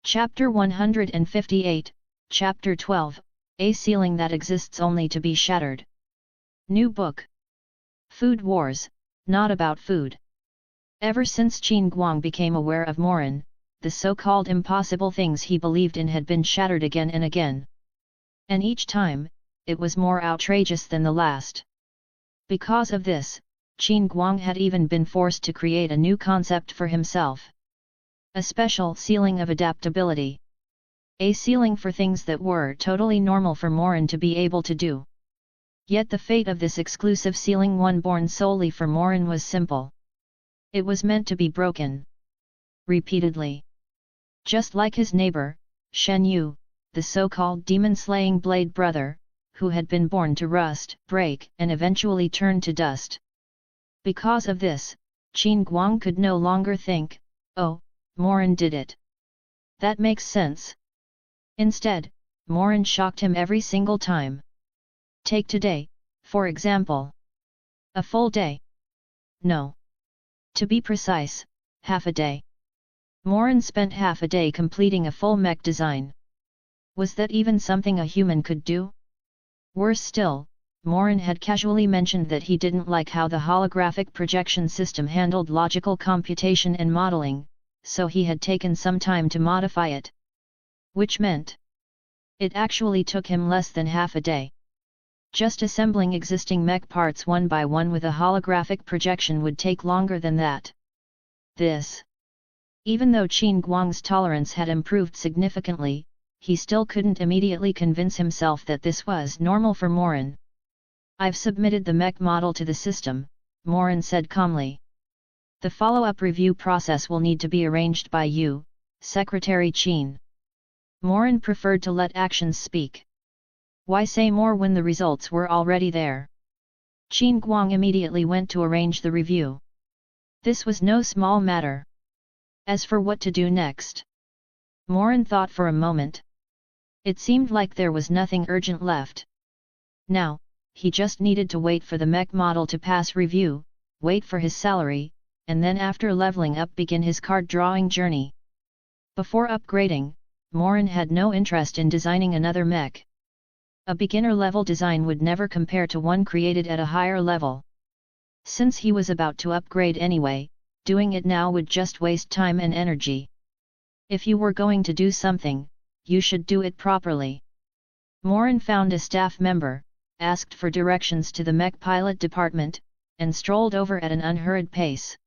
Chapter 158, Chapter 12, A Ceiling That Exists Only to Be Shattered. New book. Food Wars, Not About Food. Ever since Qin Guang became aware of Morin, the so-called impossible things he believed in had been shattered again and again. And each time, it was more outrageous than the last. Because of this, Qin Guang had even been forced to create a new concept for himself. A special ceiling of adaptability. A ceiling for things that were totally normal for Morin to be able to do. Yet the fate of this exclusive ceiling, one born solely for Morin, was simple. It was meant to be broken. Repeatedly. Just like his neighbor, Shen Yu, the so-called demon-slaying blade brother, who had been born to rust, break, and eventually turn to dust. Because of this, Qin Guang could no longer think, "Oh, Morin did it. That makes sense." Instead, Morin shocked him every single time. Take today, for example. A full day. No. To be precise, half a day. Morin spent half a day completing a full mech design. Was that even something a human could do? Worse still, Morin had casually mentioned that he didn't like how the holographic projection system handled logical computation and modeling, so he had taken some time to modify it. Which meant it actually took him less than half a day. Just assembling existing mech parts one by one with a holographic projection would take longer than that. This. Even though Qin Guang's tolerance had improved significantly, he still couldn't immediately convince himself that this was normal for Morin. "I've submitted the mech model to the system," Morin said calmly. "The follow-up review process will need to be arranged by you, Secretary Qin." Morin preferred to let actions speak. Why say more when the results were already there? Qin Guang immediately went to arrange the review. This was no small matter. As for what to do next, Morin thought for a moment. It seemed like there was nothing urgent left. Now, he just needed to wait for the mech model to pass review, wait for his salary, and then after leveling up begin his card drawing journey. Before upgrading, Morin had no interest in designing another mech. A beginner-level design would never compare to one created at a higher level. Since he was about to upgrade anyway, doing it now would just waste time and energy. If you were going to do something, you should do it properly. Morin found a staff member, asked for directions to the mech pilot department, and strolled over at an unhurried pace.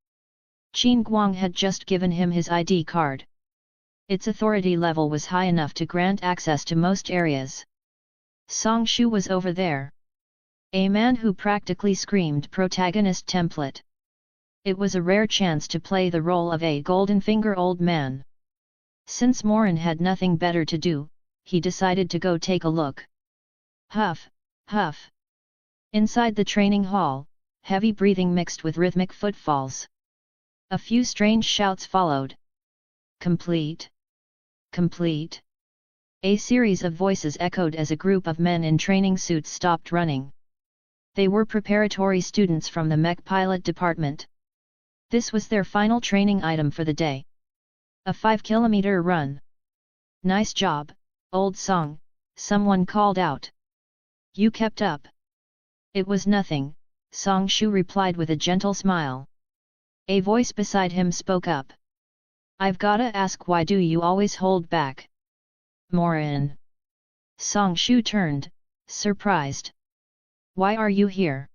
Qin Guang had just given him his ID card. Its authority level was high enough to grant access to most areas. Song Shu was over there. A man who practically screamed protagonist template. It was a rare chance to play the role of a golden-finger old man. Since Morin had nothing better to do, he decided to go take a look. Huff, huff. Inside the training hall, heavy breathing mixed with rhythmic footfalls. A few strange shouts followed. Complete. Complete. A series of voices echoed as a group of men in training suits stopped running. They were preparatory students from the mech pilot department. This was their final training item for the day. A 5-kilometer run. "Nice job, old Song," someone called out. "You kept up." "It was nothing," Song Shu replied with a gentle smile. A voice beside him spoke up. "I've gotta ask, why do you always hold back?" "Morin." Song Shu turned, surprised. "Why are you here?"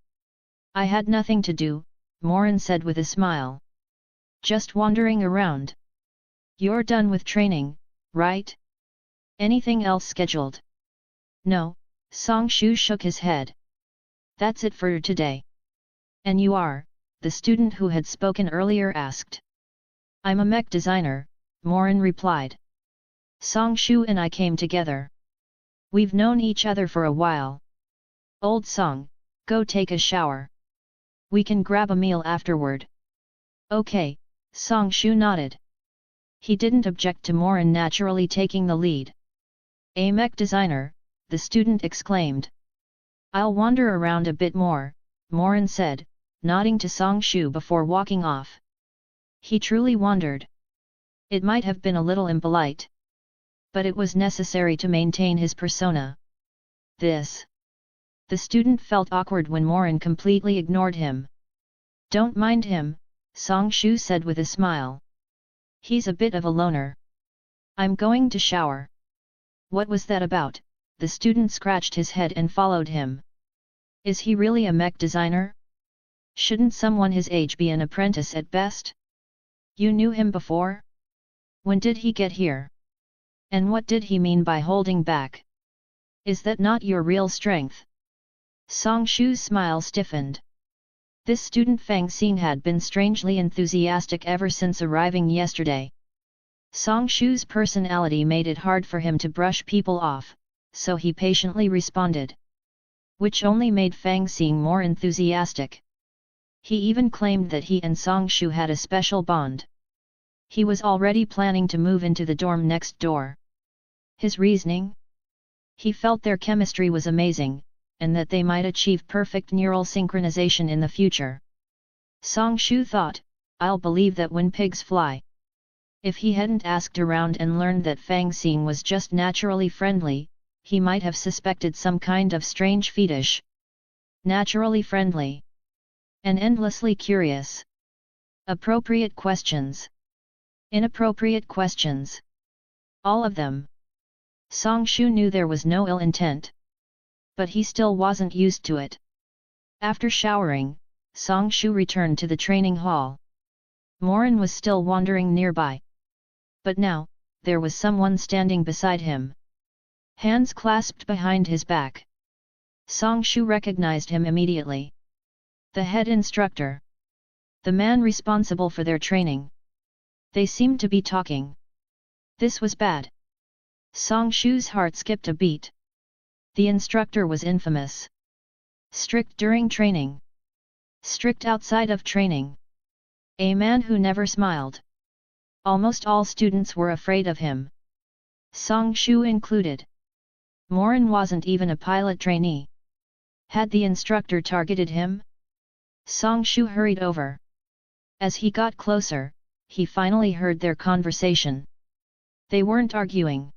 "I had nothing to do," Morin said with a smile. "Just wandering around." "You're done with training, right? Anything else scheduled?" "No," Song Shu shook his head. "That's it for today." "And you are?" the student who had spoken earlier asked. "I'm a mech designer," Morin replied. "Song Shu and I came together. We've known each other for a while." "Old Song, go take a shower. We can grab a meal afterward." "Okay," Song Shu nodded. He didn't object to Morin naturally taking the lead. "A mech designer," the student exclaimed. "I'll wander around a bit more," Morin said, nodding to Song Shu before walking off. He truly wandered. It might have been a little impolite. But it was necessary to maintain his persona. The student felt awkward when Morin completely ignored him. "Don't mind him," Song Shu said with a smile. "He's a bit of a loner. I'm going to shower." "What was that about?" The student scratched his head and followed him. "Is he really a mech designer? Shouldn't someone his age be an apprentice at best? You knew him before? When did he get here? And what did he mean by holding back? Is that not your real strength?" Song Shu's smile stiffened. This student Fang Xing had been strangely enthusiastic ever since arriving yesterday. Song Shu's personality made it hard for him to brush people off, so he patiently responded. Which only made Fang Xing more enthusiastic. He even claimed that he and Song Shu had a special bond. He was already planning to move into the dorm next door. His reasoning? He felt their chemistry was amazing, and that they might achieve perfect neural synchronization in the future. Song Shu thought, "I'll believe that when pigs fly." If he hadn't asked around and learned that Fang Xing was just naturally friendly, he might have suspected some kind of strange fetish. Naturally friendly. And endlessly curious. Appropriate questions. Inappropriate questions. All of them. Song Shu knew there was no ill intent. But he still wasn't used to it. After showering, Song Shu returned to the training hall. Morin was still wandering nearby. But now, there was someone standing beside him. Hands clasped behind his back. Song Shu recognized him immediately. The head instructor. The man responsible for their training. They seemed to be talking. This was bad. Song Shu's heart skipped a beat. The instructor was infamous. Strict during training. Strict outside of training. A man who never smiled. Almost all students were afraid of him. Song Shu included. Morin wasn't even a pilot trainee. Had the instructor targeted him? Song Shu hurried over. As he got closer, he finally heard their conversation. They weren't arguing.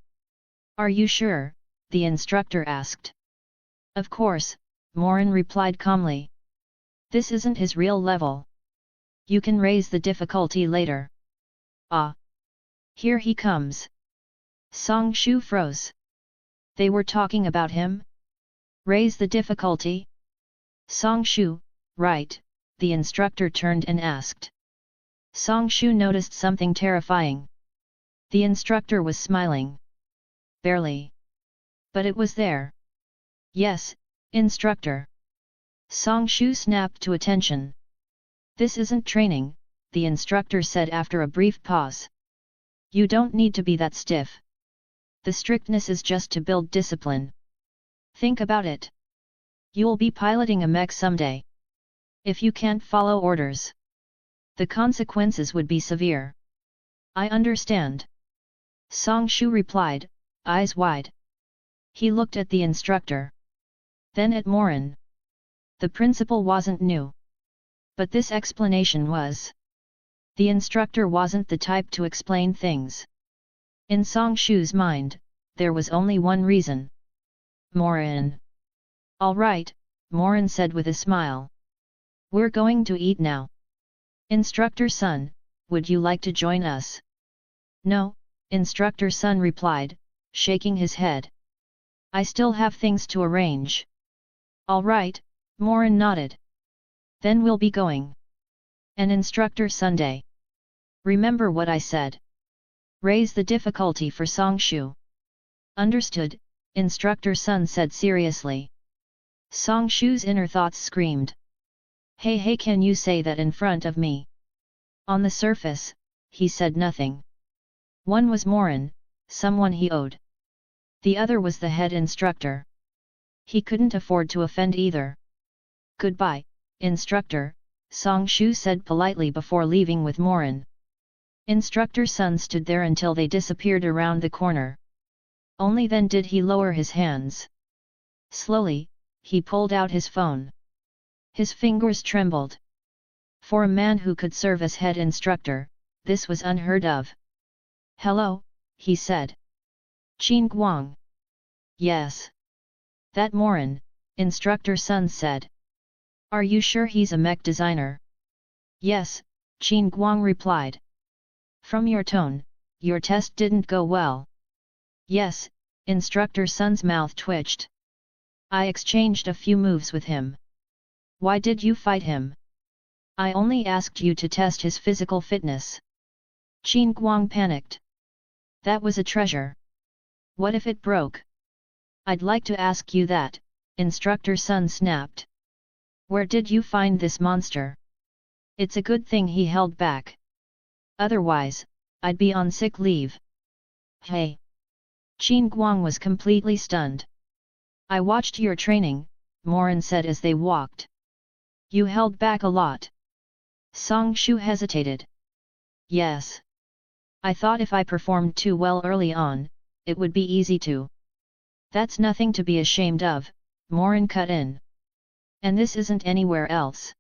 "Are you sure?" the instructor asked. "Of course," Morin replied calmly. "This isn't his real level. You can raise the difficulty later." "Ah! Here he comes." Song Shu froze. They were talking about him? Raise the difficulty? Song Shu, right, the instructor turned and asked. Song Shu noticed something terrifying. The instructor was smiling. Barely. But it was there. "Yes, instructor." Song Shu snapped to attention. "This isn't training," the instructor said after a brief pause. "You don't need to be that stiff. The strictness is just to build discipline. Think about it. You'll be piloting a mech someday. If you can't follow orders, the consequences would be severe." "I understand." Song Shu replied, eyes wide. He looked at the instructor. Then at Morin. The principal wasn't new. But this explanation was. The instructor wasn't the type to explain things. In Song Shu's mind, there was only one reason. Morin. "All right," Morin said with a smile. "We're going to eat now. Instructor Sun, would you like to join us?" "No," Instructor Sun replied, shaking his head. "I still have things to arrange." "All right," Morin nodded. "Then we'll be going." "An Instructor Sunday. Remember what I said. Raise the difficulty for Song Shu." "Understood," Instructor Sun said seriously. Song Shu's inner thoughts screamed. Hey, can you say that in front of me?" On the surface, he said nothing. One was Morin, someone he owed. The other was the head instructor. He couldn't afford to offend either. "Goodbye, instructor," Song Shu said politely before leaving with Morin. Instructor Sun stood there until they disappeared around the corner. Only then did he lower his hands. Slowly, he pulled out his phone. His fingers trembled. For a man who could serve as head instructor, this was unheard of. "Hello," he said. Qin Guang. Yes. That Morin, instructor Sun said. Are you sure he's a mech designer? Yes, Qin Guang replied. From your tone, your test didn't go well. Yes, instructor Sun's mouth twitched. I exchanged a few moves with him. Why did you fight him? I only asked you to test his physical fitness. Qin Guang panicked. That was a treasure. What if it broke? I'd like to ask you that, instructor Sun snapped. Where did you find this monster? It's a good thing he held back. Otherwise, I'd be on sick leave. Hey! Qin Guang was completely stunned. I watched your training, Morin said as they walked. You held back a lot. Song Shu hesitated. Yes. I thought if I performed too well early on, it would be easy to. That's nothing to be ashamed of, Morin cut in. And this isn't anywhere else.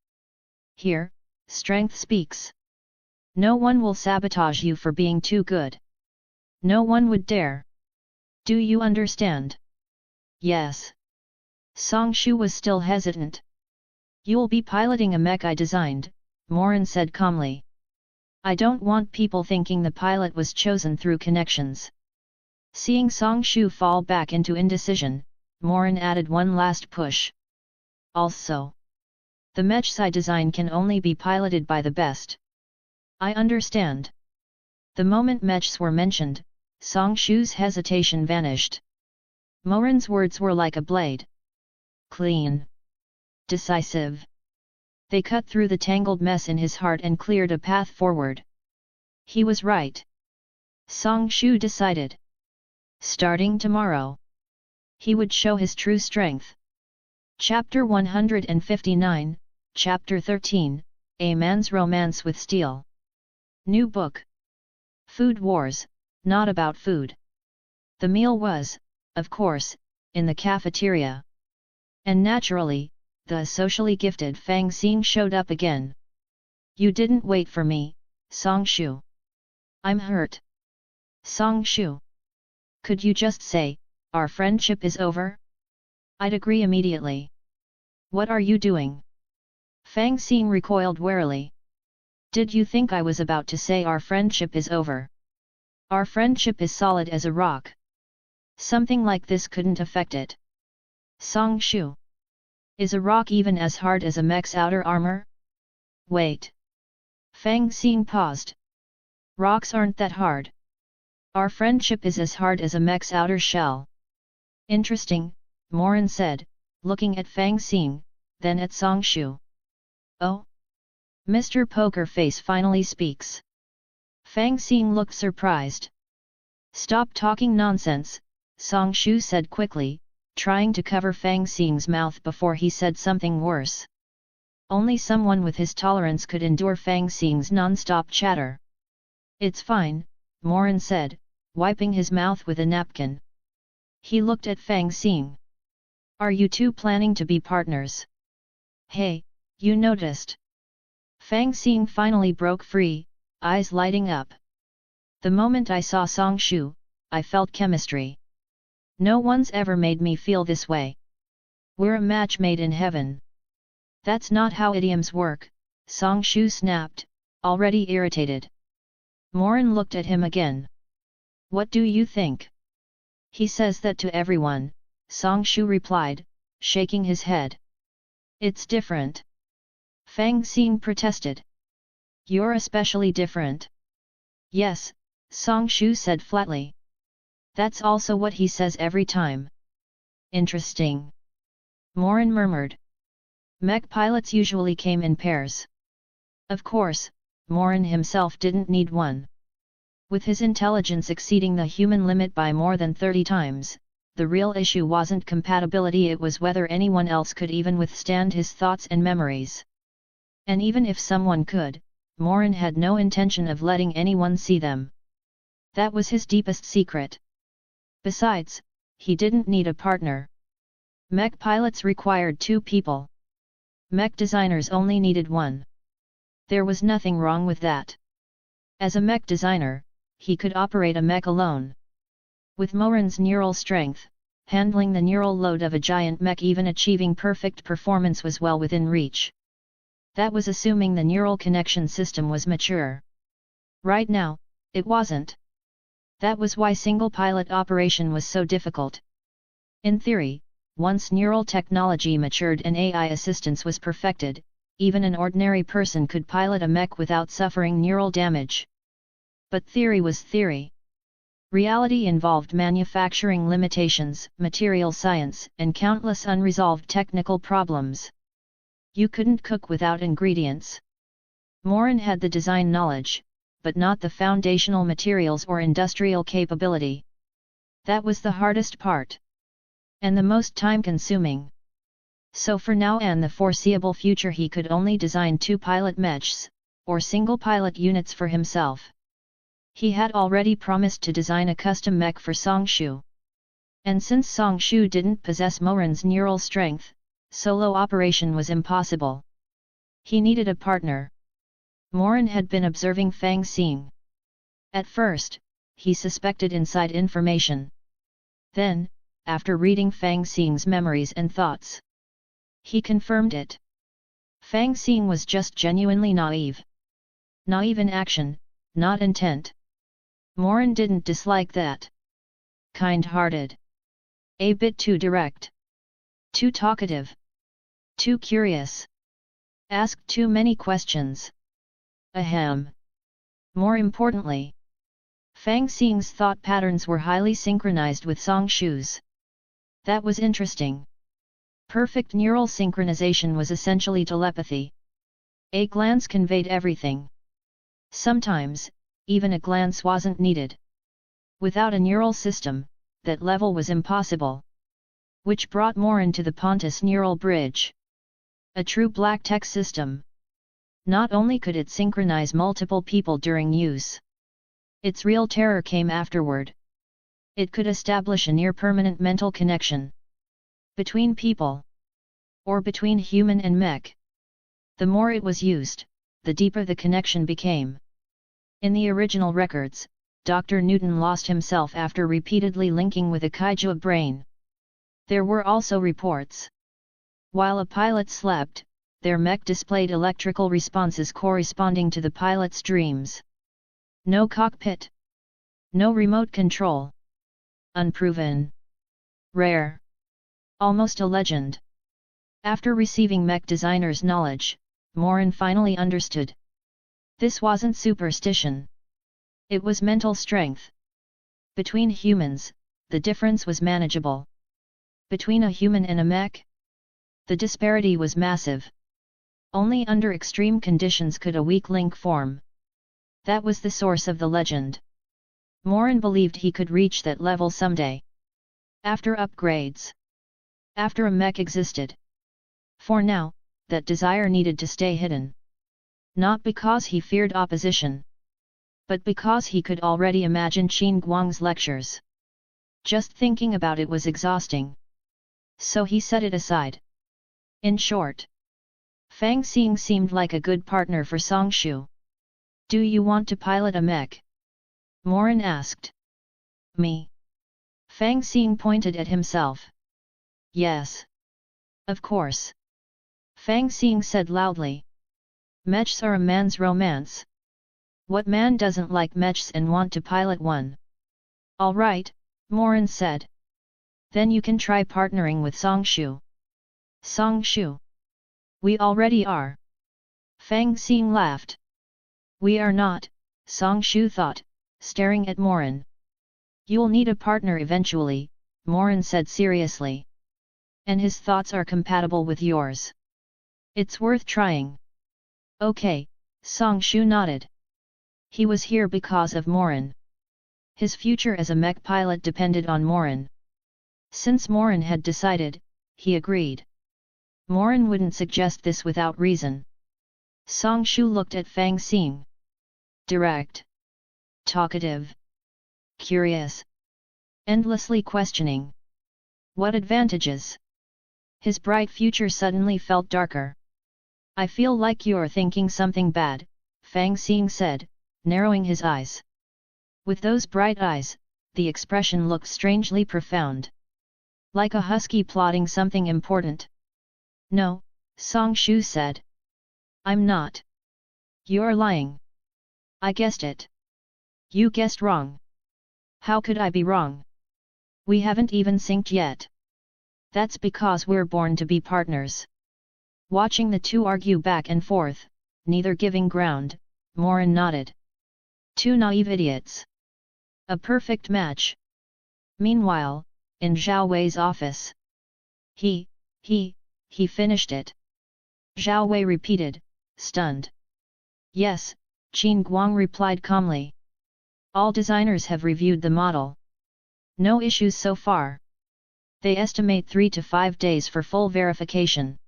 Here, strength speaks. No one will sabotage you for being too good. No one would dare. Do you understand? Yes. Song Shu was still hesitant. You'll be piloting a mech I designed, Morin said calmly. I don't want people thinking the pilot was chosen through connections. Seeing Song Shu fall back into indecision, Morin added one last push. Also, the mechs I design can only be piloted by the best. I understand. The moment mechs were mentioned, Song Shu's hesitation vanished. Morin's words were like a blade. Clean. Decisive. They cut through the tangled mess in his heart and cleared a path forward. He was right. Song Shu decided. Starting tomorrow, he would show his true strength. Chapter 159, Chapter 13, A Man's Romance with Steel. New book. Food Wars, not about food. The meal was, of course, in the cafeteria. And naturally, the socially gifted Fang Xing showed up again. You didn't wait for me, Song Shu. I'm hurt. Song Shu. Could you just say, our friendship is over? I'd agree immediately. What are you doing? Fang Xing recoiled warily. Did you think I was about to say our friendship is over? Our friendship is solid as a rock. Something like this couldn't affect it. Song Shu. Is a rock even as hard as a mech's outer armor? Wait. Fang Xing paused. Rocks aren't that hard. Our friendship is as hard as a mech's outer shell. Interesting, Morin said, looking at Fang Xing, then at Song Shu. Oh? Mr. Poker Face finally speaks. Fang Xing looked surprised. Stop talking nonsense, Song Shu said quickly, trying to cover Fang Xing's mouth before he said something worse. Only someone with his tolerance could endure Fang Xing's non-stop chatter. It's fine, Morin said, wiping his mouth with a napkin. He looked at Fang Xing. Are you two planning to be partners? Hey, you noticed. Fang Xing finally broke free, eyes lighting up. The moment I saw Song Shu, I felt chemistry. No one's ever made me feel this way. We're a match made in heaven. That's not how idioms work, Song Shu snapped, already irritated. Morin looked at him again. What do you think? He says that to everyone, Song Shu replied, shaking his head. It's different. Fang Xing protested. You're especially different. Yes, Song Shu said flatly. That's also what he says every time. Interesting. Morin murmured. Mech pilots usually came in pairs. Of course, Morin himself didn't need one. With his intelligence exceeding the human limit by more than 30 times, the real issue wasn't compatibility, it was whether anyone else could even withstand his thoughts and memories. And even if someone could, Morin had no intention of letting anyone see them. That was his deepest secret. Besides, he didn't need a partner. Mech pilots required 2 people. Mech designers only needed 1. There was nothing wrong with that. As a mech designer, he could operate a mech alone. With Morin's neural strength, handling the neural load of a giant mech, even achieving perfect performance was well within reach. That was assuming the neural connection system was mature. Right now, it wasn't. That was why single pilot operation was so difficult. In theory, once neural technology matured and AI assistance was perfected, even an ordinary person could pilot a mech without suffering neural damage. But theory was theory. Reality involved manufacturing limitations, material science, and countless unresolved technical problems. You couldn't cook without ingredients. Morin had the design knowledge, but not the foundational materials or industrial capability. That was the hardest part. And the most time-consuming. So for now and the foreseeable future he could only design two-pilot mechs, or single-pilot units for himself. He had already promised to design a custom mech for Songshu. And since Songshu didn't possess Morin's neural strength, solo operation was impossible. He needed a partner. Morin had been observing Fang Xing. At first, he suspected inside information. Then, after reading Fang Xing's memories and thoughts, he confirmed it. Fang Xing was just genuinely naive. Naive in action, not intent. Morin didn't dislike that. Kind-hearted. A bit too direct. Too talkative. Too curious. Asked too many questions. Ahem. More importantly, Fang Xing's thought patterns were highly synchronized with Songshu's. That was interesting. Perfect neural synchronization was essentially telepathy. A glance conveyed everything. Sometimes, even a glance wasn't needed. Without a neural system, that level was impossible. Which brought Morin to the Pontus Neural Bridge. A true black tech system. Not only could it synchronize multiple people during use. Its real terror came afterward. It could establish a near-permanent mental connection. Between people. Or between human and mech. The more it was used, the deeper the connection became. In the original records, Dr. Newton lost himself after repeatedly linking with a kaiju brain. There were also reports. While a pilot slept, their mech displayed electrical responses corresponding to the pilot's dreams. No cockpit. No remote control. Unproven. Rare. Almost a legend. After receiving mech designer's knowledge, Morin finally understood. This wasn't superstition. It was mental strength. Between humans, the difference was manageable. Between a human and a mech, the disparity was massive. Only under extreme conditions could a weak link form. That was the source of the legend. Morin believed he could reach that level someday. After upgrades. After a mech existed. For now, that desire needed to stay hidden. Not because he feared opposition. But because he could already imagine Qin Guang's lectures. Just thinking about it was exhausting. So he set it aside. In short, Fang Xing seemed like a good partner for Songshu. Do you want to pilot a mech? Morin asked. Me? Fang Xing pointed at himself. Yes. Of course. Fang Xing said loudly. Mechs are a man's romance. What man doesn't like mechs and want to pilot one? All right, Morin said. Then you can try partnering with Songshu. Songshu? We already are. Fang Xing laughed. We are not, Songshu thought, staring at Morin. You'll need a partner eventually, Morin said seriously. And his thoughts are compatible with yours. It's worth trying. Okay, Songshu nodded. He was here because of Morin. His future as a mech pilot depended on Morin. Since Morin had decided, he agreed. Morin wouldn't suggest this without reason. Songshu looked at Fang Xing. Direct. Talkative. Curious. Endlessly questioning. What advantages? His bright future suddenly felt darker. I feel like you're thinking something bad, Fang Xing said, narrowing his eyes. With those bright eyes, the expression looked strangely profound. Like a husky plotting something important. No, Song Shu said. I'm not. You're lying. I guessed it. You guessed wrong. How could I be wrong? We haven't even synced yet. That's because we're born to be partners. Watching the two argue back and forth, neither giving ground, Morin nodded. Two naive idiots. A perfect match. Meanwhile, in Zhao Wei's office. He finished it. Zhao Wei repeated, stunned. Yes, Qin Guang replied calmly. All designers have reviewed the model. No issues so far. They estimate 3 to 5 days for full verification.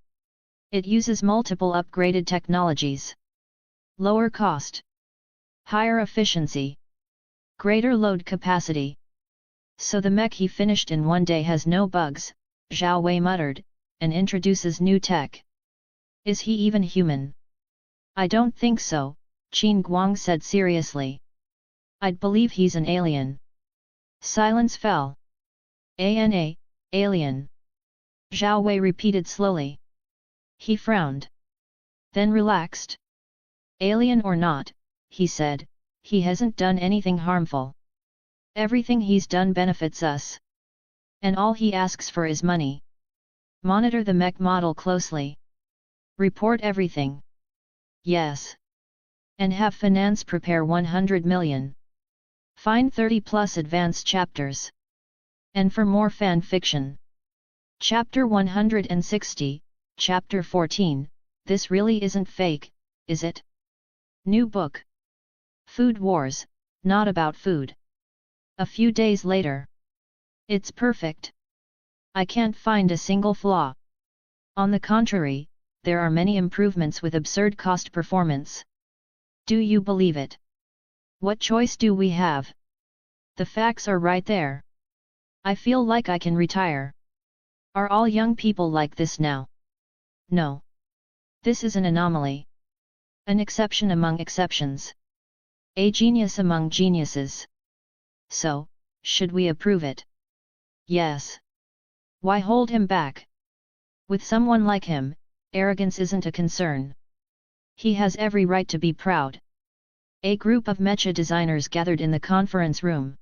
It uses multiple upgraded technologies. Lower cost. Higher efficiency. Greater load capacity. So the mech he finished in 1 day has no bugs, Zhao Wei muttered, and introduces new tech. Is he even human? I don't think so, Qin Guang said seriously. I'd believe he's an alien. Silence fell. Alien. Zhao Wei repeated slowly. He frowned. Then relaxed. Alien or not, he said, he hasn't done anything harmful. Everything he's done benefits us. And all he asks for is money. Monitor the mech model closely. Report everything. Yes. And have finance prepare 100 million. Find 30 plus advanced chapters. And for more fan fiction. Chapter 160, Chapter 14, this really isn't fake, is it? New book. Food Wars, not about food. A few days later. It's perfect. I can't find a single flaw. On the contrary, there are many improvements with absurd cost performance. Do you believe it? What choice do we have? The facts are right there. I feel like I can retire. Are all young people like this now? No. This is an anomaly. An exception among exceptions. A genius among geniuses. So, should we approve it? Yes. Why hold him back? With someone like him, arrogance isn't a concern. He has every right to be proud. A group of mecha designers gathered in the conference room.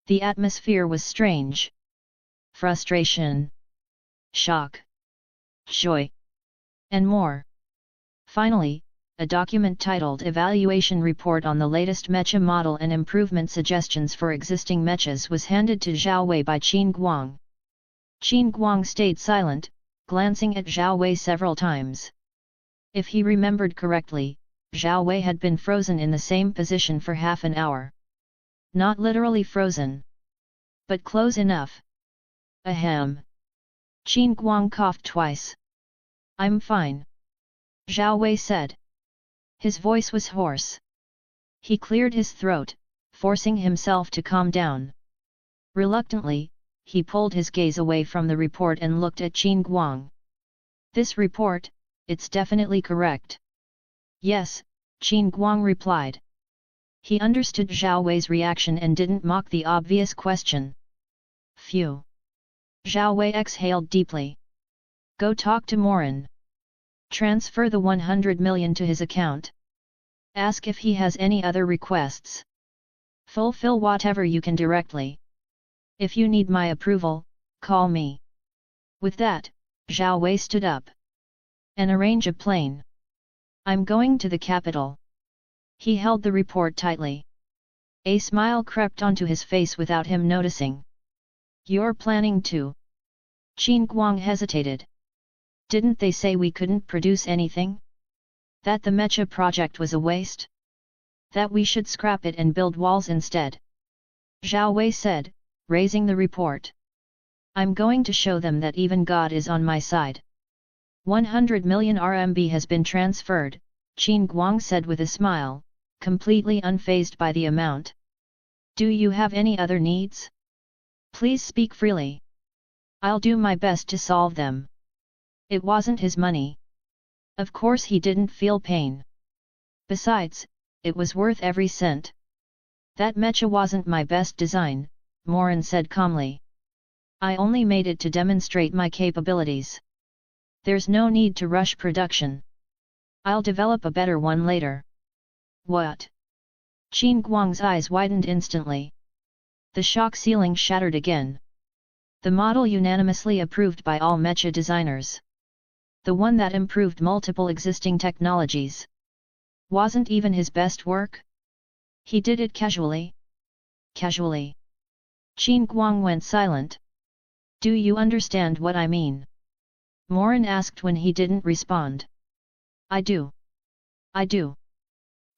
The atmosphere was strange. Frustration. Shock. Joy. And more. Finally, a document titled Evaluation Report on the latest mecha model and improvement suggestions for existing mechas was handed to Zhao Wei by Qin Guang. Qin Guang stayed silent, glancing at Zhao Wei several times. If he remembered correctly, Zhao Wei had been frozen in the same position for half an hour. Not literally frozen. But close enough. Ahem. Qin Guang coughed twice. I'm fine. Zhao Wei said. His voice was hoarse. He cleared his throat, forcing himself to calm down. Reluctantly, he pulled his gaze away from the report and looked at Qin Guang. This report, it's definitely correct. Yes, Qin Guang replied. He understood Zhao Wei's reaction and didn't mock the obvious question. Phew. Zhao Wei exhaled deeply. Go talk to Morin. Transfer the 100 million to his account. Ask if he has any other requests. Fulfill whatever you can directly. If you need my approval, call me. With that, Zhao Wei stood up. And arrange a plane. I'm going to the capital. He held the report tightly. A smile crept onto his face without him noticing. You're planning to? Qin Guang hesitated. Didn't they say we couldn't produce anything? That the mecha project was a waste? That we should scrap it and build walls instead? Zhao Wei said, raising the report. I'm going to show them that even God is on my side. 100 million RMB has been transferred, Qin Guang said with a smile, completely unfazed by the amount. Do you have any other needs? Please speak freely. I'll do my best to solve them. It wasn't his money. Of course he didn't feel pain. Besides, it was worth every cent. That mecha wasn't my best design, Morin said calmly. I only made it to demonstrate my capabilities. There's no need to rush production. I'll develop a better one later. What? Qin Guang's eyes widened instantly. The shock ceiling shattered again. The model unanimously approved by all mecha designers. The one that improved multiple existing technologies. Wasn't even his best work? He did it casually. Casually. Qin Guang went silent. Do you understand what I mean? Morin asked when he didn't respond. I do. I do.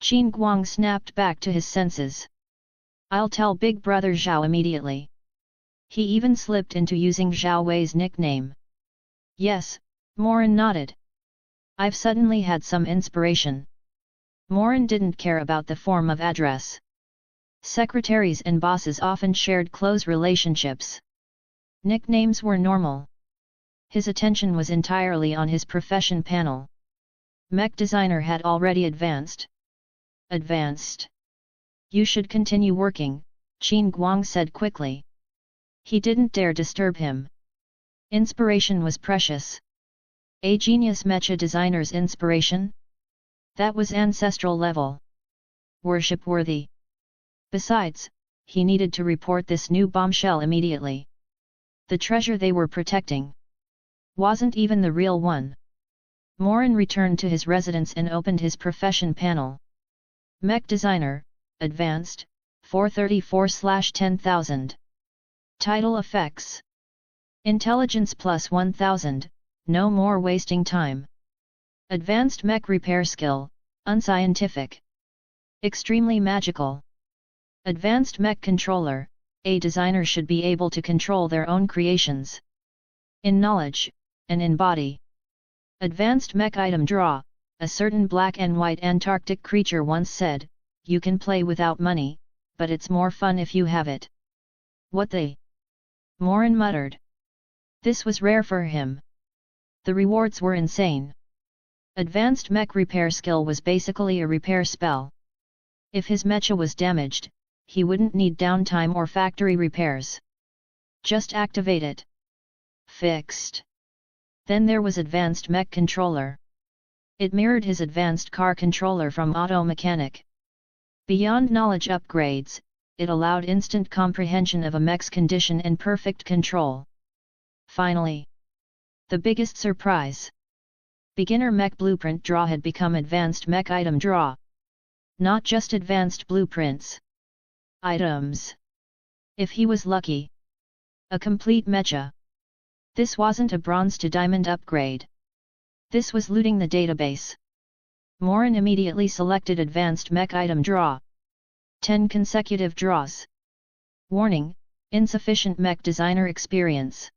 Qin Guang snapped back to his senses. I'll tell Big Brother Zhao immediately. He even slipped into using Zhao Wei's nickname. Yes, Morin nodded. I've suddenly had some inspiration. Morin didn't care about the form of address. Secretaries and bosses often shared close relationships. Nicknames were normal. His attention was entirely on his profession panel. Mech designer had already advanced. Advanced. You should continue working, Qin Guang said quickly. He didn't dare disturb him. Inspiration was precious. A genius mecha designer's inspiration? That was ancestral level. Worship-worthy. Besides, he needed to report this new bombshell immediately. The treasure they were protecting wasn't even the real one. Morin returned to his residence and opened his profession panel. Mech designer, advanced, 434/10,000. Title effects. Intelligence plus 1000, no more wasting time. Advanced mech repair skill, unscientific. Extremely magical. Advanced mech controller, a designer should be able to control their own creations. In knowledge, and in body. Advanced mech item draw, a certain black and white Antarctic creature once said, you can play without money, but it's more fun if you have it. What the? Morin muttered. This was rare for him. The rewards were insane. Advanced mech repair skill was basically a repair spell. If his mecha was damaged, he wouldn't need downtime or factory repairs. Just activate it. Fixed. Then there was advanced mech controller. It mirrored his advanced car controller from Auto Mechanic. Beyond knowledge upgrades, it allowed instant comprehension of a mech's condition and perfect control. Finally, the biggest surprise. Beginner mech blueprint draw had become advanced mech item draw. Not just advanced blueprints. Items. If he was lucky. A complete mecha. This wasn't a bronze to diamond upgrade. This was looting the database. Morin immediately selected advanced mech item draw. 10 consecutive draws. Warning, insufficient mech designer experience.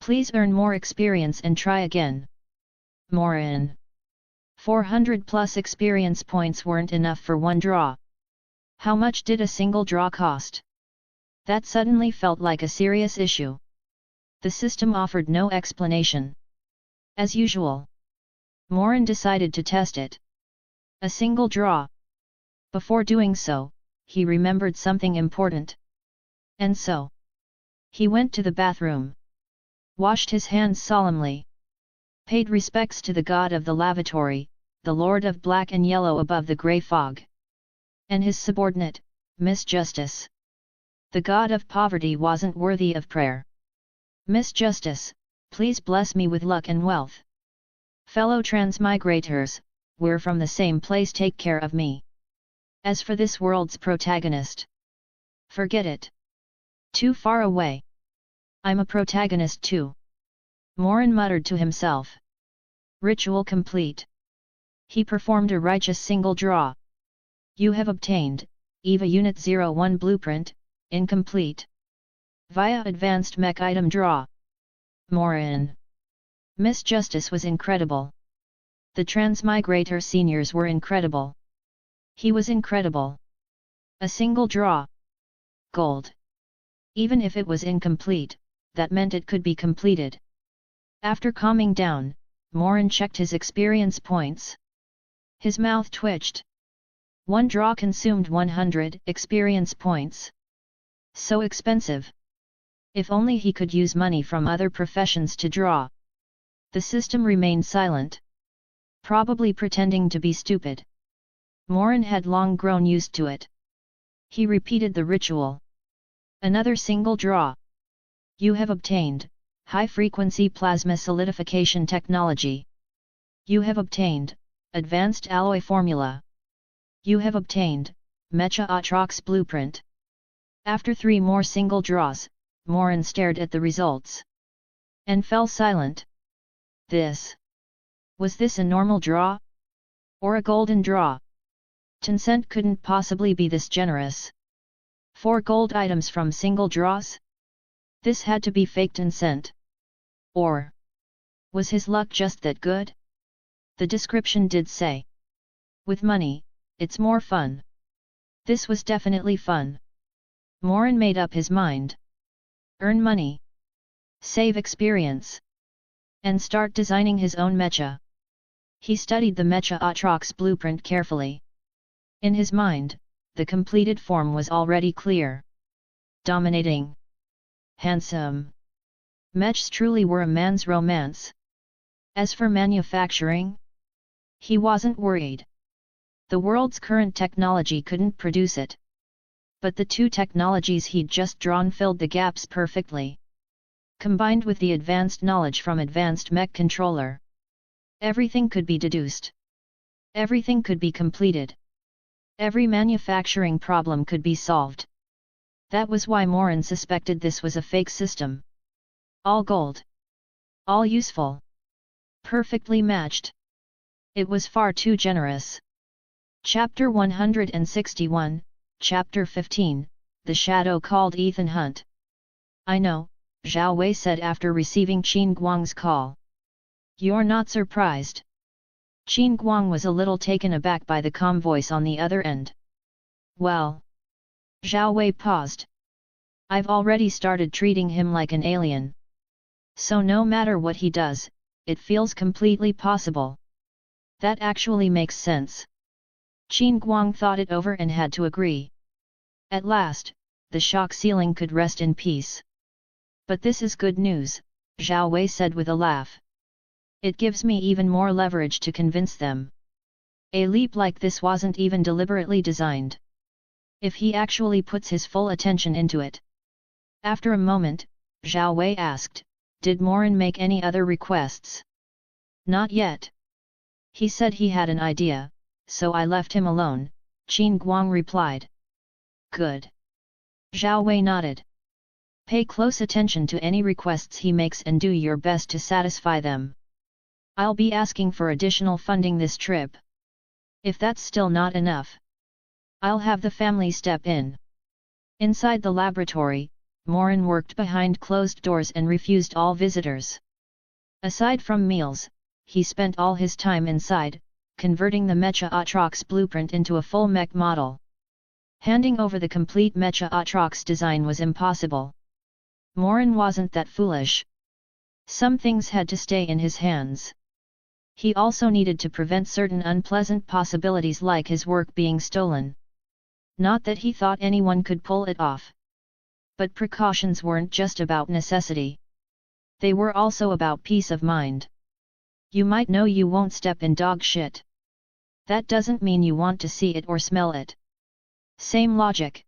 Please earn more experience and try again. Morin. 400 plus experience points weren't enough for one draw. How much did a single draw cost? That suddenly felt like a serious issue. The system offered no explanation. As usual, Morin decided to test it. A single draw. Before doing so, he remembered something important. And so, he went to the bathroom. Washed his hands solemnly. Paid respects to the god of the lavatory, the lord of black and yellow above the grey fog. And his subordinate, Miss Justice. The god of poverty wasn't worthy of prayer. Miss Justice, please bless me with luck and wealth. Fellow transmigrators, we're from the same place, take care of me. As for this world's protagonist, forget it. Too far away. I'm a protagonist too. Morin muttered to himself. Ritual complete. He performed a righteous single draw. You have obtained, EVA Unit 01 Blueprint, incomplete. Via Advanced Mech Item Draw. Morin. Miss Justice was incredible. The Transmigrator seniors were incredible. He was incredible. A single draw. Gold. Even if it was incomplete, that meant it could be completed. After calming down, Morin checked his experience points. His mouth twitched. One draw consumed 100 experience points. So expensive. If only he could use money from other professions to draw. The system remained silent. Probably pretending to be stupid. Morin had long grown used to it. He repeated the ritual. Another single draw. You have obtained high-frequency plasma solidification technology. You have obtained advanced alloy formula. You have obtained Mecha blueprint. After 3 more single draws, Morin stared at the results. And fell silent. Was this a normal draw? Or a golden draw? Tencent couldn't possibly be this generous. 4 gold items from single draws? This had to be fake Tencent. Or was his luck just that good? The description did say. With money, it's more fun. This was definitely fun. Morin made up his mind. Earn money. Save experience. And start designing his own mecha. He studied the Mecha blueprint carefully. In his mind, the completed form was already clear. Dominating. Handsome. Mechs truly were a man's romance. As for manufacturing, he wasn't worried. The world's current technology couldn't produce it. But the 2 technologies he'd just drawn filled the gaps perfectly. Combined with the advanced knowledge from advanced mech controller, everything could be deduced. Everything could be completed. Every manufacturing problem could be solved. That was why Morin suspected this was a fake system. All gold. All useful. Perfectly matched. It was far too generous. Chapter 161, Chapter 15, The Shadow Called Ethan Hunt. I know, Zhao Wei said after receiving Qin Guang's call. You're not surprised. Qin Guang was a little taken aback by the calm voice on the other end. Well. Zhao Wei paused. I've already started treating him like an alien. So no matter what he does, it feels completely possible. That actually makes sense. Qin Guang thought it over and had to agree. At last, the shock ceiling could rest in peace. But this is good news, Zhao Wei said with a laugh. It gives me even more leverage to convince them. A leap like this wasn't even deliberately designed. If he actually puts his full attention into it. After a moment, Zhao Wei asked, did Morin make any other requests? Not yet. He said he had an idea, so I left him alone, Qin Guang replied. Good. Zhao Wei nodded. Pay close attention to any requests he makes and do your best to satisfy them. I'll be asking for additional funding this trip. If that's still not enough, I'll have the family step in. Inside the laboratory, Morin worked behind closed doors and refused all visitors. Aside from meals, he spent all his time inside, converting the Mecha blueprint into a full mech model. Handing over the complete Mecha design was impossible. Morin wasn't that foolish. Some things had to stay in his hands. He also needed to prevent certain unpleasant possibilities like his work being stolen. Not that he thought anyone could pull it off. But precautions weren't just about necessity. They were also about peace of mind. You might know you won't step in dog shit. That doesn't mean you want to see it or smell it. Same logic.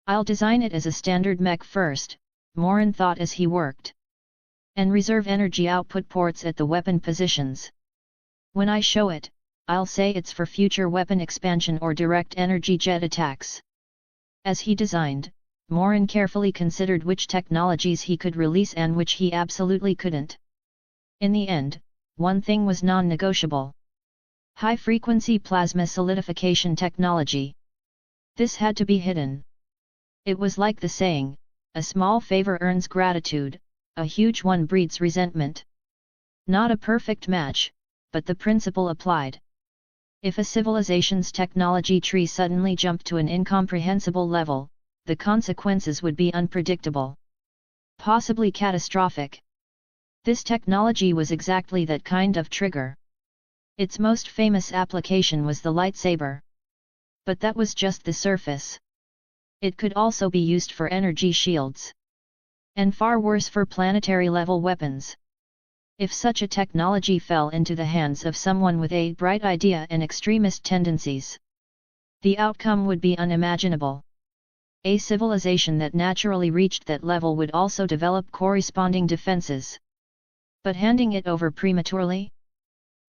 I'll design it as a standard mech first, Morin thought as he worked. And reserve energy output ports at the weapon positions. When I show it, I'll say it's for future weapon expansion or direct energy jet attacks. As he designed, Morin carefully considered which technologies he could release and which he absolutely couldn't. In the end, one thing was non-negotiable. High-frequency plasma solidification technology. This had to be hidden. It was like the saying, a small favor earns gratitude, a huge one breeds resentment. Not a perfect match, but the principle applied. If a civilization's technology tree suddenly jumped to an incomprehensible level, the consequences would be unpredictable. Possibly catastrophic. This technology was exactly that kind of trigger. Its most famous application was the lightsaber. But that was just the surface. It could also be used for energy shields. And far worse for planetary-level weapons. If such a technology fell into the hands of someone with a bright idea and extremist tendencies, the outcome would be unimaginable. A civilization that naturally reached that level would also develop corresponding defenses. But handing it over prematurely?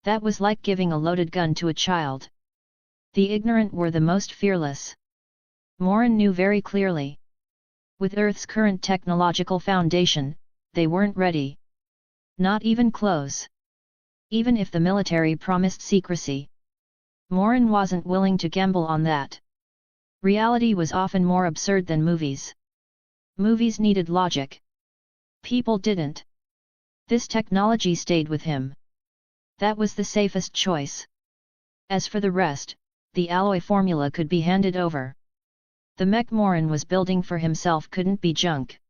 That was like giving a loaded gun to a child. The ignorant were the most fearless. Morin knew very clearly. With Earth's current technological foundation, they weren't ready. Not even close. Even if the military promised secrecy, Morin wasn't willing to gamble on that. Reality was often more absurd than movies. Movies needed logic. People didn't. This technology stayed with him. That was the safest choice. As for the rest, the alloy formula could be handed over. The mech Morin was building for himself couldn't be junk.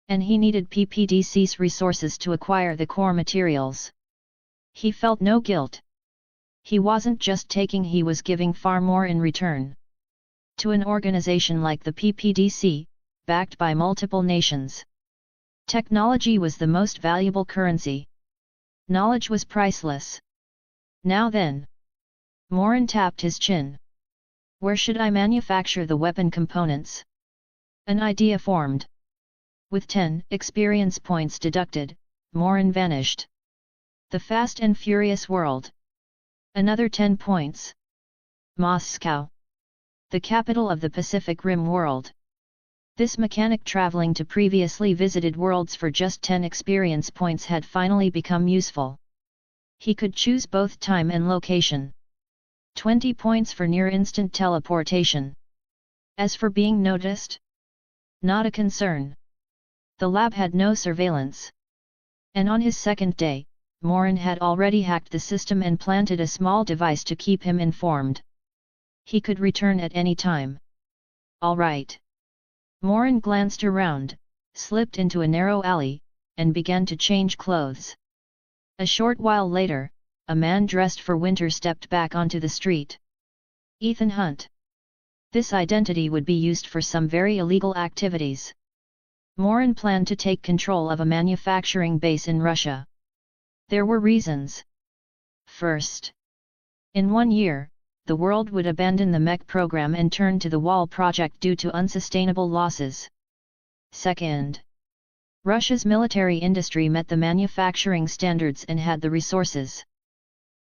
And he needed PPDC's resources to acquire the core materials. He felt no guilt. He wasn't just taking, he was giving far more in return. To an organization like the PPDC, backed by multiple nations, technology was the most valuable currency. Knowledge was priceless. Now then. Morin tapped his chin. Where should I manufacture the weapon components? An idea formed. With 10 experience points deducted, Morin vanished. The Fast and Furious world. Another 10 points. Moscow. The capital of the Pacific Rim world. This mechanic traveling to previously visited worlds for just 10 experience points had finally become useful. He could choose both time and location. 20 points for near-instant teleportation. As for being noticed? Not a concern. The lab had no surveillance. And on his second day, Morin had already hacked the system and planted a small device to keep him informed. He could return at any time. All right. Morin glanced around, slipped into a narrow alley, and began to change clothes. A short while later, a man dressed for winter stepped back onto the street. Ethan Hunt. This identity would be used for some very illegal activities. Morin planned to take control of a manufacturing base in Russia. There were reasons. First, in 1 year, the world would abandon the Mech program and turn to the Wall project due to unsustainable losses. Second, Russia's military industry met the manufacturing standards and had the resources.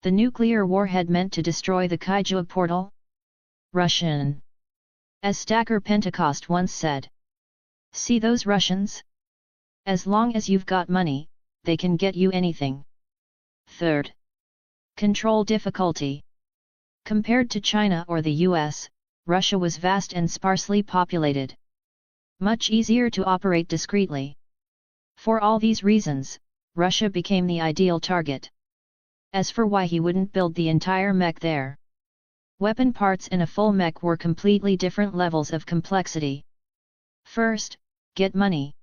The nuclear warhead meant to destroy the Kaijua portal? Russian. As Stacker Pentecost once said. See those Russians? As long as you've got money, they can get you anything. Third, control difficulty. Compared to China or the US, Russia was vast and sparsely populated. Much easier to operate discreetly. For all these reasons, Russia became the ideal target. As for why he wouldn't build the entire mech there. Weapon parts in a full mech were completely different levels of complexity. First, get money.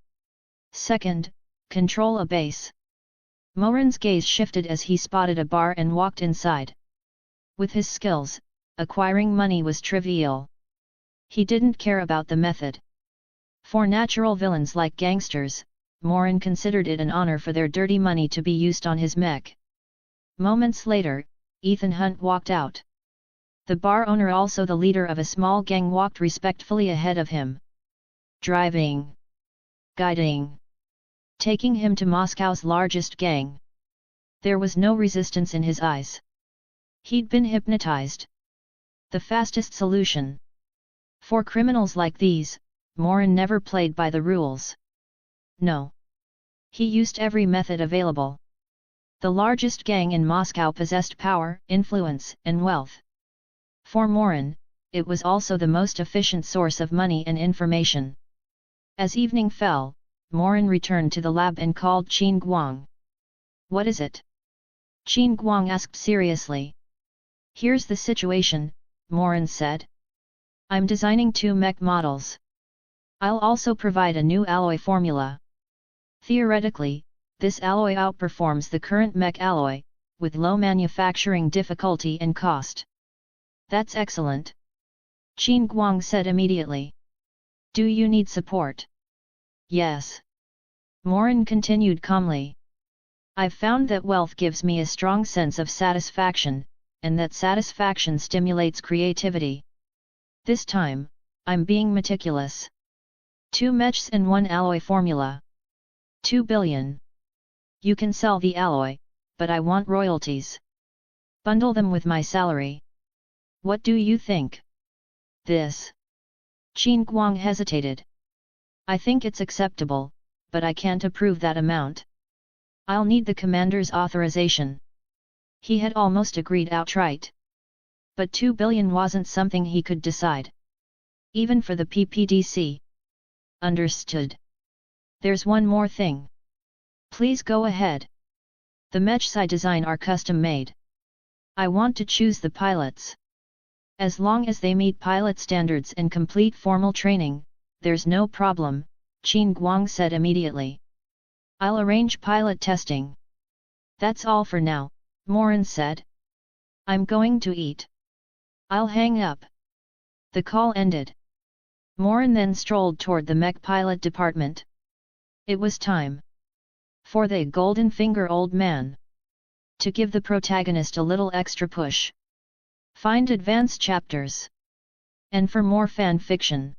Second, control a base. Morin's gaze shifted as he spotted a bar and walked inside. With his skills, acquiring money was trivial. He didn't care about the method. For natural villains like gangsters, Morin considered it an honor for their dirty money to be used on his mech. Moments later, Ethan Hunt walked out. The bar owner, also the leader of a small gang, walked respectfully ahead of him. Driving. Guiding. Taking him to Moscow's largest gang. There was no resistance in his eyes. He'd been hypnotized. The fastest solution. For criminals like these, Morin never played by the rules. No. He used every method available. The largest gang in Moscow possessed power, influence, and wealth. For Morin, it was also the most efficient source of money and information. As evening fell, Morin returned to the lab and called Qin Guang. What is it? Qin Guang asked seriously. Here's the situation, Morin said. I'm designing 2 mech models. I'll also provide a new alloy formula. Theoretically, this alloy outperforms the current mech alloy, with low manufacturing difficulty and cost. That's excellent. Qin Guang said immediately. Do you need support? Yes. Morin continued calmly. I've found that wealth gives me a strong sense of satisfaction, and that satisfaction stimulates creativity. This time, I'm being meticulous. 2 mechs and 1 alloy formula. 2 billion. You can sell the alloy, but I want royalties. Bundle them with my salary. What do you think? This. Qin Guang hesitated. I think it's acceptable, but I can't approve that amount. I'll need the commander's authorization. He had almost agreed outright. But 2 billion wasn't something he could decide. Even for the PPDC. Understood. There's one more thing. Please go ahead. The mechs I design are custom-made. I want to choose the pilots. As long as they meet pilot standards and complete formal training, there's no problem, Qin Guang said immediately. I'll arrange pilot testing. That's all for now, Morin said. I'm going to eat. I'll hang up. The call ended. Morin then strolled toward the mech pilot department. It was time for the Golden Finger Old Man to give the protagonist a little extra push. Find advanced chapters. And for more fan fiction.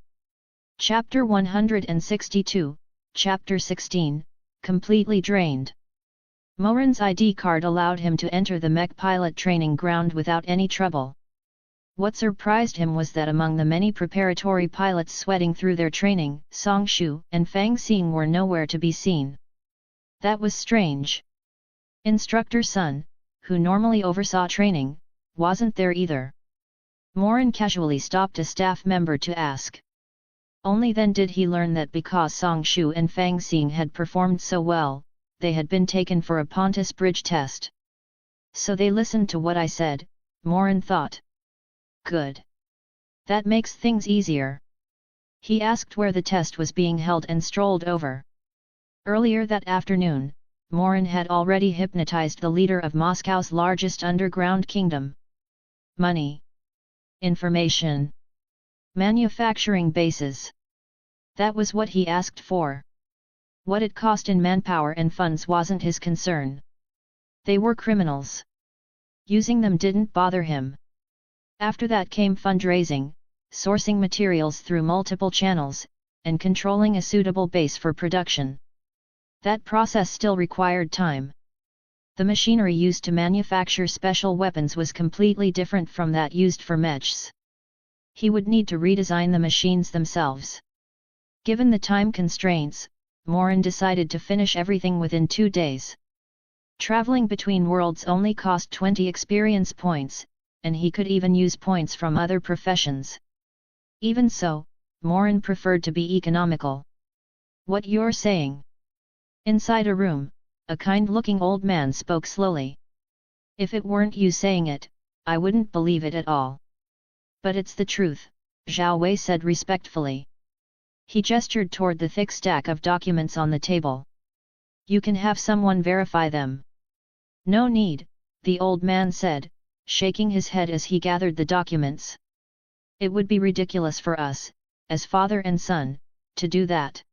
Chapter 162, Chapter 16, Completely Drained. Morin's ID card allowed him to enter the mech pilot training ground without any trouble. What surprised him was that among the many preparatory pilots sweating through their training, Song Shu and Fang Xing were nowhere to be seen. That was strange. Instructor Sun, who normally oversaw training, wasn't there either. Morin casually stopped a staff member to ask. Only then did he learn that because Song Shu and Fang Xing had performed so well, they had been taken for a Pontus Bridge test. So they listened to what I said, Morin thought. Good. That makes things easier. He asked where the test was being held and strolled over. Earlier that afternoon, Morin had already hypnotized the leader of Moscow's largest underground kingdom. Money. Information. Manufacturing bases. That was what he asked for. What it cost in manpower and funds wasn't his concern. They were criminals. Using them didn't bother him. After that came fundraising, sourcing materials through multiple channels, and controlling a suitable base for production. That process still required time. The machinery used to manufacture special weapons was completely different from that used for mechs. He would need to redesign the machines themselves. Given the time constraints, Morin decided to finish everything within 2 days. Traveling between worlds only cost 20 experience points, and he could even use points from other professions. Even so, Morin preferred to be economical. What you're saying? Inside a room, a kind-looking old man spoke slowly. If it weren't you saying it, I wouldn't believe it at all. But it's the truth, Zhao Wei said respectfully. He gestured toward the thick stack of documents on the table. You can have someone verify them. No need, the old man said, shaking his head as he gathered the documents. It would be ridiculous for us, as father and son, to do that.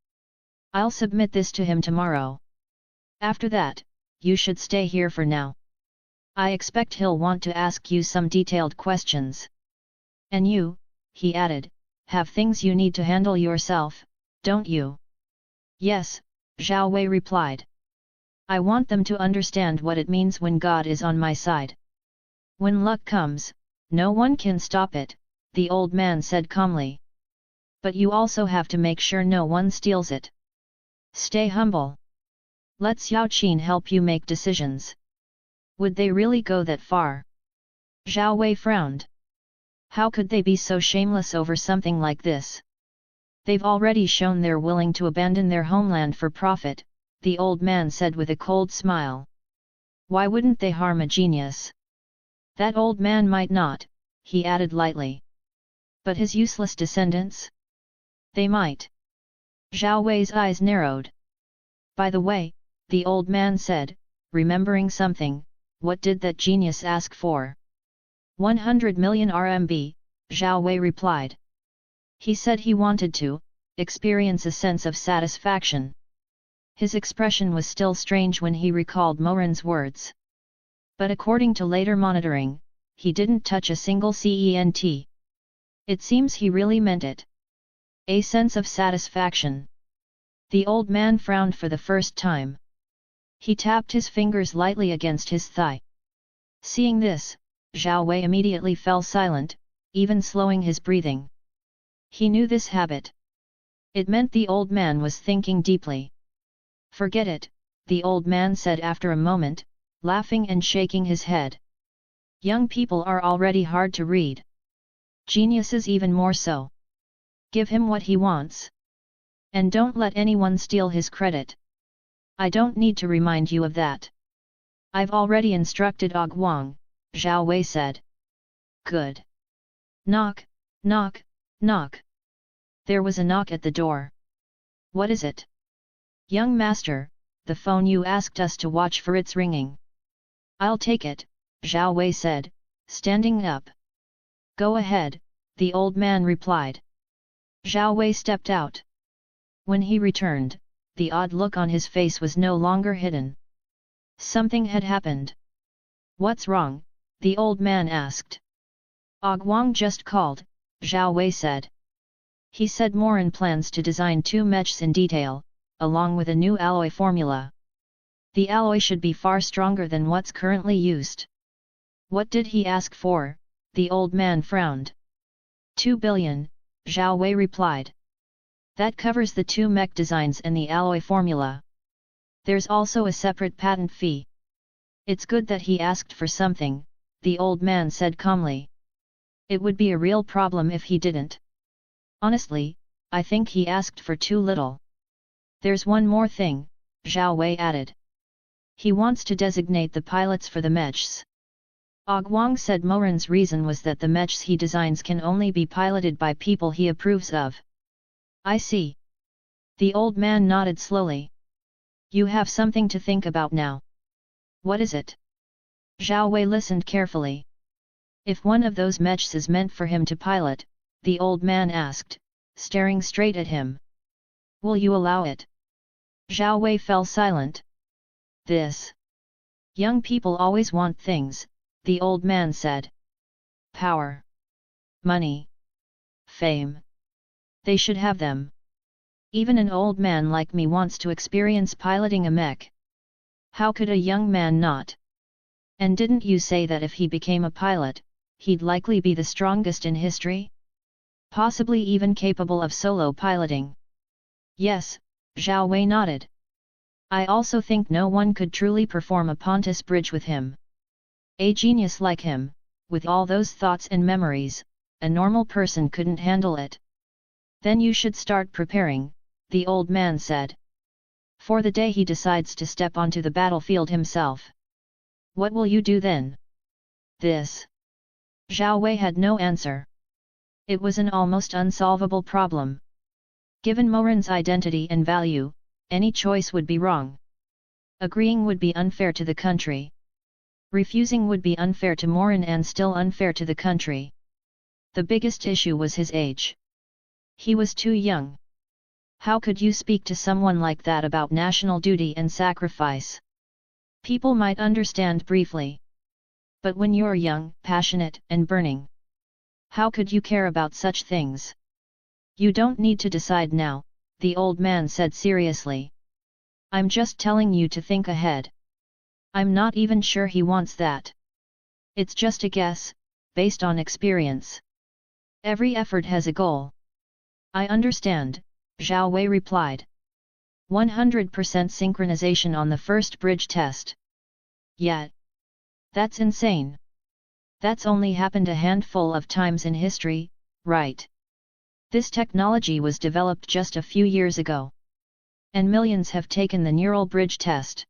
I'll submit this to him tomorrow. After that, you should stay here for now. I expect he'll want to ask you some detailed questions. And you, he added, have things you need to handle yourself, don't you? Yes, Zhao Wei replied. I want them to understand what it means when God is on my side. When luck comes, no one can stop it, the old man said calmly. But you also have to make sure no one steals it. Stay humble. Let Xiao Qin help you make decisions. Would they really go that far? Zhao Wei frowned. How could they be so shameless over something like this? They've already shown they're willing to abandon their homeland for profit, the old man said with a cold smile. Why wouldn't they harm a genius? That old man might not, he added lightly. But his useless descendants? They might. Zhao Wei's eyes narrowed. By the way, the old man said, remembering something, what did that genius ask for? 100 million RMB, Zhao Wei replied. He said he wanted to, experience a sense of satisfaction. His expression was still strange when he recalled Morin's words. But according to later monitoring, he didn't touch a single cent. It seems he really meant it. A sense of satisfaction. The old man frowned for the first time. He tapped his fingers lightly against his thigh. Seeing this, Zhao Wei immediately fell silent, even slowing his breathing. He knew this habit. It meant the old man was thinking deeply. Forget it, the old man said after a moment, laughing and shaking his head. Young people are already hard to read. Geniuses even more so. Give him what he wants. And don't let anyone steal his credit. I don't need to remind you of that. I've already instructed Guang, Zhao Wei said. Good. Knock, knock, knock. There was a knock at the door. What is it? Young master, the phone you asked us to watch for it's ringing. I'll take it, Zhao Wei said, standing up. Go ahead, the old man replied. Zhao Wei stepped out. When he returned, the odd look on his face was no longer hidden. Something had happened. What's wrong? The old man asked. Guang just called, Zhao Wei said. He said Morin plans to design 2 mechs in detail, along with a new alloy formula. The alloy should be far stronger than what's currently used. What did he ask for? The old man frowned. 2 billion, Zhao Wei replied. That covers the 2 mech designs and the alloy formula. There's also a separate patent fee. It's good that he asked for something, the old man said calmly. It would be a real problem if he didn't. Honestly, I think he asked for too little. There's one more thing, Zhao Wei added. He wants to designate the pilots for the mechs. Guang said Morin's reason was that the mechs he designs can only be piloted by people he approves of. I see. The old man nodded slowly. You have something to think about now. What is it? Zhao Wei listened carefully. If one of those mechs is meant for him to pilot, the old man asked, staring straight at him. Will you allow it? Zhao Wei fell silent. This. Young people always want things, the old man said. Power. Money. Fame. They should have them. Even an old man like me wants to experience piloting a mech. How could a young man not? And didn't you say that if he became a pilot, he'd likely be the strongest in history? Possibly even capable of solo piloting. Yes, Zhao Wei nodded. I also think no one could truly perform a Pontus bridge with him. A genius like him, with all those thoughts and memories, a normal person couldn't handle it. Then you should start preparing, the old man said. For the day he decides to step onto the battlefield himself. What will you do then? This. Zhao Wei had no answer. It was an almost unsolvable problem. Given Morin's identity and value, any choice would be wrong. Agreeing would be unfair to the country. Refusing would be unfair to Morin and still unfair to the country. The biggest issue was his age. He was too young. How could you speak to someone like that about national duty and sacrifice? People might understand briefly. But when you're young, passionate, and burning, how could you care about such things? You don't need to decide now, the old man said seriously. I'm just telling you to think ahead. I'm not even sure he wants that. It's just a guess, based on experience. Every effort has a goal. I understand, Zhao Wei replied. 100% synchronization on the first bridge test. Yet. That's insane. That's only happened a handful of times in history, right? This technology was developed just a few years ago. And millions have taken the neural bridge test.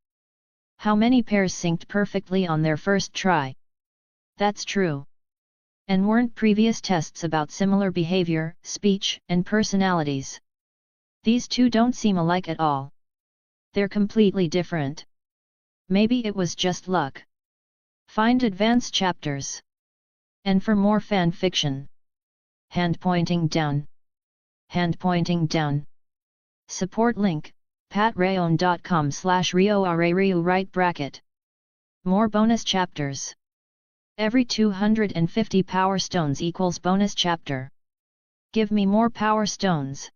How many pairs synced perfectly on their first try? That's true. And weren't previous tests about similar behavior, speech, and personalities? These two don't seem alike at all. They're completely different. Maybe it was just luck. Find advanced chapters. And for more fan fiction. Hand pointing down. hand pointing down. Support link, patreon.com/rioarariu right bracket. More bonus chapters. Every 250 power stones equals bonus chapter. Give me more power stones.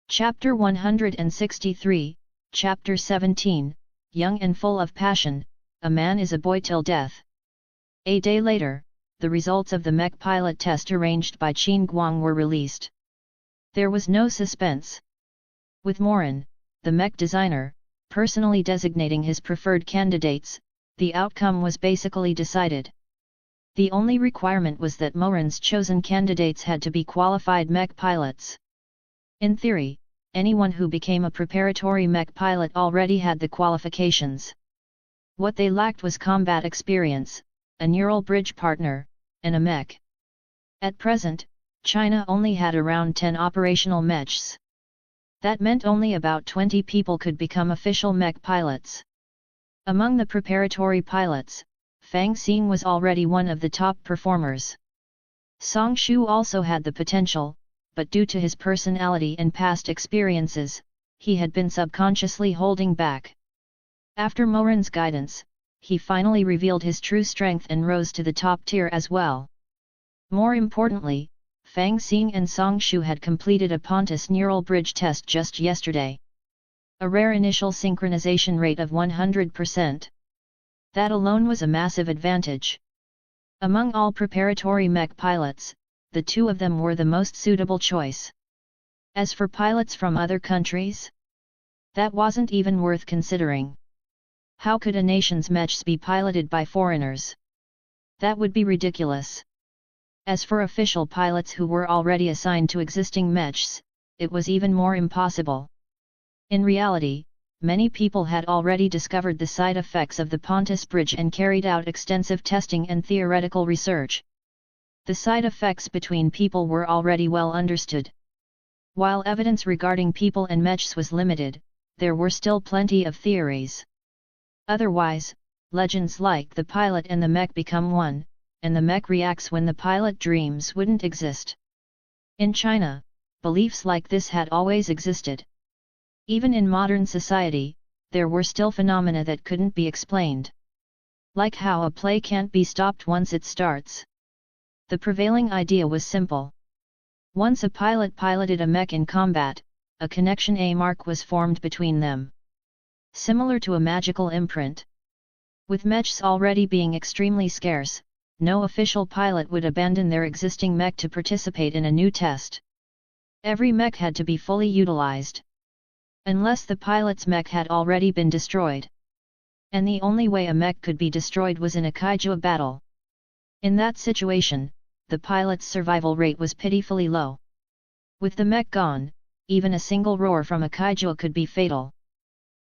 Chapter 163, Chapter 17, Young and full of passion, a man is a boy till death. A day later, the results of the Mech pilot test arranged by Qin Guang were released. There was no suspense. With Morin, the Mech designer, personally designating his preferred candidates, the outcome was basically decided. The only requirement was that Morin's chosen candidates had to be qualified Mech pilots. In theory, anyone who became a preparatory Mech pilot already had the qualifications. What they lacked was combat experience, a neural bridge partner, and a Mech. At present, China only had around 10 operational Mechs. That meant only about 20 people could become official Mech pilots. Among the preparatory pilots, Fang Xing was already one of the top performers. Song Shu also had the potential, but due to his personality and past experiences, he had been subconsciously holding back. After Morin's guidance, he finally revealed his true strength and rose to the top tier as well. More importantly, Fang Xing and Song Shu had completed a Pontus neural bridge test just yesterday. A rare initial synchronization rate of 100%. That alone was a massive advantage. Among all preparatory Mech pilots, the two of them were the most suitable choice. As for pilots from other countries, that wasn't even worth considering. How could a nation's Mechs be piloted by foreigners? That would be ridiculous. As for official pilots who were already assigned to existing Mechs, it was even more impossible. In reality, many people had already discovered the side effects of the Pontus Bridge and carried out extensive testing and theoretical research. The side effects between people were already well understood. While evidence regarding people and Mechs was limited, there were still plenty of theories. Otherwise, legends like the pilot and the Mech become one, and the Mech reacts when the pilot dreams wouldn't exist. In China, beliefs like this had always existed. Even in modern society, there were still phenomena that couldn't be explained. Like how a play can't be stopped once it starts. The prevailing idea was simple. Once a pilot piloted a Mech in combat, a connection A mark was formed between them. Similar to a magical imprint. With Mechs already being extremely scarce, no official pilot would abandon their existing Mech to participate in a new test. Every Mech had to be fully utilized. Unless the pilot's Mech had already been destroyed. And the only way a Mech could be destroyed was in a kaiju battle. In that situation, the pilot's survival rate was pitifully low. With the Mech gone, even a single roar from a kaiju could be fatal.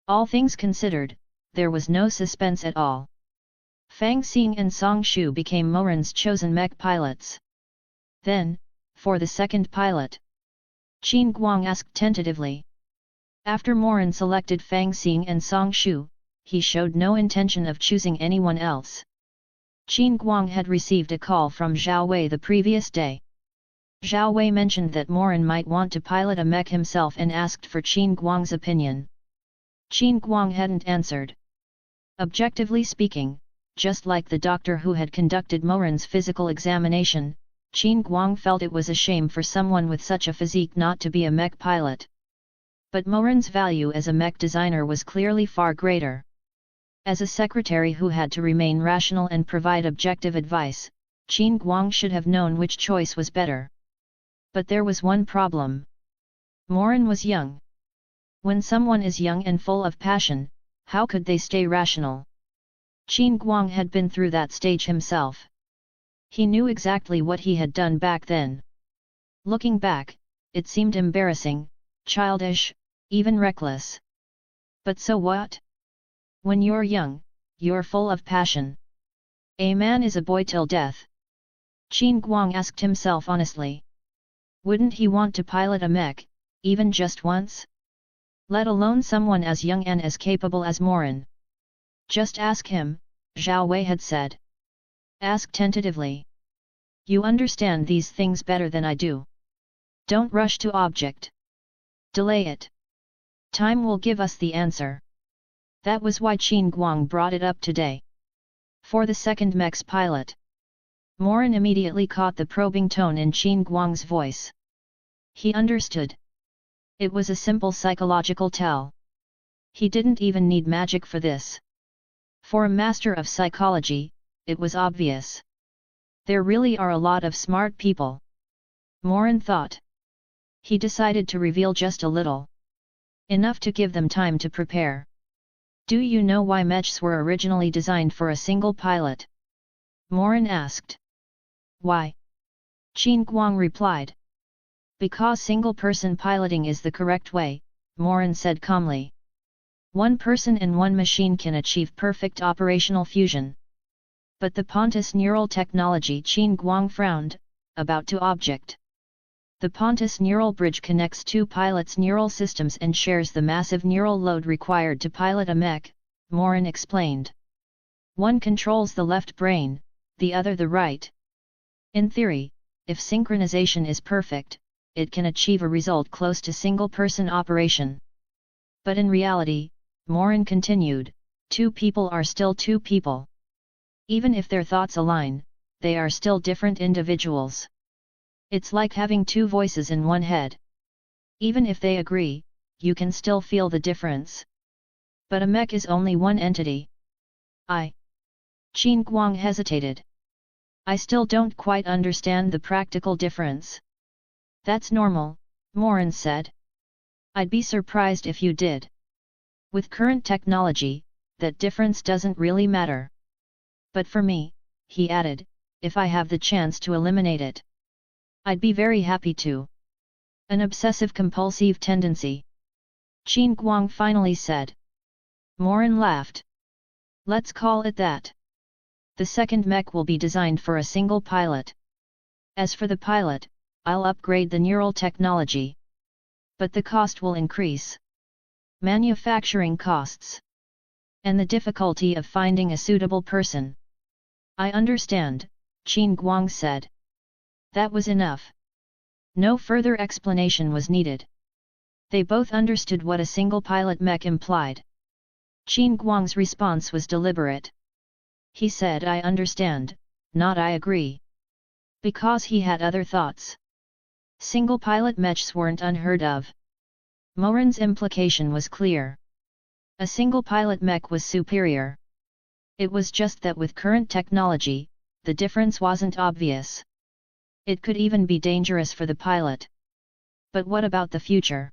All things considered, there was no suspense at all. Fang Xing and Song Shu became Morin's chosen Mech pilots. Then, for the second pilot, Qin Guang asked tentatively. After Morin selected Fang Xing and Song Shu, he showed no intention of choosing anyone else. Qin Guang had received a call from Zhao Wei the previous day. Zhao Wei mentioned that Morin might want to pilot a Mech himself and asked for Qin Guang's opinion. Qin Guang hadn't answered. Objectively speaking, just like the doctor who had conducted Morin's physical examination, Qin Guang felt it was a shame for someone with such a physique not to be a Mech pilot. But Morin's value as a Mech designer was clearly far greater. As a secretary who had to remain rational and provide objective advice, Qin Guang should have known which choice was better. But there was one problem. Morin was young. When someone is young and full of passion, how could they stay rational? Qin Guang had been through that stage himself. He knew exactly what he had done back then. Looking back, it seemed embarrassing, childish, even reckless. But so what? When you're young, you're full of passion. A man is a boy till death. Qin Guang asked himself honestly. Wouldn't he want to pilot a Mech, even just once? Let alone someone as young and as capable as Morin. Just ask him, Zhao Wei had said. Ask tentatively. You understand these things better than I do. Don't rush to object. Delay it. Time will give us the answer. That was why Qin Guang brought it up today. For the second mech's pilot. Morin immediately caught the probing tone in Qin Guang's voice. He understood. It was a simple psychological tell. He didn't even need magic for this. For a master of psychology, it was obvious. There really are a lot of smart people. Morin thought. He decided to reveal just a little. Enough to give them time to prepare. Do you know why mechs were originally designed for a single pilot? Morin asked. Why? Qin Guang replied. Because single-person piloting is the correct way, Morin said calmly. One person and one machine can achieve perfect operational fusion. But the Pontus neural technology, Qin Guang frowned, about to object. The Pontus neural bridge connects two pilots' neural systems and shares the massive neural load required to pilot a mech, Morin explained. One controls the left brain, the other the right. In theory, if synchronization is perfect, it can achieve a result close to single-person operation. But in reality, Morin continued, two people are still two people. Even if their thoughts align, they are still different individuals. It's like having two voices in one head. Even if they agree, you can still feel the difference. But a mech is only one entity. Qin Guang hesitated. I still don't quite understand the practical difference. That's normal, Morin said. I'd be surprised if you did. With current technology, that difference doesn't really matter. But for me, he added, if I have the chance to eliminate it, I'd be very happy to. An obsessive-compulsive tendency. Qin Guang finally said. Morin laughed. Let's call it that. The second mech will be designed for a single pilot. As for the pilot, I'll upgrade the neural technology. But the cost will increase. Manufacturing costs. And the difficulty of finding a suitable person. I understand, Qin Guang said. That was enough. No further explanation was needed. They both understood what a single pilot mech implied. Qin Guang's response was deliberate. He said I understand, not I agree. Because he had other thoughts. Single pilot mechs weren't unheard of. Morin's implication was clear. A single pilot mech was superior. It was just that with current technology, the difference wasn't obvious. It could even be dangerous for the pilot. But what about the future?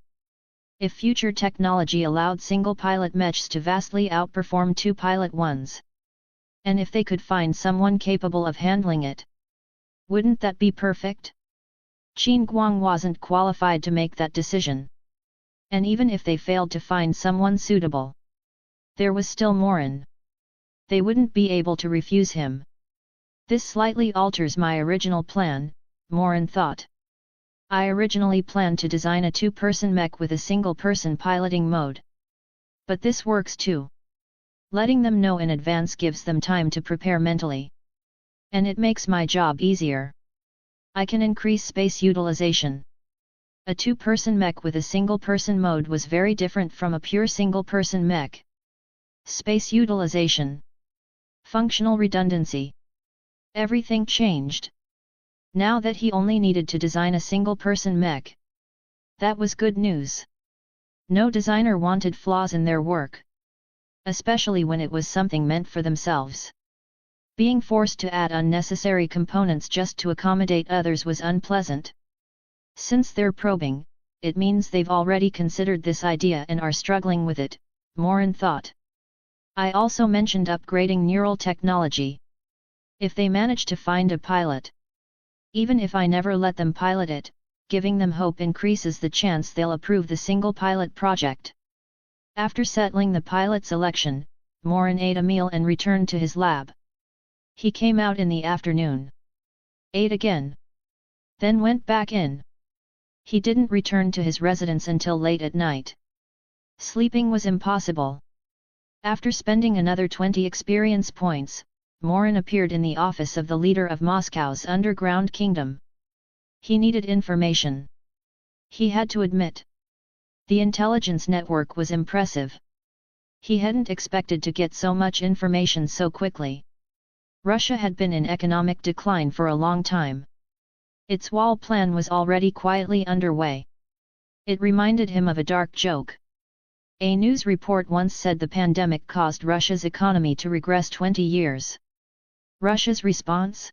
If future technology allowed single-pilot mechs to vastly outperform two-pilot ones? And if they could find someone capable of handling it? Wouldn't that be perfect? Qin Guang wasn't qualified to make that decision. And even if they failed to find someone suitable, there was still Morin. They wouldn't be able to refuse him. This slightly alters my original plan, Morin thought. I originally planned to design a two-person mech with a single-person piloting mode. But this works too. Letting them know in advance gives them time to prepare mentally. And it makes my job easier. I can increase space utilization. A two-person mech with a single-person mode was very different from a pure single-person mech. Space utilization. Functional redundancy. Everything changed. Now that he only needed to design a single-person mech. That was good news. No designer wanted flaws in their work. Especially when it was something meant for themselves. Being forced to add unnecessary components just to accommodate others was unpleasant. Since they're probing, it means they've already considered this idea and are struggling with it, Morin thought. I also mentioned upgrading neural technology. If they manage to find a pilot, even if I never let them pilot it, giving them hope increases the chance they'll approve the single pilot project. After settling the pilot selection, Morin ate a meal and returned to his lab. He came out in the afternoon. Ate again. Then went back in. He didn't return to his residence until late at night. Sleeping was impossible. After spending another 20 experience points, Morin appeared in the office of the leader of Moscow's underground kingdom. He needed information. He had to admit. The intelligence network was impressive. He hadn't expected to get so much information so quickly. Russia had been in economic decline for a long time. Its wall plan was already quietly underway. It reminded him of a dark joke. A news report once said the pandemic caused Russia's economy to regress 20 years. Russia's response?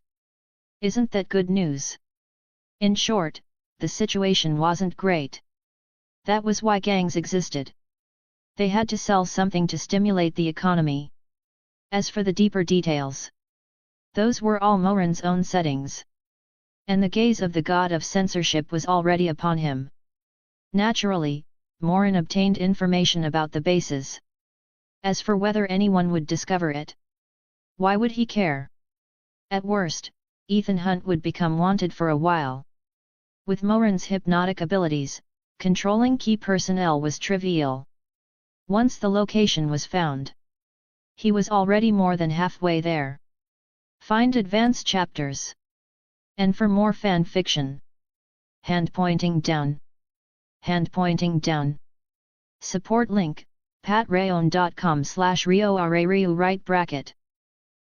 Isn't that good news? In short, the situation wasn't great. That was why gangs existed. They had to sell something to stimulate the economy. As for the deeper details, those were all Morin's own settings. And the gaze of the god of censorship was already upon him. Naturally, Morin obtained information about the bases. As for whether anyone would discover it, why would he care? At worst, Ethan Hunt would become wanted for a while. With Morin's hypnotic abilities, controlling key personnel was trivial. Once the location was found, he was already more than halfway there. Find advanced chapters. And for more fan fiction, hand pointing down. Hand pointing down. Support link, patreon.com/rioarariu right bracket.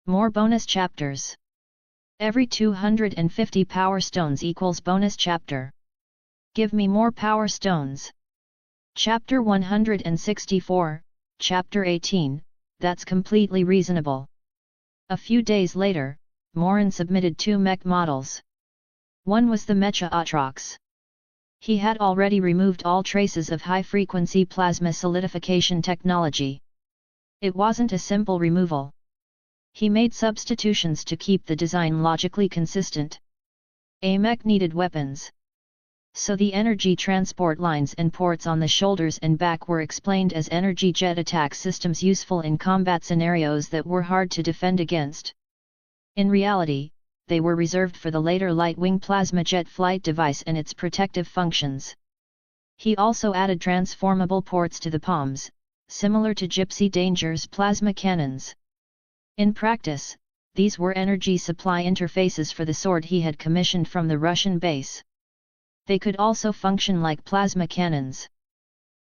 More bonus chapters. Every 250 power stones equals bonus chapter. Give me more power stones. Chapter 164, Chapter 18, that's completely reasonable. A few days later, Morin submitted 2 mech models. One was the Mech. He had already removed all traces of high-frequency plasma solidification technology. It wasn't a simple removal. He made substitutions to keep the design logically consistent. A mech needed weapons. So the energy transport lines and ports on the shoulders and back were explained as energy jet attack systems useful in combat scenarios that were hard to defend against. In reality, they were reserved for the later light-wing plasma jet flight device and its protective functions. He also added transformable ports to the palms, similar to Gypsy Danger's plasma cannons. In practice, these were energy supply interfaces for the sword he had commissioned from the Russian base. They could also function like plasma cannons.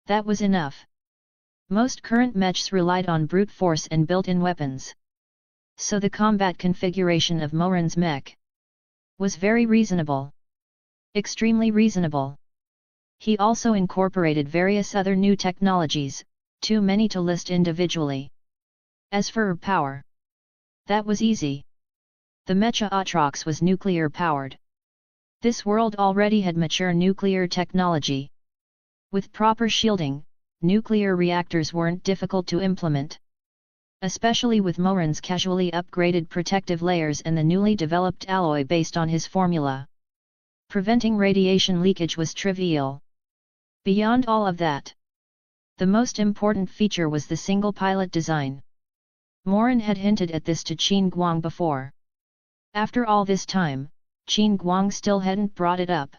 That was enough. Most current mechs relied on brute force and built-in weapons. So the combat configuration of Morin's mech was very reasonable. Extremely reasonable. He also incorporated various other new technologies, too many to list individually. As for her power, that was easy. The Mech was nuclear-powered. This world already had mature nuclear technology. With proper shielding, nuclear reactors weren't difficult to implement. Especially with Morin's casually upgraded protective layers and the newly developed alloy based on his formula. Preventing radiation leakage was trivial. Beyond all of that, the most important feature was the single pilot design. Morin had hinted at this to Qin Guang before. After all this time, Qin Guang still hadn't brought it up.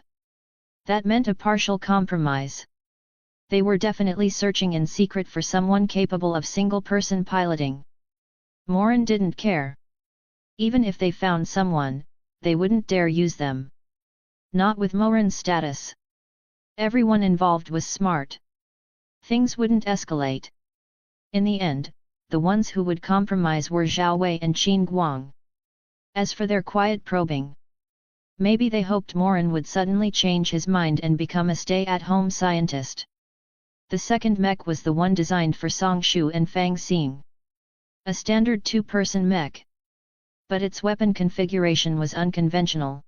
That meant a partial compromise. They were definitely searching in secret for someone capable of single-person piloting. Morin didn't care. Even if they found someone, they wouldn't dare use them. Not with Morin's status. Everyone involved was smart. Things wouldn't escalate. In the end, the ones who would compromise were Zhao Wei and Qin Guang. As for their quiet probing, maybe they hoped Morin would suddenly change his mind and become a stay-at-home scientist. The second mech was the one designed for Song Shu and Fang Xing. A standard 2-person mech. But its weapon configuration was unconventional.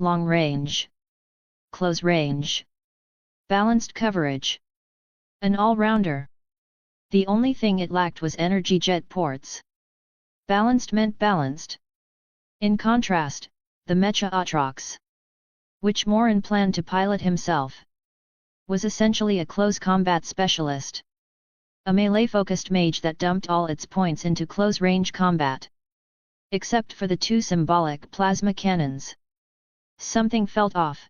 Long range. Close range. Balanced coverage. An all-rounder. The only thing it lacked was energy jet ports. Balanced meant balanced. In contrast, the Mech, which Morin planned to pilot himself, was essentially a close combat specialist. A melee-focused mage that dumped all its points into close-range combat. Except for the 2 symbolic plasma cannons. Something felt off.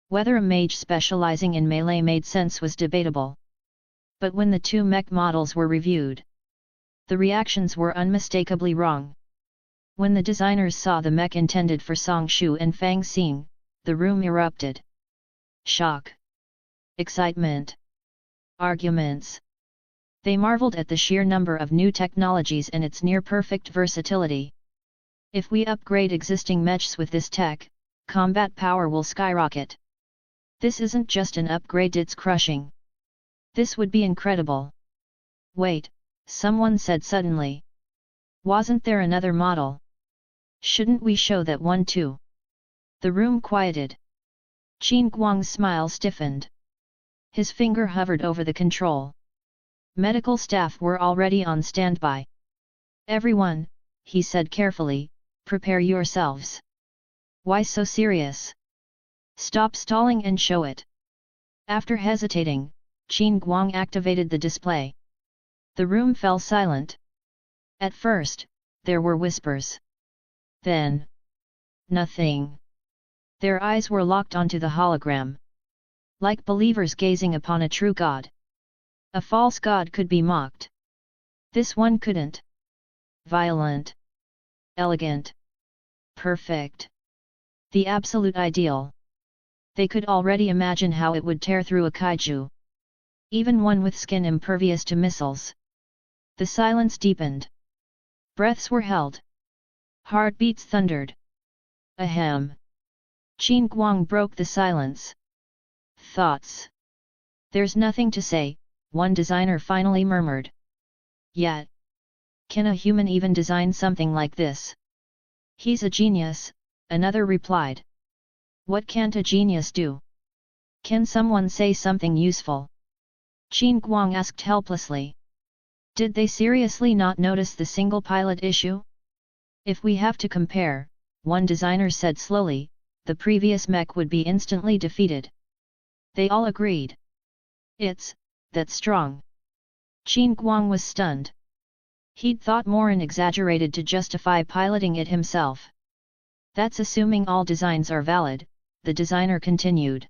Whether a mage specializing in melee made sense was debatable. But when the 2 mech models were reviewed, the reactions were unmistakably wrong. When the designers saw the mech intended for Song Shu and Fang Xing, the room erupted. shock, excitement, arguments. They marveled at the sheer number of new technologies and its near-perfect versatility. If we upgrade existing mechs with this tech, combat power will skyrocket. This isn't just an upgrade, it's crushing. This would be incredible. Wait, someone said suddenly. Wasn't there another model? Shouldn't we show that one too? The room quieted. Qin Guang's smile stiffened. His finger hovered over the control. Medical staff were already on standby. Everyone, he said carefully, prepare yourselves. Why so serious? Stop stalling and show it. After hesitating, Qin Guang activated the display. The room fell silent. At first, there were whispers. Then, nothing. Their eyes were locked onto the hologram. Like believers gazing upon a true god. A false god could be mocked. This one couldn't. Violent. Elegant. Perfect. The absolute ideal. They could already imagine how it would tear through a kaiju. Even one with skin impervious to missiles. The silence deepened. Breaths were held. Heartbeats thundered. Ahem. Qin Guang broke the silence. Thoughts. There's nothing to say, one designer finally murmured. Yet. Can a human even design something like this? He's a genius, another replied. What can't a genius do? Can someone say something useful? Qin Guang asked helplessly. Did they seriously not notice the single pilot issue? If we have to compare, one designer said slowly, the previous mech would be instantly defeated. They all agreed. It's that strong. Qin Guang was stunned. He'd thought Morin exaggerated to justify piloting it himself. That's assuming all designs are valid, the designer continued.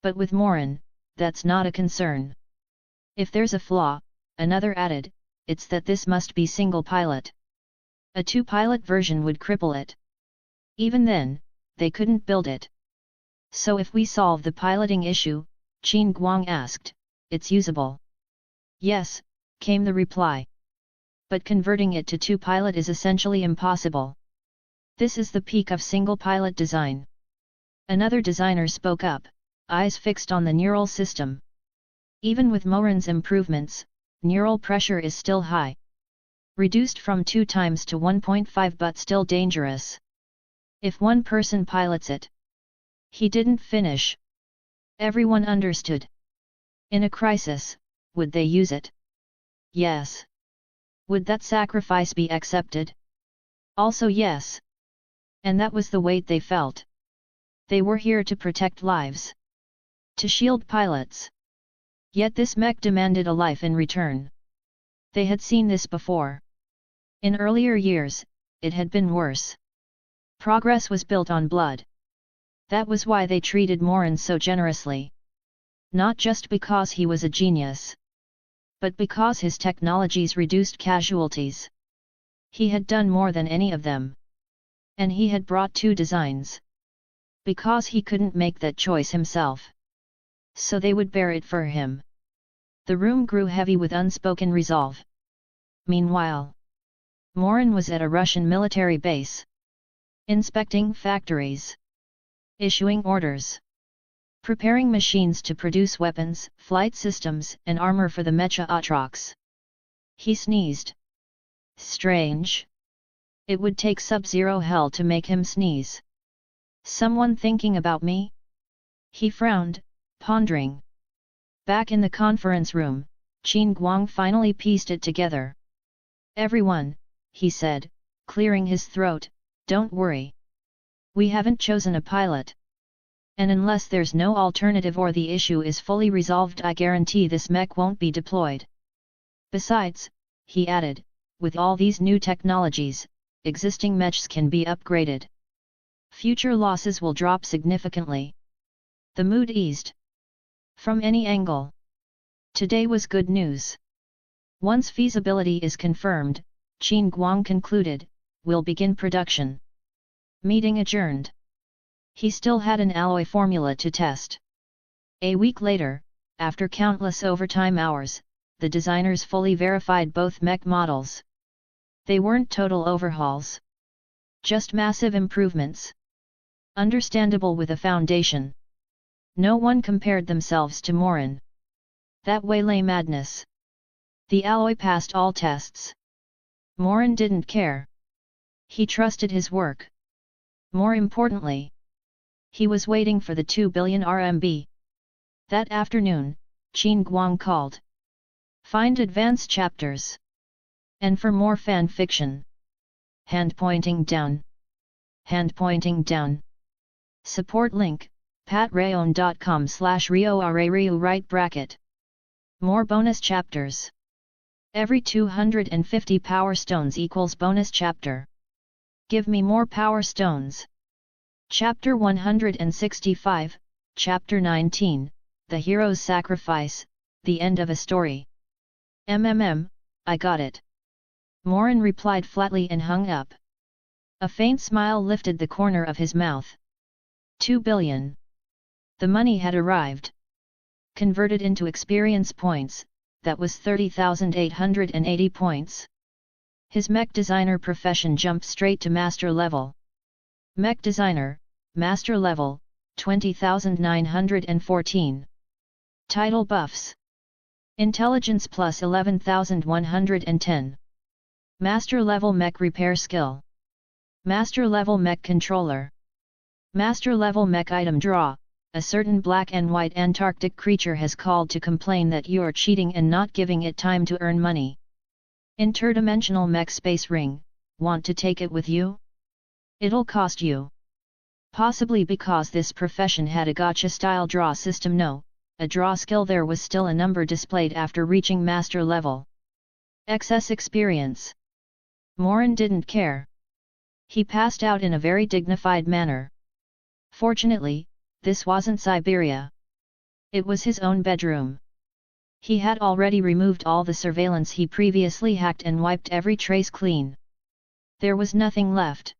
But with Morin, that's not a concern. If there's a flaw, another added, it's that this must be single pilot. A two-pilot version would cripple it. Even then, they couldn't build it. So if we solve the piloting issue, Qin Guang asked, it's usable. Yes, came the reply. But converting it to two-pilot is essentially impossible. This is the peak of single-pilot design. Another designer spoke up, eyes fixed on the neural system. Even with Morin's improvements, neural pressure is still high. Reduced from 2 times to 1.5 but still dangerous. If one person pilots it. He didn't finish. Everyone understood. In a crisis, would they use it? Yes. Would that sacrifice be accepted? Also yes. And that was the weight they felt. They were here to protect lives. To shield pilots. Yet this mech demanded a life in return. They had seen this before. In earlier years, it had been worse. Progress was built on blood. That was why they treated Morin so generously. Not just because he was a genius. But because his technologies reduced casualties. He had done more than any of them. And he had brought 2 designs. Because he couldn't make that choice himself. So they would bear it for him. The room grew heavy with unspoken resolve. Meanwhile, Morin was at a Russian military base. Inspecting factories. Issuing orders. Preparing machines to produce weapons, flight systems, and armor for the Mecha Atrox. He sneezed. Strange. It would take sub-zero hell to make him sneeze. Someone thinking about me? He frowned, pondering. Back in the conference room, Qin Guang finally pieced it together. Everyone, he said, clearing his throat, don't worry. We haven't chosen a pilot. And unless there's no alternative or the issue is fully resolved, I guarantee this mech won't be deployed. Besides, he added, with all these new technologies, existing mechs can be upgraded. Future losses will drop significantly. The mood eased. From any angle. Today was good news. Once feasibility is confirmed, Qin Guang concluded, we'll begin production. Meeting adjourned. He still had an alloy formula to test. A week later, after countless overtime hours, the designers fully verified both mech models. They weren't total overhauls. Just massive improvements. Understandable with a foundation. No one compared themselves to Morin. That way lay madness. The alloy passed all tests. Morin didn't care. He trusted his work. More importantly, he was waiting for the 2 billion RMB. That afternoon, Qin Guang called. Find advanced chapters. And for more fan fiction. Hand pointing down. Hand pointing down. Support link, patreon.com/rioarariu right bracket. More bonus chapters. Every 250 power stones equals bonus chapter. Give me more power stones. Chapter 165, Chapter 19, The Hero's Sacrifice, The End of a Story. I got it. Morin replied flatly and hung up. A faint smile lifted the corner of his mouth. 2 billion. The money had arrived. Converted into experience points, that was 30,880 points. His mech designer profession jumped straight to master level. Mech designer, master level, 20,914. Title buffs. Intelligence plus 11,110. Master level mech repair skill. Master level mech controller. Master level mech item draw. A certain black and white Antarctic creature has called to complain that you're cheating and not giving it time to earn money. Interdimensional mech space ring, want to take it with you? It'll cost you. Possibly because this profession had a gacha-style draw system. No, a draw skill. There was still a number displayed after reaching master level. Excess experience. Morin didn't care. He passed out in a very dignified manner. Fortunately, this wasn't Siberia. It was his own bedroom. He had already removed all the surveillance he previously hacked and wiped every trace clean. There was nothing left.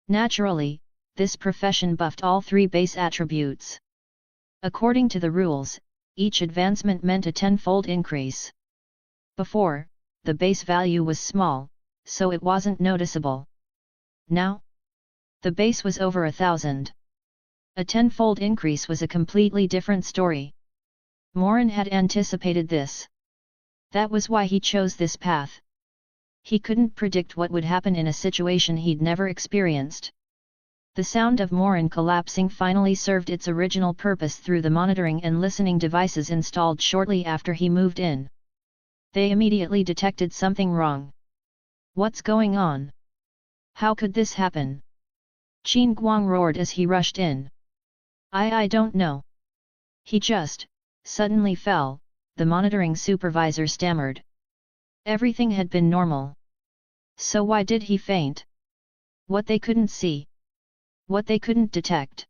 Naturally, this profession buffed all 3 base attributes. According to the rules, each advancement meant a 10-fold increase. Before, the base value was small, so it wasn't noticeable. Now, the base was over 1,000. A 10-fold increase was a completely different story. Morin had anticipated this. That was why he chose this path. He couldn't predict what would happen in a situation he'd never experienced. The sound of Morin collapsing finally served its original purpose through the monitoring and listening devices installed shortly after he moved in. They immediately detected something wrong. What's going on? How could this happen? Qin Guang roared as he rushed in. I don't know. He just, suddenly fell, the monitoring supervisor stammered. Everything had been normal. So why did he faint? What they couldn't see, what they couldn't detect,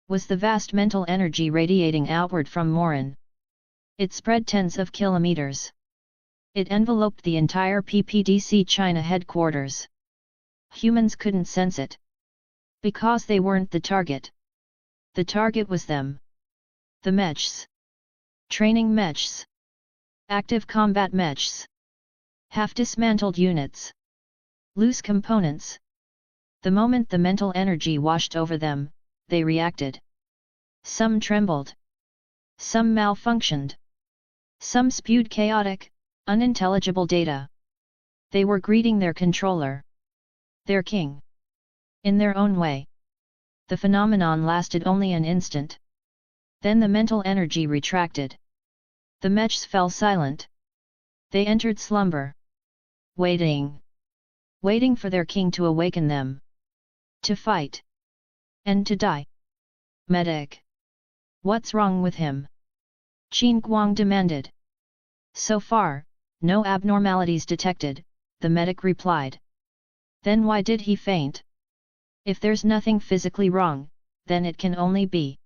was the vast mental energy radiating outward from Morin. It spread tens of kilometers. It enveloped the entire PPDC China headquarters. Humans couldn't sense it. Because they weren't the target. The target was them. The Mechs. Training Mechs. Active combat Mechs. Half-dismantled units. Loose components. The moment the mental energy washed over them, they reacted. Some trembled. Some malfunctioned. Some spewed chaotic, unintelligible data. They were greeting their controller. Their king. In their own way. The phenomenon lasted only an instant. Then the mental energy retracted. The Mechs fell silent. They entered slumber. Waiting. Waiting for their king to awaken them. To fight. And to die. Medic. What's wrong with him? Qin Guang demanded. So far, no abnormalities detected, the medic replied. Then why did he faint? If there's nothing physically wrong, then it can only be.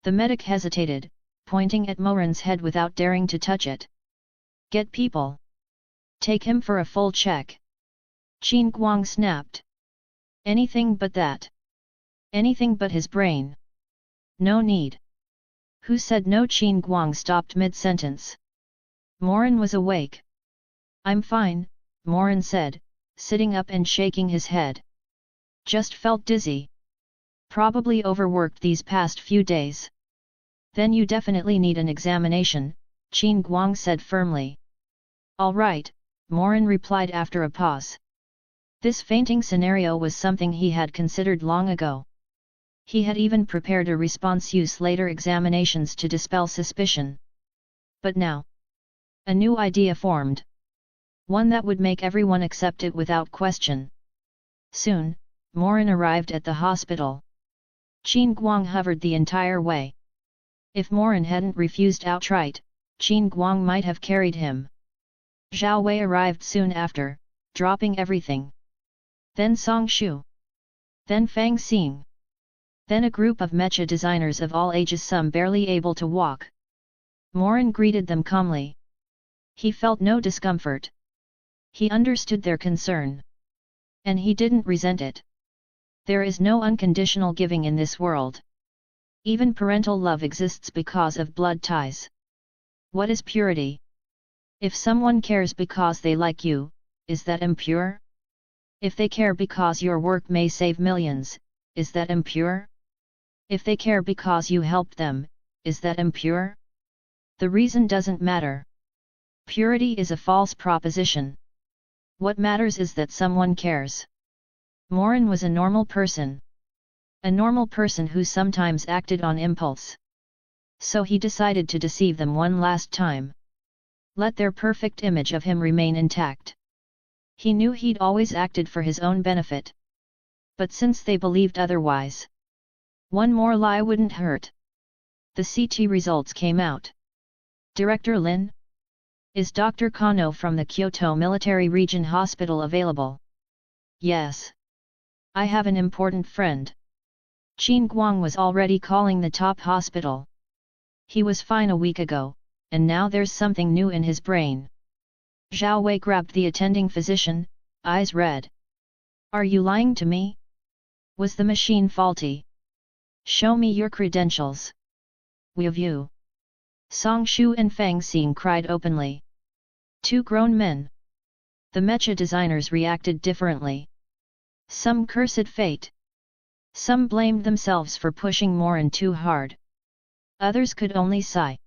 The medic hesitated, pointing at Morin's head without daring to touch it. Get people. Take him for a full check. Qin Guang snapped. Anything but that. Anything but his brain. No need. Who said no? Qin Guang stopped mid-sentence. Morin was awake. I'm fine, Morin said, sitting up and shaking his head. Just felt dizzy. Probably overworked these past few days. Then you definitely need an examination, Qin Guang said firmly. All right, Morin replied after a pause. This fainting scenario was something he had considered long ago. He had even prepared a response use later examinations to dispel suspicion. But now, a new idea formed. One that would make everyone accept it without question. Soon, Morin arrived at the hospital. Qin Guang hovered the entire way. If Morin hadn't refused outright, Qin Guang might have carried him. Zhao Wei arrived soon after, dropping everything. Then Song Shu. Then Fang Xing. Then a group of mecha designers of all ages, some barely able to walk. Morin greeted them calmly. He felt no discomfort. He understood their concern. And he didn't resent it. There is no unconditional giving in this world. Even parental love exists because of blood ties. What is purity? If someone cares because they like you, is that impure? If they care because your work may save millions, is that impure? If they care because you helped them, is that impure? The reason doesn't matter. Purity is a false proposition. What matters is that someone cares. Morin was a normal person. A normal person who sometimes acted on impulse. So he decided to deceive them one last time. Let their perfect image of him remain intact. He knew he'd always acted for his own benefit. But since they believed otherwise, one more lie wouldn't hurt. The CT results came out. Director Lin? Is Dr. Kano from the Kyoto Military Region Hospital available? Yes. I have an important friend. Qin Guang was already calling the top hospital. He was fine a week ago, and now there's something new in his brain. Zhao Wei grabbed the attending physician, eyes red. Are you lying to me? Was the machine faulty? Show me your credentials. We have you. Song Shu and Fang Xing cried openly. Two grown men. The mecha designers reacted differently. Some cursed fate. Some blamed themselves for pushing Morin too hard. Others could only sigh.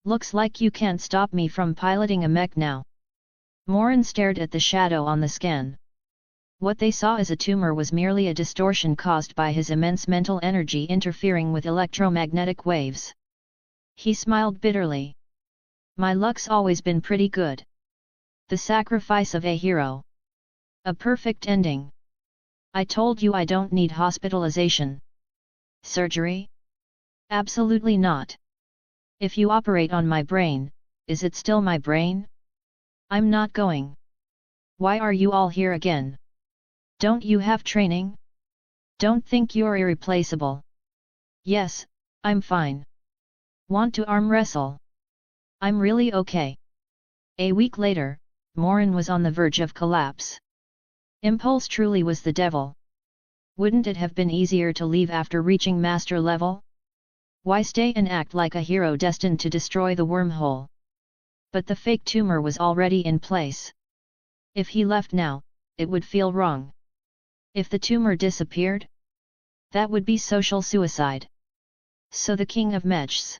Looks like you can't stop me from piloting a mech now. Morin stared at the shadow on the scan. What they saw as a tumor was merely a distortion caused by his immense mental energy interfering with electromagnetic waves. He smiled bitterly. My luck's always been pretty good. The sacrifice of a hero. A perfect ending. I told you I don't need hospitalization. Surgery? Absolutely not. If you operate on my brain, is it still my brain? I'm not going. Why are you all here again? Don't you have training? Don't think you're irreplaceable. Yes, I'm fine. Want to arm wrestle? I'm really okay. A week later, Morin was on the verge of collapse. Impulse truly was the devil. Wouldn't it have been easier to leave after reaching master level? Why stay and act like a hero destined to destroy the wormhole? But the fake tumor was already in place. If he left now, it would feel wrong. If the tumor disappeared, that would be social suicide. So the king of mechs,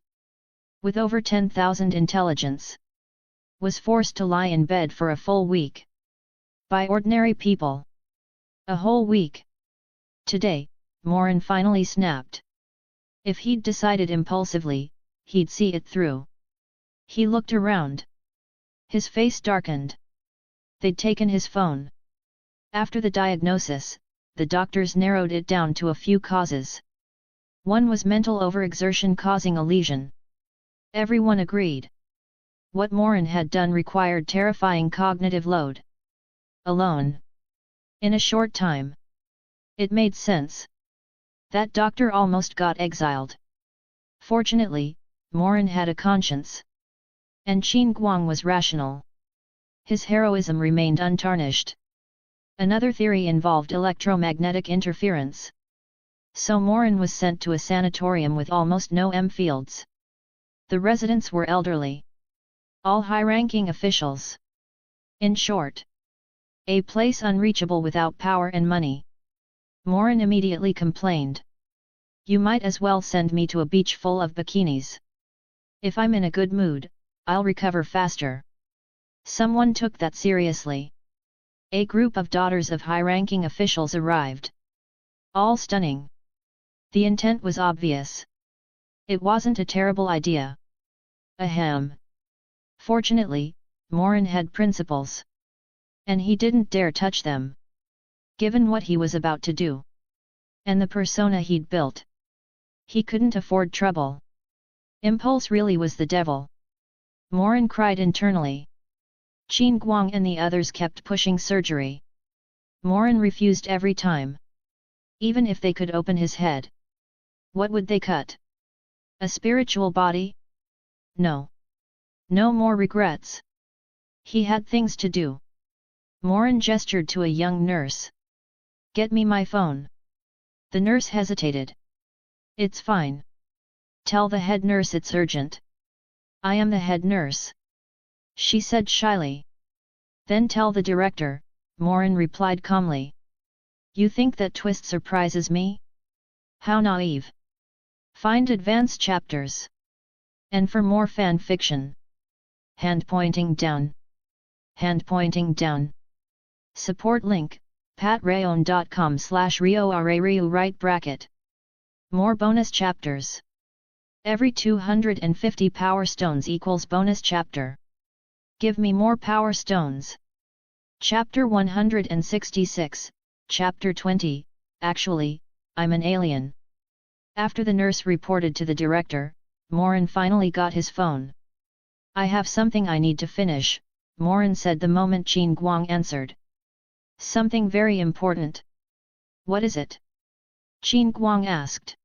with over 10,000 intelligence, was forced to lie in bed for a full week. By ordinary people. A whole week. Today, Morin finally snapped. If he'd decided impulsively, he'd see it through. He looked around. His face darkened. They'd taken his phone. After the diagnosis, the doctors narrowed it down to a few causes. One was mental overexertion causing a lesion. Everyone agreed. What Morin had done required terrifying cognitive load. Alone. In a short time. It made sense. That doctor almost got exiled. Fortunately, Morin had a conscience. And Qin Guang was rational. His heroism remained untarnished. Another theory involved electromagnetic interference. So Morin was sent to a sanatorium with almost no M fields. The residents were elderly. All high-ranking officials. In short, a place unreachable without power and money. Morin immediately complained. You might as well send me to a beach full of bikinis. If I'm in a good mood, I'll recover faster. Someone took that seriously. A group of daughters of high-ranking officials arrived. All stunning. The intent was obvious. It wasn't a terrible idea. Ahem. Fortunately, Morin had principles. And he didn't dare touch them. Given what he was about to do. And the persona he'd built. He couldn't afford trouble. Impulse really was the devil. Morin cried internally. Qin Guang and the others kept pushing surgery. Morin refused every time. Even if they could open his head. What would they cut? A spiritual body? No. No more regrets. He had things to do. Morin gestured to a young nurse. Get me my phone. The nurse hesitated. It's fine. Tell the head nurse it's urgent. I am the head nurse. She said shyly. Then tell the director, Morin replied calmly. You think that twist surprises me? How naive. Find advanced chapters. And for more fan fiction. Hand pointing down. Hand pointing down. Support link, patreon.com/rioarariu right bracket. More bonus chapters. Every 250 power stones equals bonus chapter. Give me more power stones. Chapter 166, Chapter 20, Actually, I'm an alien. After the nurse reported to the director, Morin finally got his phone. I have something I need to finish, Morin said the moment Qin Guang answered. Something very important. What is it? Qin Guang asked.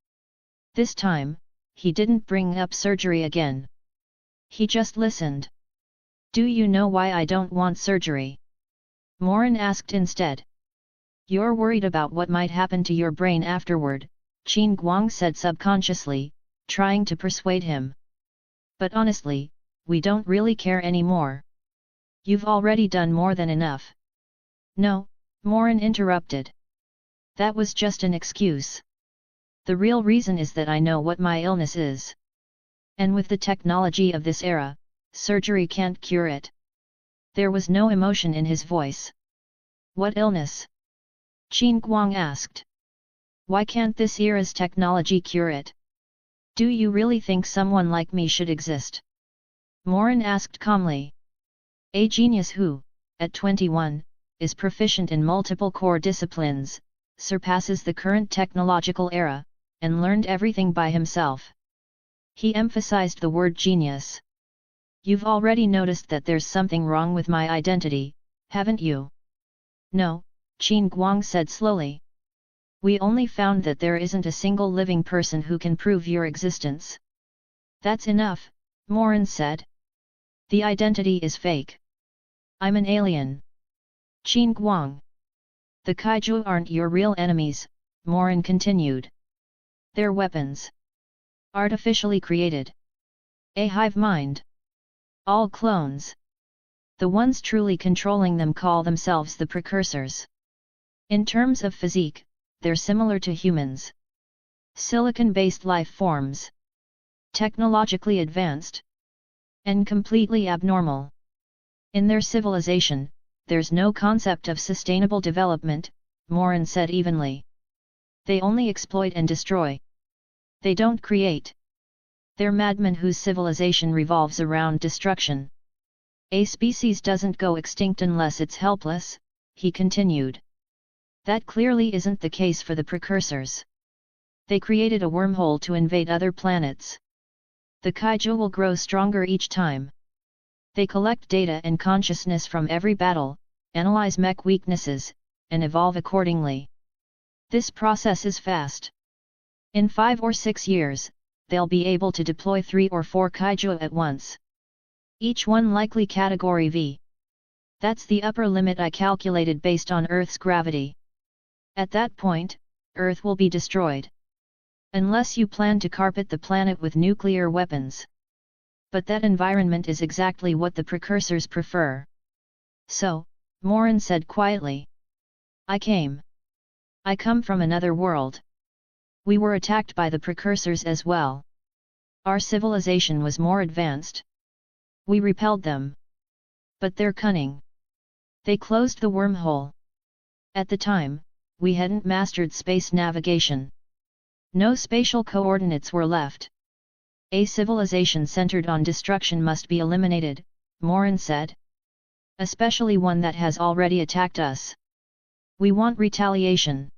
This time, he didn't bring up surgery again. He just listened. Do you know why I don't want surgery? Morin asked instead. You're worried about what might happen to your brain afterward, Qin Guang said subconsciously, trying to persuade him. But honestly, we don't really care anymore. You've already done more than enough. No, Morin interrupted. That was just an excuse. The real reason is that I know what my illness is. And with the technology of this era, surgery can't cure it. There was no emotion in his voice. What illness? Qin Guang asked. Why can't this era's technology cure it? Do you really think someone like me should exist? Morin asked calmly. A genius who, at 21, is proficient in multiple core disciplines, surpasses the current technological era, and learned everything by himself. He emphasized the word genius. You've already noticed that there's something wrong with my identity, haven't you? No, Qin Guang said slowly. We only found that there isn't a single living person who can prove your existence. That's enough, Morin said. The identity is fake. I'm an alien. Qin Guang. The kaiju aren't your real enemies, Morin continued. They're weapons. Artificially created. A hive mind. All clones. The ones truly controlling them call themselves the precursors. In terms of physique, they're similar to humans. Silicon-based life forms. Technologically advanced. And completely abnormal. In their civilization, there's no concept of sustainable development, Morin said evenly. They only exploit and destroy. They don't create. They're madmen whose civilization revolves around destruction. A species doesn't go extinct unless it's helpless, he continued. That clearly isn't the case for the precursors. They created a wormhole to invade other planets. The kaiju will grow stronger each time. They collect data and consciousness from every battle, analyze mech weaknesses, and evolve accordingly. This process is fast. In 5 or 6 years, they'll be able to deploy 3 or 4 kaiju at once. Each one likely Category V. That's the upper limit I calculated based on Earth's gravity. At that point, Earth will be destroyed. Unless you plan to carpet the planet with nuclear weapons. But that environment is exactly what the precursors prefer. So, Morin said quietly. I come from another world. We were attacked by the precursors as well. Our civilization was more advanced. We repelled them. But they're cunning. They closed the wormhole. At the time, we hadn't mastered space navigation. No spatial coordinates were left. A civilization centered on destruction must be eliminated, Morin said. Especially one that has already attacked us. We want retaliation.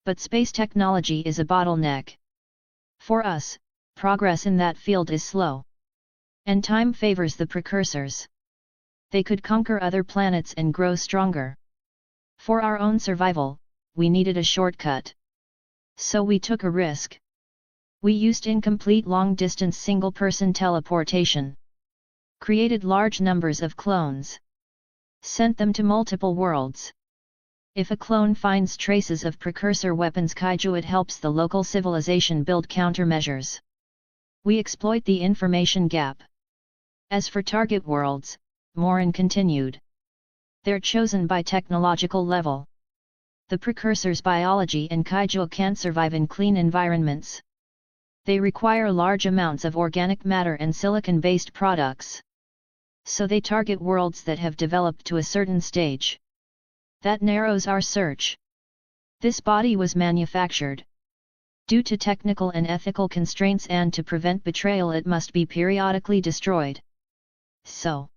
But space technology is a bottleneck. For us, progress in that field is slow. And time favors the precursors. They could conquer other planets and grow stronger. For our own survival, we needed a shortcut. So we took a risk. We used incomplete long-distance single-person teleportation. Created large numbers of clones. Sent them to multiple worlds. If a clone finds traces of precursor weapons kaiju, it helps the local civilization build countermeasures. We exploit the information gap. As for target worlds, Morin continued. They're chosen by technological level. The precursors' biology and kaiju can't survive in clean environments. They require large amounts of organic matter and silicon-based products. So they target worlds that have developed to a certain stage. That narrows our search. This body was manufactured. Due to technical and ethical constraints and to prevent betrayal, it must be periodically destroyed. So,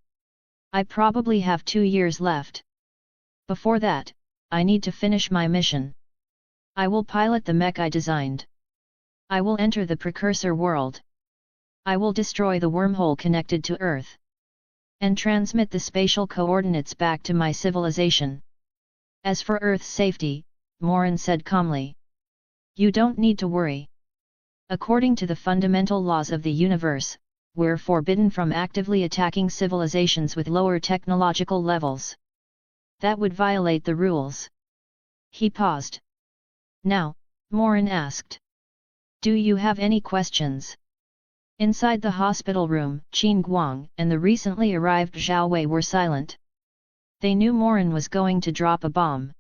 I probably have 2 years left. Before that, I need to finish my mission. I will pilot the mech I designed. I will enter the precursor world. I will destroy the wormhole connected to Earth. And transmit the spatial coordinates back to my civilization. As for Earth's safety, Morin said calmly. You don't need to worry. According to the fundamental laws of the universe, we're forbidden from actively attacking civilizations with lower technological levels. That would violate the rules. He paused. Now, Morin asked. Do you have any questions? Inside the hospital room, Qin Guang and the recently arrived Zhao Wei were silent. They knew Morin was going to drop a bomb.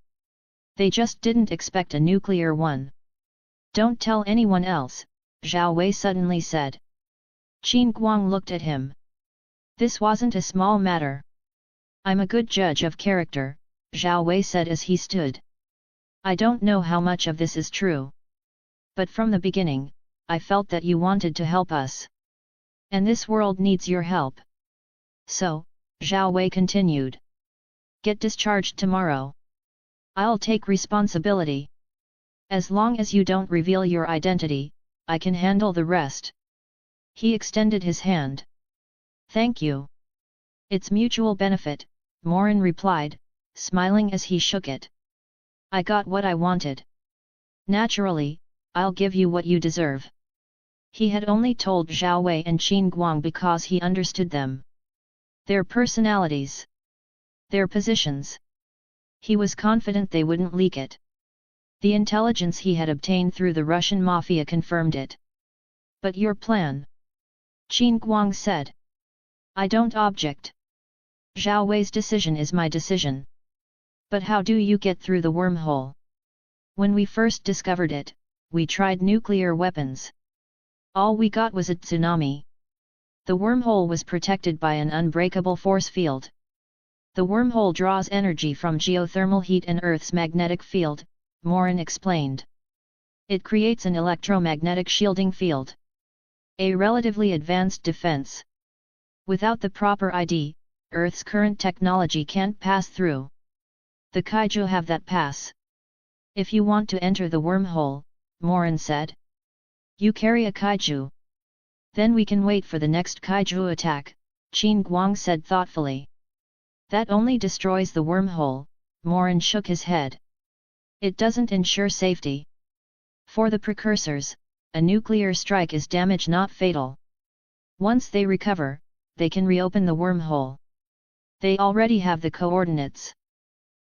They just didn't expect a nuclear one. Don't tell anyone else, Zhao Wei suddenly said. Qin Guang looked at him. This wasn't a small matter. I'm a good judge of character, Zhao Wei said as he stood. I don't know how much of this is true. But from the beginning, I felt that you wanted to help us. And this world needs your help. So, Zhao Wei continued. Get discharged tomorrow. I'll take responsibility. As long as you don't reveal your identity, I can handle the rest. He extended his hand. Thank you. It's mutual benefit, Morin replied, smiling as he shook it. I got what I wanted. Naturally, I'll give you what you deserve. He had only told Zhao Wei and Qin Guang because he understood them. Their personalities. Their positions. He was confident they wouldn't leak it. The intelligence he had obtained through the Russian mafia confirmed it. But your plan? Qin Guang said. I don't object. Zhao Wei's decision is my decision. But how do you get through the wormhole? When we first discovered it, we tried nuclear weapons. All we got was a tsunami. The wormhole was protected by an unbreakable force field. The wormhole draws energy from geothermal heat and Earth's magnetic field, Morin explained. It creates an electromagnetic shielding field. A relatively advanced defense. Without the proper ID, Earth's current technology can't pass through. The kaiju have that pass. If you want to enter the wormhole, Morin said. You carry a kaiju. Then we can wait for the next kaiju attack, Qin Guang said thoughtfully. That only destroys the wormhole, Morin shook his head. It doesn't ensure safety. For the precursors, a nuclear strike is damage not fatal. Once they recover, they can reopen the wormhole. They already have the coordinates.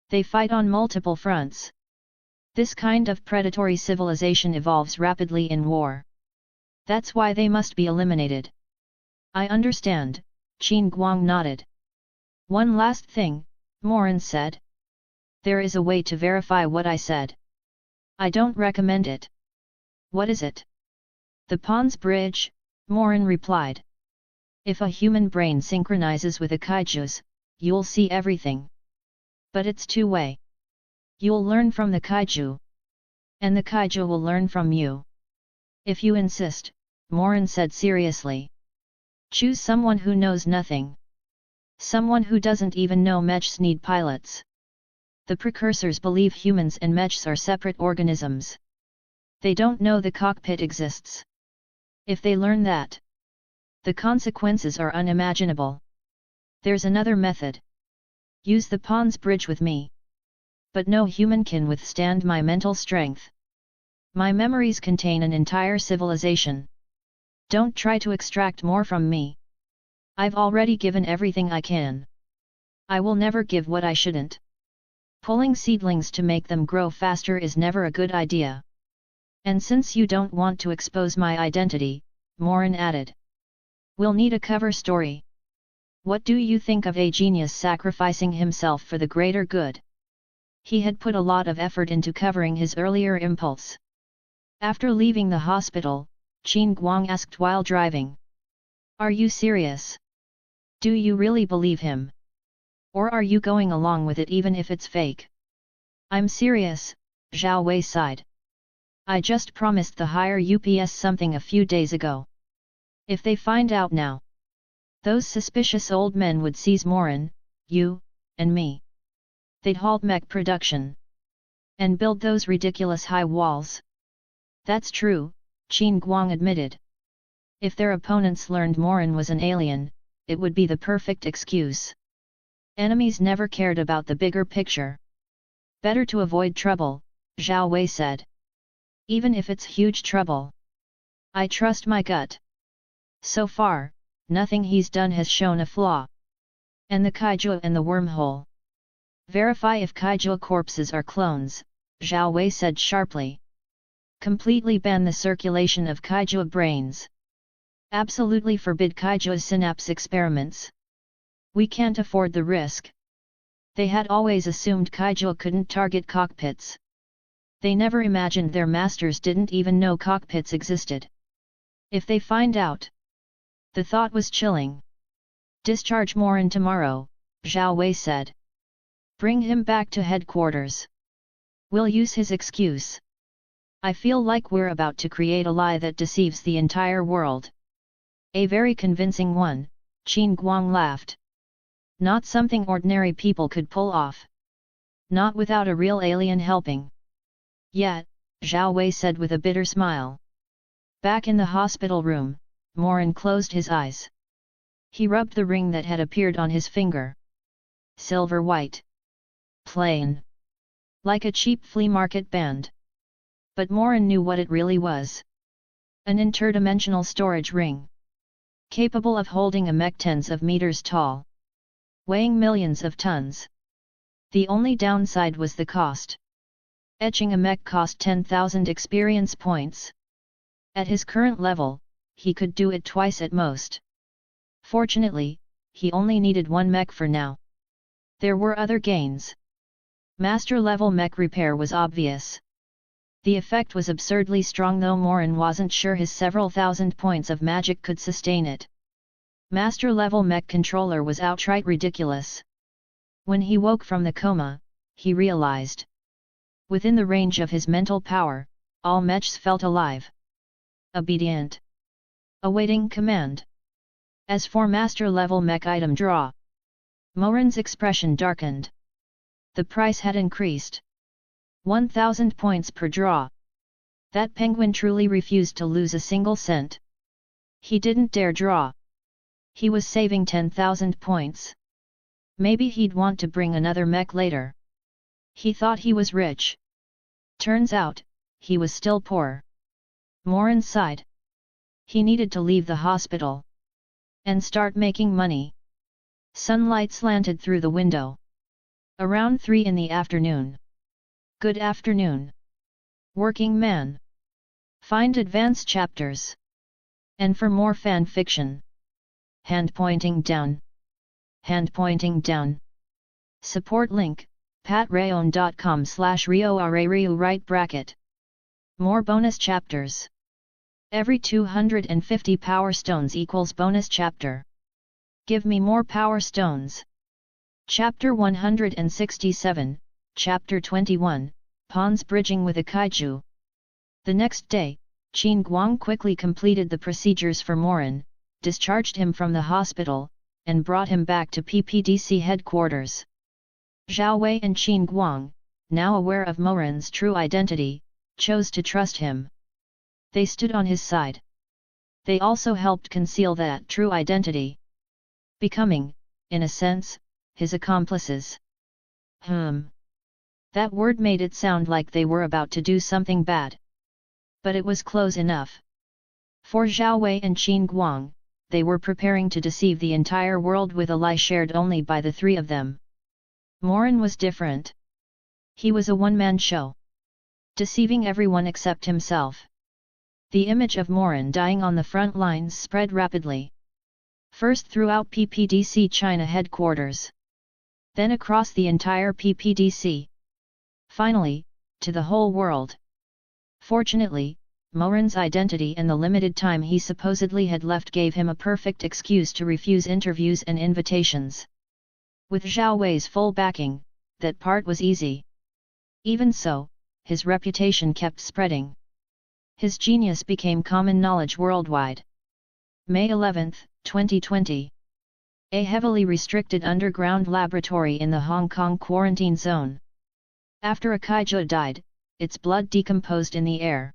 They fight on multiple fronts. This kind of predatory civilization evolves rapidly in war. That's why they must be eliminated. I understand, Qin Guang nodded. One last thing, Morin said. There is a way to verify what I said. I don't recommend it. What is it? The Pond's Bridge, Morin replied. If a human brain synchronizes with a kaiju's, you'll see everything. But it's two-way. You'll learn from the kaiju. And the kaiju will learn from you. If you insist, Morin said seriously. Choose someone who knows nothing. Someone who doesn't even know mechs need pilots. The precursors believe humans and mechs are separate organisms. They don't know the cockpit exists. If they learn that, the consequences are unimaginable. There's another method. Use the Pond's Bridge with me. But no human can withstand my mental strength. My memories contain an entire civilization. Don't try to extract more from me. I've already given everything I can. I will never give what I shouldn't. Pulling seedlings to make them grow faster is never a good idea. And since you don't want to expose my identity, Morin added. We'll need a cover story. What do you think of a genius sacrificing himself for the greater good? He had put a lot of effort into covering his earlier impulse. After leaving the hospital, Qin Guang asked while driving. Are you serious? Do you really believe him? Or are you going along with it even if it's fake? I'm serious, Zhao Wei sighed. I just promised the higher UPS something a few days ago. If they find out now, those suspicious old men would seize Morin, you, and me. They'd halt mech production. And build those ridiculous high walls. That's true, Qin Guang admitted. If their opponents learned Morin was an alien, it would be the perfect excuse. Enemies never cared about the bigger picture. Better to avoid trouble, Zhao Wei said. Even if it's huge trouble. I trust my gut. So far, nothing he's done has shown a flaw. And the kaiju and the wormhole. Verify if kaiju corpses are clones, Zhao Wei said sharply. Completely ban the circulation of kaiju brains. Absolutely forbid kaiju synapse experiments. We can't afford the risk. They had always assumed kaiju couldn't target cockpits. They never imagined their masters didn't even know cockpits existed. If they find out. The thought was chilling. Discharge Morin tomorrow, Zhao Wei said. Bring him back to headquarters. We'll use his excuse. I feel like we're about to create a lie that deceives the entire world. A very convincing one, Qin Guang laughed. Not something ordinary people could pull off. Not without a real alien helping. Yet, Zhao Wei said with a bitter smile. Back in the hospital room, Morin closed his eyes. He rubbed the ring that had appeared on his finger. Silver white. Plain. Like a cheap flea market band. But Morin knew what it really was. An interdimensional storage ring. Capable of holding a mech tens of meters tall. Weighing millions of tons. The only downside was the cost. Etching a mech cost 10,000 experience points. At his current level, he could do it twice at most. Fortunately, he only needed one mech for now. There were other gains. Master-level mech repair was obvious. The effect was absurdly strong though Morin wasn't sure his several thousand points of magic could sustain it. Master-level mech controller was outright ridiculous. When he woke from the coma, he realized. Within the range of his mental power, all mechs felt alive. Obedient. Awaiting command. As for master-level mech item draw, Morin's expression darkened. The price had increased. 1,000 points per draw. That penguin truly refused to lose a single cent. He didn't dare draw. He was saving 10,000 points. Maybe he'd want to bring another mech later. He thought he was rich. Turns out, he was still poor. Morin sighed. He needed to leave the hospital. And start making money. Sunlight slanted through the window. Around 3 in the afternoon. Good afternoon. Working man. Find advanced chapters. And for more fan fiction. hand pointing down. Hand pointing down. Support link, patreon.com/rioarariu right bracket. More bonus chapters. Every 250 power stones equals bonus chapter. Give me more power stones. Chapter 167, Chapter 21, Pawns Bridging with a Kaiju. The next day, Qin Guang quickly completed the procedures for Morin, discharged him from the hospital, and brought him back to PPDC headquarters. Zhao Wei and Qin Guang, now aware of Morin's true identity, chose to trust him. They stood on his side. They also helped conceal that true identity, becoming, in a sense, his accomplices. That word made it sound like they were about to do something bad. But it was close enough. For Zhao Wei and Qin Guang, they were preparing to deceive the entire world with a lie shared only by the three of them. Morin was different. He was a one-man show, deceiving everyone except himself. The image of Morin dying on the front lines spread rapidly. First throughout PPDC China headquarters. Then across the entire PPDC. Finally, to the whole world. Fortunately, Morin's identity and the limited time he supposedly had left gave him a perfect excuse to refuse interviews and invitations. With Zhao Wei's full backing, that part was easy. Even so, his reputation kept spreading. His genius became common knowledge worldwide. May 11, 2020. A heavily restricted underground laboratory in the Hong Kong quarantine zone. After a kaiju died, its blood decomposed in the air.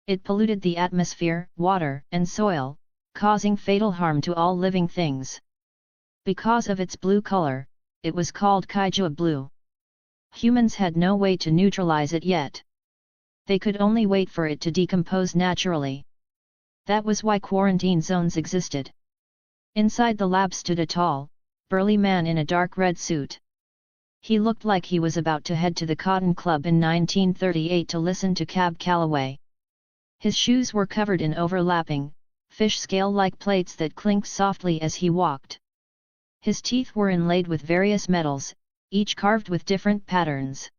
It polluted the atmosphere, water, and soil, causing fatal harm to all living things. Because of its blue color, it was called kaiju blue. Humans had no way to neutralize it yet. They could only wait for it to decompose naturally. That was why quarantine zones existed. Inside the lab stood a tall, burly man in a dark red suit. He looked like he was about to head to the Cotton Club in 1938 to listen to Cab Calloway. His shoes were covered in overlapping, fish scale-like plates that clinked softly as he walked. His teeth were inlaid with various metals, each carved with different patterns.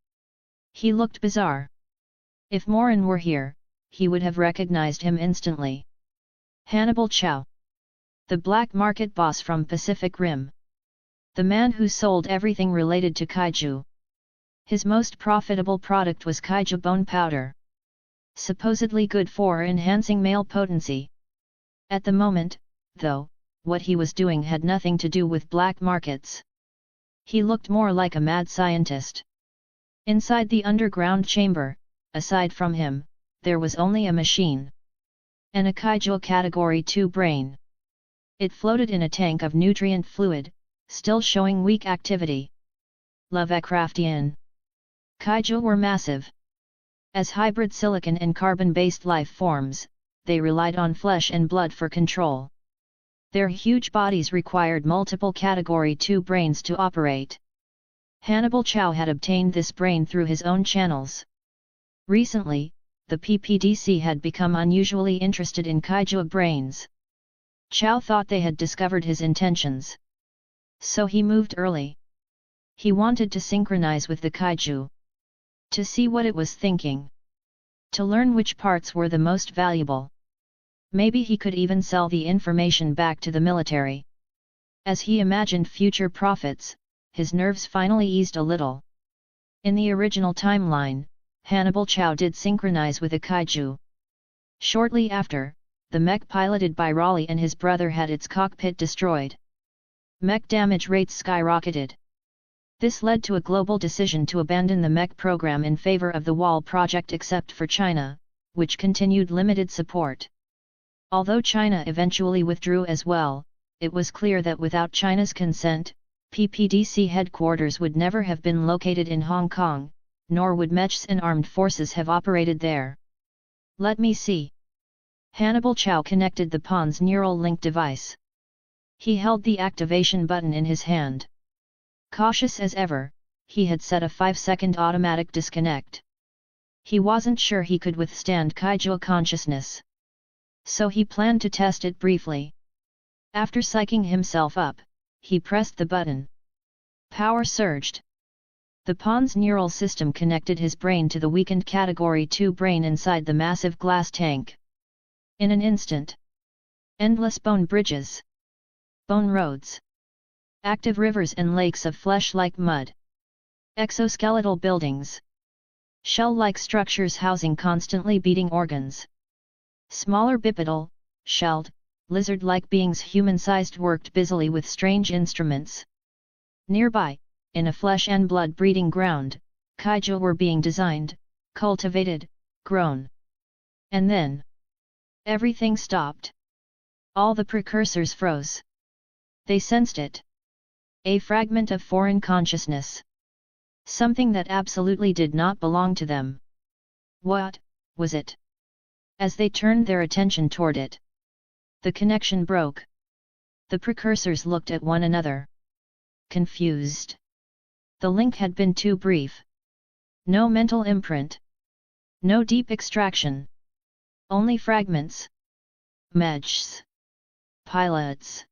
He looked bizarre. If Morin were here, he would have recognized him instantly. Hannibal Chow. The black market boss from Pacific Rim. The man who sold everything related to kaiju. His most profitable product was kaiju bone powder. Supposedly good for enhancing male potency. At the moment, though, what he was doing had nothing to do with black markets. He looked more like a mad scientist. Inside the underground chamber, aside from him, there was only a machine. An kaiju Category 2 brain. It floated in a tank of nutrient fluid, still showing weak activity. Lovecraftian. Kaiju were massive. As hybrid silicon and carbon-based life forms, they relied on flesh and blood for control. Their huge bodies required multiple Category 2 brains to operate. Hannibal Chow had obtained this brain through his own channels. Recently, the PPDC had become unusually interested in kaiju brains. Chow thought they had discovered his intentions. So he moved early. He wanted to synchronize with the kaiju. To see what it was thinking. To learn which parts were the most valuable. Maybe he could even sell the information back to the military. As he imagined future profits, his nerves finally eased a little. In the original timeline, Hannibal Chow did synchronize with a kaiju. Shortly after, the mech piloted by Raleigh and his brother had its cockpit destroyed. Mech damage rates skyrocketed. This led to a global decision to abandon the Mech program in favor of the Wall project except for China, which continued limited support. Although China eventually withdrew as well, it was clear that without China's consent, PPDC headquarters would never have been located in Hong Kong, nor would Mechs and armed forces have operated there. Let me see. Hannibal Chow connected the Pawns neural link device. He held the activation button in his hand. Cautious as ever, he had set a 5-second automatic disconnect. He wasn't sure he could withstand kaiju consciousness. So he planned to test it briefly. After psyching himself up, he pressed the button. Power surged. The pawn's neural system connected his brain to the weakened Category 2 brain inside the massive glass tank. In an instant, endless bone bridges, bone roads, active rivers and lakes of flesh-like mud, exoskeletal buildings, shell-like structures housing constantly beating organs, smaller bipedal, shelled, lizard-like beings human-sized worked busily with strange instruments. Nearby, in a flesh and blood breeding ground, kaiju were being designed, cultivated, grown. And then everything stopped. All the precursors froze. They sensed it. A fragment of foreign consciousness. Something that absolutely did not belong to them. What was it? As they turned their attention toward it, the connection broke. The precursors looked at one another, confused. The link had been too brief. No mental imprint. No deep extraction. Only fragments. Mechs. Pilots.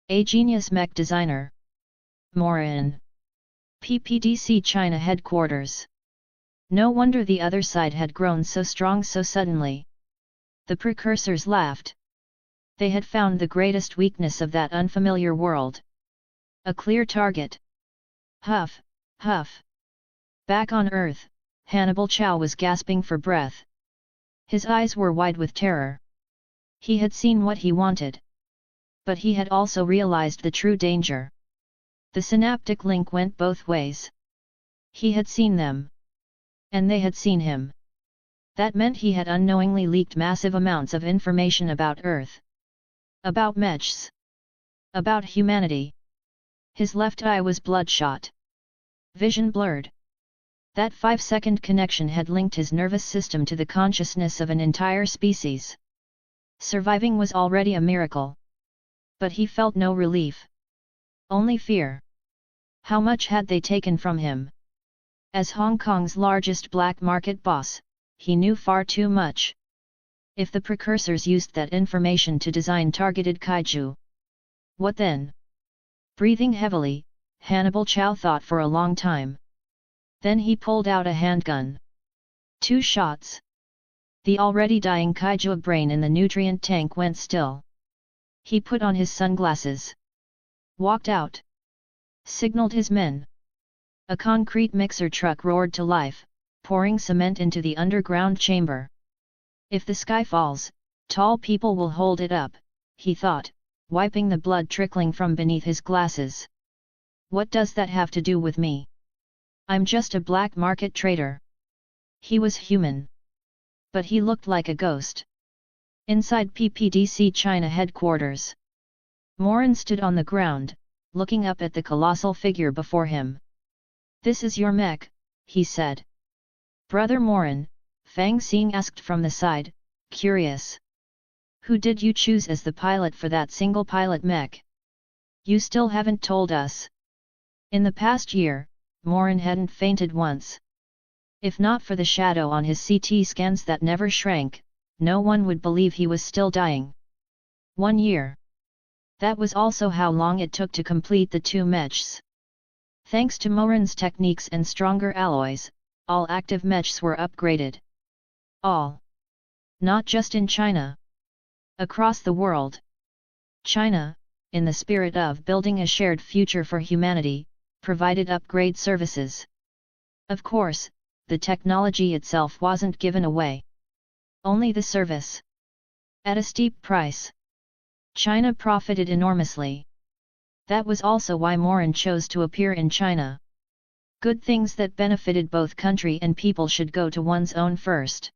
A genius mech designer. Morin. PPDC China headquarters. No wonder the other side had grown so strong so suddenly. The precursors laughed. They had found the greatest weakness of that unfamiliar world. A clear target. Huff, huff. Back on Earth, Hannibal Chow was gasping for breath. His eyes were wide with terror. He had seen what he wanted. But he had also realized the true danger. The synaptic link went both ways. He had seen them. And they had seen him. That meant he had unknowingly leaked massive amounts of information about Earth. About Mechs. About humanity. His left eye was bloodshot. Vision blurred. That 5-second connection had linked his nervous system to the consciousness of an entire species. Surviving was already a miracle. But he felt no relief. Only fear. How much had they taken from him? As Hong Kong's largest black market boss, he knew far too much. If the precursors used that information to design targeted kaiju, what then? Breathing heavily, Hannibal Chow thought for a long time. Then he pulled out a handgun. 2 shots. The already dying kaiju brain in the nutrient tank went still. He put on his sunglasses. Walked out. Signaled his men. A concrete mixer truck roared to life, pouring cement into the underground chamber. If the sky falls, tall people will hold it up, he thought, wiping the blood trickling from beneath his glasses. What does that have to do with me? I'm just a black market trader. He was human. But he looked like a ghost. Inside PPDC China headquarters, Morin stood on the ground, looking up at the colossal figure before him. "This is your mech," he said. "Brother Morin," Fang Xing asked from the side, curious. "Who did you choose as the pilot for that single pilot mech? You still haven't told us." In the past year, Morin hadn't fainted once. If not for the shadow on his CT scans that never shrank, no one would believe he was still dying. 1 year. That was also how long it took to complete the 2 mechs. Thanks to Morin's techniques and stronger alloys, all active mechs were upgraded. All. Not just in China. Across the world. China, in the spirit of building a shared future for humanity, provided upgrade services. Of course, the technology itself wasn't given away. Only the service. At a steep price. China profited enormously. That was also why Morin chose to appear in China. Good things that benefited both country and people should go to one's own first.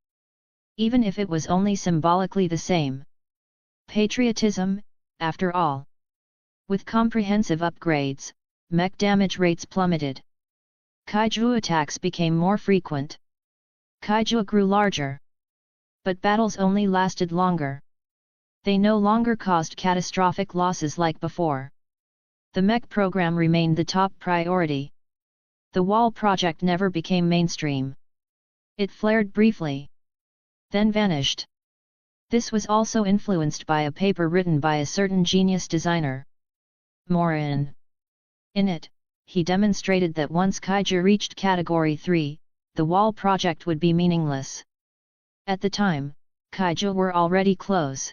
Even if it was only symbolically the same. Patriotism, after all. With comprehensive upgrades, mech damage rates plummeted. Kaiju attacks became more frequent. Kaiju grew larger. But battles only lasted longer. They no longer caused catastrophic losses like before. The mech program remained the top priority. The Wall project never became mainstream. It flared briefly. Then vanished. This was also influenced by a paper written by a certain genius designer, Morin. In it, he demonstrated that once Kaiju reached Category 3, the wall project would be meaningless. At the time, Kaiju were already close.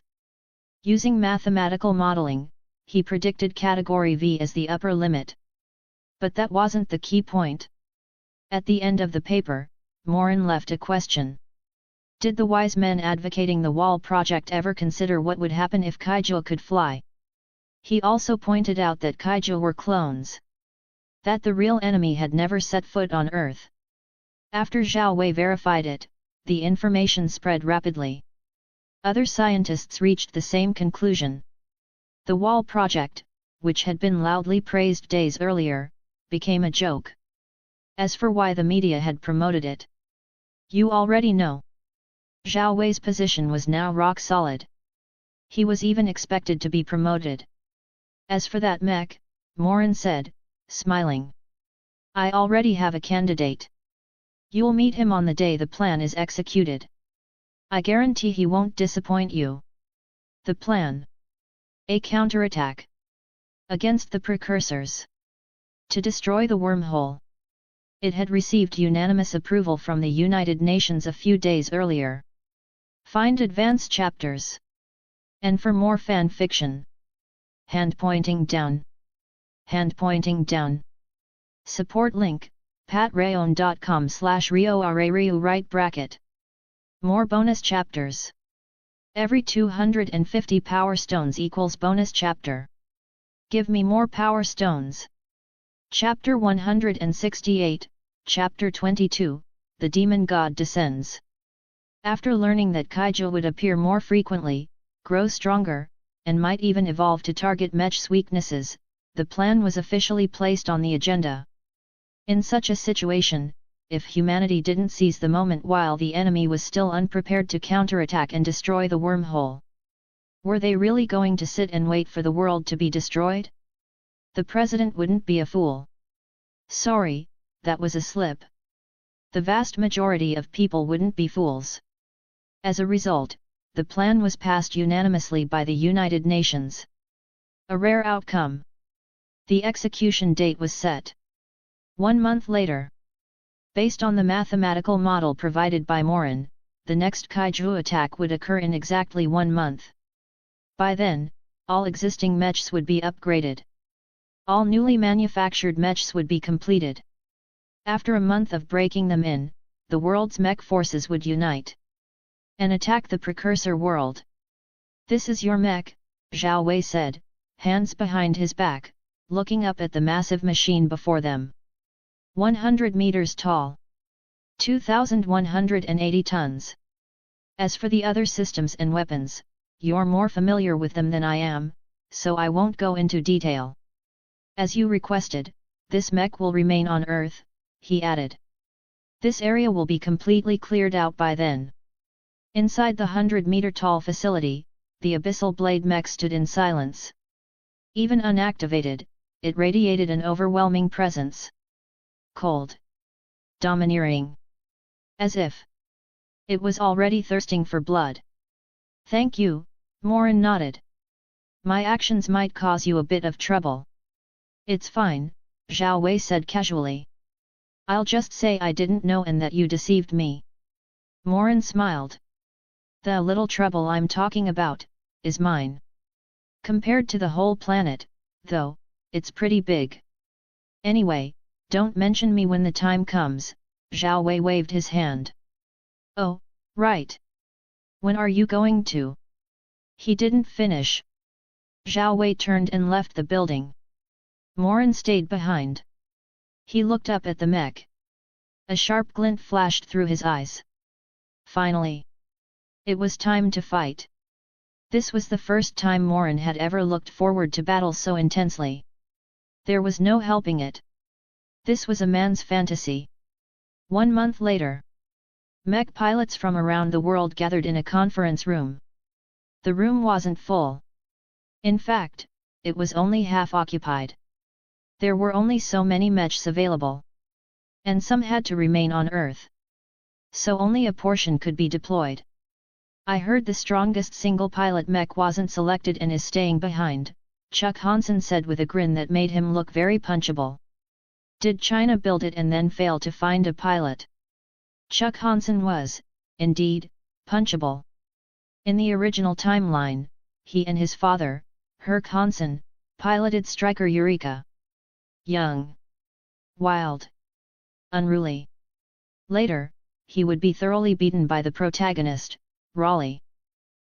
Using mathematical modeling, he predicted Category V as the upper limit. But that wasn't the key point. At the end of the paper, Morin left a question. Did the wise men advocating the wall project ever consider what would happen if Kaiju could fly? He also pointed out that Kaiju were clones. That the real enemy had never set foot on Earth. After Zhao Wei verified it, the information spread rapidly. Other scientists reached the same conclusion. The wall project, which had been loudly praised days earlier, became a joke. As for why the media had promoted it, you already know. Zhao Wei's position was now rock solid. He was even expected to be promoted. As for that Mech, Morin said, smiling. I already have a candidate. You'll meet him on the day the plan is executed. I guarantee he won't disappoint you. The plan. A counterattack. Against the precursors. To destroy the wormhole. It had received unanimous approval from the United Nations a few days earlier. Find advanced chapters. And for more fan fiction. Hand pointing down. Hand pointing down. Support link, patreon.com/rioarariu right bracket. More bonus chapters. Every 250 power stones equals bonus chapter. Give me more power stones. Chapter 168, Chapter 22, The Demon God Descends. After learning that Kaiju would appear more frequently, grow stronger, and might even evolve to target Mech's weaknesses, the plan was officially placed on the agenda. In such a situation, if humanity didn't seize the moment while the enemy was still unprepared to counterattack and destroy the wormhole, were they really going to sit and wait for the world to be destroyed? The president wouldn't be a fool. Sorry, that was a slip. The vast majority of people wouldn't be fools. As a result, the plan was passed unanimously by the United Nations. A rare outcome. The execution date was set. 1 month later. Based on the mathematical model provided by Morin, the next Kaiju attack would occur in exactly 1 month. By then, all existing mechs would be upgraded. All newly manufactured mechs would be completed. After a month of breaking them in, the world's mech forces would unite and attack the precursor world. This is your mech, Zhao Wei said, hands behind his back, looking up at the massive machine before them. 100 meters tall. 2,180 tons. As for the other systems and weapons, you're more familiar with them than I am, so I won't go into detail. As you requested, this mech will remain on Earth, he added. This area will be completely cleared out by then. Inside the 100-meter-tall facility, the abyssal blade mech stood in silence. Even unactivated, it radiated an overwhelming presence. Cold. Domineering. As if it was already thirsting for blood. Thank you, Morin nodded. My actions might cause you a bit of trouble. It's fine, Zhao Wei said casually. I'll just say I didn't know and that you deceived me. Morin smiled. The little trouble I'm talking about is mine. Compared to the whole planet, though, it's pretty big. Anyway, don't mention me when the time comes, Zhao Wei waved his hand. Oh, right. When are you going to? He didn't finish. Zhao Wei turned and left the building. Morin stayed behind. He looked up at the mech. A sharp glint flashed through his eyes. Finally. It was time to fight. This was the first time Morin had ever looked forward to battle so intensely. There was no helping it. This was a man's fantasy. 1 month later. Mech pilots from around the world gathered in a conference room. The room wasn't full. In fact, it was only half occupied. There were only so many mechs available. And some had to remain on Earth. So only a portion could be deployed. I heard the strongest single pilot mech wasn't selected and is staying behind, Chuck Hansen said with a grin that made him look very punchable. Did China build it and then fail to find a pilot? Chuck Hansen was, indeed, punchable. In the original timeline, he and his father, Herc Hansen, piloted Striker Eureka. Young, wild, unruly. Later, he would be thoroughly beaten by the protagonist, Raleigh.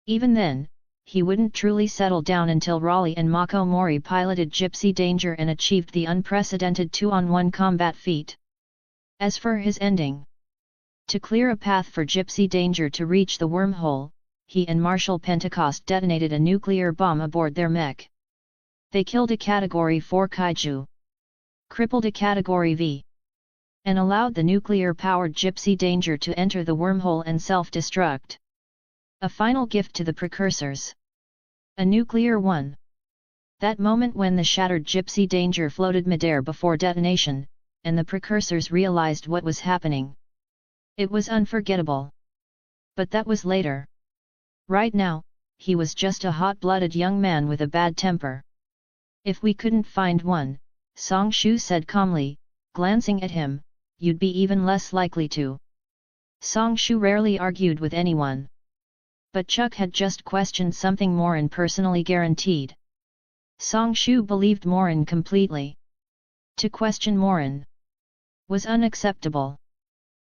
Even then, he wouldn't truly settle down until Raleigh and Mako Mori piloted Gypsy Danger and achieved the unprecedented 2-on-1 combat feat. As for his ending, to clear a path for Gypsy Danger to reach the wormhole, he and Marshal Pentecost detonated a nuclear bomb aboard their mech. They killed a Category 4 kaiju, crippled a Category V, and allowed the nuclear-powered Gypsy Danger to enter the wormhole and self-destruct. A final gift to the precursors. A nuclear one. That moment when the shattered Gypsy Danger floated midair before detonation, and the precursors realized what was happening. It was unforgettable. But that was later. Right now, he was just a hot-blooded young man with a bad temper. If we couldn't find one, Song Shu said calmly, glancing at him, you'd be even less likely to. Song Shu rarely argued with anyone. But Chuck had just questioned something Morin personally guaranteed. Song Shu believed Morin completely. To question Morin was unacceptable.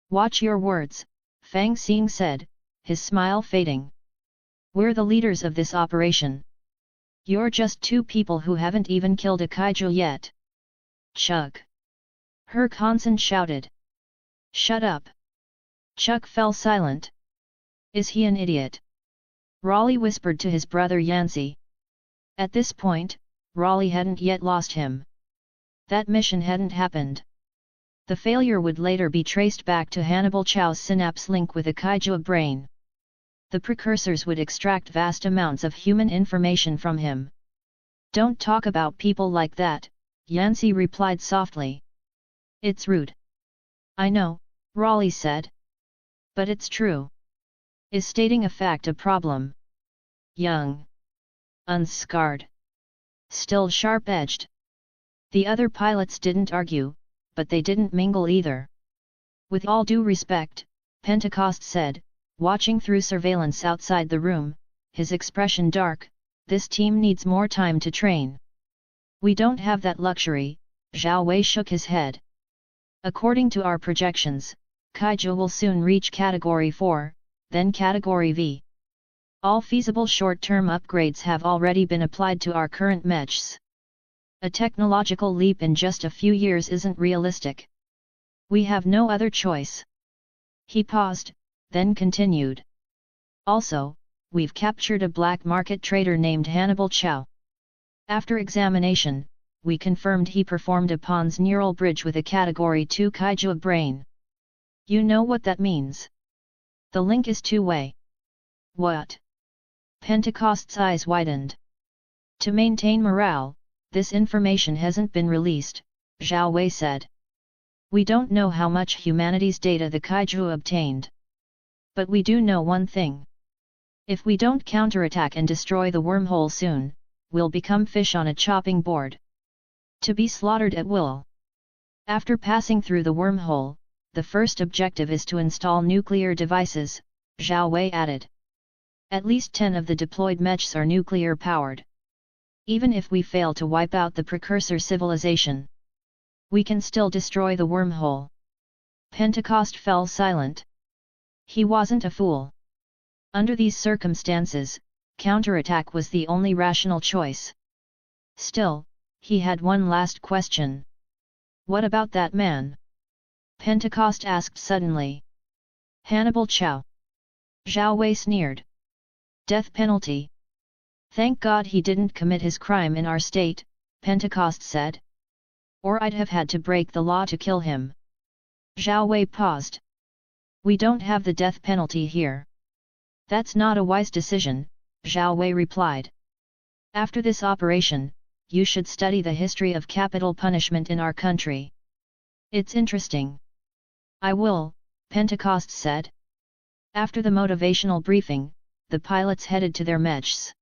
Watch your words, Fang Xing said, his smile fading. We're the leaders of this operation. You're just two people who haven't even killed a kaiju yet. Chuck! Herc Hansen shouted. Shut up! Chuck fell silent. Is he an idiot? Raleigh whispered to his brother Yancey. At this point, Raleigh hadn't yet lost him. That mission hadn't happened. The failure would later be traced back to Hannibal Chow's synapse link with a kaiju brain. The precursors would extract vast amounts of human information from him. Don't talk about people like that, Yancey replied softly. It's rude. I know, Raleigh said. But it's true. Is stating a fact a problem? Young, unscarred, still sharp-edged. The other pilots didn't argue, but they didn't mingle either. With all due respect, Pentecost said, watching through surveillance outside the room, his expression dark, this team needs more time to train. We don't have that luxury, Zhao Wei shook his head. According to our projections, kaiju will soon reach Category 4, then Category V. All feasible short-term upgrades have already been applied to our current mechs. A technological leap in just a few years isn't realistic. We have no other choice. He paused, then continued. Also, we've captured a black market trader named Hannibal Chow. After examination, we confirmed he performed a Pons neural bridge with a Category 2 kaiju brain. You know what that means? The link is two-way. What? Pentecost's eyes widened. To maintain morale, this information hasn't been released, Zhao Wei said. We don't know how much humanity's data the kaiju obtained. But we do know one thing. If we don't counterattack and destroy the wormhole soon, we'll become fish on a chopping board. To be slaughtered at will. After passing through the wormhole, the first objective is to install nuclear devices, Zhao Wei added. At least 10 of the deployed mechs are nuclear-powered. Even if we fail to wipe out the precursor civilization, we can still destroy the wormhole. Pentecost fell silent. He wasn't a fool. Under these circumstances, counterattack was the only rational choice. Still, he had one last question. What about that man? Pentecost asked suddenly. Hannibal Chow. Zhao Wei sneered. Death penalty. Thank God he didn't commit his crime in our state, Pentecost said. Or I'd have had to break the law to kill him. Zhao Wei paused. We don't have the death penalty here. That's not a wise decision, Zhao Wei replied. After this operation, you should study the history of capital punishment in our country. It's interesting. I will, Pentecost said. After the motivational briefing, the pilots headed to their mechs.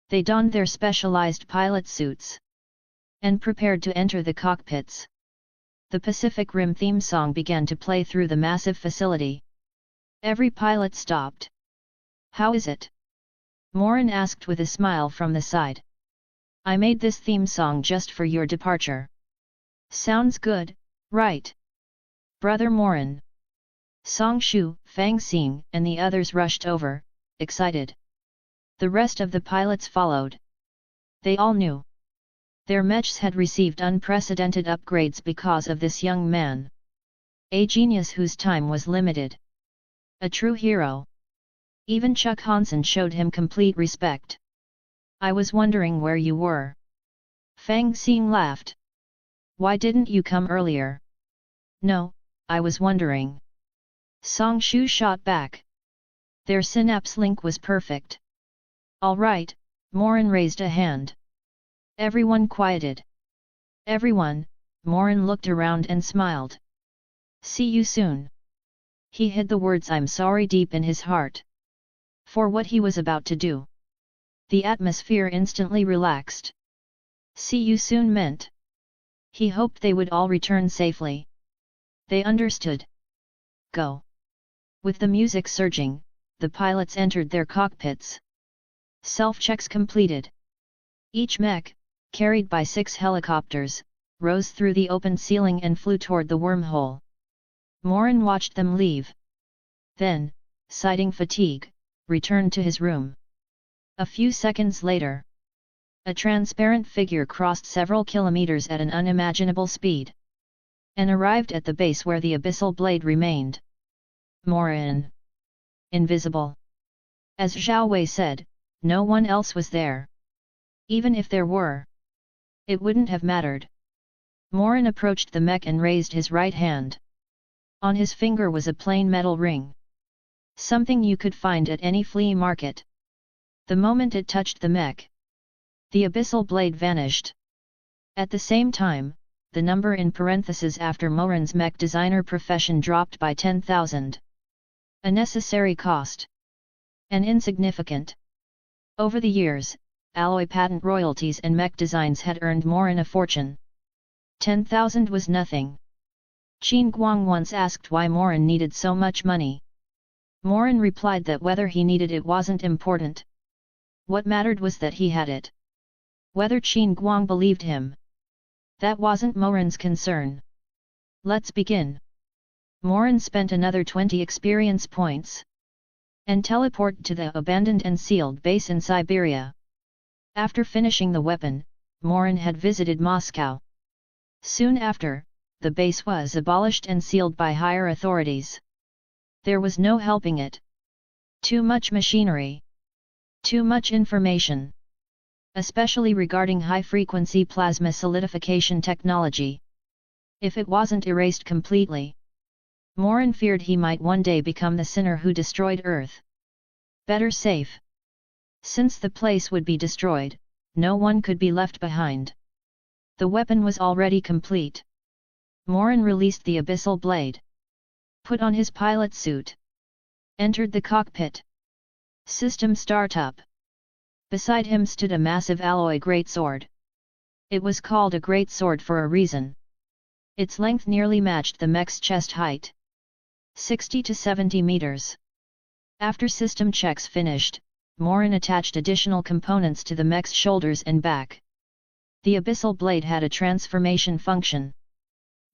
They donned their specialized pilot suits and prepared to enter the cockpits. The Pacific Rim theme song began to play through the massive facility. Every pilot stopped. "How is it?" Morin asked with a smile from the side. "I made this theme song just for your departure." "Sounds good, right? Brother Morin." Song Shu, Fang Xing and the others rushed over, excited. The rest of the pilots followed. They all knew their mechs had received unprecedented upgrades because of this young man. A genius whose time was limited. A true hero. Even Chuck Hansen showed him complete respect. "I was wondering where you were." Fang Xing laughed. "Why didn't you come earlier?" "No, I was wondering." Song Shu shot back. Their synapse link was perfect. "All right," Morin raised a hand. Everyone quieted. "Everyone," Morin looked around and smiled. "See you soon." He hid the words "I'm sorry" deep in his heart. For what he was about to do. The atmosphere instantly relaxed. "See you soon" meant he hoped they would all return safely. They understood. Go. With the music surging, the pilots entered their cockpits. Self-checks completed. Each mech, carried by 6 helicopters, rose through the open ceiling and flew toward the wormhole. Morin watched them leave. Then, citing fatigue, returned to his room. A few seconds later, a transparent figure crossed several kilometers at an unimaginable speed, and arrived at the base where the abyssal blade remained. Morin. Invisible. As Zhao Wei said, no one else was there. Even if there were, it wouldn't have mattered. Morin approached the mech and raised his right hand. On his finger was a plain metal ring. Something you could find at any flea market. The moment it touched the mech, the abyssal blade vanished. At the same time, the number in parentheses after Morin's mech designer profession dropped by 10,000. A necessary cost. And insignificant. Over the years, alloy patent royalties and mech designs had earned Morin a fortune. 10,000 was nothing. Qin Guang once asked why Morin needed so much money. Morin replied that whether he needed it wasn't important. What mattered was that he had it. Whether Qin Guang believed him, that wasn't Morin's concern. Let's begin. Morin spent another 20 experience points and teleported to the abandoned and sealed base in Siberia. After finishing the weapon, Morin had visited Moscow. Soon after, the base was abolished and sealed by higher authorities. There was no helping it. Too much machinery. Too much information. Especially regarding high-frequency plasma solidification technology. If it wasn't erased completely, Morin feared he might one day become the sinner who destroyed Earth. Better safe. Since the place would be destroyed, no one could be left behind. The weapon was already complete. Morin released the abyssal blade. Put on his pilot suit. Entered the cockpit. System startup. Beside him stood a massive alloy greatsword. It was called a greatsword for a reason. Its length nearly matched the mech's chest height. 60 to 70 meters. After system checks finished, Morin attached additional components to the mech's shoulders and back. The abyssal blade had a transformation function.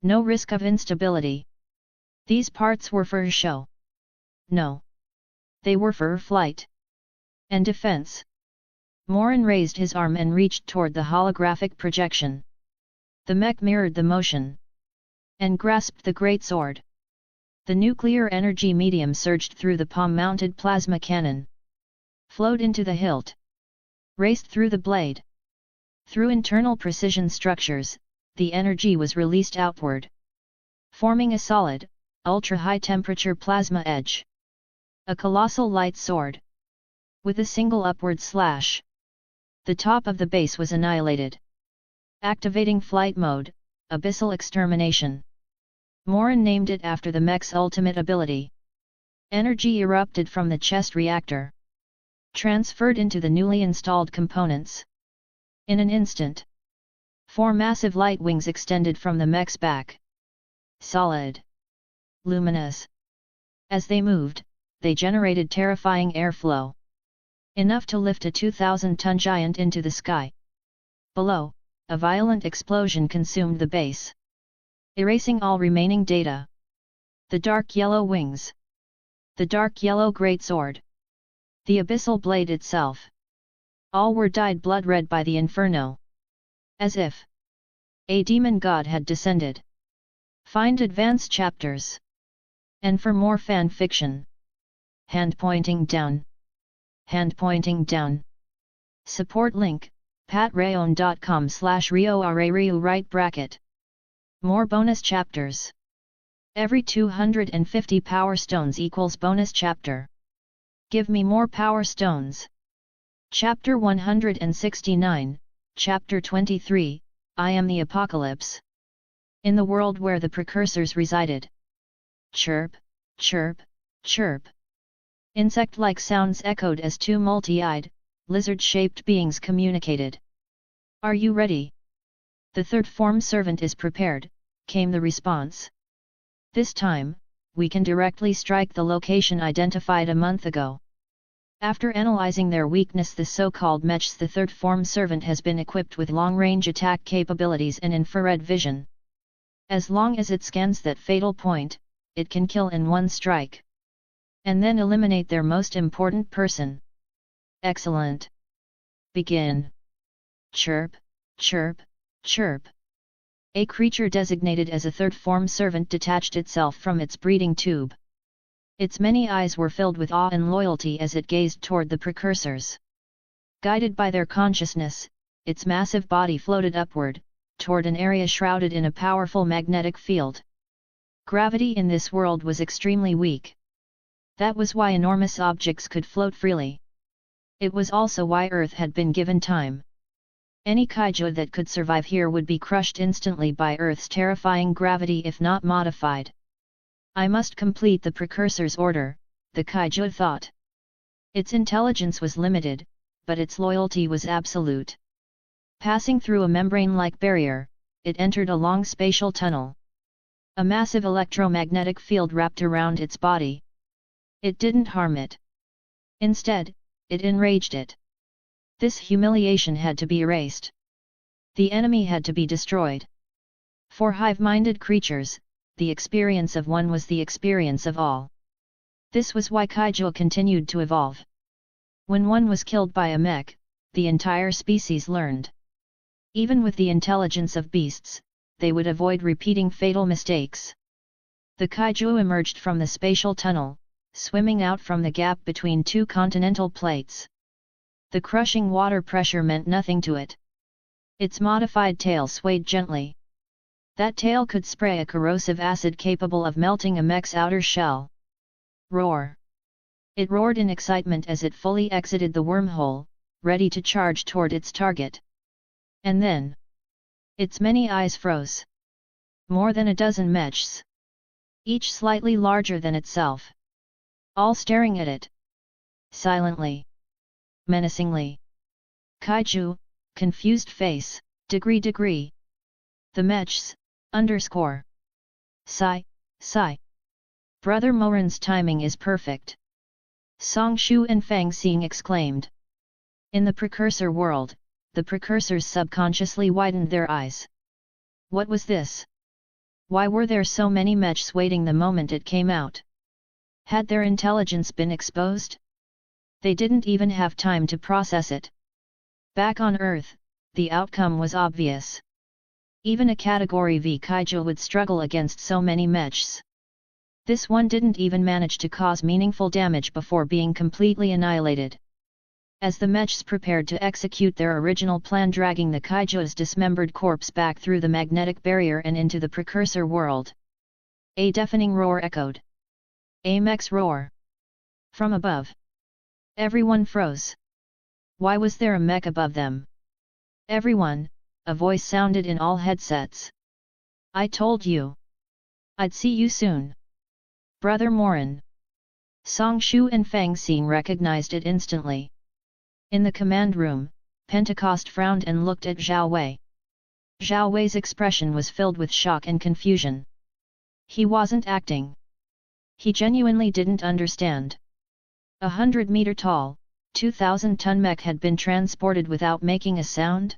No risk of instability. These parts were for show. No. They were for flight and defense. Morin raised his arm and reached toward the holographic projection. The mech mirrored the motion and grasped the greatsword. The nuclear energy medium surged through the palm-mounted plasma cannon, flowed into the hilt, raced through the blade. Through internal precision structures, the energy was released outward, forming a solid, ultra-high temperature plasma edge. A colossal light sword. With a single upward slash, the top of the base was annihilated. Activating flight mode, abyssal extermination. Morin named it after the mech's ultimate ability. Energy erupted from the chest reactor. transferred into the newly installed components. In an instant, 4 massive light wings extended from the mech's back. Solid. Luminous. As they moved, they generated terrifying airflow. Enough to lift a 2,000-ton giant into the sky. Below, a violent explosion consumed the base, erasing all remaining data. The dark yellow wings. The dark yellow greatsword. The abyssal blade itself. All were dyed blood red by the inferno. As if a demon god had descended. Find advanced chapters. And for more fan fiction. Hand pointing down. Hand pointing down. Support link, patreon.com/rioarariu right bracket. More bonus chapters. Every 250 power stones equals bonus chapter. Give me more power stones. Chapter 169, Chapter 23, I am the Apocalypse. In the world where the precursors resided. Chirp, chirp, chirp. Insect-like sounds echoed as 2 multi-eyed, lizard-shaped beings communicated. Are you ready? The third form servant is prepared, came the response. This time, we can directly strike the location identified a month ago. After analyzing their weakness, the so-called Mechs, the third form servant has been equipped with long-range attack capabilities and infrared vision. As long as it scans that fatal point, it can kill in one strike. And then eliminate their most important person. Excellent. Begin. Chirp, chirp, chirp. A creature designated as a third form servant detached itself from its breeding tube. Its many eyes were filled with awe and loyalty as it gazed toward the precursors. Guided by their consciousness, its massive body floated upward, toward an area shrouded in a powerful magnetic field. Gravity in this world was extremely weak. That was why enormous objects could float freely. It was also why Earth had been given time. Any kaiju that could survive here would be crushed instantly by Earth's terrifying gravity if not modified. I must complete the precursor's order, the kaiju thought. Its intelligence was limited, but its loyalty was absolute. Passing through a membrane-like barrier, it entered a long spatial tunnel. A massive electromagnetic field wrapped around its body. It didn't harm it. Instead, it enraged it. This humiliation had to be erased. The enemy had to be destroyed. For hive-minded creatures, the experience of one was the experience of all. This was why kaiju continued to evolve. When one was killed by a mech, the entire species learned. Even with the intelligence of beasts, they would avoid repeating fatal mistakes. The kaiju emerged from the spatial tunnel, swimming out from the gap between 2 continental plates. The crushing water pressure meant nothing to it. Its modified tail swayed gently. That tail could spray a corrosive acid capable of melting a mech's outer shell. Roar! It roared in excitement as it fully exited the wormhole, ready to charge toward its target. And then, its many eyes froze. More than a dozen mechs. Each slightly larger than itself. All staring at it. Silently. Menacingly. Kaiju, confused face, degree. The mechs, _ Sigh. Brother Morin's timing is perfect. Song Shu and Fang Xing exclaimed. In the precursor world, the precursors subconsciously widened their eyes. What was this? Why were there so many mechs waiting the moment it came out? Had their intelligence been exposed? They didn't even have time to process it. Back on Earth, the outcome was obvious. Even a Category V kaiju would struggle against so many mechs. This one didn't even manage to cause meaningful damage before being completely annihilated. As the mechs prepared to execute their original plan, dragging the kaiju's dismembered corpse back through the magnetic barrier and into the precursor world, a deafening roar echoed. A mech's roar. From above. Everyone froze. Why was there a mech above them? Everyone, a voice sounded in all headsets. I told you. I'd see you soon. Brother Morin. Song Shu and Fang Xing recognized it instantly. In the command room, Pentecost frowned and looked at Zhao Wei. Zhao Wei's expression was filled with shock and confusion. He wasn't acting. He genuinely didn't understand. 100-meter tall, 2,000-ton mech had been transported without making a sound?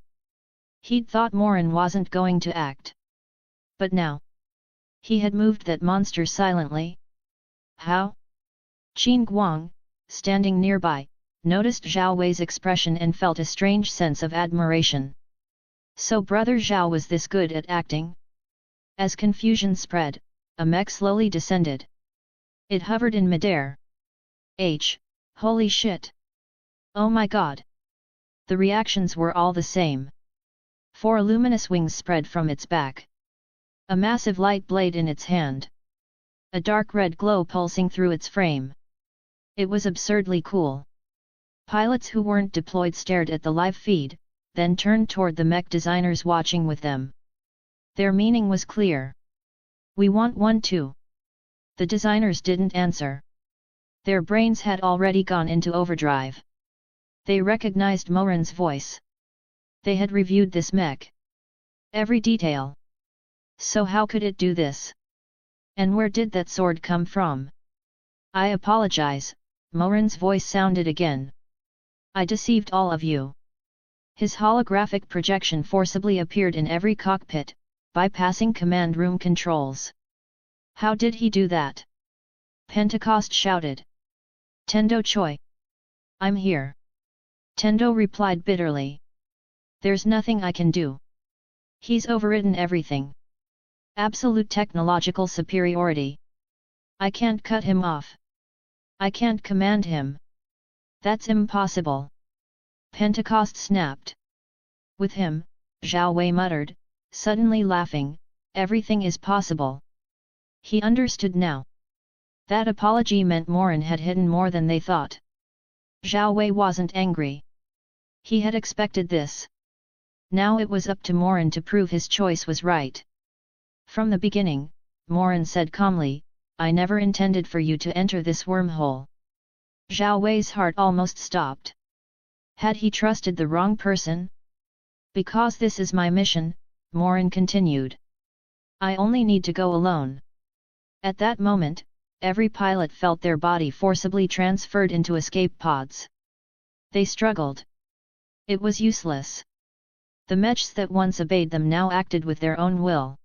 He'd thought Morin wasn't going to act. But now, he had moved that monster silently. How? Qin Guang, standing nearby, noticed Zhao Wei's expression and felt a strange sense of admiration. So Brother Zhao was this good at acting? As confusion spread, a mech slowly descended. It hovered in midair. Holy shit! Oh my god! The reactions were all the same. 4 luminous wings spread from its back. A massive light blade in its hand. A dark red glow pulsing through its frame. It was absurdly cool. Pilots who weren't deployed stared at the live feed, then turned toward the mech designers watching with them. Their meaning was clear. We want one too. The designers didn't answer. Their brains had already gone into overdrive. They recognized Morin's voice. They had reviewed this mech. Every detail. So how could it do this? And where did that sword come from? I apologize, Morin's voice sounded again. I deceived all of you. His holographic projection forcibly appeared in every cockpit, bypassing command room controls. How did he do that? Pentecost shouted. Tendo Choi. I'm here. Tendo replied bitterly. There's nothing I can do. He's overridden everything. Absolute technological superiority. I can't cut him off. I can't command him. That's impossible. Pentecost snapped. With him, Zhao Wei muttered, suddenly laughing, everything is possible. He understood now. That apology meant Morin had hidden more than they thought. Zhao Wei wasn't angry. He had expected this. Now it was up to Morin to prove his choice was right. From the beginning, Morin said calmly, I never intended for you to enter this wormhole. Zhao Wei's heart almost stopped. Had he trusted the wrong person? Because this is my mission, Morin continued. I only need to go alone. At that moment, every pilot felt their body forcibly transferred into escape pods. They struggled. It was useless. The mechs that once obeyed them now acted with their own will.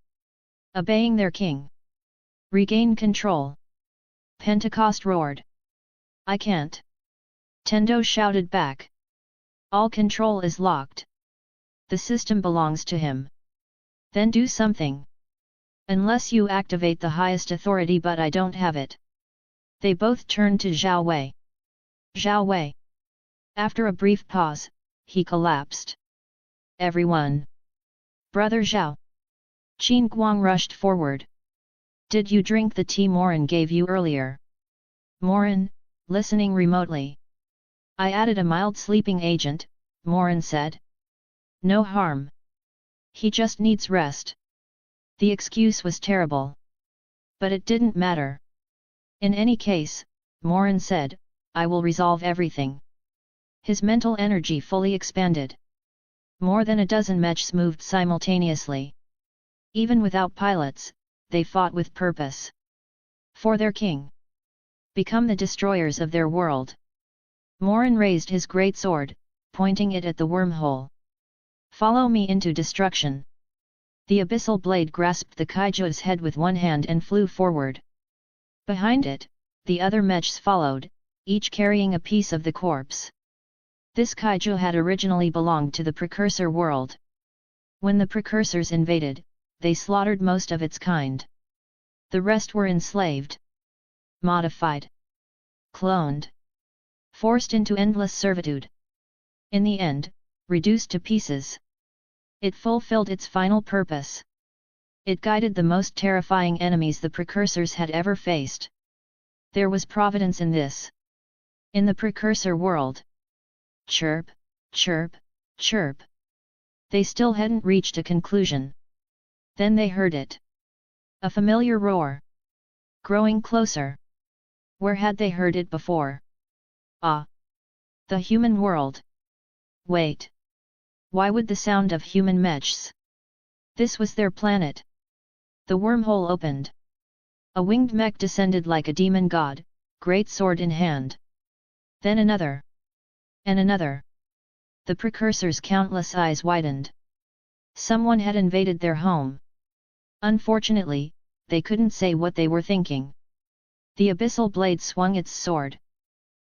Obeying their king. Regain control. Pentecost roared. I can't. Tendo shouted back. All control is locked. The system belongs to him. Then do something. Unless you activate the highest authority, but I don't have it. They both turned to Zhao Wei. Zhao Wei. After a brief pause, he collapsed. Everyone. Brother Zhao. Qin Guang rushed forward. Did you drink the tea Morin gave you earlier? Morin, listening remotely. I added a mild sleeping agent, Morin said. No harm. He just needs rest. The excuse was terrible. But it didn't matter. In any case, Morin said, I will resolve everything. His mental energy fully expanded. More than a dozen mechs moved simultaneously. Even without pilots, they fought with purpose. For their king. Become the destroyers of their world. Morin raised his great sword, pointing it at the wormhole. Follow me into destruction. The abyssal blade grasped the kaiju's head with one hand and flew forward. Behind it, the other mechs followed, each carrying a piece of the corpse. This kaiju had originally belonged to the precursor world. When the precursors invaded, they slaughtered most of its kind. The rest were enslaved. Modified. Cloned. Forced into endless servitude. In the end, reduced to pieces. It fulfilled its final purpose. It guided the most terrifying enemies the precursors had ever faced. There was providence in this. In the precursor world. Chirp, chirp, chirp. They still hadn't reached a conclusion. Then they heard it. A familiar roar. Growing closer. Where had they heard it before? Ah! The human world. Wait. Why would the sound of human mechs? This was their planet. The wormhole opened. A winged mech descended like a demon god, great sword in hand. Then another. And another. The precursor's countless eyes widened. Someone had invaded their home. Unfortunately, they couldn't say what they were thinking. The abyssal blade swung its sword.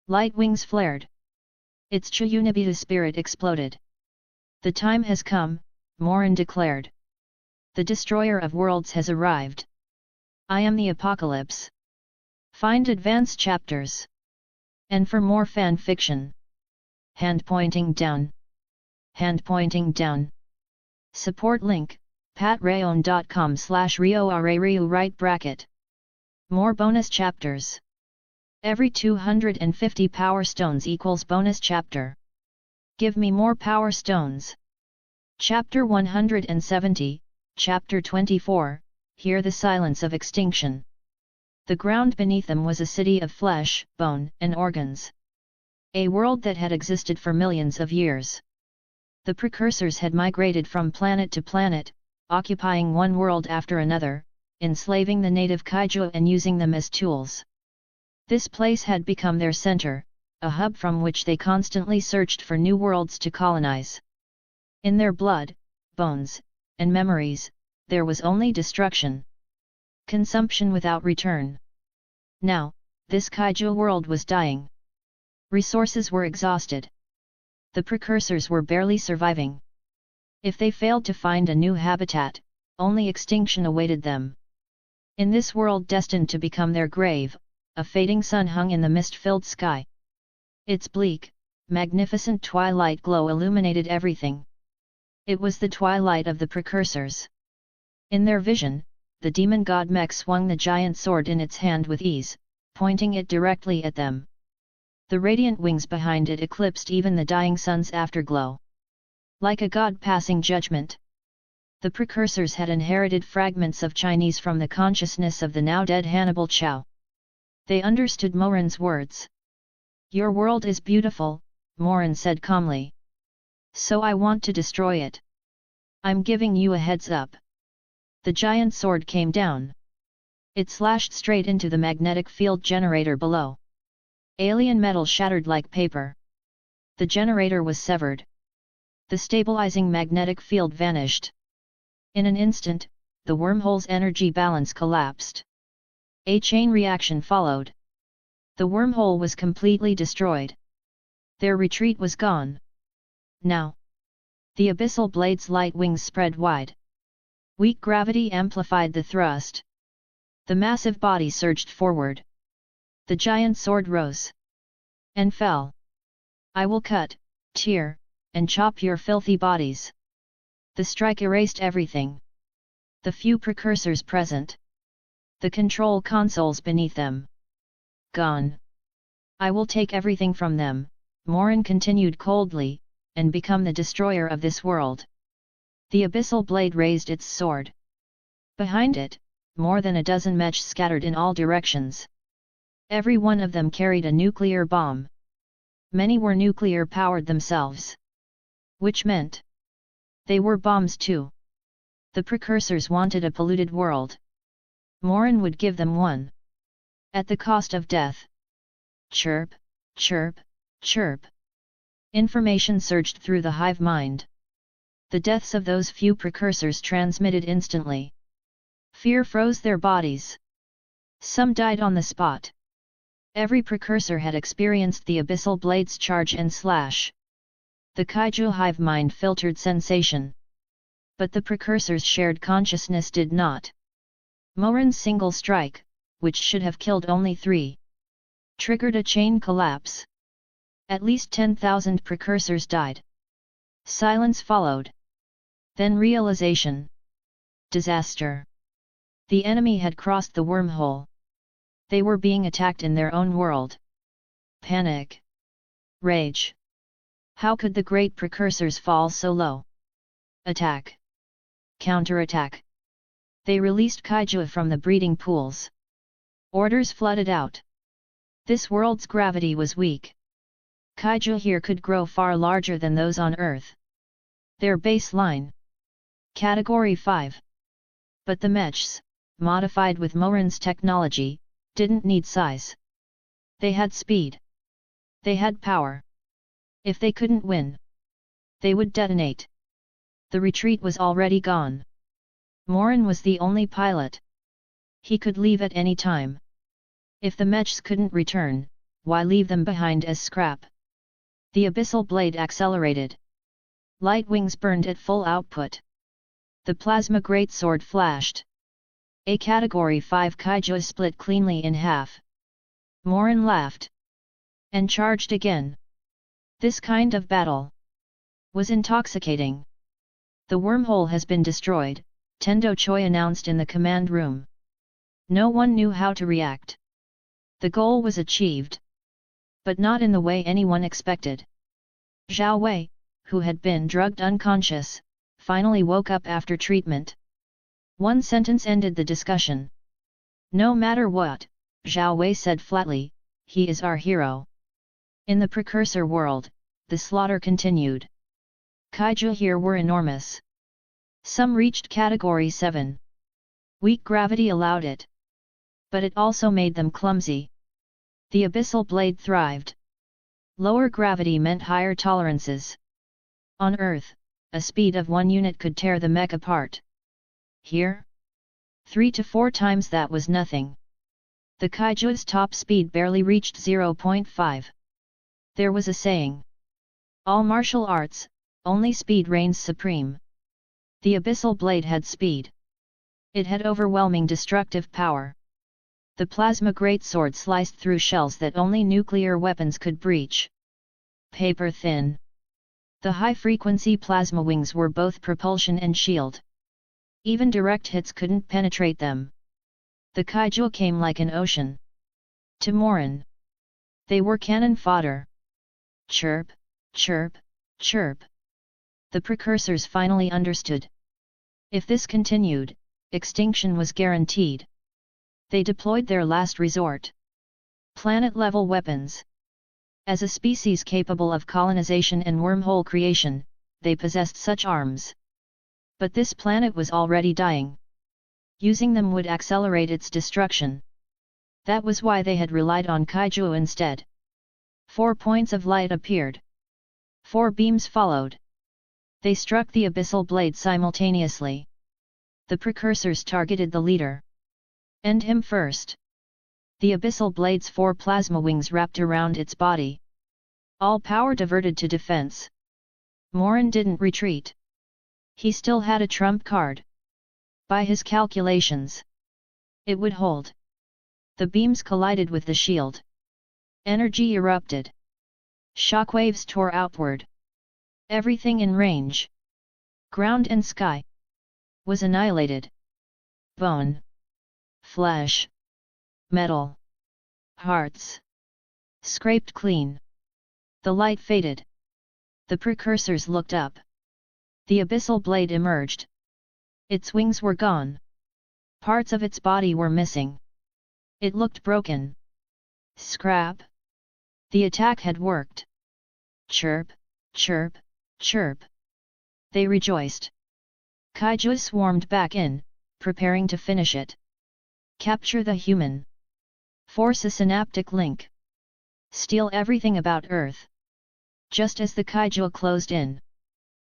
Light wings flared. Its Chuyunabitu spirit exploded. The time has come, Morin declared. The destroyer of worlds has arrived. I am the apocalypse. Find advanced chapters. And for more fan fiction. Hand pointing down. Hand pointing down. Support link, patreon.com/rioarariu right bracket. More bonus chapters. Every 250 power stones equals bonus chapter. Give me more power stones. Chapter 170, Chapter 24, Hear the Silence of Extinction. The ground beneath them was a city of flesh, bone, and organs. A world that had existed for millions of years. The precursors had migrated from planet to planet, occupying one world after another, enslaving the native kaiju and using them as tools. This place had become their center, a hub from which they constantly searched for new worlds to colonize. In their blood, bones, and memories, there was only destruction. Consumption without return. Now, this kaiju world was dying. Resources were exhausted. The precursors were barely surviving. If they failed to find a new habitat, only extinction awaited them. In this world destined to become their grave, a fading sun hung in the mist-filled sky. Its bleak, magnificent twilight glow illuminated everything. It was the twilight of the precursors. In their vision, the demon god Mech swung the giant sword in its hand with ease, pointing it directly at them. The radiant wings behind it eclipsed even the dying sun's afterglow. Like a god passing judgment. The precursors had inherited fragments of Chinese from the consciousness of the now-dead Hannibal Chow. They understood Morin's words. Your world is beautiful, Morin said calmly. So I want to destroy it. I'm giving you a heads up. The giant sword came down. It slashed straight into the magnetic field generator below. Alien metal shattered like paper. The generator was severed. The stabilizing magnetic field vanished. In an instant, the wormhole's energy balance collapsed. A chain reaction followed. The wormhole was completely destroyed. Their retreat was gone. Now, the abyssal blade's light wings spread wide. Weak gravity amplified the thrust. The massive body surged forward. The giant sword rose. And fell. I will cut, tear, and chop your filthy bodies. The strike erased everything. The few precursors present. The control consoles beneath them. Gone. I will take everything from them, Morin continued coldly, and become the destroyer of this world. The abyssal blade raised its sword. Behind it, more than a dozen mechs scattered in all directions. Every one of them carried a nuclear bomb. Many were nuclear-powered themselves. Which meant they were bombs too. The precursors wanted a polluted world. Morin would give them one. At the cost of death. Chirp, chirp, chirp. Information surged through the hive mind. The deaths of those few precursors transmitted instantly. Fear froze their bodies. Some died on the spot. Every precursor had experienced the abyssal blade's charge and slash. The kaiju hive mind filtered sensation. But the precursors' shared consciousness did not. Morin's single strike, which should have killed only 3, triggered a chain collapse. At least 10,000 precursors died. Silence followed. Then realization. Disaster. The enemy had crossed the wormhole. They were being attacked in their own world. Panic. Rage. How could the great precursors fall so low? Attack. Counterattack. They released kaiju from the breeding pools. Orders flooded out. This world's gravity was weak. Kaiju here could grow far larger than those on Earth. Their baseline. Category 5. But the Mechs, modified with Morin's technology, didn't need size. They had speed. They had power. If they couldn't win, they would detonate. The retreat was already gone. Morin was the only pilot. He could leave at any time. If the Mechs couldn't return, why leave them behind as scrap? The abyssal blade accelerated. Light wings burned at full output. The plasma greatsword flashed. A Category 5 kaiju split cleanly in half. Morin laughed. And charged again. This kind of battle was intoxicating. The wormhole has been destroyed, Tendo Choi announced in the command room. No one knew how to react. The goal was achieved. But not in the way anyone expected. Zhao Wei, who had been drugged unconscious, finally woke up after treatment. One sentence ended the discussion. No matter what, Zhao Wei said flatly, he is our hero. In the precursor world, the slaughter continued. Kaiju here were enormous. Some reached Category 7. Weak gravity allowed it. But it also made them clumsy. The abyssal blade thrived. Lower gravity meant higher tolerances. On Earth, a speed of 1 unit could tear the mech apart. Here? 3 to 4 times that was nothing. The kaiju's top speed barely reached 0.5. There was a saying. All martial arts, only speed reigns supreme. The abyssal blade had speed. It had overwhelming destructive power. The plasma greatsword sliced through shells that only nuclear weapons could breach. Paper thin. The high-frequency plasma wings were both propulsion and shield. Even direct hits couldn't penetrate them. The kaiju came like an ocean. To Morin, they were cannon fodder. Chirp, chirp, chirp. The precursors finally understood. If this continued, extinction was guaranteed. They deployed their last resort. Planet-level weapons. As a species capable of colonization and wormhole creation, they possessed such arms. But this planet was already dying. Using them would accelerate its destruction. That was why they had relied on kaiju instead. 4 points of light appeared. 4 beams followed. They struck the abyssal blade simultaneously. The precursors targeted the leader. End him first. The abyssal blade's 4 plasma wings wrapped around its body. All power diverted to defense. Morin didn't retreat. He still had a trump card. By his calculations, it would hold. The beams collided with the shield. Energy erupted. Shockwaves tore outward. Everything in range, ground and sky, was annihilated. Bone, flesh, metal, hearts, scraped clean. The light faded. The precursors looked up. The abyssal blade emerged. Its wings were gone. Parts of its body were missing. It looked broken. Scrap. The attack had worked. Chirp, chirp, chirp. They rejoiced. Kaiju swarmed back in, preparing to finish it. Capture the human. Force a synaptic link. Steal everything about Earth. Just as the kaiju closed in,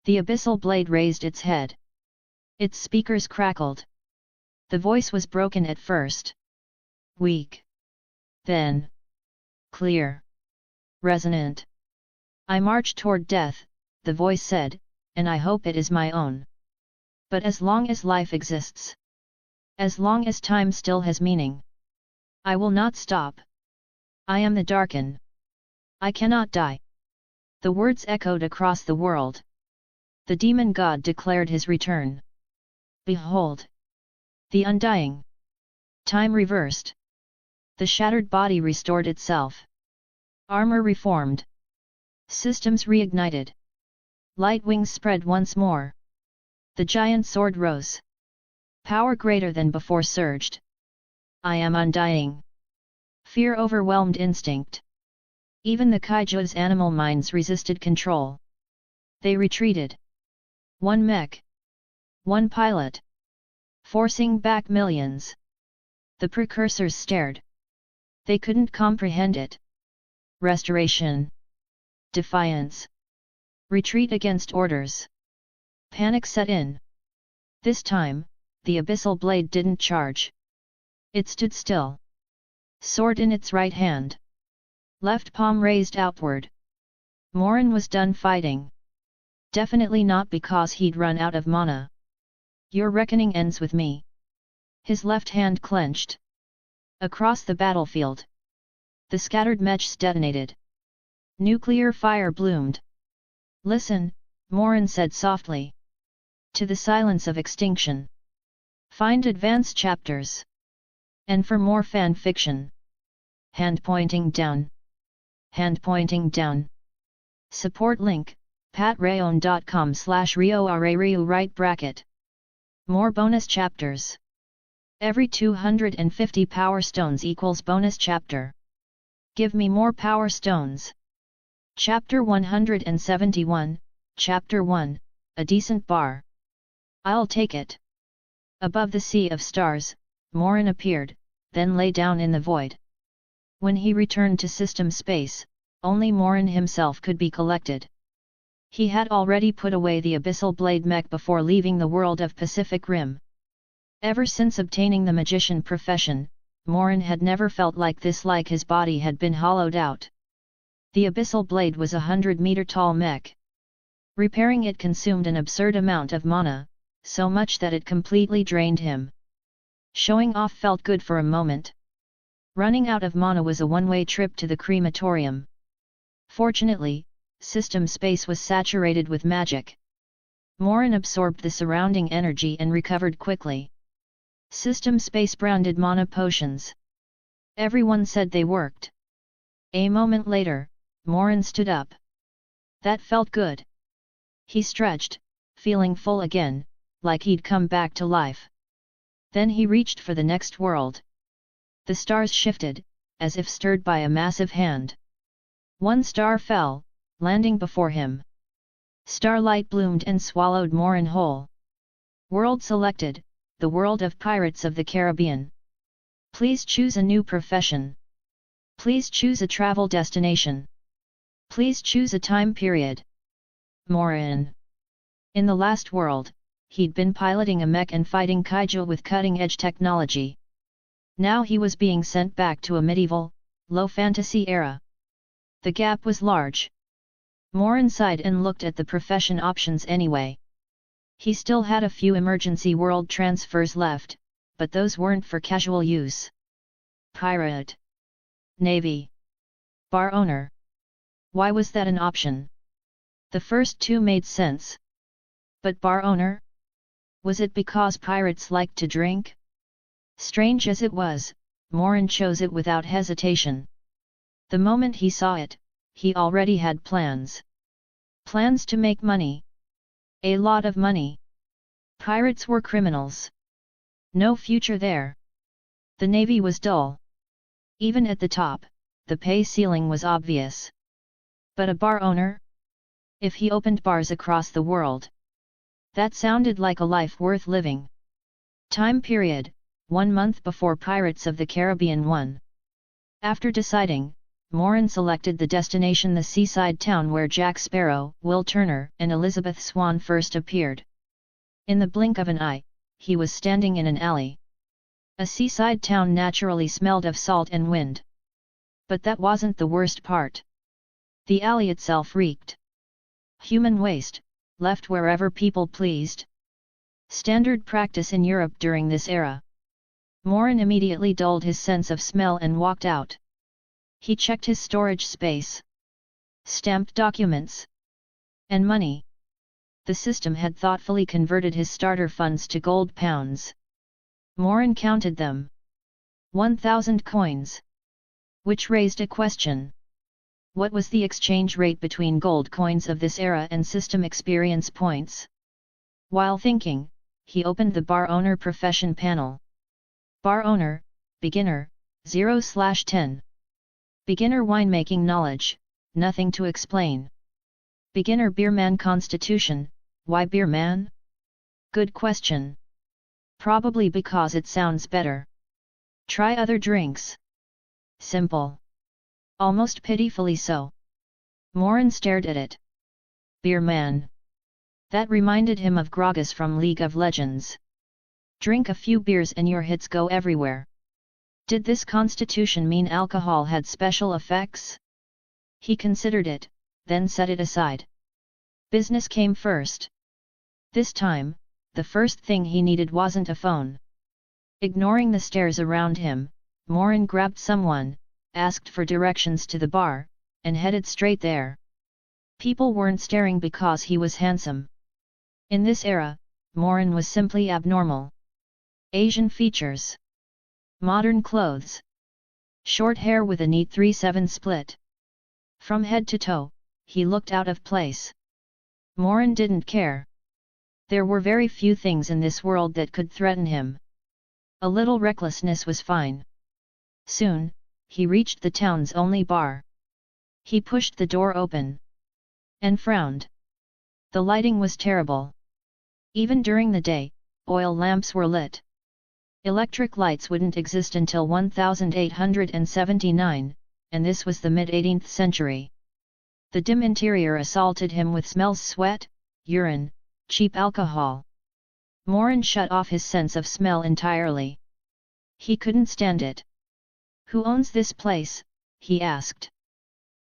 the abyssal blade raised its head. Its speakers crackled. The voice was broken at first. Weak. Then clear. Resonant. I march toward death, the voice said, and I hope it is my own. But as long as life exists, as long as time still has meaning, I will not stop. I am the Darkin. I cannot die. The words echoed across the world. The demon god declared his return. Behold! The undying. Time reversed. The shattered body restored itself. Armor reformed. Systems reignited. Light wings spread once more. The giant sword rose. Power greater than before surged. I am undying. Fear overwhelmed instinct. Even the Kaiju's animal minds resisted control. They retreated. One mech. One pilot. Forcing back millions. The precursors stared. They couldn't comprehend it. Restoration. Defiance. Retreat against orders. Panic set in. This time, the abyssal blade didn't charge. It stood still. Sword in its right hand. Left palm raised outward. Morin was done fighting. Definitely not because he'd run out of mana. Your reckoning ends with me. His left hand clenched. Across the battlefield. The scattered mechs detonated. Nuclear fire bloomed. Listen, Morin said softly. To the silence of extinction. Find advanced chapters. And for more fan fiction. Hand pointing down. Hand pointing down. Support link, patreon.com/rioarariu right bracket. More bonus chapters. Every 250 power stones equals bonus chapter. Give me more power stones. Chapter 171, Chapter 1, A Decent Bar. I'll take it. Above the sea of stars, Morin appeared, then lay down in the void. When he returned to system space, only Morin himself could be collected. He had already put away the abyssal blade mech before leaving the world of Pacific Rim. Ever since obtaining the magician profession, Morin had never felt like this, like his body had been hollowed out. The abyssal blade was 100-meter tall mech. Repairing it consumed an absurd amount of mana, so much that it completely drained him. Showing off felt good for a moment. Running out of mana was a one-way trip to the crematorium. Fortunately, system space was saturated with magic. Morin absorbed the surrounding energy and recovered quickly. System space branded mana potions. Everyone said they worked. A moment later, Morin stood up. That felt good. He stretched, feeling full again, like he'd come back to life. Then he reached for the next world. The stars shifted, as if stirred by a massive hand. One star fell, landing before him. Starlight bloomed and swallowed Morin whole. World selected, the world of Pirates of the Caribbean. Please choose a new profession. Please choose a travel destination. Please choose a time period. Morin. In the last world, he'd been piloting a mech and fighting kaiju with cutting-edge technology. Now he was being sent back to a medieval, low-fantasy era. The gap was large. Morin sighed and looked at the profession options anyway. He still had a few emergency world transfers left, but those weren't for casual use. Pirate. Navy. Bar owner. Why was that an option? The first two made sense. But bar owner? Was it because pirates liked to drink? Strange as it was, Morin chose it without hesitation. The moment he saw it, he already had plans. Plans to make money. A lot of money. Pirates were criminals. No future there. The Navy was dull. Even at the top, the pay ceiling was obvious. But a bar owner? If he opened bars across the world. That sounded like a life worth living. Time period, 1 month before Pirates of the Caribbean 1. After deciding, Morin selected the destination, the seaside town where Jack Sparrow, Will Turner, and Elizabeth Swann first appeared. In the blink of an eye, he was standing in an alley. A seaside town naturally smelled of salt and wind. But that wasn't the worst part. The alley itself reeked. Human waste, left wherever people pleased. Standard practice in Europe during this era. Morin immediately dulled his sense of smell and walked out. He checked his storage space. Stamped documents. And money. The system had thoughtfully converted his starter funds to gold pounds. Morin counted them. 1,000 coins. Which raised a question. What was the exchange rate between gold coins of this era and system experience points? While thinking, he opened the bar owner profession panel. Bar owner, beginner, 0/10. Beginner winemaking knowledge, nothing to explain. Beginner beerman constitution, why beerman? Good question. Probably because it sounds better. Try other drinks. Simple. Almost pitifully so. Morin stared at it. Beerman. That reminded him of Gragas from League of Legends. Drink a few beers and your hits go everywhere. Did this constitution mean alcohol had special effects? He considered it, then set it aside. Business came first. This time, the first thing he needed wasn't a phone. Ignoring the stares around him, Morin grabbed someone, asked for directions to the bar, and headed straight there. People weren't staring because he was handsome. In this era, Morin was simply abnormal. Asian features. Modern clothes. Short hair with a neat 3/7 split. From head to toe, he looked out of place. Morin didn't care. There were very few things in this world that could threaten him. A little recklessness was fine. Soon, he reached the town's only bar. He pushed the door open. And frowned. The lighting was terrible. Even during the day, oil lamps were lit. Electric lights wouldn't exist until 1879, and this was the mid-18th century. The dim interior assaulted him with smells: sweat, urine, cheap alcohol. Morin shut off his sense of smell entirely. He couldn't stand it. Who owns this place? He asked.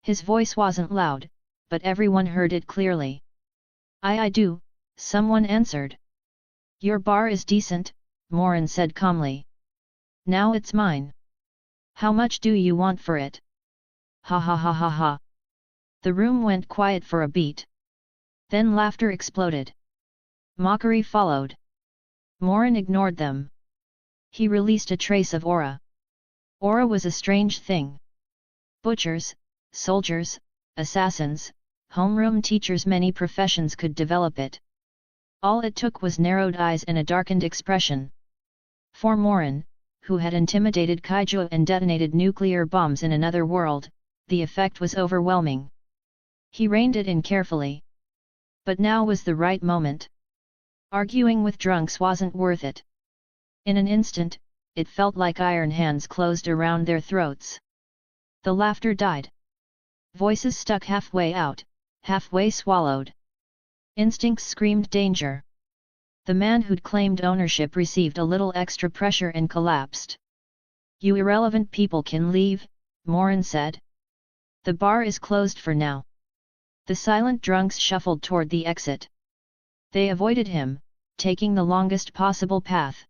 His voice wasn't loud, but everyone heard it clearly. I do, someone answered. Your bar is decent, Morin said calmly. Now it's mine. How much do you want for it? Ha ha ha ha ha. The room went quiet for a beat. Then laughter exploded. Mockery followed. Morin ignored them. He released a trace of aura. Aura was a strange thing. Butchers, soldiers, assassins, homeroom teachers, many professions could develop it. All it took was narrowed eyes and a darkened expression. For Morin, who had intimidated kaiju and detonated nuclear bombs in another world, the effect was overwhelming. He reined it in carefully. But now was the right moment. Arguing with drunks wasn't worth it. In an instant, it felt like iron hands closed around their throats. The laughter died. Voices stuck halfway out, halfway swallowed. Instincts screamed danger. The man who'd claimed ownership received a little extra pressure and collapsed. You irrelevant people can leave, Morin said. The bar is closed for now. The silent drunks shuffled toward the exit. They avoided him, taking the longest possible path.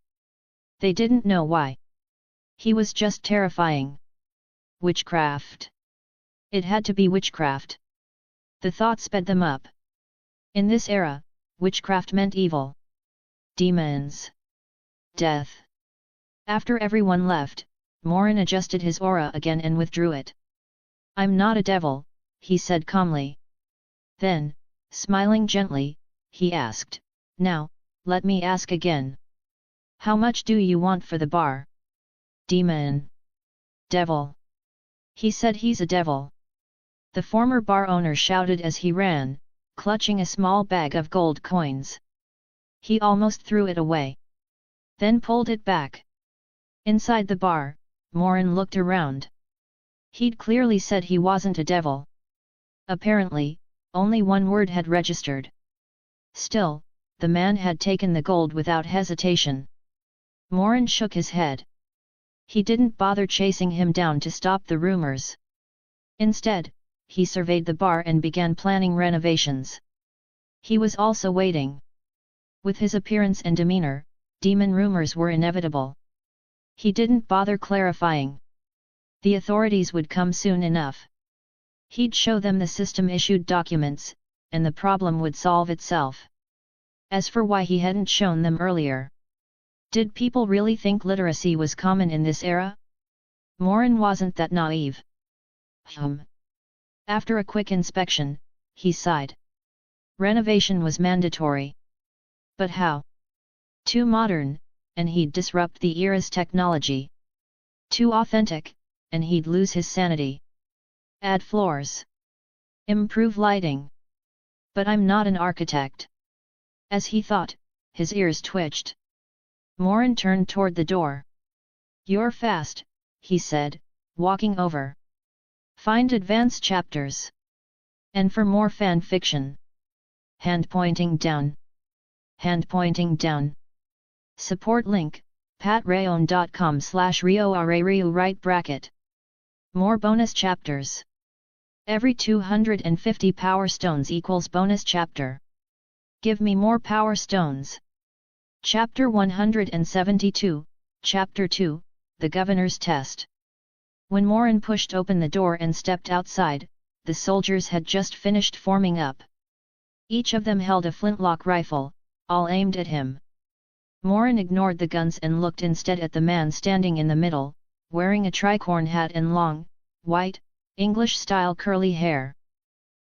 They didn't know why. He was just terrifying. Witchcraft. It had to be witchcraft. The thought sped them up. In this era, witchcraft meant evil. Demons. Death. After everyone left, Morin adjusted his aura again and withdrew it. I'm not a devil, he said calmly. Then, smiling gently, he asked, now, let me ask again. How much do you want for the bar? Demon. Devil. He said he's a devil. The former bar owner shouted as he ran, clutching a small bag of gold coins. He almost threw it away. Then pulled it back. Inside the bar, Morin looked around. He'd clearly said he wasn't a devil. Apparently, only one word had registered. Still, the man had taken the gold without hesitation. Morin shook his head. He didn't bother chasing him down to stop the rumors. Instead, he surveyed the bar and began planning renovations. He was also waiting. With his appearance and demeanor, demon rumors were inevitable. He didn't bother clarifying. The authorities would come soon enough. He'd show them the system-issued documents, and the problem would solve itself. As for why he hadn't shown them earlier. Did people really think literacy was common in this era? Morin wasn't that naive. After a quick inspection, he sighed. Renovation was mandatory. But how? Too modern, and he'd disrupt the era's technology. Too authentic, and he'd lose his sanity. Add floors. Improve lighting. But I'm not an architect. As he thought, his ears twitched. Morin turned toward the door. You're fast, he said, walking over. Find advanced chapters. And for more fan fiction. Hand pointing down. Hand pointing down. Support link, patreon.com/rioarariu right bracket. More bonus chapters. Every 250 power stones equals bonus chapter. Give me more power stones. Chapter 172, Chapter 2, The Governor's Test. When Morin pushed open the door and stepped outside, the soldiers had just finished forming up. Each of them held a flintlock rifle, all aimed at him. Morin ignored the guns and looked instead at the man standing in the middle, wearing a tricorn hat and long, white, English-style curly hair.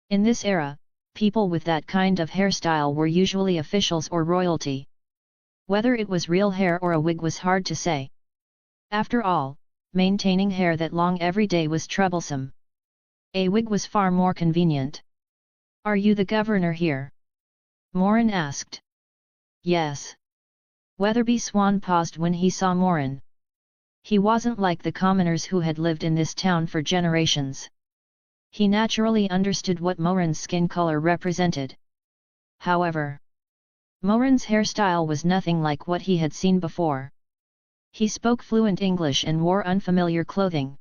In this era, people with that kind of hairstyle were usually officials or royalty. Whether it was real hair or a wig was hard to say. After all, maintaining hair that long every day was troublesome. A wig was far more convenient. Are you the governor here? Morin asked. Yes. Weatherby Swan paused when he saw Morin. He wasn't like the commoners who had lived in this town for generations. He naturally understood what Morin's skin color represented. However, Morin's hairstyle was nothing like what he had seen before. He spoke fluent English and wore unfamiliar clothing.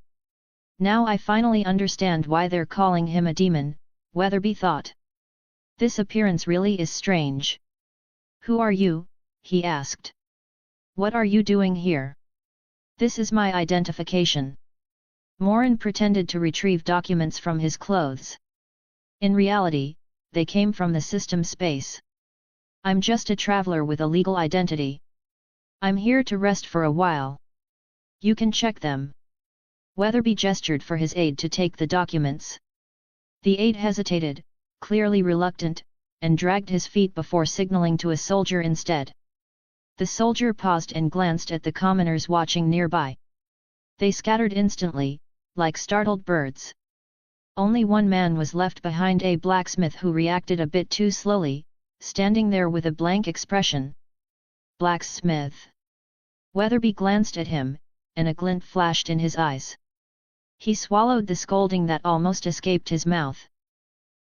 Now I finally understand why they're calling him a demon, Weatherby thought. This appearance really is strange. Who are you? He asked. What are you doing here? This is my identification. Morin pretended to retrieve documents from his clothes. In reality, they came from the system space. I'm just a traveler with a legal identity. I'm here to rest for a while. You can check them. Weatherby gestured for his aide to take the documents. The aide hesitated, clearly reluctant, and dragged his feet before signaling to a soldier instead. The soldier paused and glanced at the commoners watching nearby. They scattered instantly, like startled birds. Only one man was left behind, a blacksmith who reacted a bit too slowly, standing there with a blank expression. Blacksmith. Weatherby glanced at him, and a glint flashed in his eyes. He swallowed the scolding that almost escaped his mouth.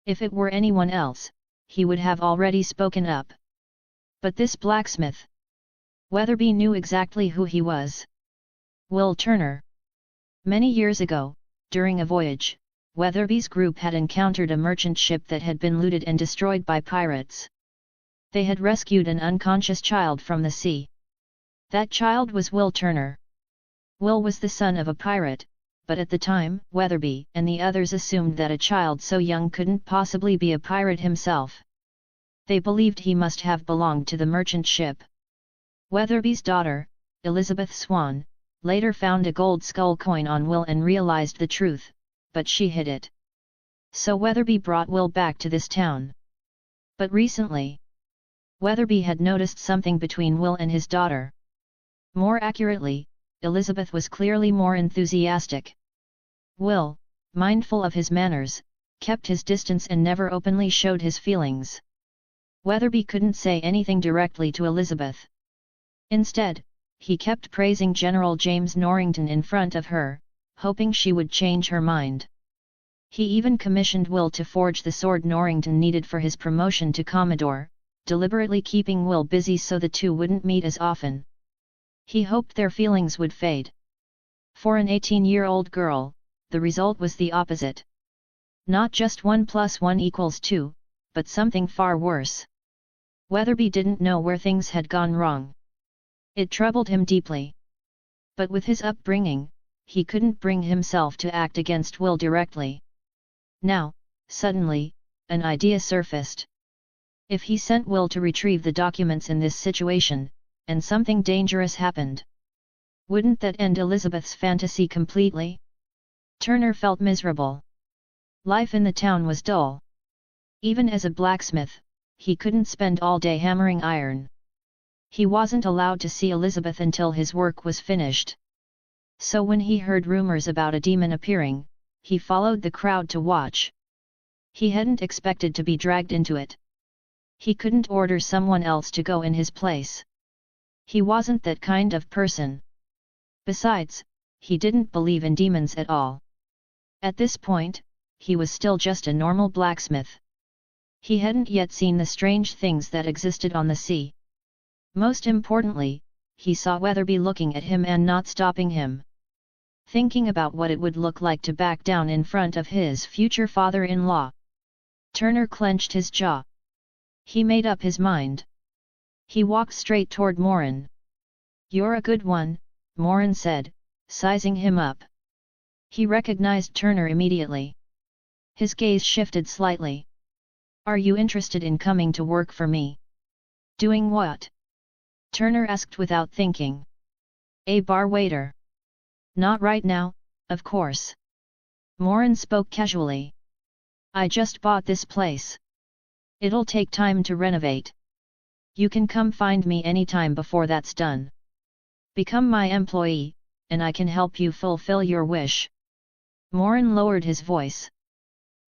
If it were anyone else, he would have already spoken up. But this blacksmith. Weatherby knew exactly who he was. Will Turner. Many years ago, during a voyage, Weatherby's group had encountered a merchant ship that had been looted and destroyed by pirates. They had rescued an unconscious child from the sea. That child was Will Turner. Will was the son of a pirate, but at the time, Weatherby and the others assumed that a child so young couldn't possibly be a pirate himself. They believed he must have belonged to the merchant ship. Weatherby's daughter, Elizabeth Swan, later found a gold skull coin on Will and realized the truth, but she hid it. So Weatherby brought Will back to this town. But recently, Weatherby had noticed something between Will and his daughter. More accurately, Elizabeth was clearly more enthusiastic. Will, mindful of his manners, kept his distance and never openly showed his feelings. Weatherby couldn't say anything directly to Elizabeth. Instead, he kept praising General James Norrington in front of her, hoping she would change her mind. He even commissioned Will to forge the sword Norrington needed for his promotion to Commodore, deliberately keeping Will busy so the two wouldn't meet as often. He hoped their feelings would fade. For an 18-year-old girl, the result was the opposite. Not just 1 + 1 = 2, but something far worse. Weatherby didn't know where things had gone wrong. It troubled him deeply. But with his upbringing, he couldn't bring himself to act against Will directly. Now, suddenly, an idea surfaced. If he sent Will to retrieve the documents in this situation, and something dangerous happened, wouldn't that end Elizabeth's fantasy completely? Turner felt miserable. Life in the town was dull. Even as a blacksmith, he couldn't spend all day hammering iron. He wasn't allowed to see Elizabeth until his work was finished. So when he heard rumors about a demon appearing, he followed the crowd to watch. He hadn't expected to be dragged into it. He couldn't order someone else to go in his place. He wasn't that kind of person. Besides, he didn't believe in demons at all. At this point, he was still just a normal blacksmith. He hadn't yet seen the strange things that existed on the sea. Most importantly, he saw Weatherby looking at him and not stopping him. Thinking about what it would look like to back down in front of his future father-in-law. Turner clenched his jaw. He made up his mind. He walked straight toward Morin. "You're a good one," Morin said, sizing him up. He recognized Turner immediately. His gaze shifted slightly. "Are you interested in coming to work for me?" "Doing what?" Turner asked without thinking. "A bar waiter." "Not right now, of course." Morin spoke casually. "I just bought this place. It'll take time to renovate. You can come find me anytime before that's done. Become my employee, and I can help you fulfill your wish." Morin lowered his voice.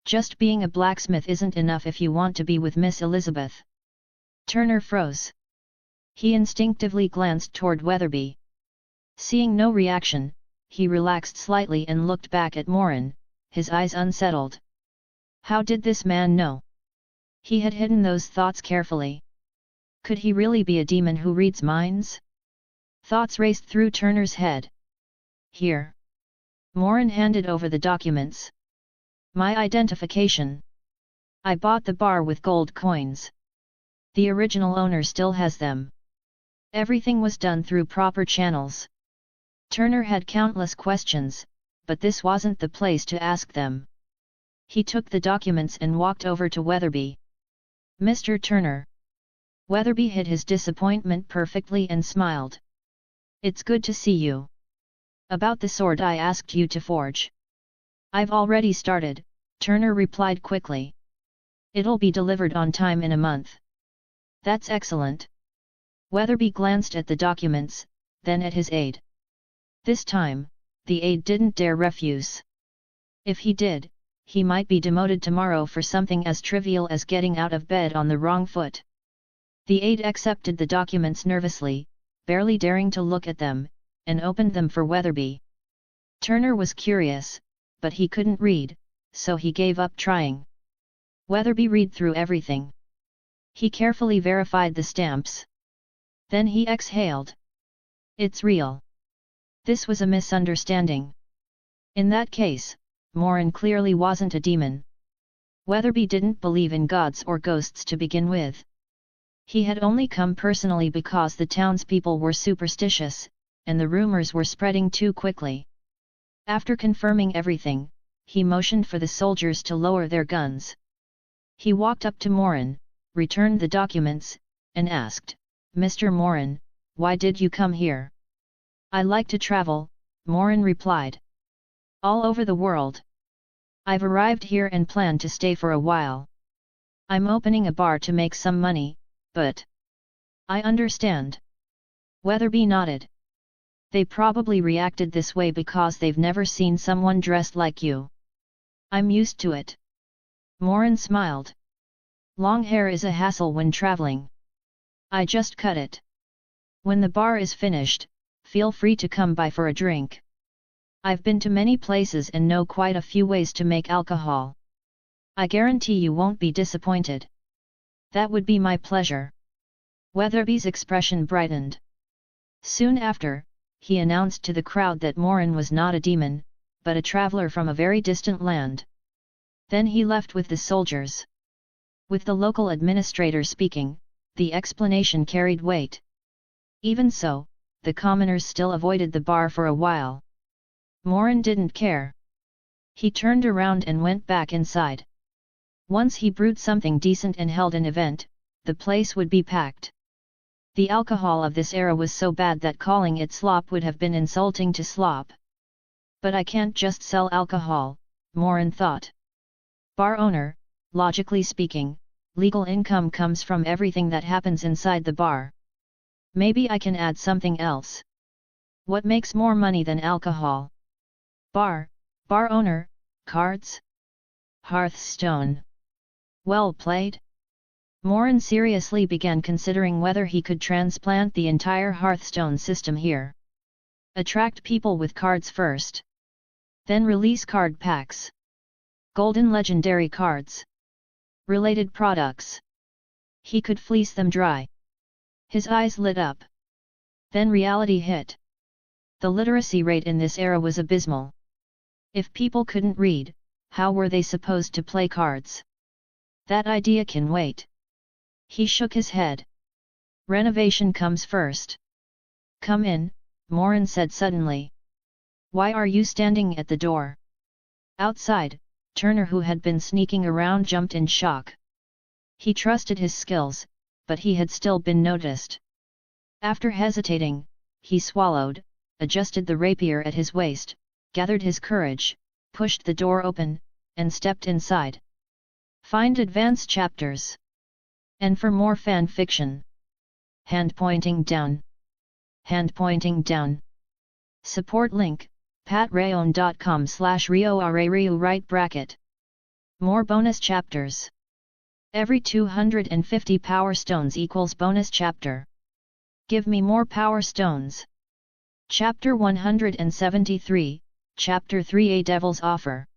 "Just being a blacksmith isn't enough if you want to be with Miss Elizabeth." Turner froze. He instinctively glanced toward Weatherby. Seeing no reaction, he relaxed slightly and looked back at Morin, his eyes unsettled. How did this man know? He had hidden those thoughts carefully. Could he really be a demon who reads minds? Thoughts raced through Turner's head. "Here." Morin handed over the documents. "My identification. I bought the bar with gold coins. The original owner still has them. Everything was done through proper channels." Turner had countless questions, but this wasn't the place to ask them. He took the documents and walked over to Weatherby. "Mr. Turner." Weatherby hid his disappointment perfectly and smiled. "It's good to see you. About the sword I asked you to forge." "I've already started," Turner replied quickly. "It'll be delivered on time in a month." "That's excellent." Weatherby glanced at the documents, then at his aide. This time, the aide didn't dare refuse. If he did, he might be demoted tomorrow for something as trivial as getting out of bed on the wrong foot. The aide accepted the documents nervously, barely daring to look at them, and opened them for Weatherby. Turner was curious, but he couldn't read, so he gave up trying. Weatherby read through everything. He carefully verified the stamps. Then he exhaled. "It's real." This was a misunderstanding. In that case, Morin clearly wasn't a demon. Weatherby didn't believe in gods or ghosts to begin with. He had only come personally because the townspeople were superstitious, and the rumors were spreading too quickly. After confirming everything, he motioned for the soldiers to lower their guns. He walked up to Morin, returned the documents, and asked, "Mr. Morin, why did you come here?" "I like to travel," Morin replied. "All over the world. I've arrived here and plan to stay for a while. I'm opening a bar to make some money, but..." "I understand." Weatherby nodded. "They probably reacted this way because they've never seen someone dressed like you." "I'm used to it." Morin smiled. "Long hair is a hassle when traveling. I just cut it. When the bar is finished, feel free to come by for a drink. I've been to many places and know quite a few ways to make alcohol. I guarantee you won't be disappointed." "That would be my pleasure." Weatherby's expression brightened. Soon after, he announced to the crowd that Morin was not a demon, but a traveler from a very distant land. Then he left with the soldiers. With the local administrator speaking, the explanation carried weight. Even so, the commoners still avoided the bar for a while. Morin didn't care. He turned around and went back inside. Once he brewed something decent and held an event, the place would be packed. The alcohol of this era was so bad that calling it slop would have been insulting to slop. "But I can't just sell alcohol," Morin thought. Bar owner, logically speaking, legal income comes from everything that happens inside the bar. Maybe I can add something else. What makes more money than alcohol? Bar owner, Cards? Hearthstone. Well played. Morin seriously began considering whether he could transplant the entire Hearthstone system here. Attract people with cards first. Then release card packs. Golden legendary cards. Related products. He could fleece them dry. His eyes lit up. Then reality hit. The literacy rate in this era was abysmal. If people couldn't read, how were they supposed to play cards? That idea can wait. He shook his head. Renovation comes first. Come in, Morin said suddenly. Why are you standing at the door? Outside, Turner, who had been sneaking around, jumped in shock. He trusted his skills, but he had still been noticed. After hesitating, he swallowed, adjusted the rapier at his waist, gathered his courage, pushed the door open, and stepped inside. Find advanced chapters. And for more fan fiction. Hand pointing down. Hand pointing down. Support link, patreon.com/RioRaRiu right bracket. More bonus chapters. Every 250 power stones equals bonus chapter. Give me more power stones. Chapter 173, Chapter 3, A Devil's Offer.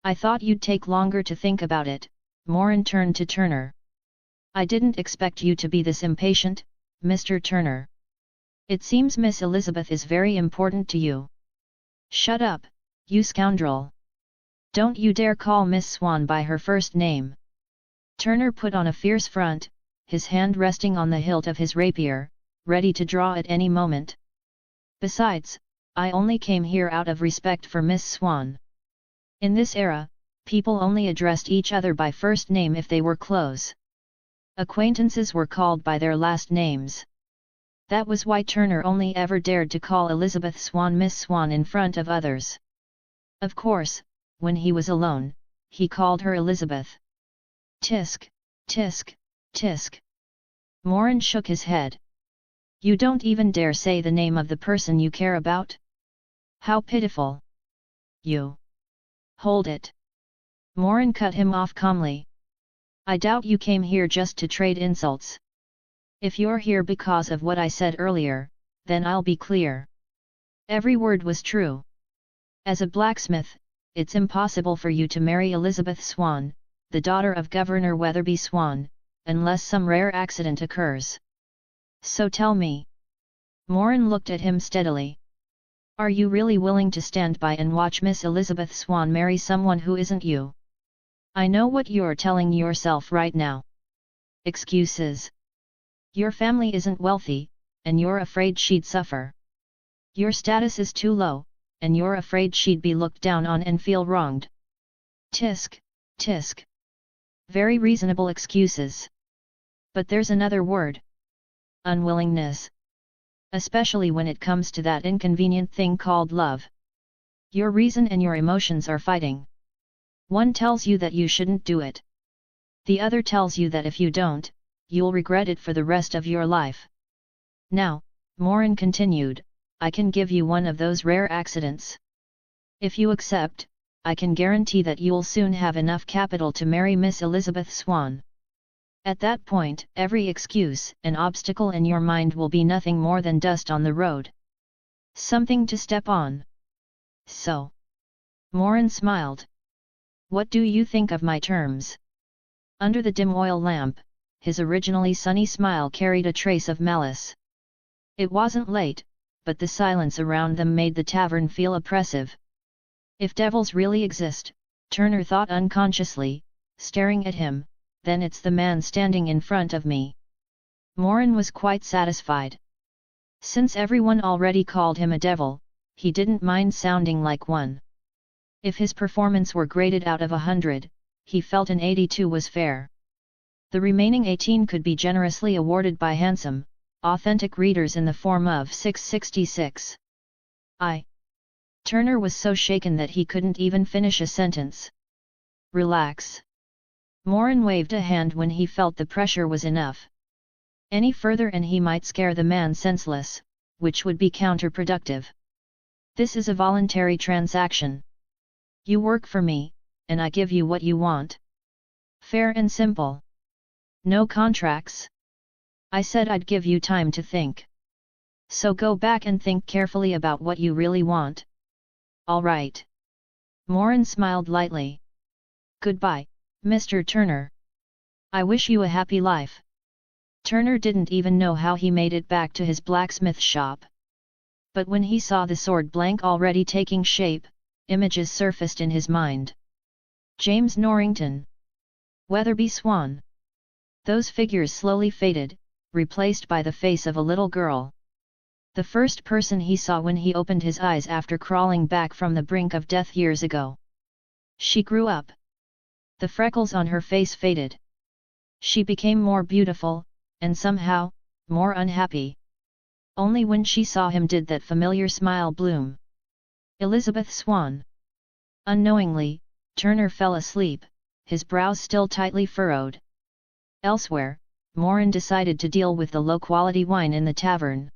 I thought you'd take longer to think about it, Morin turned to Turner. I didn't expect you to be this impatient, Mr. Turner. It seems Miss Elizabeth is very important to you. Shut up, you scoundrel. Don't you dare call Miss Swan by her first name. Turner put on a fierce front, his hand resting on the hilt of his rapier, ready to draw at any moment. Besides, I only came here out of respect for Miss Swan. In this era, people only addressed each other by first name if they were close. Acquaintances were called by their last names. That was why Turner only ever dared to call Elizabeth Swan Miss Swan in front of others. Of course, when he was alone, he called her Elizabeth. Tisk, tisk, tisk. Morin shook his head. You don't even dare say the name of the person you care about? How pitiful. You. Hold it. Morin cut him off calmly. I doubt you came here just to trade insults. If you're here because of what I said earlier, then I'll be clear. Every word was true. As a blacksmith, it's impossible for you to marry Elizabeth Swan, the daughter of Governor Weatherby Swan, unless some rare accident occurs. So tell me. Morin looked at him steadily. Are you really willing to stand by and watch Miss Elizabeth Swan marry someone who isn't you? I know what you're telling yourself right now. Excuses. Your family isn't wealthy, and you're afraid she'd suffer. Your status is too low, and you're afraid she'd be looked down on and feel wronged. Tisk, tisk. Very reasonable excuses. But there's another word. Unwillingness. Especially when it comes to that inconvenient thing called love. Your reason and your emotions are fighting. One tells you that you shouldn't do it. The other tells you that if you don't, you'll regret it for the rest of your life. Now, Morin continued, I can give you one of those rare accidents. If you accept, I can guarantee that you'll soon have enough capital to marry Miss Elizabeth Swan. At that point, every excuse and obstacle in your mind will be nothing more than dust on the road. Something to step on. So. Morin smiled. What do you think of my terms? Under the dim oil lamp, his originally sunny smile carried a trace of malice. It wasn't late, but the silence around them made the tavern feel oppressive. If devils really exist, Turner thought unconsciously, staring at him, then it's the man standing in front of me. Morin was quite satisfied. Since everyone already called him a devil, he didn't mind sounding like one. If his performance were graded out of 100, he felt an 82 was fair. The remaining 18 could be generously awarded by handsome, authentic readers in the form of 666. Turner was so shaken that he couldn't even finish a sentence. Relax. Morin waved a hand when he felt the pressure was enough. Any further and he might scare the man senseless, which would be counterproductive. This is a voluntary transaction. You work for me, and I give you what you want. Fair and simple. No contracts. I said I'd give you time to think. So go back and think carefully about what you really want. All right. Morin smiled lightly. Goodbye, Mr. Turner. I wish you a happy life. Turner didn't even know how he made it back to his blacksmith shop. But when he saw the sword blank already taking shape, images surfaced in his mind. James Norrington. Weatherby Swan. Those figures slowly faded, replaced by the face of a little girl. The first person he saw when he opened his eyes after crawling back from the brink of death years ago. She grew up. The freckles on her face faded. She became more beautiful, and somehow, more unhappy. Only when she saw him did that familiar smile bloom. Elizabeth Swan. Unknowingly, Turner fell asleep, his brows still tightly furrowed. Elsewhere, Morin decided to deal with the low-quality wine in the tavern.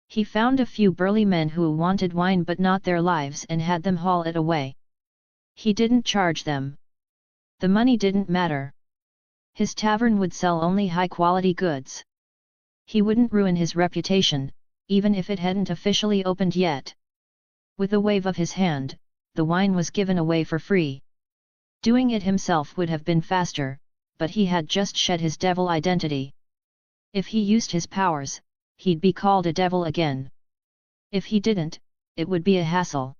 He found a few burly men who wanted wine but not their lives and had them haul it away. He didn't charge them. The money didn't matter. His tavern would sell only high-quality goods. He wouldn't ruin his reputation, even if it hadn't officially opened yet. With a wave of his hand, the wine was given away for free. Doing it himself would have been faster, but he had just shed his devil identity. If he used his powers, he'd be called a devil again. If he didn't, it would be a hassle.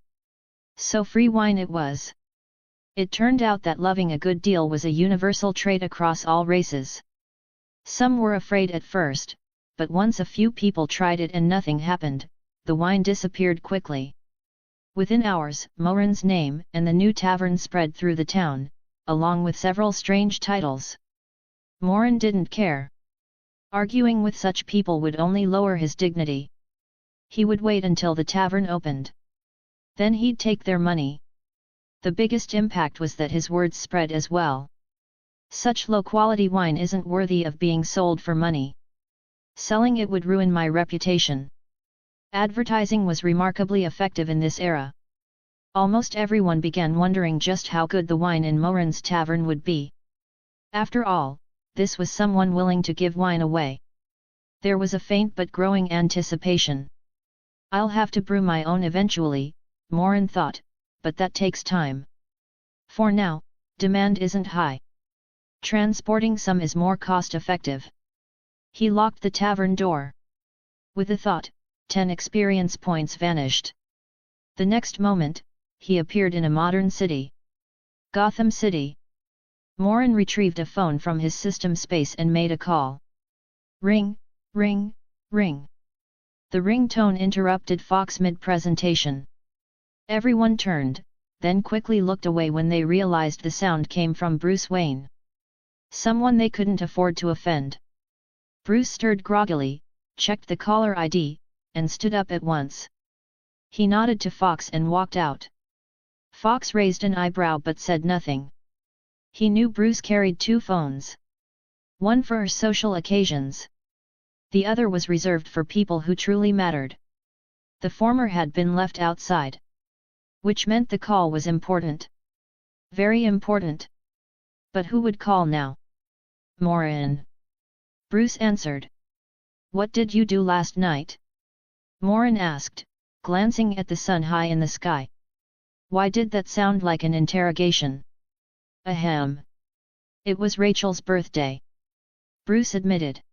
So free wine it was. It turned out that loving a good deal was a universal trait across all races. Some were afraid at first, but once a few people tried it and nothing happened, the wine disappeared quickly. Within hours, Morin's name and the new tavern spread through the town, along with several strange titles. Morin didn't care. Arguing with such people would only lower his dignity. He would wait until the tavern opened. Then he'd take their money. The biggest impact was that his words spread as well. Such low-quality wine isn't worthy of being sold for money. Selling it would ruin my reputation. Advertising was remarkably effective in this era. Almost everyone began wondering just how good the wine in Morin's tavern would be. After all, this was someone willing to give wine away. There was a faint but growing anticipation. I'll have to brew my own eventually, Morin thought, but that takes time. For now, demand isn't high. Transporting some is more cost-effective. He locked the tavern door. With a thought, 10 experience points vanished. The next moment, he appeared in a modern city. Gotham City. Morin retrieved a phone from his system space and made a call. Ring, ring, ring. The ringtone interrupted Fox mid-presentation. Everyone turned, then quickly looked away when they realized the sound came from Bruce Wayne. Someone they couldn't afford to offend. Bruce stirred groggily, checked the caller ID, and stood up at once. He nodded to Fox and walked out. Fox raised an eyebrow but said nothing. He knew Bruce carried 2 phones. One for social occasions. The other was reserved for people who truly mattered. The former had been left outside. Which meant the call was important. Very important. But who would call now? Morin. Bruce answered. What did you do last night? Morin asked, glancing at the sun high in the sky. Why did that sound like an interrogation? Ahem. It was Rachel's birthday. Bruce admitted.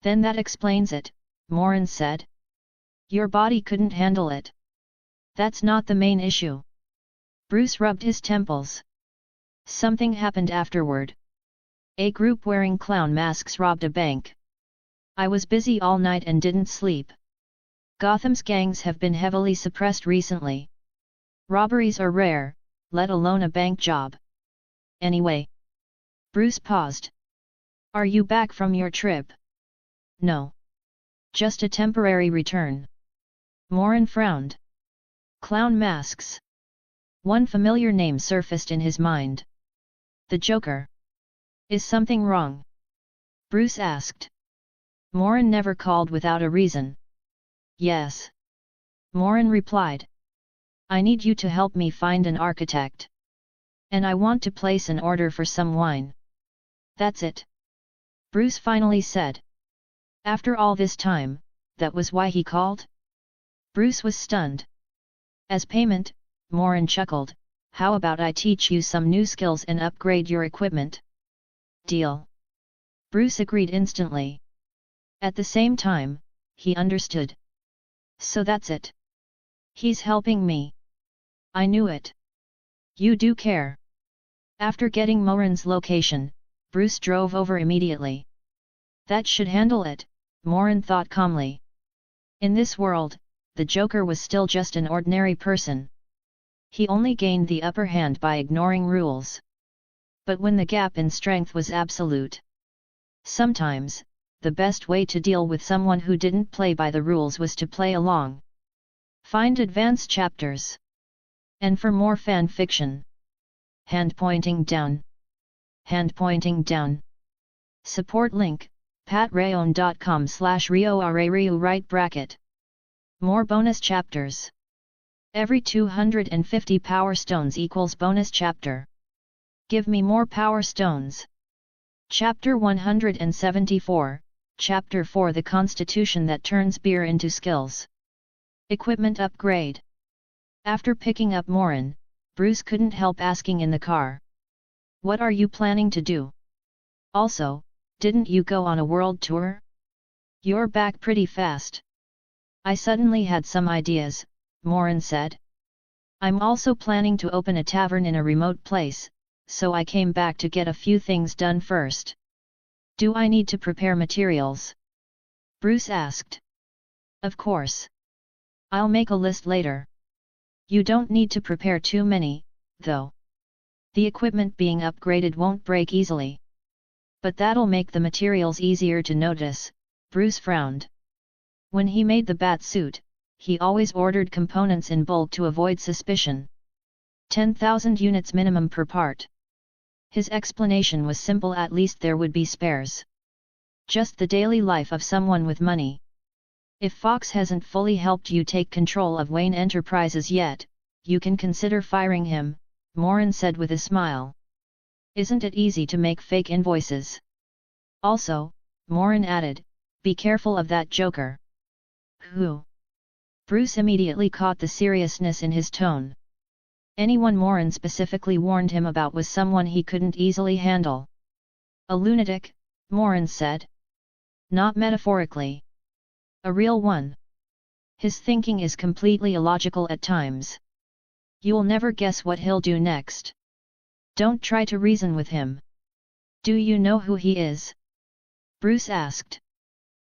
Then that explains it, Morin said. Your body couldn't handle it. That's not the main issue. Bruce rubbed his temples. Something happened afterward. A group wearing clown masks robbed a bank. I was busy all night and didn't sleep. Gotham's gangs have been heavily suppressed recently. Robberies are rare, let alone a bank job. Anyway. Bruce paused. Are you back from your trip? No. Just a temporary return. Morin frowned. Clown masks. One familiar name surfaced in his mind. The Joker. Is something wrong? Bruce asked. Morin never called without a reason. Yes. Morin replied. I need you to help me find an architect. And I want to place an order for some wine. That's it. Bruce finally said. After all this time, that was why he called? Bruce was stunned. As payment, Morin chuckled, how about I teach you some new skills and upgrade your equipment? Deal. Bruce agreed instantly. At the same time, he understood. So that's it. He's helping me. I knew it. You do care. After getting Morin's location, Bruce drove over immediately. That should handle it, Morin thought calmly. In this world, the Joker was still just an ordinary person. He only gained the upper hand by ignoring rules. But when the gap in strength was absolute. Sometimes, the best way to deal with someone who didn't play by the rules was to play along. Find advanced chapters. And for more fan fiction. Hand pointing down. Hand pointing down. Support link, patreon.com/rioarariu right bracket. More bonus chapters. Every 250 power stones equals bonus chapter. Give me more power stones. Chapter 174, Chapter 4 The Constitution that turns beer into skills. Equipment upgrade. After picking up Morin, Bruce couldn't help asking in the car. What are you planning to do? Also, didn't you go on a world tour? You're back pretty fast. I suddenly had some ideas, Morin said. I'm also planning to open a tavern in a remote place, so I came back to get a few things done first. Do I need to prepare materials? Bruce asked. Of course. I'll make a list later. You don't need to prepare too many, though. The equipment being upgraded won't break easily. But that'll make the materials easier to notice, Bruce frowned. When he made the bat suit, he always ordered components in bulk to avoid suspicion. 10,000 units minimum per part. His explanation was simple, at least there would be spares. Just the daily life of someone with money. If Fox hasn't fully helped you take control of Wayne Enterprises yet, you can consider firing him, Morin said with a smile. Isn't it easy to make fake invoices? Also, Morin added, be careful of that Joker. Who? Bruce immediately caught the seriousness in his tone. Anyone Morin specifically warned him about was someone he couldn't easily handle. A lunatic, Morin said. Not metaphorically. A real one. His thinking is completely illogical at times. You'll never guess what he'll do next. Don't try to reason with him. Do you know who he is? Bruce asked.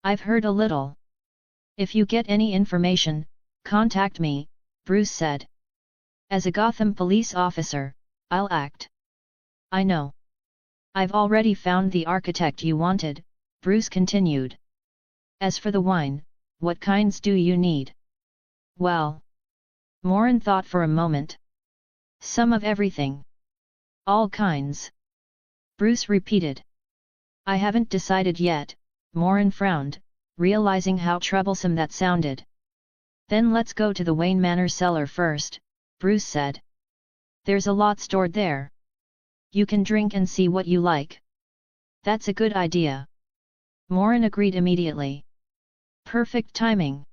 I've heard a little. If you get any information, contact me, Bruce said. As a Gotham police officer, I'll act. I know. I've already found the architect you wanted, Bruce continued. As for the wine, what kinds do you need? Well. Morin thought for a moment. Some of everything. All kinds. Bruce repeated. I haven't decided yet, Morin frowned, realizing how troublesome that sounded. Then let's go to the Wayne Manor cellar first, Bruce said. There's a lot stored there. You can drink and see what you like. That's a good idea. Morin agreed immediately. Perfect timing.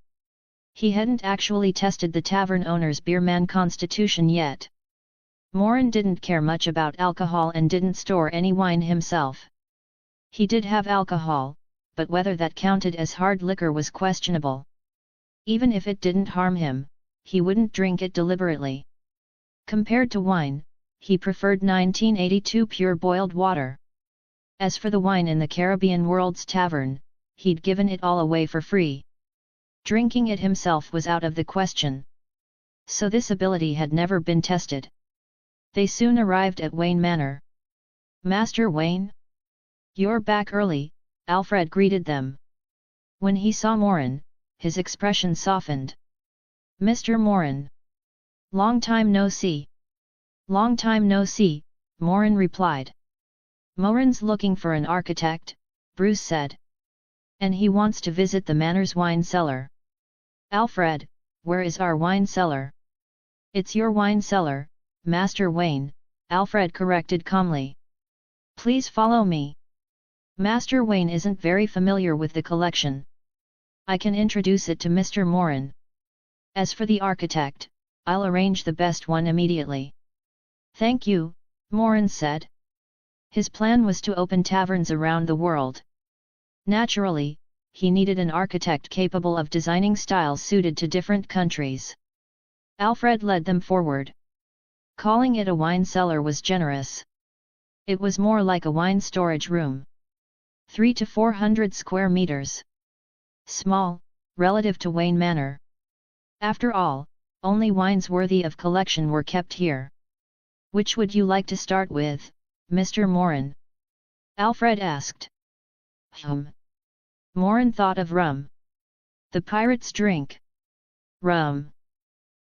He hadn't actually tested the tavern owner's beerman constitution yet. Morin didn't care much about alcohol and didn't store any wine himself. He did have alcohol, but whether that counted as hard liquor was questionable. Even if it didn't harm him, he wouldn't drink it deliberately. Compared to wine, he preferred 1982 pure boiled water. As for the wine in the Caribbean World's Tavern, he'd given it all away for free. Drinking it himself was out of the question. So this ability had never been tested. They soon arrived at Wayne Manor. Master Wayne? You're back early, Alfred greeted them. When he saw Morin, his expression softened. Mr. Morin. Long time no see. Long time no see, Morin replied. Morin's looking for an architect, Bruce said. And he wants to visit the manor's wine cellar. Alfred, where is our wine cellar? It's your wine cellar, Master Wayne, Alfred corrected calmly. Please follow me. Master Wayne isn't very familiar with the collection. I can introduce it to Mr. Morin. As for the architect, I'll arrange the best one immediately. Thank you, Morin said. His plan was to open taverns around the world. Naturally, he needed an architect capable of designing styles suited to different countries. Alfred led them forward. Calling it a wine cellar was generous. It was more like a wine storage room. 300 to 400 square meters. Small, relative to Wayne Manor. After all, only wines worthy of collection were kept here. Which would you like to start with, Mr. Morin? Alfred asked. Morin thought of rum. The pirates drink rum.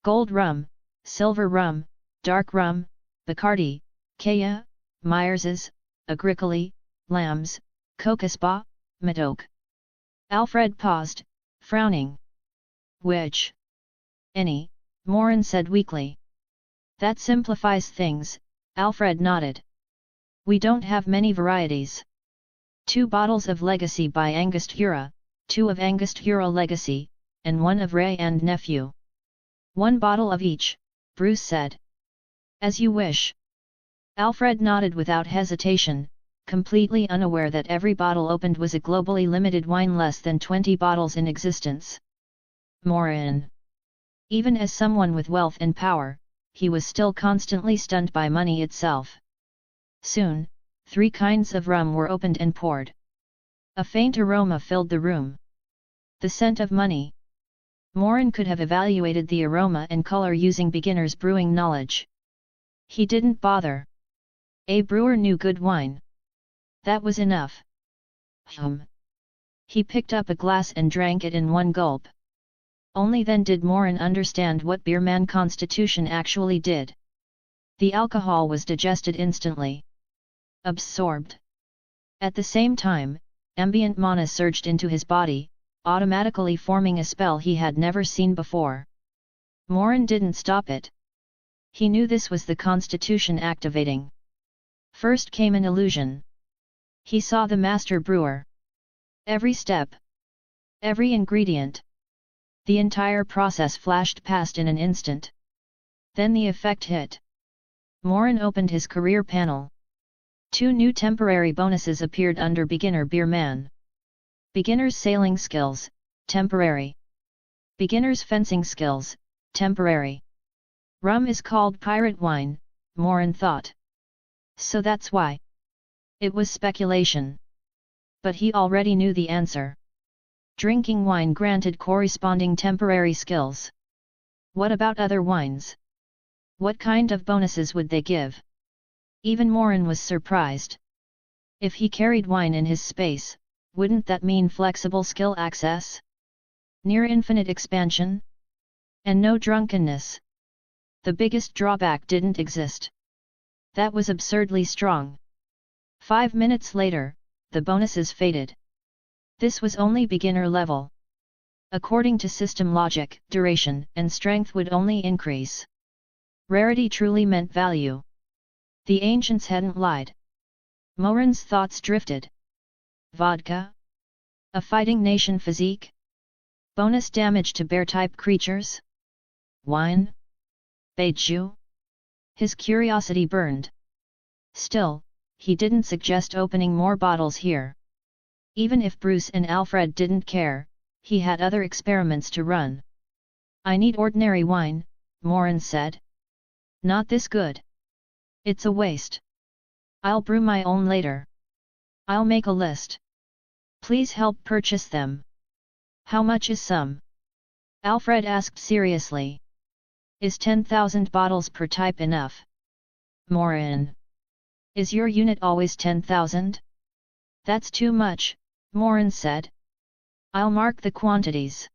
Gold rum, silver rum, dark rum, Bacardi, Kaya, Myers's, Agricoli, Lamb's, Cocospa, Medoc. Alfred paused, frowning. Which? Any, Morin said weakly. That simplifies things, Alfred nodded. We don't have many varieties. 2 bottles of Legacy by Angostura, 2 of Angostura Legacy, and 1 of Ray and Nephew. 1 bottle of each, Bruce said. As you wish. Alfred nodded without hesitation, completely unaware that every bottle opened was a globally limited wine, less than 20 bottles in existence. Morin. Even as someone with wealth and power, he was still constantly stunned by money itself. Soon, 3 kinds of rum were opened and poured. A faint aroma filled the room. The scent of money. Morin could have evaluated the aroma and color using beginner's brewing knowledge. He didn't bother. A brewer knew good wine. That was enough. He picked up a glass and drank it in one gulp. Only then did Morin understand what Beerman Constitution actually did. The alcohol was digested instantly. Absorbed. At the same time, ambient mana surged into his body, automatically forming a spell he had never seen before. Morin didn't stop it. He knew this was the Constitution activating. First came an illusion. He saw the master brewer. Every step. Every ingredient. The entire process flashed past in an instant. Then the effect hit. Morin opened his career panel. 2 new temporary bonuses appeared under Beginner Beerman. Beginner's Sailing Skills, temporary. Beginner's Fencing Skills, temporary. Rum is called pirate wine, Morin thought. So that's why. It was speculation. But he already knew the answer. Drinking wine granted corresponding temporary skills. What about other wines? What kind of bonuses would they give? Even Morin was surprised. If he carried wine in his space, wouldn't that mean flexible skill access? Near infinite expansion? And no drunkenness. The biggest drawback didn't exist. That was absurdly strong. 5 minutes later, the bonuses faded. This was only beginner level. According to system logic, duration and strength would only increase. Rarity truly meant value. The ancients hadn't lied. Morin's thoughts drifted. Vodka? A fighting nation physique? Bonus damage to bear-type creatures? Wine? Baijiu? His curiosity burned. Still, he didn't suggest opening more bottles here. Even if Bruce and Alfred didn't care, he had other experiments to run. I need ordinary wine, Morin said. Not this good. It's a waste. I'll brew my own later. I'll make a list. Please help purchase them. How much is some? Alfred asked seriously. Is 10,000 bottles per type enough? Morin. Is your unit always 10,000? That's too much, Morin said. I'll mark the quantities.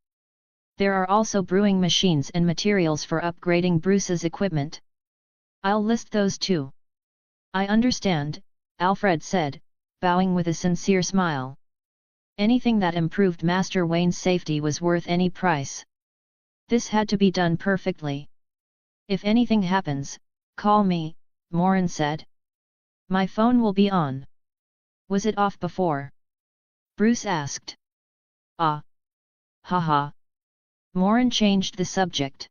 There are also brewing machines and materials for upgrading Bruce's equipment. I'll list those too. I understand, Alfred said, bowing with a sincere smile. Anything that improved Master Wayne's safety was worth any price. This had to be done perfectly. If anything happens, call me, Morin said. My phone will be on. Was it off before? Bruce asked. Ah. Haha. Morin changed the subject.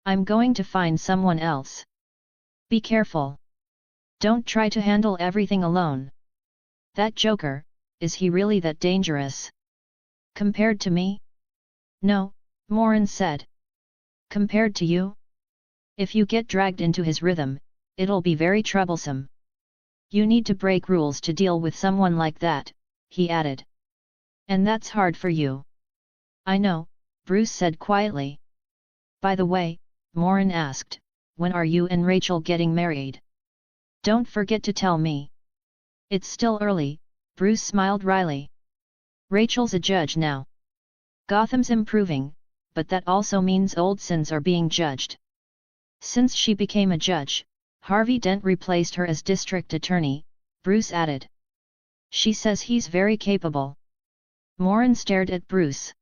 I'm going to find someone else. Be careful. Don't try to handle everything alone. That joker, is he really that dangerous? Compared to me? No, Morin said. Compared to you? If you get dragged into his rhythm, it'll be very troublesome. You need to break rules to deal with someone like that, he added. And that's hard for you. I know, Bruce said quietly. By the way, Morin asked, when are you and Rachel getting married? Don't forget to tell me. It's still early, Bruce smiled wryly. Rachel's a judge now. Gotham's improving, but that also means old sins are being judged. Since she became a judge, Harvey Dent replaced her as district attorney, Bruce added. She says he's very capable. Morin stared at Bruce.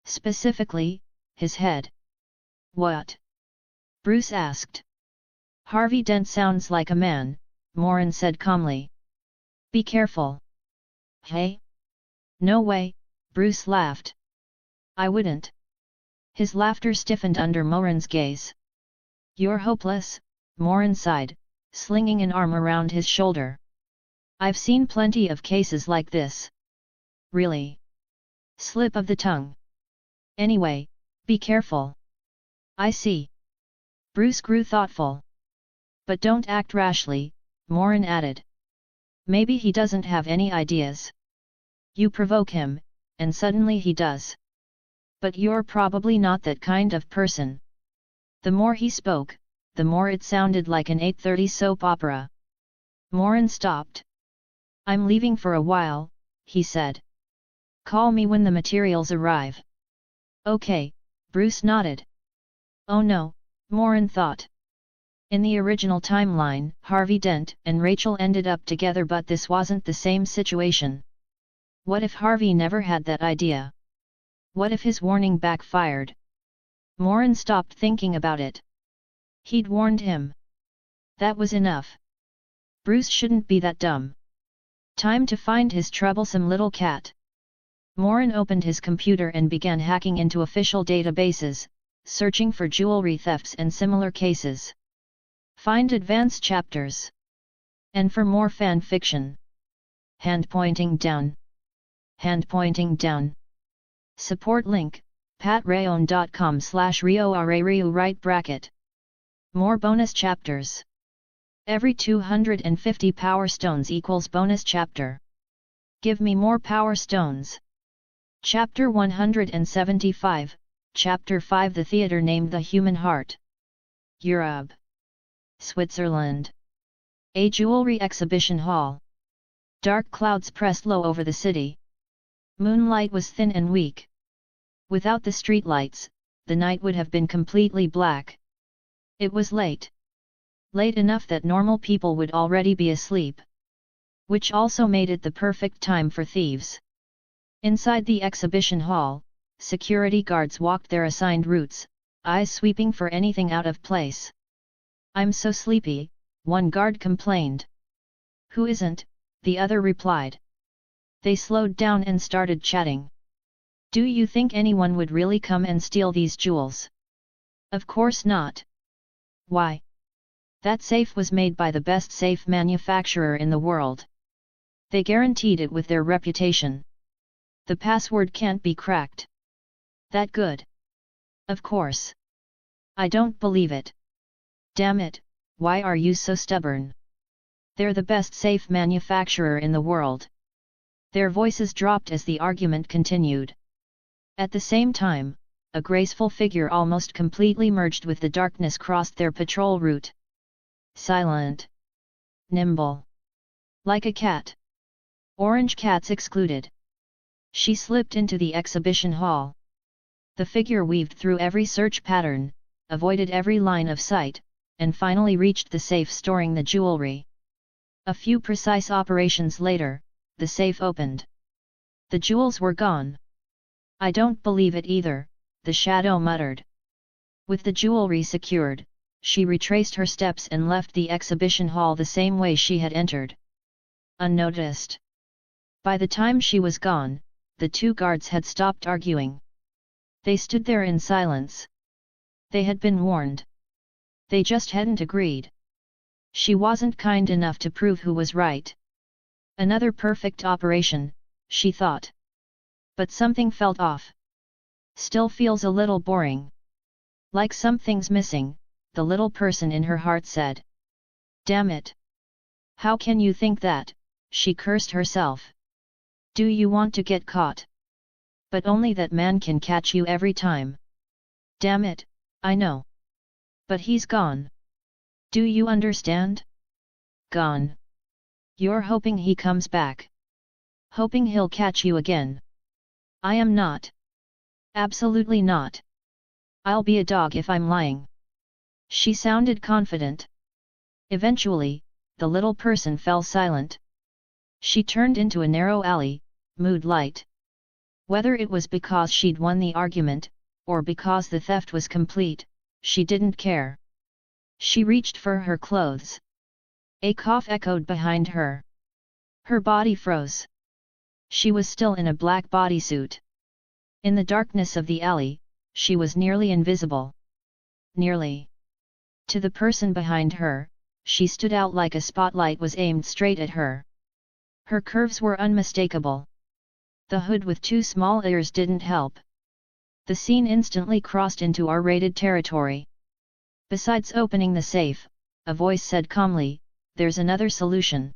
Specifically, his head. What? Bruce asked. Harvey Dent sounds like a man, Morin said calmly. Be careful. Hey? No way, Bruce laughed. I wouldn't. His laughter stiffened under Morin's gaze. You're hopeless, Morin sighed, slinging an arm around his shoulder. I've seen plenty of cases like this. Really? Slip of the tongue. Anyway, be careful. I see. Bruce grew thoughtful. But don't act rashly, Morin added. Maybe he doesn't have any ideas. You provoke him, and suddenly he does. But you're probably not that kind of person. The more he spoke, the more it sounded like an 8:30 soap opera. Morin stopped. I'm leaving for a while, he said. Call me when the materials arrive. Okay, Bruce nodded. Oh no, Morin thought. In the original timeline, Harvey Dent and Rachel ended up together, but this wasn't the same situation. What if Harvey never had that idea? What if his warning backfired? Morin stopped thinking about it. He'd warned him. That was enough. Bruce shouldn't be that dumb. Time to find his troublesome little cat. Morin opened his computer and began hacking into official databases, searching for jewelry thefts and similar cases. Find advanced chapters. And for more fan fiction. Hand pointing down. Hand pointing down. Support link, patreon.com/RioRaRiu right bracket. More bonus chapters. Every 250 power stones equals bonus chapter. Give me more power stones. Chapter 175, Chapter 5 The Theatre Named the Human Heart. Europe. Switzerland. A jewelry exhibition hall. Dark clouds pressed low over the city. Moonlight was thin and weak. Without the streetlights, the night would have been completely black. It was late. Late enough that normal people would already be asleep. Which also made it the perfect time for thieves. Inside the exhibition hall, security guards walked their assigned routes, eyes sweeping for anything out of place. I'm so sleepy, one guard complained. Who isn't? The other replied. They slowed down and started chatting. Do you think anyone would really come and steal these jewels? Of course not. Why? That safe was made by the best safe manufacturer in the world. They guaranteed it with their reputation. The password can't be cracked. That good? Of course. I don't believe it. Damn it, why are you so stubborn? They're the best safe manufacturer in the world. Their voices dropped as the argument continued. At the same time, a graceful figure almost completely merged with the darkness crossed their patrol route. Silent. Nimble. Like a cat. Orange cats excluded. She slipped into the exhibition hall. The figure weaved through every search pattern, avoided every line of sight, and finally reached the safe storing the jewelry. A few precise operations later, the safe opened. The jewels were gone. I don't believe it either, the shadow muttered. With the jewelry secured, she retraced her steps and left the exhibition hall the same way she had entered. Unnoticed. By the time she was gone, the two guards had stopped arguing. They stood there in silence. They had been warned. They just hadn't agreed. She wasn't kind enough to prove who was right. Another perfect operation, she thought. But something felt off. Still feels a little boring. Like something's missing, the little person in her heart said. Damn it! How can you think that? She cursed herself. Do you want to get caught? But only that man can catch you every time. Damn it, I know. But he's gone. Do you understand? Gone. You're hoping he comes back. Hoping he'll catch you again. I am not. Absolutely not. I'll be a dog if I'm lying. She sounded confident. Eventually, the little person fell silent. She turned into a narrow alley, mood light. Whether it was because she'd won the argument, or because the theft was complete, she didn't care. She reached for her clothes. A cough echoed behind her. Her body froze. She was still in a black bodysuit. In the darkness of the alley, she was nearly invisible. Nearly. To the person behind her, she stood out like a spotlight was aimed straight at her. Her curves were unmistakable. The hood with two small ears didn't help. The scene instantly crossed into R-rated territory. Besides opening the safe, a voice said calmly, "There's another solution.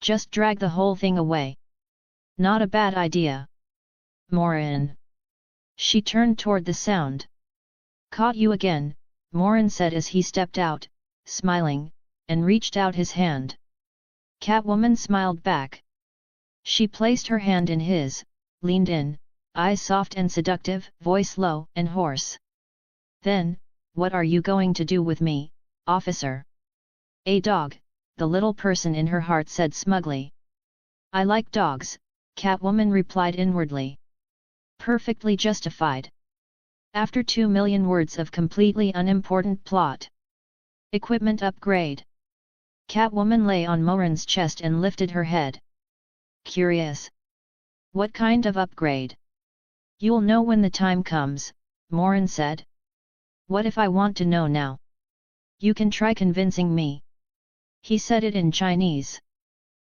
Just drag the whole thing away." Not a bad idea. Morin. She turned toward the sound. Caught you again, Morin said as he stepped out, smiling, and reached out his hand. Catwoman smiled back. She placed her hand in his, leaned in, eyes soft and seductive, voice low and hoarse. Then, what are you going to do with me, officer? A dog, the little person in her heart said smugly. I like dogs, Catwoman replied inwardly. Perfectly justified. After 2 million words of completely unimportant plot. Equipment upgrade. Catwoman lay on Morin's chest and lifted her head. Curious. What kind of upgrade? You'll know when the time comes, Morin said. What if I want to know now? You can try convincing me. He said it in Chinese.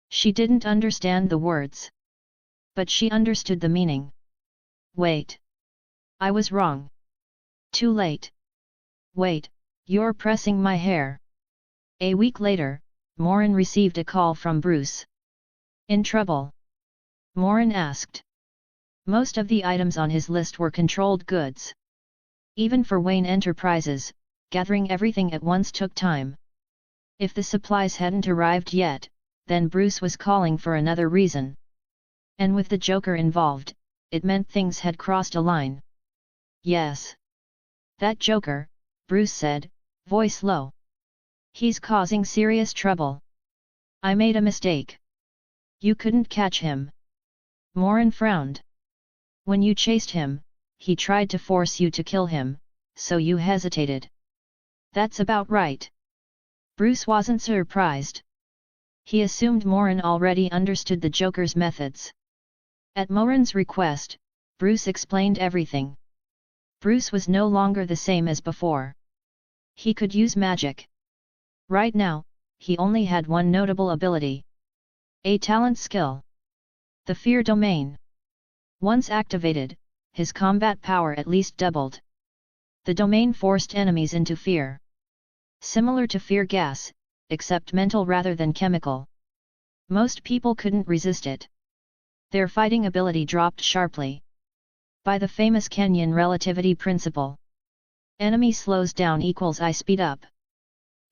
She didn't understand the words. But she understood the meaning. Wait. I was wrong. Too late. Wait, you're pressing my hair. A week later, Morin received a call from Bruce. In trouble? Morin asked. Most of the items on his list were controlled goods. Even for Wayne Enterprises, gathering everything at once took time. If the supplies hadn't arrived yet, then Bruce was calling for another reason. And with the Joker involved, it meant things had crossed a line. Yes. That Joker, Bruce said, voice low. He's causing serious trouble. I made a mistake. You couldn't catch him. Morin frowned. When you chased him, he tried to force you to kill him, so you hesitated. That's about right. Bruce wasn't surprised. He assumed Morin already understood the Joker's methods. At Morin's request, Bruce explained everything. Bruce was no longer the same as before. He could use magic. Right now, he only had one notable ability. A talent skill. The Fear Domain. Once activated, his combat power at least doubled. The domain forced enemies into fear. Similar to fear gas, except mental rather than chemical. Most people couldn't resist it. Their fighting ability dropped sharply. By the famous Kenyan relativity principle. Enemy slows down equals I speed up.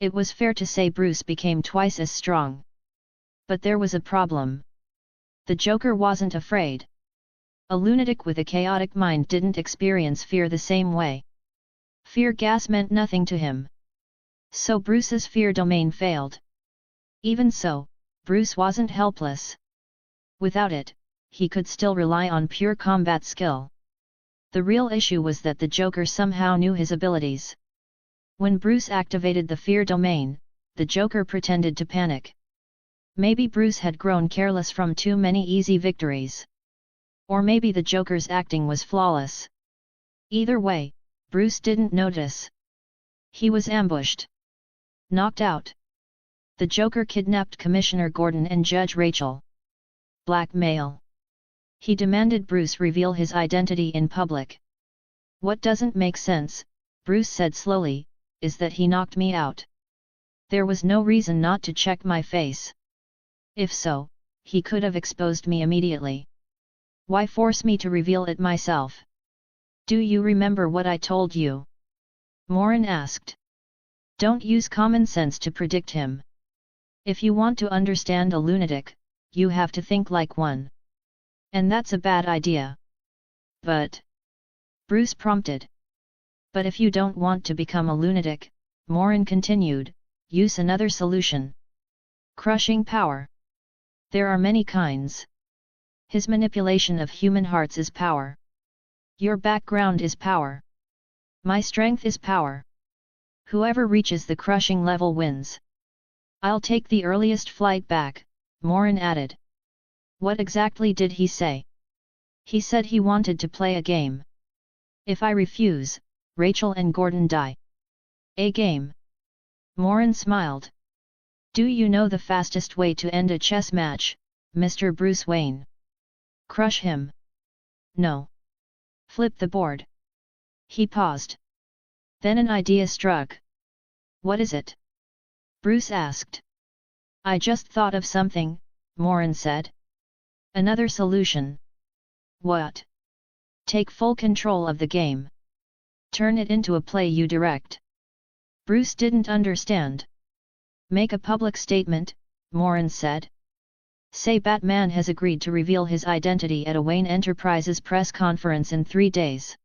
It was fair to say Bruce became twice as strong. But there was a problem. The Joker wasn't afraid. A lunatic with a chaotic mind didn't experience fear the same way. Fear gas meant nothing to him. So Bruce's fear domain failed. Even so, Bruce wasn't helpless. Without it, he could still rely on pure combat skill. The real issue was that the Joker somehow knew his abilities. When Bruce activated the fear domain, the Joker pretended to panic. Maybe Bruce had grown careless from too many easy victories. Or maybe the Joker's acting was flawless. Either way, Bruce didn't notice. He was ambushed. Knocked out. The Joker kidnapped Commissioner Gordon and Judge Rachel. Blackmail. He demanded Bruce reveal his identity in public. What doesn't make sense, Bruce said slowly, is that he knocked me out. There was no reason not to check my face. If so, he could have exposed me immediately. Why force me to reveal it myself? Do you remember what I told you? Morin asked. Don't use common sense to predict him. If you want to understand a lunatic, you have to think like one. And that's a bad idea. But... Bruce prompted. But if you don't want to become a lunatic, Morin continued, use another solution. Crushing power. There are many kinds. His manipulation of human hearts is power. Your background is power. My strength is power. Whoever reaches the crushing level wins. I'll take the earliest flight back, Morin added. What exactly did he say? He said he wanted to play a game. If I refuse, Rachel and Gordon die. A game. Morin smiled. Do you know the fastest way to end a chess match, Mr. Bruce Wayne? Crush him. No. Flip the board. He paused. Then an idea struck. What is it? Bruce asked. I just thought of something, Morin said. Another solution. What? Take full control of the game. Turn it into a play you direct. Bruce didn't understand. Make a public statement, Morin said. Say Batman has agreed to reveal his identity at a Wayne Enterprises press conference in 3 days.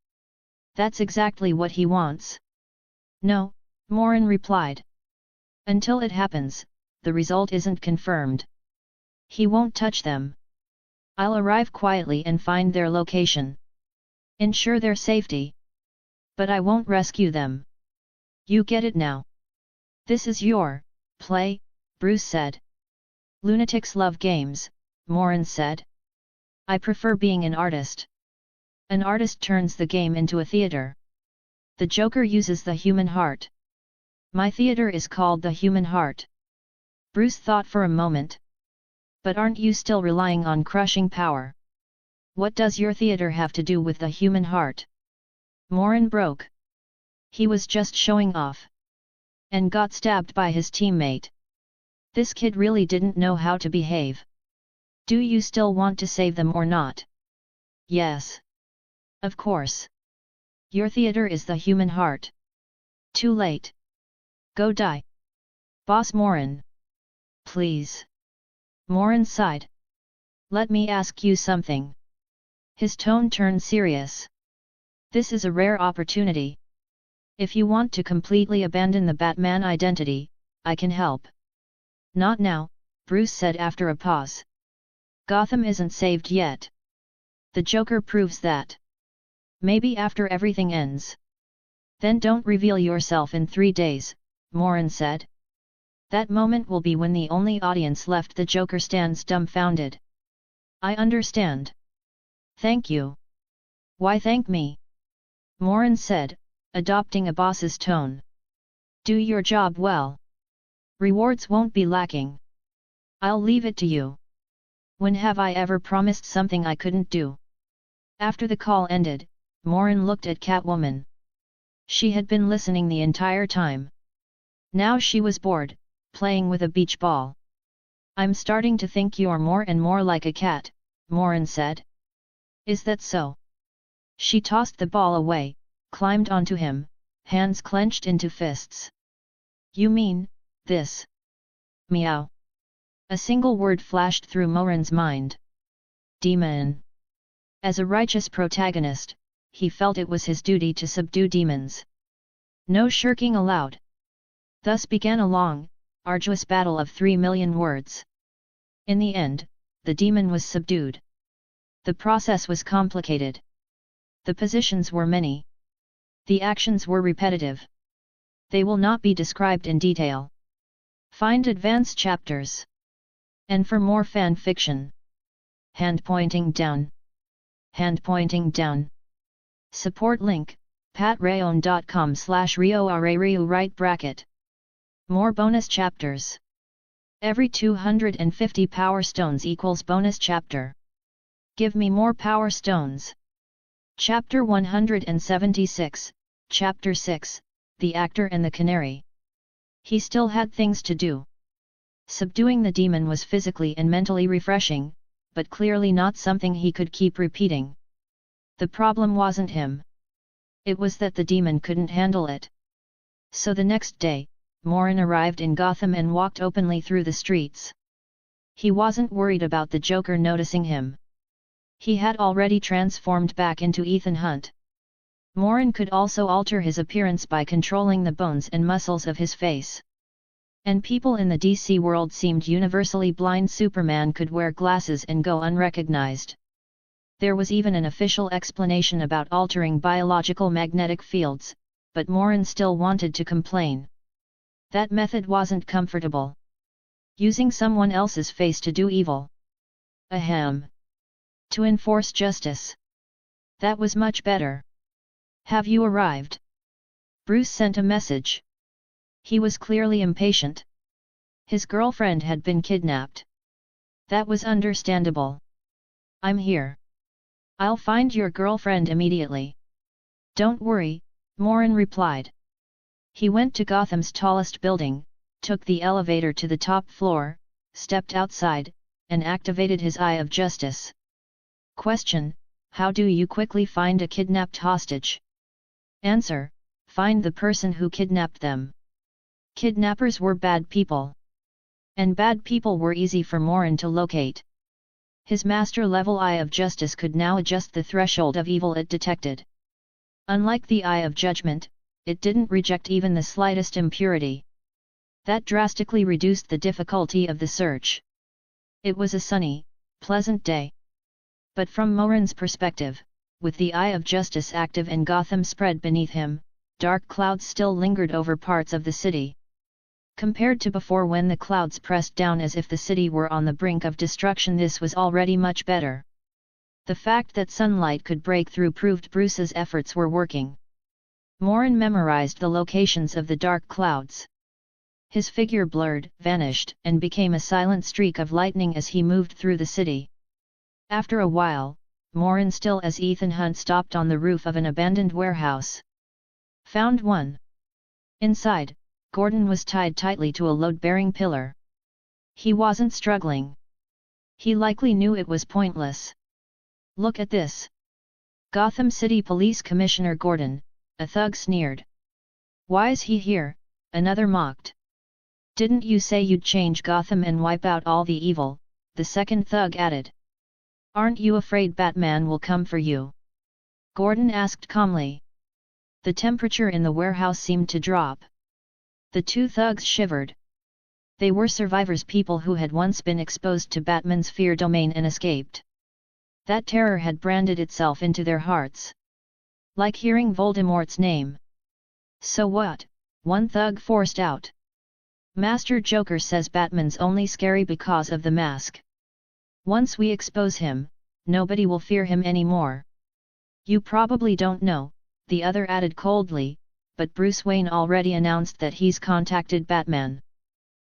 That's exactly what he wants. No, Morin replied. Until it happens, the result isn't confirmed. He won't touch them. I'll arrive quietly and find their location. Ensure their safety. But I won't rescue them. You get it now. This is your play, Bruce said. Lunatics love games, Morin said. I prefer being an artist. An artist turns the game into a theater. The Joker uses the human heart. My theater is called the human heart. Bruce thought for a moment. But aren't you still relying on crushing power? What does your theater have to do with the human heart? Morin broke. He was just showing off. And got stabbed by his teammate. This kid really didn't know how to behave. Do you still want to save them or not? Yes. Of course. Your theater is the human heart. Too late. Go die. Boss Morin. Please. Morin sighed. Let me ask you something. His tone turned serious. This is a rare opportunity. If you want to completely abandon the Batman identity, I can help. Not now, Bruce said after a pause. Gotham isn't saved yet. The Joker proves that. Maybe after everything ends. Then don't reveal yourself in 3 days, Morin said. That moment will be when the only audience left. The Joker stands dumbfounded. I understand. Thank you. Why thank me? Morin said, adopting a boss's tone. Do your job well. Rewards won't be lacking. I'll leave it to you. When have I ever promised something I couldn't do? After the call ended, Morin looked at Catwoman. She had been listening the entire time. Now she was bored, playing with a beach ball. I'm starting to think you're more and more like a cat, Morin said. Is that so? She tossed the ball away, climbed onto him, hands clenched into fists. You mean, this? Meow. A single word flashed through Morin's mind. Demon. As a righteous protagonist, he felt it was his duty to subdue demons. No shirking allowed. Thus began a long, arduous battle of 3 million words. In the end, the demon was subdued. The process was complicated. The positions were many. The actions were repetitive. They will not be described in detail. Find advanced chapters. And for more fan fiction. Hand pointing down. Hand pointing down. Support link, patreon.com/rioarariu right bracket. More bonus chapters. Every 250 power stones equals bonus chapter. Give me more power stones. Chapter 176, Chapter 6, The Actor and the Canary. He still had things to do. Subduing the demon was physically and mentally refreshing, but clearly not something he could keep repeating. The problem wasn't him. It was that the demon couldn't handle it. So the next day, Morin arrived in Gotham and walked openly through the streets. He wasn't worried about the Joker noticing him. He had already transformed back into Ethan Hunt. Morin could also alter his appearance by controlling the bones and muscles of his face. And people in the DC world seemed universally blind. Superman could wear glasses and go unrecognized. There was even an official explanation about altering biological magnetic fields, but Morin still wanted to complain. That method wasn't comfortable. Using someone else's face to do evil. Ahem. To enforce justice. That was much better. Have you arrived? Bruce sent a message. He was clearly impatient. His girlfriend had been kidnapped. That was understandable. I'm here. I'll find your girlfriend immediately. Don't worry, Morin replied. He went to Gotham's tallest building, took the elevator to the top floor, stepped outside, and activated his Eye of Justice. Question: how do you quickly find a kidnapped hostage? Answer: find the person who kidnapped them. Kidnappers were bad people. And bad people were easy for Morin to locate. His master-level Eye of Justice could now adjust the threshold of evil it detected. Unlike the Eye of Judgment, it didn't reject even the slightest impurity. That drastically reduced the difficulty of the search. It was a sunny, pleasant day. But from Morin's perspective, with the Eye of Justice active and Gotham spread beneath him, dark clouds still lingered over parts of the city. Compared to before, when the clouds pressed down as if the city were on the brink of destruction, this was already much better. The fact that sunlight could break through proved Bruce's efforts were working. Morin memorized the locations of the dark clouds. His figure blurred, vanished, and became a silent streak of lightning as he moved through the city. After a while, Morin, still as Ethan Hunt, stopped on the roof of an abandoned warehouse. Found one. Inside, Gordon was tied tightly to a load-bearing pillar. He wasn't struggling. He likely knew it was pointless. Look at this. Gotham City Police Commissioner Gordon, a thug sneered. Why's he here? Another mocked. Didn't you say you'd change Gotham and wipe out all the evil? The second thug added. Aren't you afraid Batman will come for you? Gordon asked calmly. The temperature in the warehouse seemed to drop. The two thugs shivered. They were survivors, people who had once been exposed to Batman's fear domain and escaped. That terror had branded itself into their hearts. Like hearing Voldemort's name. So what? One thug forced out. Master Joker says Batman's only scary because of the mask. Once we expose him, nobody will fear him anymore. You probably don't know, the other added coldly, but Bruce Wayne already announced that he's contacted Batman.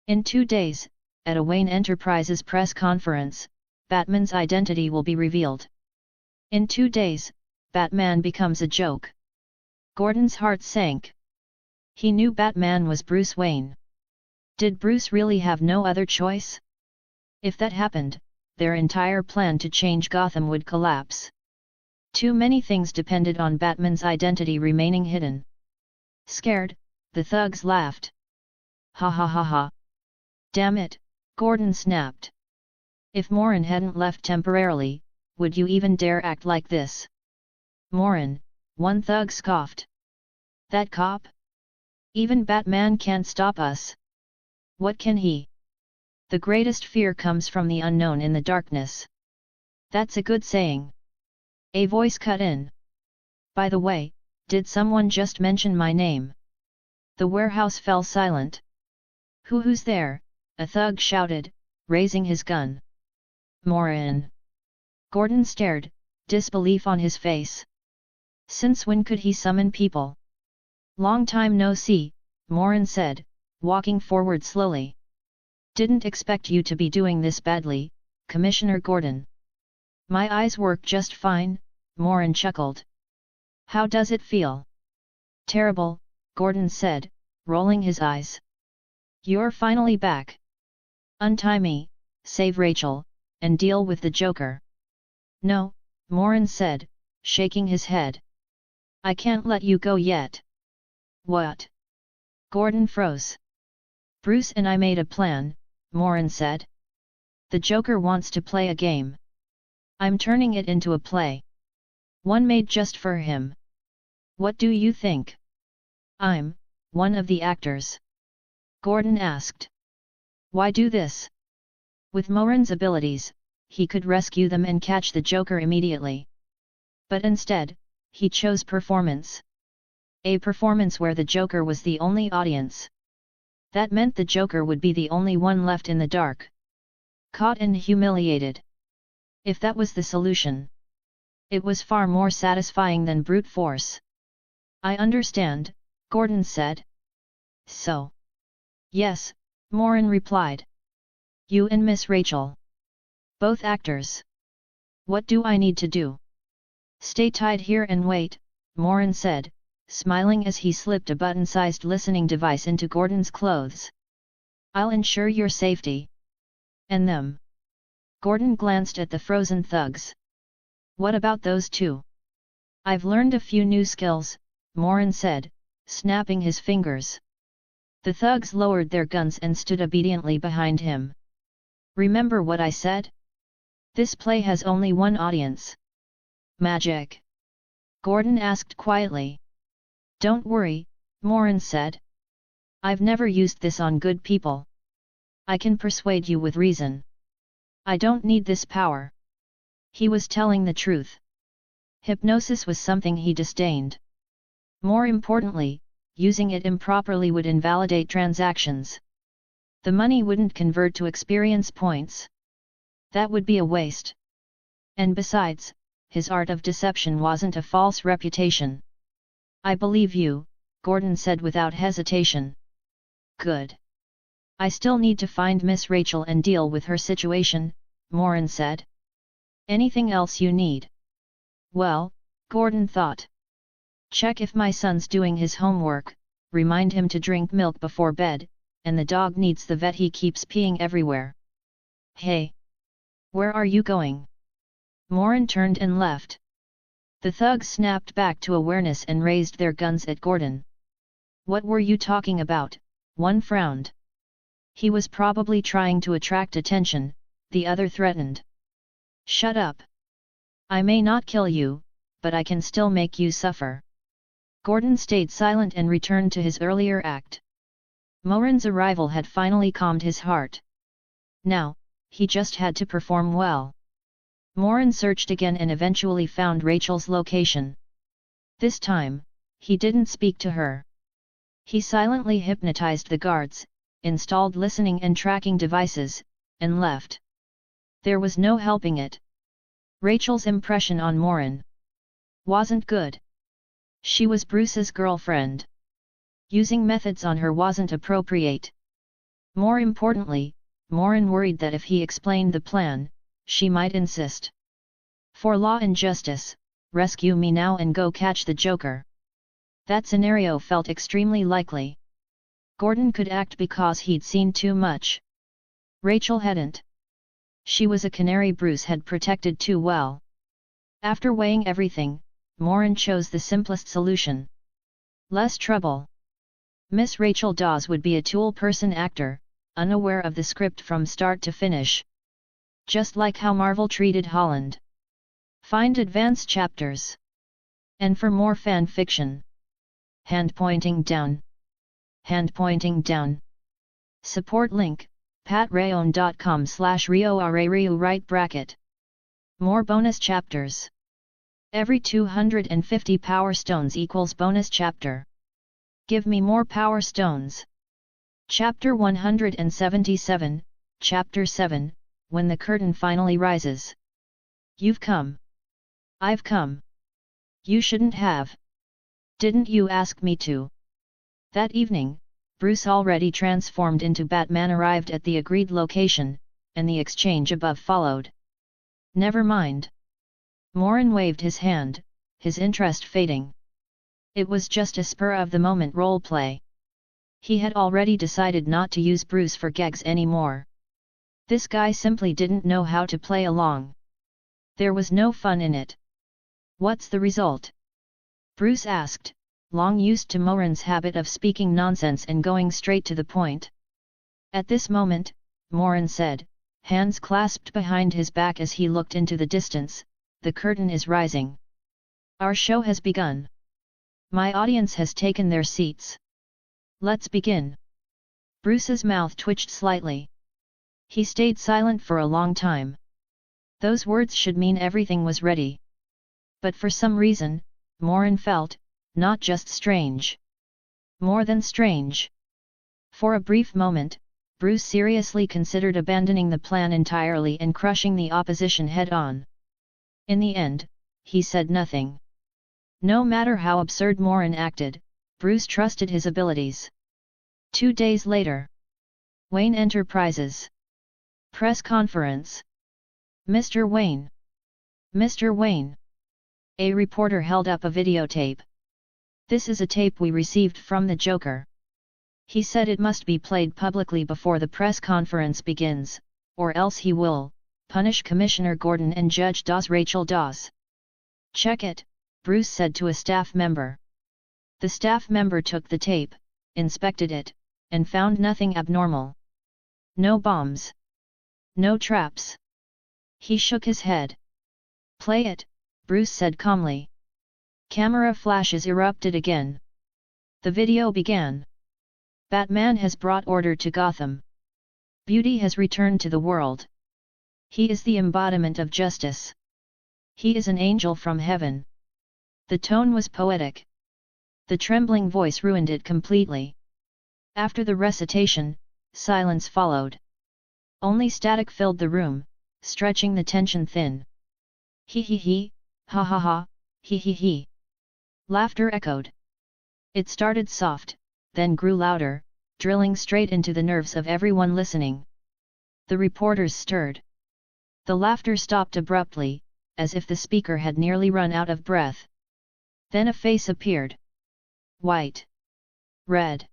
In 2 days, at a Wayne Enterprises press conference, Batman's identity will be revealed. In 2 days, Batman becomes a joke. Gordon's heart sank. He knew Batman was Bruce Wayne. Did Bruce really have no other choice? If that happened, their entire plan to change Gotham would collapse. Too many things depended on Batman's identity remaining hidden. Scared, the thugs laughed. Ha ha ha ha. Damn it, Gordon snapped. If Morin hadn't left temporarily, would you even dare act like this? Morin, one thug scoffed. That cop? Even Batman can't stop us. What can he? The greatest fear comes from the unknown in the darkness. That's a good saying. A voice cut in. By the way, did someone just mention my name? The warehouse fell silent. Who's there? A thug shouted, raising his gun. Morin. Gordon stared, disbelief on his face. Since when could he summon people? Long time no see, Morin said, walking forward slowly. Didn't expect you to be doing this badly, Commissioner Gordon. My eyes work just fine, Morin chuckled. How does it feel? Terrible, Gordon said, rolling his eyes. You're finally back. Untie me, save Rachel, and deal with the Joker. No, Morin said, shaking his head. I can't let you go yet. What? Gordon froze. Bruce and I made a plan, Morin said. The Joker wants to play a game. I'm turning it into a play. One made just for him. What do you think? I'm one of the actors. Gordon asked. Why do this? With Morin's abilities, he could rescue them and catch the Joker immediately. But instead, he chose performance. A performance where the Joker was the only audience. That meant the Joker would be the only one left in the dark. Caught and humiliated. If that was the solution, it was far more satisfying than brute force. I understand, Gordon said. So? Yes, Morin replied. You and Miss Rachel. Both actors. What do I need to do? Stay tied here and wait, Morin said, smiling as he slipped a button-sized listening device into Gordon's clothes. I'll ensure your safety. And them. Gordon glanced at the frozen thugs. What about those two? I've learned a few new skills, Morin said, snapping his fingers. The thugs lowered their guns and stood obediently behind him. Remember what I said? This play has only one audience. Magic? Gordon asked quietly. Don't worry, Morin said. I've never used this on good people. I can persuade you with reason. I don't need this power. He was telling the truth. Hypnosis was something he disdained. More importantly, using it improperly would invalidate transactions. The money wouldn't convert to experience points. That would be a waste. And besides, his art of deception wasn't a false reputation. I believe you, Gordon said without hesitation. Good. I still need to find Miss Rachel and deal with her situation, Morin said. Anything else you need? Well, Gordon thought. Check if my son's doing his homework, remind him to drink milk before bed, and the dog needs the vet, he keeps peeing everywhere. Hey! Where are you going? Morin turned and left. The thugs snapped back to awareness and raised their guns at Gordon. What were you talking about? One frowned. He was probably trying to attract attention, the other threatened. Shut up. I may not kill you, but I can still make you suffer. Gordon stayed silent and returned to his earlier act. Morin's arrival had finally calmed his heart. Now, he just had to perform well. Morin searched again and eventually found Rachel's location. This time, he didn't speak to her. He silently hypnotized the guards, installed listening and tracking devices, and left. There was no helping it. Rachel's impression on Morin wasn't good. She was Bruce's girlfriend. Using methods on her wasn't appropriate. More importantly, Morin worried that if he explained the plan, she might insist. For law and justice, rescue me now and go catch the Joker. That scenario felt extremely likely. Gordon could act because he'd seen too much. Rachel hadn't. She was a canary Bruce had protected too well. After weighing everything, Morin chose the simplest solution. Less trouble. Miss Rachel Dawes would be a tool-person actor, unaware of the script from start to finish. Just like how Marvel treated Holland. Find advanced chapters. And for more fan fiction. Hand pointing down. Hand pointing down. Support link, patreon.com/rioarariu right bracket. More bonus chapters. Every 250 power stones equals bonus chapter. Give me more power stones. Chapter 177, Chapter 7, When the Curtain Finally Rises. You've come. I've come. You shouldn't have. Didn't you ask me to? That evening, Bruce, already transformed into Batman, arrived at the agreed location, and the exchange above followed. Never mind. Morin waved his hand, his interest fading. It was just a spur-of-the-moment role-play. He had already decided not to use Bruce for gags anymore. This guy simply didn't know how to play along. There was no fun in it. What's the result? Bruce asked, long used to Morin's habit of speaking nonsense and going straight to the point. At this moment, Morin said, hands clasped behind his back as he looked into the distance, the curtain is rising. Our show has begun. My audience has taken their seats. Let's begin. Bruce's mouth twitched slightly. He stayed silent for a long time. Those words should mean everything was ready. But for some reason, Morin felt, not just strange. More than strange. For a brief moment, Bruce seriously considered abandoning the plan entirely and crushing the opposition head-on. In the end, he said nothing. No matter how absurd Morin acted, Bruce trusted his abilities. 2 days later. Wayne Enterprises. Press conference. Mr. Wayne. Mr. Wayne. A reporter held up a videotape. This is a tape we received from the Joker. He said it must be played publicly before the press conference begins, or else he will punish Commissioner Gordon and Judge Dawes. Rachel Dawes. Check it, Bruce said to a staff member. The staff member took the tape, inspected it, and found nothing abnormal. No bombs. No traps. He shook his head. Play it, Bruce said calmly. Camera flashes erupted again. The video began. Batman has brought order to Gotham. Beauty has returned to the world. He is the embodiment of justice. He is an angel from heaven. The tone was poetic. The trembling voice ruined it completely. After the recitation, silence followed. Only static filled the room, stretching the tension thin. He, ha ha ha, he. Laughter echoed. It started soft, then grew louder, drilling straight into the nerves of everyone listening. The reporters stirred. The laughter stopped abruptly, as if the speaker had nearly run out of breath. Then a face appeared. White. Red.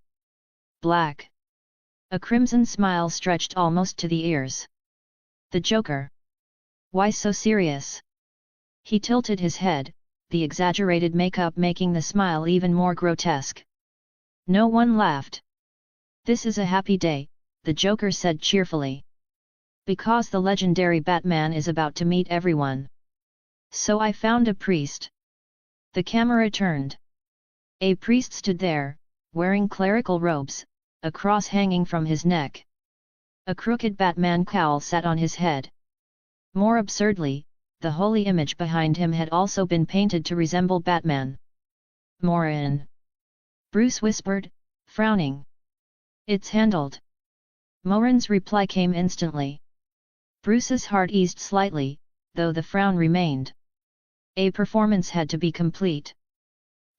Black. A crimson smile stretched almost to the ears. The Joker. Why so serious? He tilted his head, the exaggerated makeup making the smile even more grotesque. No one laughed. This is a happy day, the Joker said cheerfully. Because the legendary Batman is about to meet everyone. So I found a priest. The camera turned. A priest stood there, wearing clerical robes, a cross hanging from his neck. A crooked Batman cowl sat on his head. More absurdly, the holy image behind him had also been painted to resemble Batman. Morin. Bruce whispered, frowning. It's handled. Morin's reply came instantly. Bruce's heart eased slightly, though the frown remained. A performance had to be complete.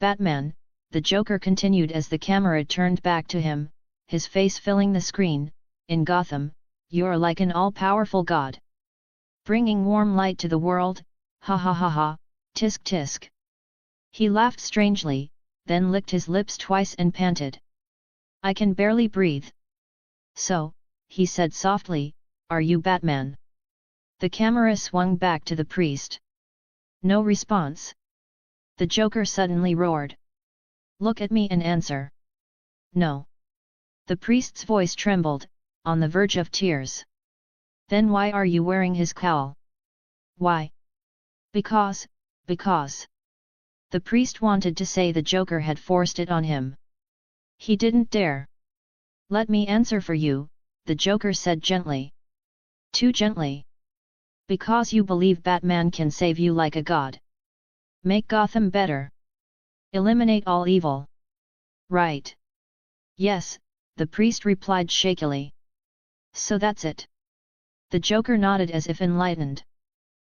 Batman, the Joker continued as the camera turned back to him, his face filling the screen. In Gotham, you're like an all-powerful god. Bringing warm light to the world, ha ha ha ha, tisk tisk. He laughed strangely, then licked his lips twice and panted. I can barely breathe. So, he said softly, are you Batman? The camera swung back to the priest. No response. The Joker suddenly roared. Look at me and answer. No. The priest's voice trembled, on the verge of tears. Then why are you wearing his cowl? Why? Because. The priest wanted to say the Joker had forced it on him. He didn't dare. Let me answer for you, the Joker said gently. Too gently. Because you believe Batman can save you like a god. Make Gotham better. Eliminate all evil. Right. Yes, the priest replied shakily. So that's it. The Joker nodded as if enlightened.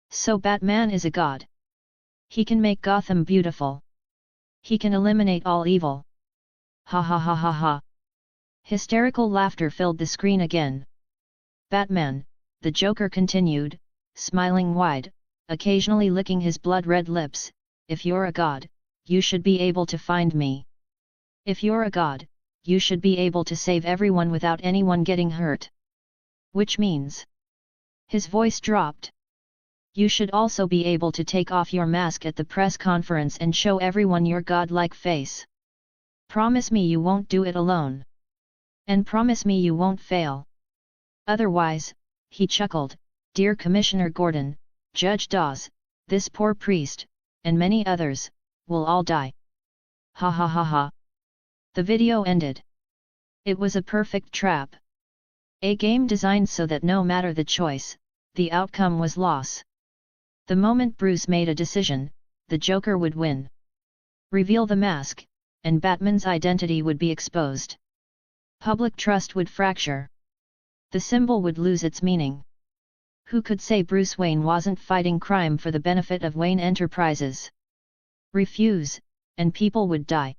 So Batman is a god. He can make Gotham beautiful. He can eliminate all evil. Ha ha ha ha ha. Hysterical laughter filled the screen again. Batman, the Joker continued, smiling wide, occasionally licking his blood-red lips, if you're a god, you should be able to find me. If you're a god, you should be able to save everyone without anyone getting hurt. Which means... His voice dropped. You should also be able to take off your mask at the press conference and show everyone your godlike face. Promise me you won't do it alone. And promise me you won't fail. Otherwise, he chuckled, Dear Commissioner Gordon, Judge Dawes, this poor priest, and many others, will all die. Ha ha ha ha. The video ended. It was a perfect trap. A game designed so that no matter the choice, the outcome was loss. The moment Bruce made a decision, the Joker would win. Reveal the mask, and Batman's identity would be exposed. Public trust would fracture. The symbol would lose its meaning. Who could say Bruce Wayne wasn't fighting crime for the benefit of Wayne Enterprises? Refuse, and people would die.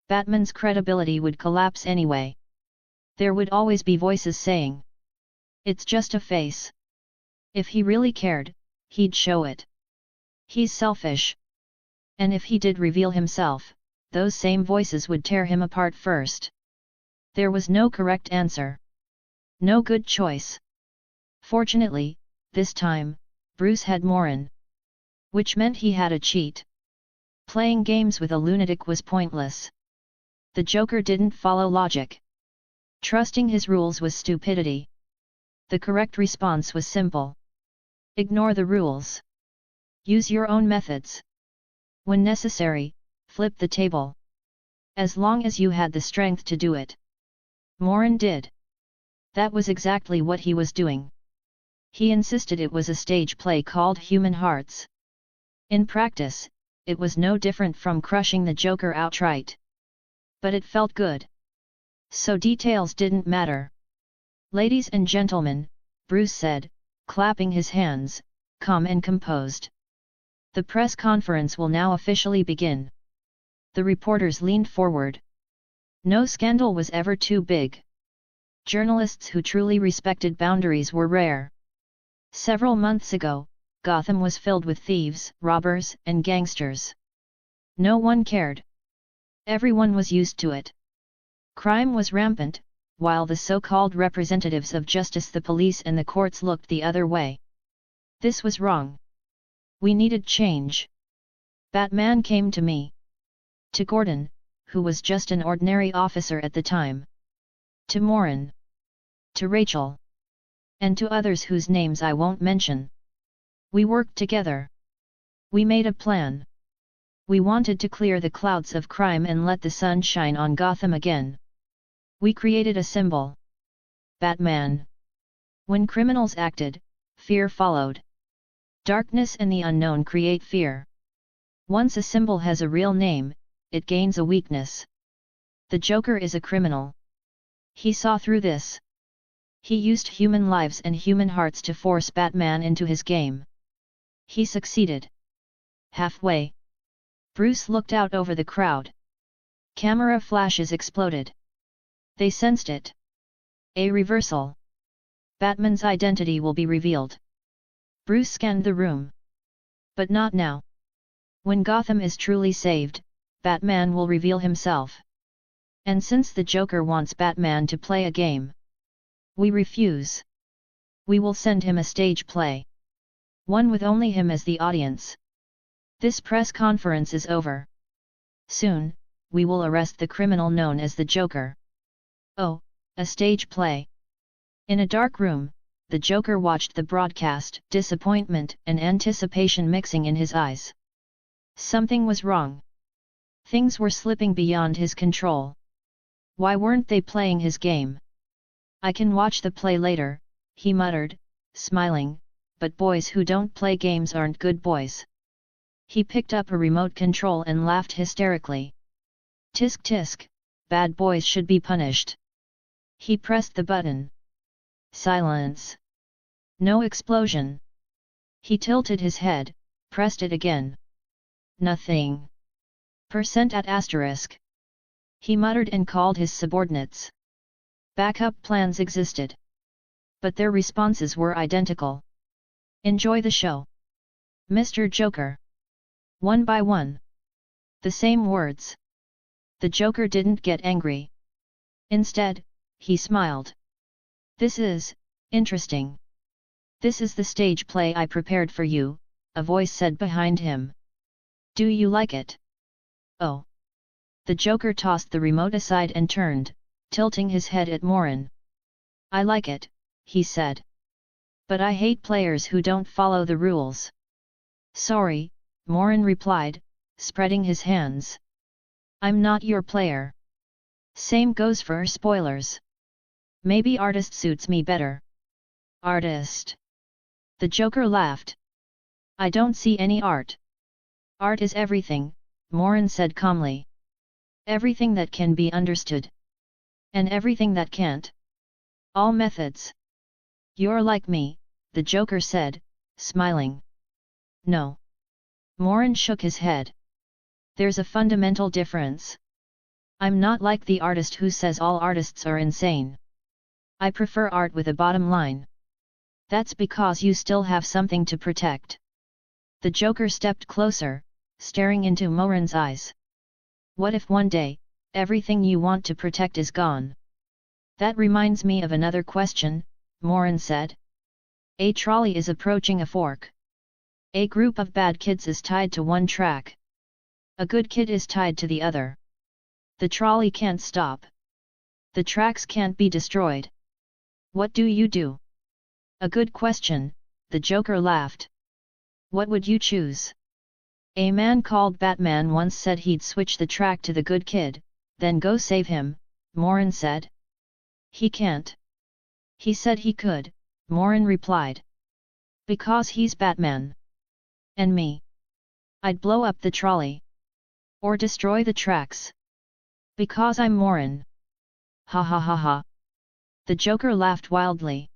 Batman's credibility would collapse anyway. There would always be voices saying, it's just a face. If he really cared, he'd show it. He's selfish. And if he did reveal himself, those same voices would tear him apart first. There was no correct answer. No good choice. Fortunately, this time, Bruce had Morin. Which meant he had a cheat. Playing games with a lunatic was pointless. The Joker didn't follow logic. Trusting his rules was stupidity. The correct response was simple. Ignore the rules. Use your own methods. When necessary, flip the table. As long as you had the strength to do it. Morin did. That was exactly what he was doing. He insisted it was a stage play called Human Hearts. In practice, it was no different from crushing the Joker outright. But it felt good. So details didn't matter. Ladies and gentlemen, Bruce said, clapping his hands, calm and composed. The press conference will now officially begin. The reporters leaned forward. No scandal was ever too big. Journalists who truly respected boundaries were rare. Several months ago, Gotham was filled with thieves, robbers, and gangsters. No one cared. Everyone was used to it. Crime was rampant, while the so-called representatives of justice, the police and the courts, looked the other way. This was wrong. We needed change. Batman came to me. To Gordon, who was just an ordinary officer at the time. To Morin. To Rachel. And to others whose names I won't mention. We worked together. We made a plan. We wanted to clear the clouds of crime and let the sun shine on Gotham again. We created a symbol. Batman. When criminals acted, fear followed. Darkness and the unknown create fear. Once a symbol has a real name, it gains a weakness. The Joker is a criminal. He saw through this. He used human lives and human hearts to force Batman into his game. He succeeded. Halfway. Bruce looked out over the crowd. Camera flashes exploded. They sensed it. A reversal. Batman's identity will be revealed. Bruce scanned the room. But not now. When Gotham is truly saved, Batman will reveal himself. And since the Joker wants Batman to play a game, we refuse. We will send him a stage play. One with only him as the audience. This press conference is over. Soon, we will arrest the criminal known as the Joker. Oh, a stage play. In a dark room, the Joker watched the broadcast, disappointment and anticipation mixing in his eyes. Something was wrong. Things were slipping beyond his control. Why weren't they playing his game? I can watch the play later, he muttered, smiling, but boys who don't play games aren't good boys. He picked up a remote control and laughed hysterically. Tisk tisk, bad boys should be punished. He pressed the button. Silence. No explosion. He tilted his head, pressed it again. Nothing. Percent at asterisk. He muttered and called his subordinates. Backup plans existed. But their responses were identical. Enjoy the show, Mr. Joker. One by one. The same words. The Joker didn't get angry. Instead, he smiled. This is interesting. This is the stage play I prepared for you, a voice said behind him. Do you like it? Oh. The Joker tossed the remote aside and turned, tilting his head at Morin. I like it, he said. But I hate players who don't follow the rules. Sorry, Morin replied, spreading his hands. I'm not your player. Same goes for spoilers. Maybe artist suits me better. Artist. The Joker laughed. I don't see any art. Art is everything, Morin said calmly. Everything that can be understood. And everything that can't. All methods. You're like me, the Joker said, smiling. No. Morin shook his head. There's a fundamental difference. I'm not like the artist who says all artists are insane. I prefer art with a bottom line. That's because you still have something to protect. The Joker stepped closer, staring into Morin's eyes. What if one day, everything you want to protect is gone? That reminds me of another question, Morin said. A trolley is approaching a fork. A group of bad kids is tied to one track. A good kid is tied to the other. The trolley can't stop. The tracks can't be destroyed. What do you do? A good question, the Joker laughed. What would you choose? A man called Batman once said he'd switch the track to the good kid, then go save him, Morin said. He can't. He said he could, Morin replied. Because he's Batman. And me. I'd blow up the trolley. Or destroy the tracks. Because I'm Morin. Ha ha ha ha. The Joker laughed wildly.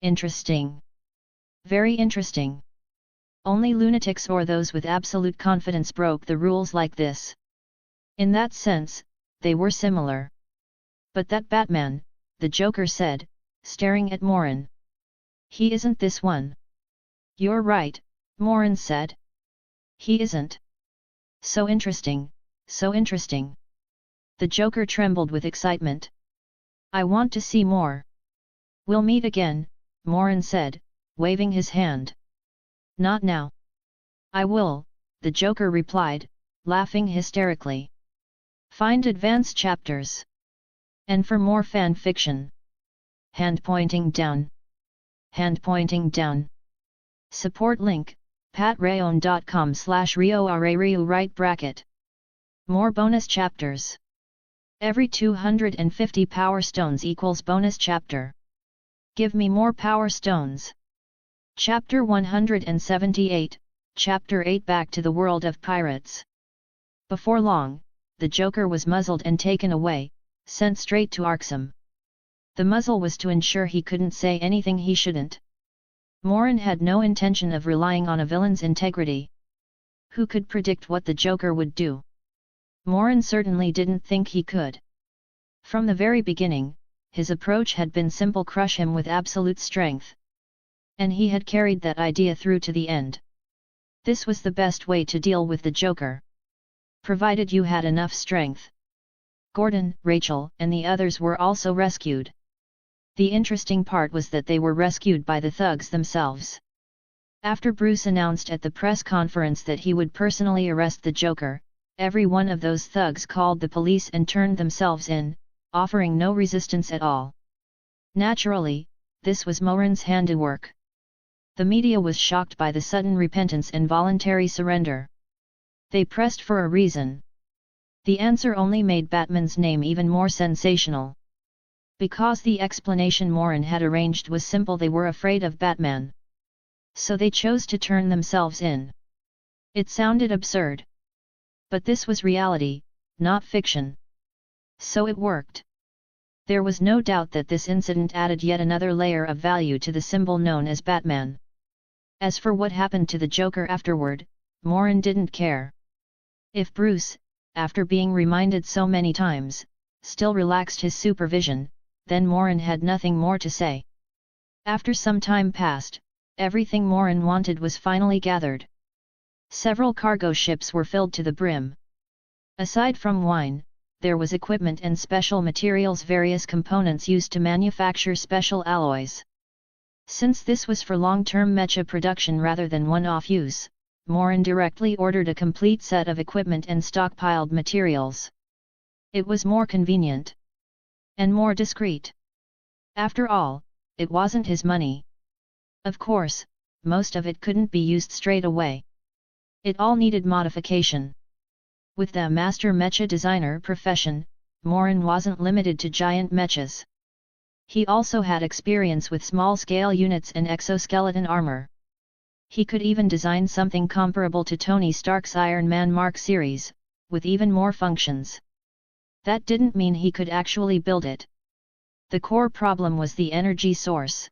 Interesting. Very interesting. Only lunatics or those with absolute confidence broke the rules like this. In that sense, they were similar. But that Batman, the Joker said, staring at Morin. He isn't this one. You're right, Morin said. He isn't. So interesting, so interesting. The Joker trembled with excitement. I want to see more. We'll meet again, Morin said, waving his hand. Not now. I will, the Joker replied, laughing hysterically. Find advanced chapters. And for more fan fiction. Hand pointing down. Hand pointing down. Support link, patreon.com/RioRaRiu right bracket. More bonus chapters. Every 250 power stones equals bonus chapter. Give me more power stones. Chapter 178, Chapter 8 Back to the World of Pirates. Before long, the Joker was muzzled and taken away, sent straight to Arkham. The muzzle was to ensure he couldn't say anything he shouldn't. Morin had no intention of relying on a villain's integrity. Who could predict what the Joker would do? Morin certainly didn't think he could. From the very beginning, his approach had been simple: crush him with absolute strength. And he had carried that idea through to the end. This was the best way to deal with the Joker. Provided you had enough strength. Gordon, Rachel, and the others were also rescued. The interesting part was that they were rescued by the thugs themselves. After Bruce announced at the press conference that he would personally arrest the Joker, every one of those thugs called the police and turned themselves in, offering no resistance at all. Naturally, this was Morin's handiwork. The media was shocked by the sudden repentance and voluntary surrender. They pressed for a reason. The answer only made Batman's name even more sensational. Because the explanation Morin had arranged was simple: they were afraid of Batman. So they chose to turn themselves in. It sounded absurd. But this was reality, not fiction. So it worked. There was no doubt that this incident added yet another layer of value to the symbol known as Batman. As for what happened to the Joker afterward, Morin didn't care. If Bruce, after being reminded so many times, still relaxed his supervision, then Morin had nothing more to say. After some time passed, everything Morin wanted was finally gathered. Several cargo ships were filled to the brim. Aside from wine, there was equipment and special materials, various components used to manufacture special alloys. Since this was for long-term mecha production rather than one-off use, Morin directly ordered a complete set of equipment and stockpiled materials. It was more convenient. And more discreet. After all, it wasn't his money. Of course, most of it couldn't be used straight away. It all needed modification. With the master mecha designer profession, Morin wasn't limited to giant mechas. He also had experience with small-scale units and exoskeleton armor. He could even design something comparable to Tony Stark's Iron Man Mark series, with even more functions. That didn't mean he could actually build it. The core problem was the energy source.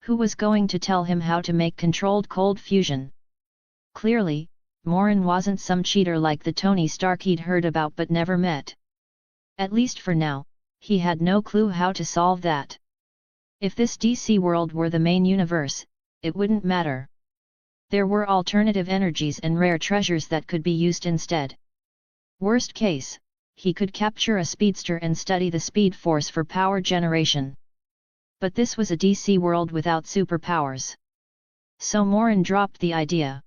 Who was going to tell him how to make controlled cold fusion? Clearly, Morin wasn't some cheater like the Tony Stark he'd heard about but never met. At least for now, he had no clue how to solve that. If this DC world were the main universe, it wouldn't matter. There were alternative energies and rare treasures that could be used instead. Worst case, he could capture a speedster and study the speed force for power generation. But this was a DC world without superpowers. So Morin dropped the idea.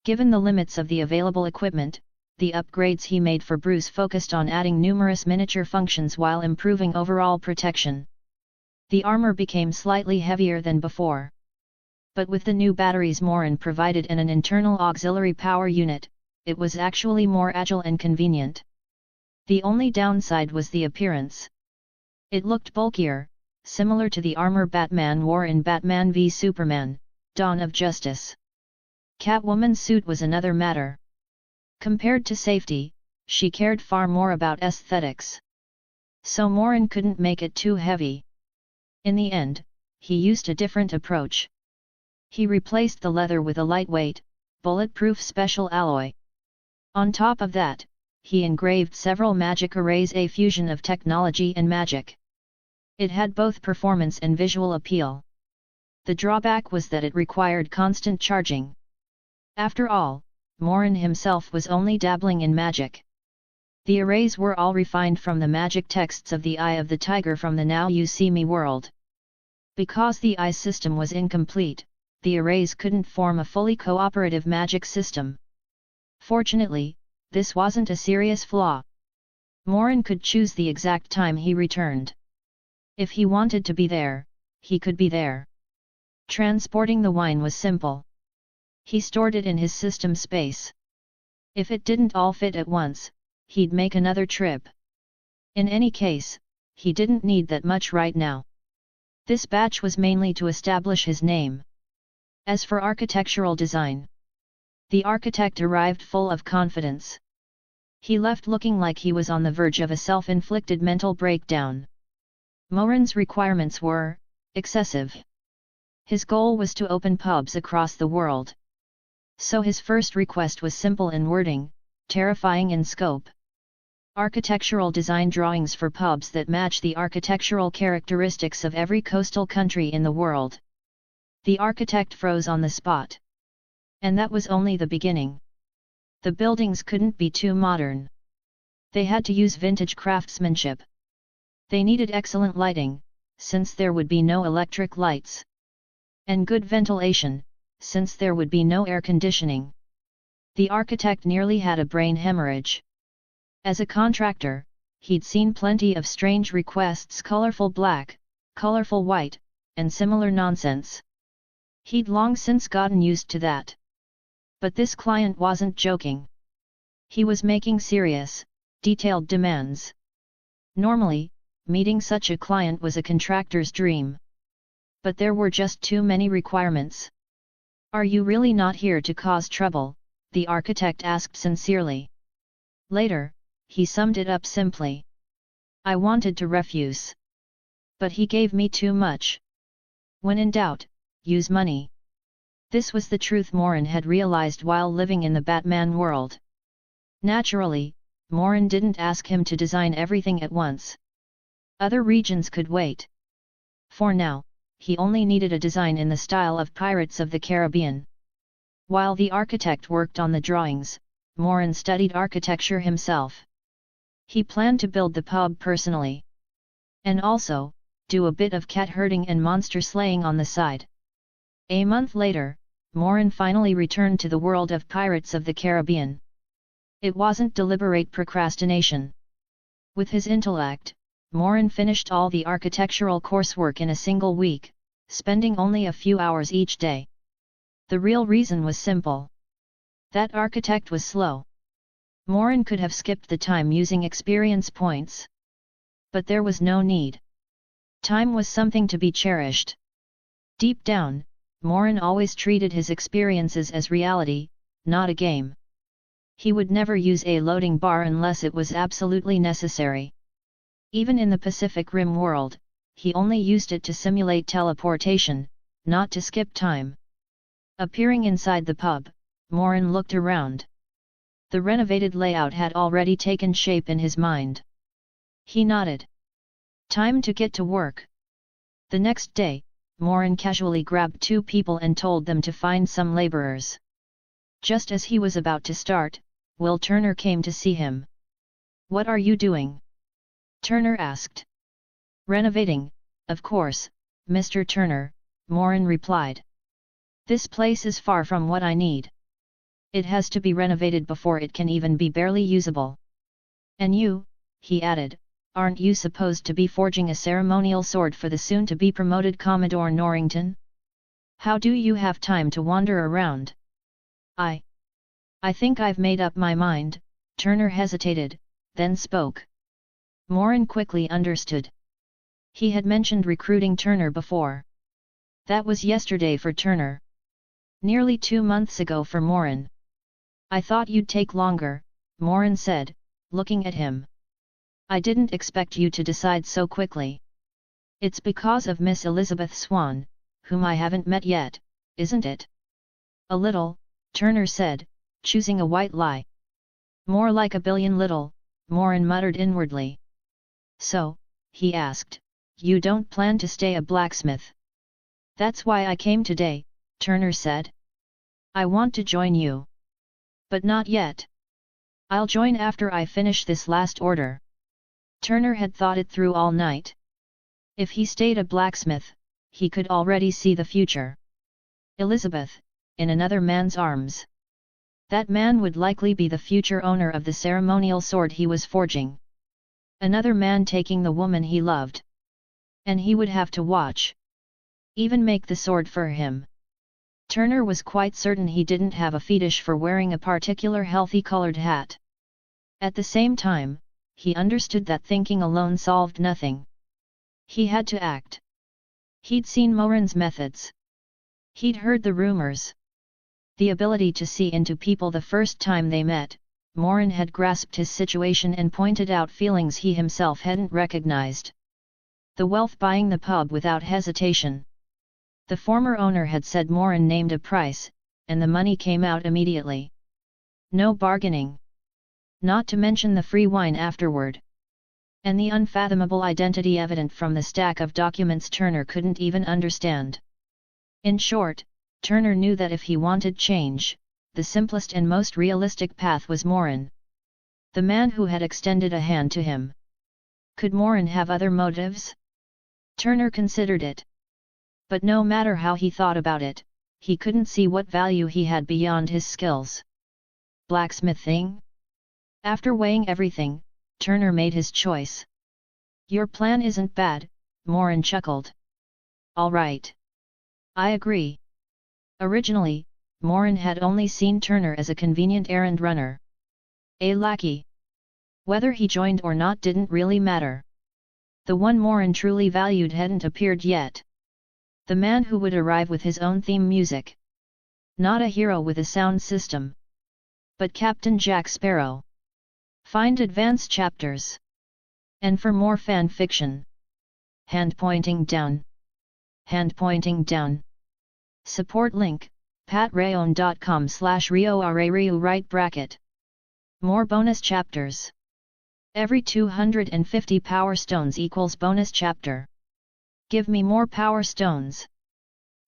Given the limits of the available equipment, the upgrades he made for Bruce focused on adding numerous miniature functions while improving overall protection. The armor became slightly heavier than before. But with the new batteries Morin provided and an internal auxiliary power unit, it was actually more agile and convenient. The only downside was the appearance. It looked bulkier, similar to the armor Batman wore in Batman v Superman, Dawn of Justice. Catwoman's suit was another matter. Compared to safety, she cared far more about aesthetics. So Morin couldn't make it too heavy. In the end, he used a different approach. He replaced the leather with a lightweight, bulletproof special alloy. On top of that, he engraved several magic arrays, a fusion of technology and magic. It had both performance and visual appeal. The drawback was that it required constant charging. After all, Morin himself was only dabbling in magic. The arrays were all refined from the magic texts of the Eye of the Tiger from the Now You See Me world. Because the Eye system was incomplete, the arrays couldn't form a fully cooperative magic system. Fortunately, this wasn't a serious flaw. Morin could choose the exact time he returned. If he wanted to be there, he could be there. Transporting the wine was simple. He stored it in his system space. If it didn't all fit at once, he'd make another trip. In any case, he didn't need that much right now. This batch was mainly to establish his name. As for architectural design, the architect arrived full of confidence. He left looking like he was on the verge of a self-inflicted mental breakdown. Morin's requirements were excessive. His goal was to open pubs across the world. So his first request was simple in wording, terrifying in scope. Architectural design drawings for pubs that match the architectural characteristics of every coastal country in the world. The architect froze on the spot. And that was only the beginning. The buildings couldn't be too modern. They had to use vintage craftsmanship. They needed excellent lighting, since there would be no electric lights. And good ventilation, since there would be no air conditioning. The architect nearly had a brain hemorrhage. As a contractor, he'd seen plenty of strange requests, colorful black, colorful white, and similar nonsense. He'd long since gotten used to that. But this client wasn't joking. He was making serious, detailed demands. Normally, meeting such a client was a contractor's dream. But there were just too many requirements. "Are you really not here to cause trouble?" the architect asked sincerely. Later, he summed it up simply. I wanted to refuse. But he gave me too much. When in doubt, use money. This was the truth Morin had realized while living in the Batman world. Naturally, Morin didn't ask him to design everything at once. Other regions could wait. For now, he only needed a design in the style of Pirates of the Caribbean. While the architect worked on the drawings, Morin studied architecture himself. He planned to build the pub personally. And also, do a bit of cat herding and monster slaying on the side. A month later, Morin finally returned to the world of Pirates of the Caribbean. It wasn't deliberate procrastination. With his intellect, Morin finished all the architectural coursework in a single week, spending only a few hours each day. The real reason was simple. That architect was slow. Morin could have skipped the time using experience points. But there was no need. Time was something to be cherished. Deep down, Morin always treated his experiences as reality, not a game. He would never use a loading bar unless it was absolutely necessary. Even in the Pacific Rim world, he only used it to simulate teleportation, not to skip time. Appearing inside the pub, Morin looked around. The renovated layout had already taken shape in his mind. He nodded. Time to get to work. The next day, Morin casually grabbed two people and told them to find some laborers. Just as he was about to start, Will Turner came to see him. "What are you doing?" Turner asked. "Renovating, of course, Mr. Turner," Morin replied. "This place is far from what I need. It has to be renovated before it can even be barely usable." "And you," he added, "aren't you supposed to be forging a ceremonial sword for the soon-to-be promoted Commodore Norrington? How do you have time to wander around?" I think I've made up my mind," Turner hesitated, then spoke. Morin quickly understood. He had mentioned recruiting Turner before. That was yesterday for Turner. Nearly 2 months ago for Morin. "I thought you'd take longer," Morin said, looking at him. "I didn't expect you to decide so quickly." "It's because of Miss Elizabeth Swan, whom I haven't met yet, isn't it?" "A little," Turner said, choosing a white lie. "More like a billion little," Morin muttered inwardly. "So," he asked, "you don't plan to stay a blacksmith?" "That's why I came today," Turner said. "I want to join you. But not yet. I'll join after I finish this last order." Turner had thought it through all night. If he stayed a blacksmith, he could already see the future. Elizabeth, in another man's arms. That man would likely be the future owner of the ceremonial sword he was forging. Another man taking the woman he loved. And he would have to watch. Even make the sword for him. Turner was quite certain he didn't have a fetish for wearing a particular healthy colored hat. At the same time, he understood that thinking alone solved nothing. He had to act. He'd seen Morin's methods. He'd heard the rumors. The ability to see into people the first time they met, Morin had grasped his situation and pointed out feelings he himself hadn't recognized. The wealth buying the pub without hesitation. The former owner had said Morin named a price, and the money came out immediately. No bargaining. Not to mention the free wine afterward. And the unfathomable identity evident from the stack of documents Turner couldn't even understand. In short, Turner knew that if he wanted change, the simplest and most realistic path was Morin. The man who had extended a hand to him. Could Morin have other motives? Turner considered it. But no matter how he thought about it, he couldn't see what value he had beyond his skills. Blacksmithing? After weighing everything, Turner made his choice. "Your plan isn't bad," Morin chuckled. "All right. I agree." Originally, Morin had only seen Turner as a convenient errand runner. A lackey. Whether he joined or not didn't really matter. The one Morin truly valued hadn't appeared yet. The man who would arrive with his own theme music. Not a hero with a sound system. But Captain Jack Sparrow. Find advanced chapters. And for more fan fiction, hand pointing down. Hand pointing down. Support link, patreon.com/rioarariu right bracket. More bonus chapters. Every 250 power stones equals bonus chapter. Give me more power stones.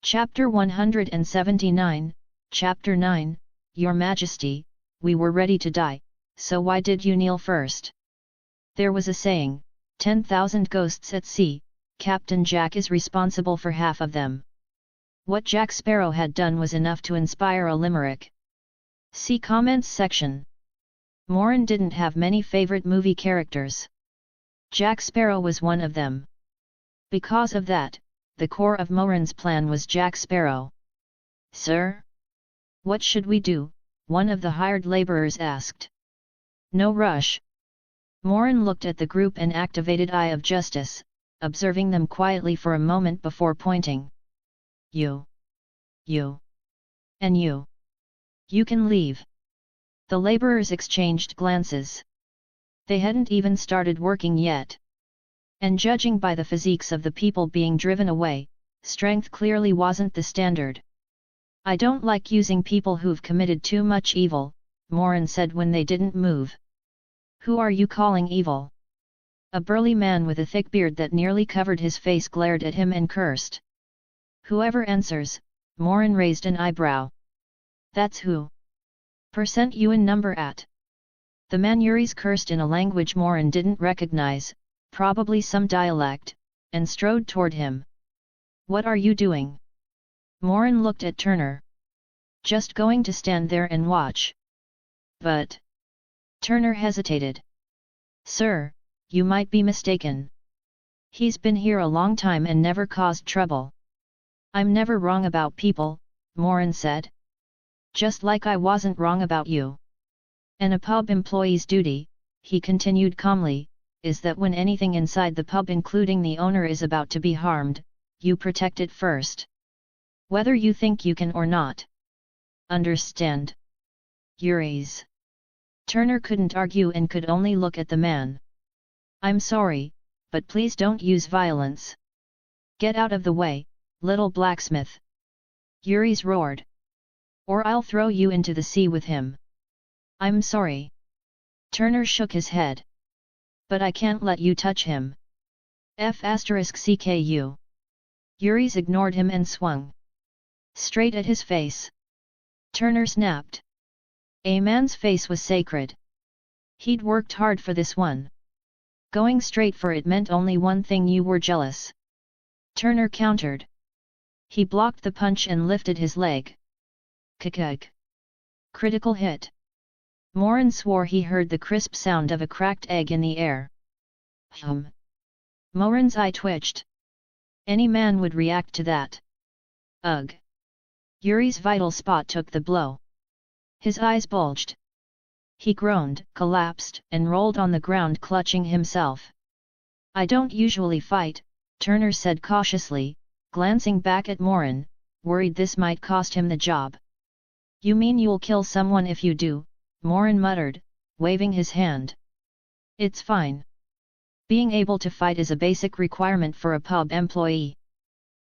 Chapter 179, Chapter 9, Your Majesty, we were ready to die, so why did you kneel first? There was a saying, 10,000 ghosts at sea, Captain Jack is responsible for half of them. What Jack Sparrow had done was enough to inspire a limerick. See comments section. Morin didn't have many favorite movie characters. Jack Sparrow was one of them. Because of that, the core of Morin's plan was Jack Sparrow. Sir? What should we do? One of the hired laborers asked. No rush. Morin looked at the group and activated Eye of Justice, observing them quietly for a moment before pointing. You. And you. You can leave. The laborers exchanged glances. They hadn't even started working yet. And judging by the physiques of the people being driven away, strength clearly wasn't the standard. I don't like using people who've committed too much evil, Morin said when they didn't move. Who are you calling evil? A burly man with a thick beard that nearly covered his face glared at him and cursed. Whoever answers, Morin raised an eyebrow. That's who. Percent UN number at. The man Yuri's cursed in a language Morin didn't recognize, probably some dialect, and strode toward him. What are you doing? Morin looked at Turner. Just going to stand there and watch. But. Turner hesitated. Sir, you might be mistaken. He's been here a long time and never caused trouble. I'm never wrong about people, Morin said. Just like I wasn't wrong about you. And a pub employee's duty, he continued calmly, is that when anything inside the pub including the owner is about to be harmed, you protect it first. Whether you think you can or not. Understand? Yuri's. Turner couldn't argue and could only look at the man. I'm sorry, but please don't use violence. Get out of the way, little blacksmith. Yuri's roared. Or I'll throw you into the sea with him. I'm sorry. Turner shook his head. But I can't let you touch him. F*CKU. Yuri's ignored him and swung straight at his face. Turner snapped. A man's face was sacred. He'd worked hard for this one. Going straight for it meant only one thing: you were jealous. Turner countered. He blocked the punch and lifted his leg. Kakug. Critical hit. Morin swore he heard the crisp sound of a cracked egg in the air. Morin's eye twitched. Any man would react to that. Ugh. Yuri's vital spot took the blow. His eyes bulged. He groaned, collapsed, and rolled on the ground clutching himself. I don't usually fight, Turner said cautiously, glancing back at Morin, worried this might cost him the job. You mean you'll kill someone if you do? Morin muttered, waving his hand. It's fine. Being able to fight is a basic requirement for a pub employee.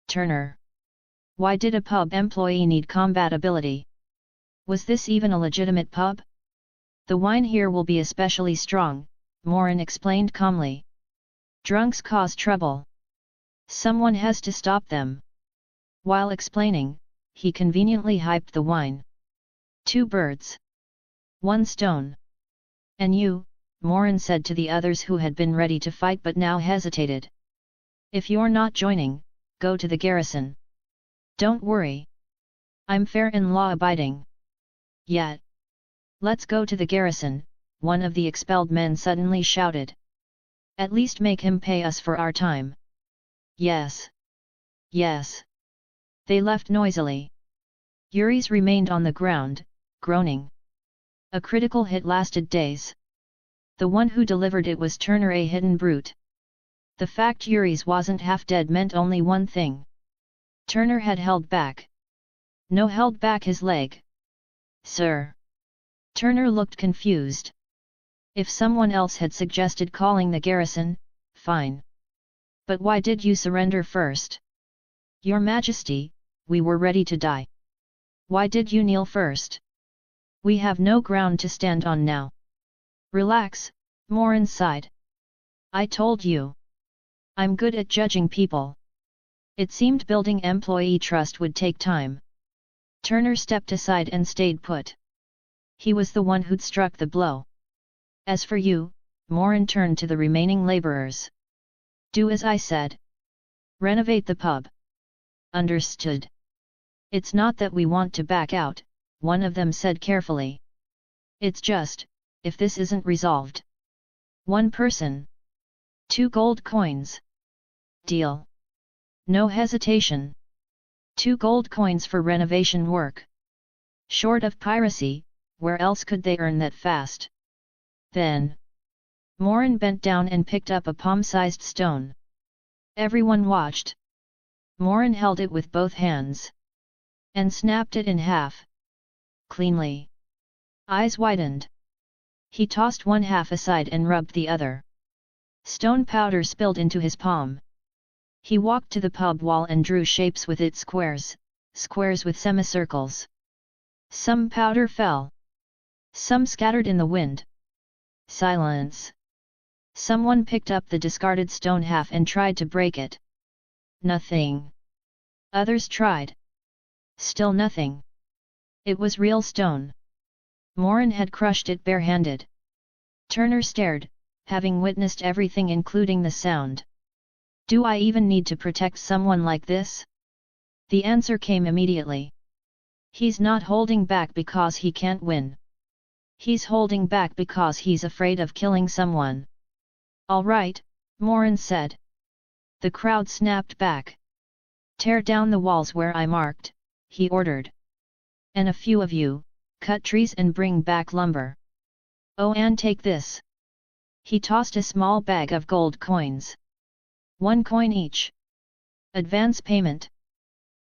Turner. Why did a pub employee need combat ability? Was this even a legitimate pub? The wine here will be especially strong, Morin explained calmly. Drunks cause trouble. Someone has to stop them. While explaining, he conveniently hyped the wine. 2 birds. 1 stone. And you, Morin said to the others who had been ready to fight but now hesitated. If you're not joining, go to the garrison. Don't worry. I'm fair and law-abiding. Yet. Let's go to the garrison, one of the expelled men suddenly shouted. At least make him pay us for our time. Yes. Yes. They left noisily. Yuri's remained on the ground, groaning. A critical hit lasted days. The one who delivered it was Turner, a hidden brute. The fact Yuri's wasn't half dead meant only one thing. Turner had held back. No, held back his leg. Sir. Turner looked confused. If someone else had suggested calling the garrison, fine. But why did you surrender first? Your Majesty, we were ready to die. Why did you kneel first? We have no ground to stand on now. Relax, Morin sighed. I told you. I'm good at judging people. It seemed building employee trust would take time. Turner stepped aside and stayed put. He was the one who'd struck the blow. As for you, Morin turned to the remaining laborers. Do as I said. Renovate the pub. Understood. It's not that we want to back out, one of them said carefully. It's just, if this isn't resolved. One person. 2 gold coins. Deal. No hesitation. 2 gold coins for renovation work. Short of piracy, where else could they earn that fast? Then. Morin bent down and picked up a palm-sized stone. Everyone watched. Morin held it with both hands. And snapped it in half. Cleanly. Eyes widened. He tossed one half aside and rubbed the other. Stone powder spilled into his palm. He walked to the pub wall and drew shapes with its squares, squares with semicircles. Some powder fell. Some scattered in the wind. Silence. Someone picked up the discarded stone half and tried to break it. Nothing. Others tried. Still nothing. It was real stone. Morin had crushed it barehanded. Turner stared, having witnessed everything including the sound. Do I even need to protect someone like this? The answer came immediately. He's not holding back because he can't win. He's holding back because he's afraid of killing someone. All right, Morin said. The crowd snapped back. Tear down the walls where I marked, he ordered. And a few of you, cut trees and bring back lumber. Oh, and take this. He tossed a small bag of gold coins. 1 coin each. Advance payment.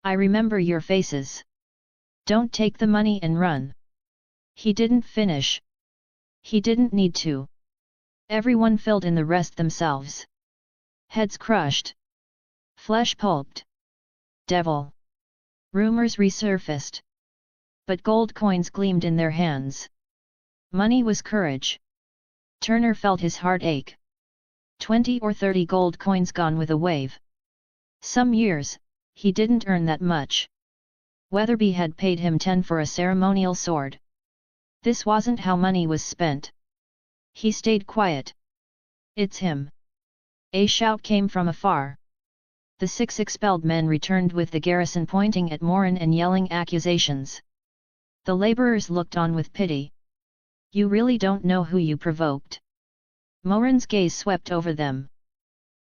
I remember your faces. Don't take the money and run. He didn't finish. He didn't need to. Everyone filled in the rest themselves. Heads crushed. Flesh pulped. Devil. Rumors resurfaced. But gold coins gleamed in their hands. Money was courage. Turner felt his heart ache. 20 or 30 gold coins gone with a wave. Some years, he didn't earn that much. Weatherby had paid him 10 for a ceremonial sword. This wasn't how money was spent. He stayed quiet. It's him. A shout came from afar. The 6 expelled men returned with the garrison pointing at Morin and yelling accusations. The laborers looked on with pity. You really don't know who you provoked. Morin's gaze swept over them.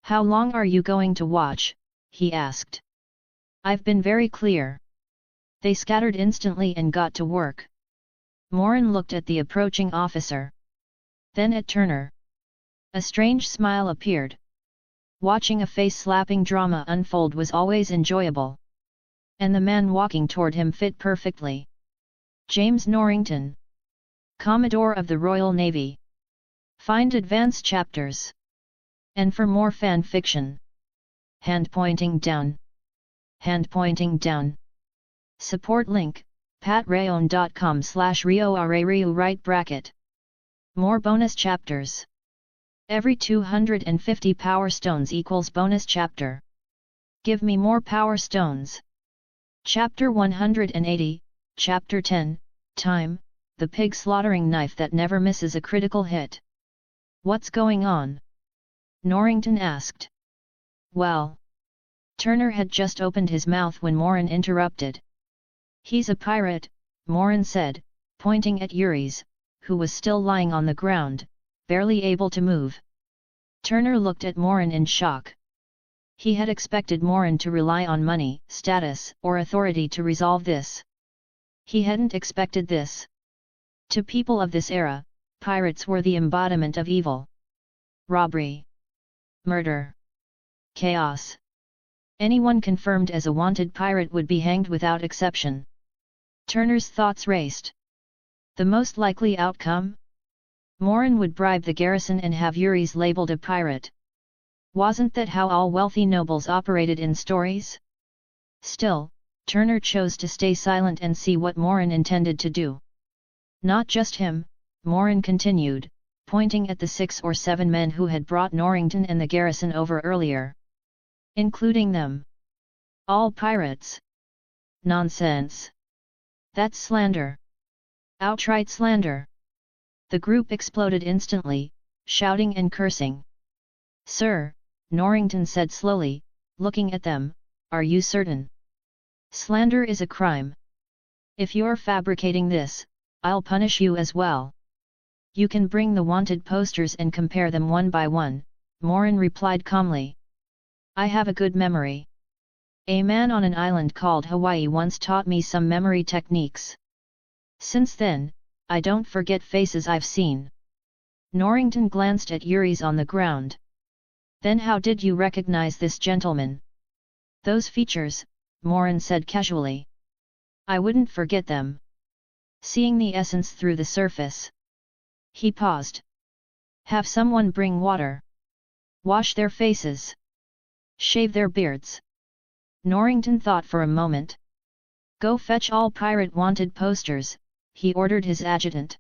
How long are you going to watch? He asked. I've been very clear. They scattered instantly and got to work. Morin looked at the approaching officer. Then at Turner. A strange smile appeared. Watching a face-slapping drama unfold was always enjoyable. And the man walking toward him fit perfectly. James Norrington, Commodore of the Royal Navy. Find advanced chapters. And for more fan fiction. Hand pointing down. Hand pointing down. Support link, patreon.com/rioarariu right bracket. More bonus chapters. Every 250 power stones equals bonus chapter. Give me more power stones. Chapter 180, Chapter 10, Time, the pig slaughtering knife that never misses a critical hit. What's going on? Norrington asked. Well. Turner had just opened his mouth when Morin interrupted. He's a pirate, Morin said, pointing at Yuri's, who was still lying on the ground, barely able to move. Turner looked at Morin in shock. He had expected Morin to rely on money, status, or authority to resolve this. He hadn't expected this. To people of this era, pirates were the embodiment of evil. Robbery. Murder. Chaos. Anyone confirmed as a wanted pirate would be hanged without exception. Turner's thoughts raced. The most likely outcome? Morin would bribe the garrison and have Yuri's labeled a pirate. Wasn't that how all wealthy nobles operated in stories? Still, Turner chose to stay silent and see what Morin intended to do. Not just him, Morin continued, pointing at the 6 or 7 men who had brought Norrington and the garrison over earlier. Including them. All pirates. Nonsense. That's slander. Outright slander. The group exploded instantly, shouting and cursing. Sir, Norrington said slowly, looking at them, are you certain? Slander is a crime. If you're fabricating this, I'll punish you as well. You can bring the wanted posters and compare them one by one, Morin replied calmly. I have a good memory. A man on an island called Hawaii once taught me some memory techniques. Since then, I don't forget faces I've seen. Norrington glanced at Yuri's on the ground. Then how did you recognize this gentleman? Those features, Morin said casually. I wouldn't forget them. Seeing the essence through the surface. He paused. Have someone bring water. Wash their faces. Shave their beards. Norrington thought for a moment. Go fetch all pirate wanted posters, he ordered his adjutant.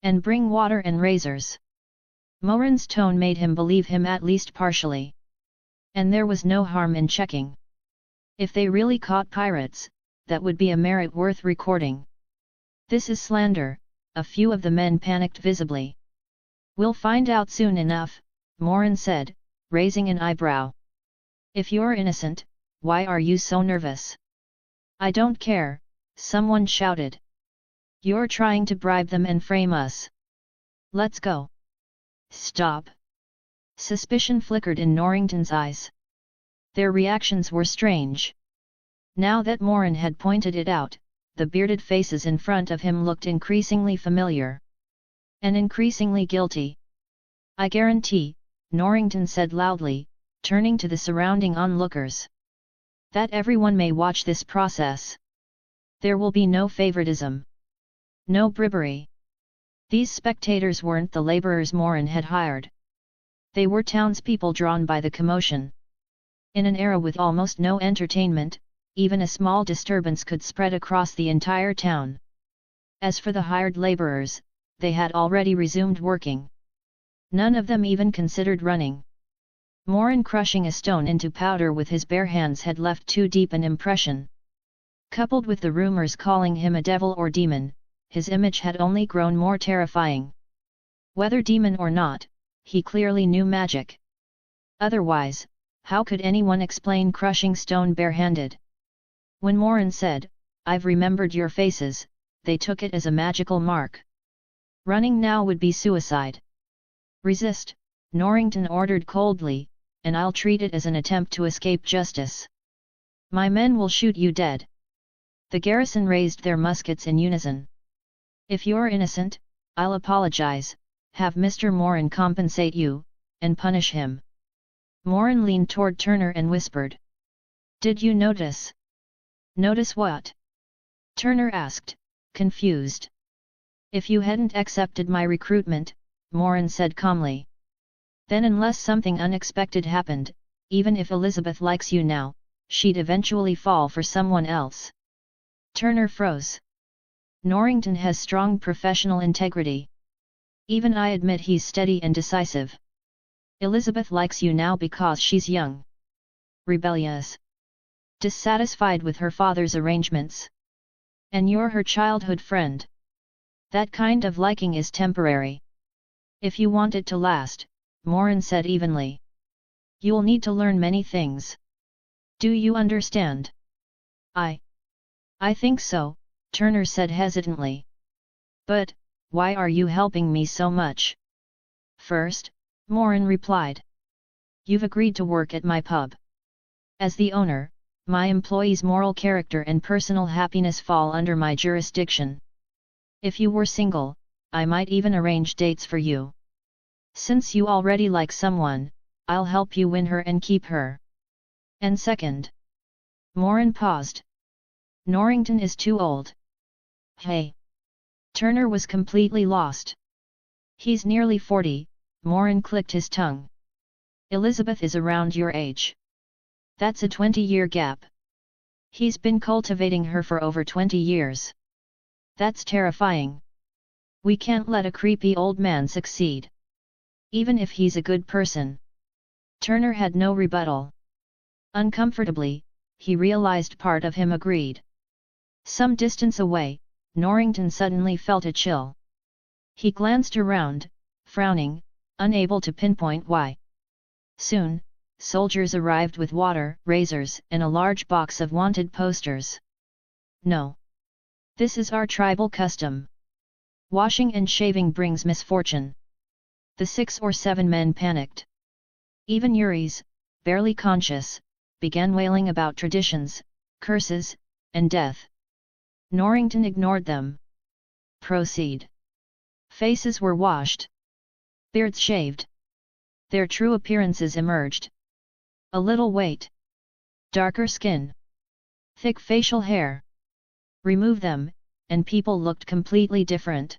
And bring water and razors. Morin's tone made him believe him at least partially. And there was no harm in checking. If they really caught pirates, that would be a merit worth recording. This is slander, a few of the men panicked visibly. We'll find out soon enough, Morin said, raising an eyebrow. If you're innocent, why are you so nervous? I don't care, someone shouted. You're trying to bribe them and frame us. Let's go. Stop. Suspicion flickered in Norrington's eyes. Their reactions were strange. Now that Morin had pointed it out, the bearded faces in front of him looked increasingly familiar. And increasingly guilty. I guarantee, Norrington said loudly, turning to the surrounding onlookers. That everyone may watch this process. There will be no favoritism. No bribery. These spectators weren't the laborers Morin had hired. They were townspeople drawn by the commotion. In an era with almost no entertainment, even a small disturbance could spread across the entire town. As for the hired laborers, they had already resumed working. None of them even considered running. Morin crushing a stone into powder with his bare hands had left too deep an impression. Coupled with the rumors calling him a devil or demon, his image had only grown more terrifying. Whether demon or not, he clearly knew magic. Otherwise, how could anyone explain crushing stone barehanded? When Morin said, I've remembered your faces, they took it as a magical mark. Running now would be suicide. Resist, Norrington ordered coldly, and I'll treat it as an attempt to escape justice. My men will shoot you dead. The garrison raised their muskets in unison. If you're innocent, I'll apologize, have Mr. Morin compensate you, and punish him. Morin leaned toward Turner and whispered. Did you notice? Notice what? Turner asked, confused. If you hadn't accepted my recruitment, Morin said calmly. Then unless something unexpected happened, even if Elizabeth likes you now, she'd eventually fall for someone else. Turner froze. Norrington has strong professional integrity. Even I admit he's steady and decisive. Elizabeth likes you now because she's young. Rebellious. Dissatisfied with her father's arrangements. And you're her childhood friend. That kind of liking is temporary. If you want it to last, Morin said evenly. You'll need to learn many things. Do you understand? I think so, Turner said hesitantly. But, why are you helping me so much? First, Morin replied. You've agreed to work at my pub. As the owner, my employees' moral character and personal happiness fall under my jurisdiction. If you were single, I might even arrange dates for you. Since you already like someone, I'll help you win her and keep her. And second. Morin paused. Norrington is too old. Hey! Turner was completely lost. He's nearly 40, Morin clicked his tongue. Elizabeth is around your age. That's a 20-year gap. He's been cultivating her for over 20 years. That's terrifying. We can't let a creepy old man succeed. Even if he's a good person. Turner had no rebuttal. Uncomfortably, he realized part of him agreed. Some distance away, Norrington suddenly felt a chill. He glanced around, frowning, unable to pinpoint why. Soon, soldiers arrived with water, razors, and a large box of wanted posters. No. This is our tribal custom. Washing and shaving brings misfortune. The 6 or 7 men panicked. Even Yuri's, barely conscious, began wailing about traditions, curses, and death. Norrington ignored them. Proceed. Faces were washed. Beards shaved. Their true appearances emerged. A little weight. Darker skin. Thick facial hair. Remove them, and people looked completely different.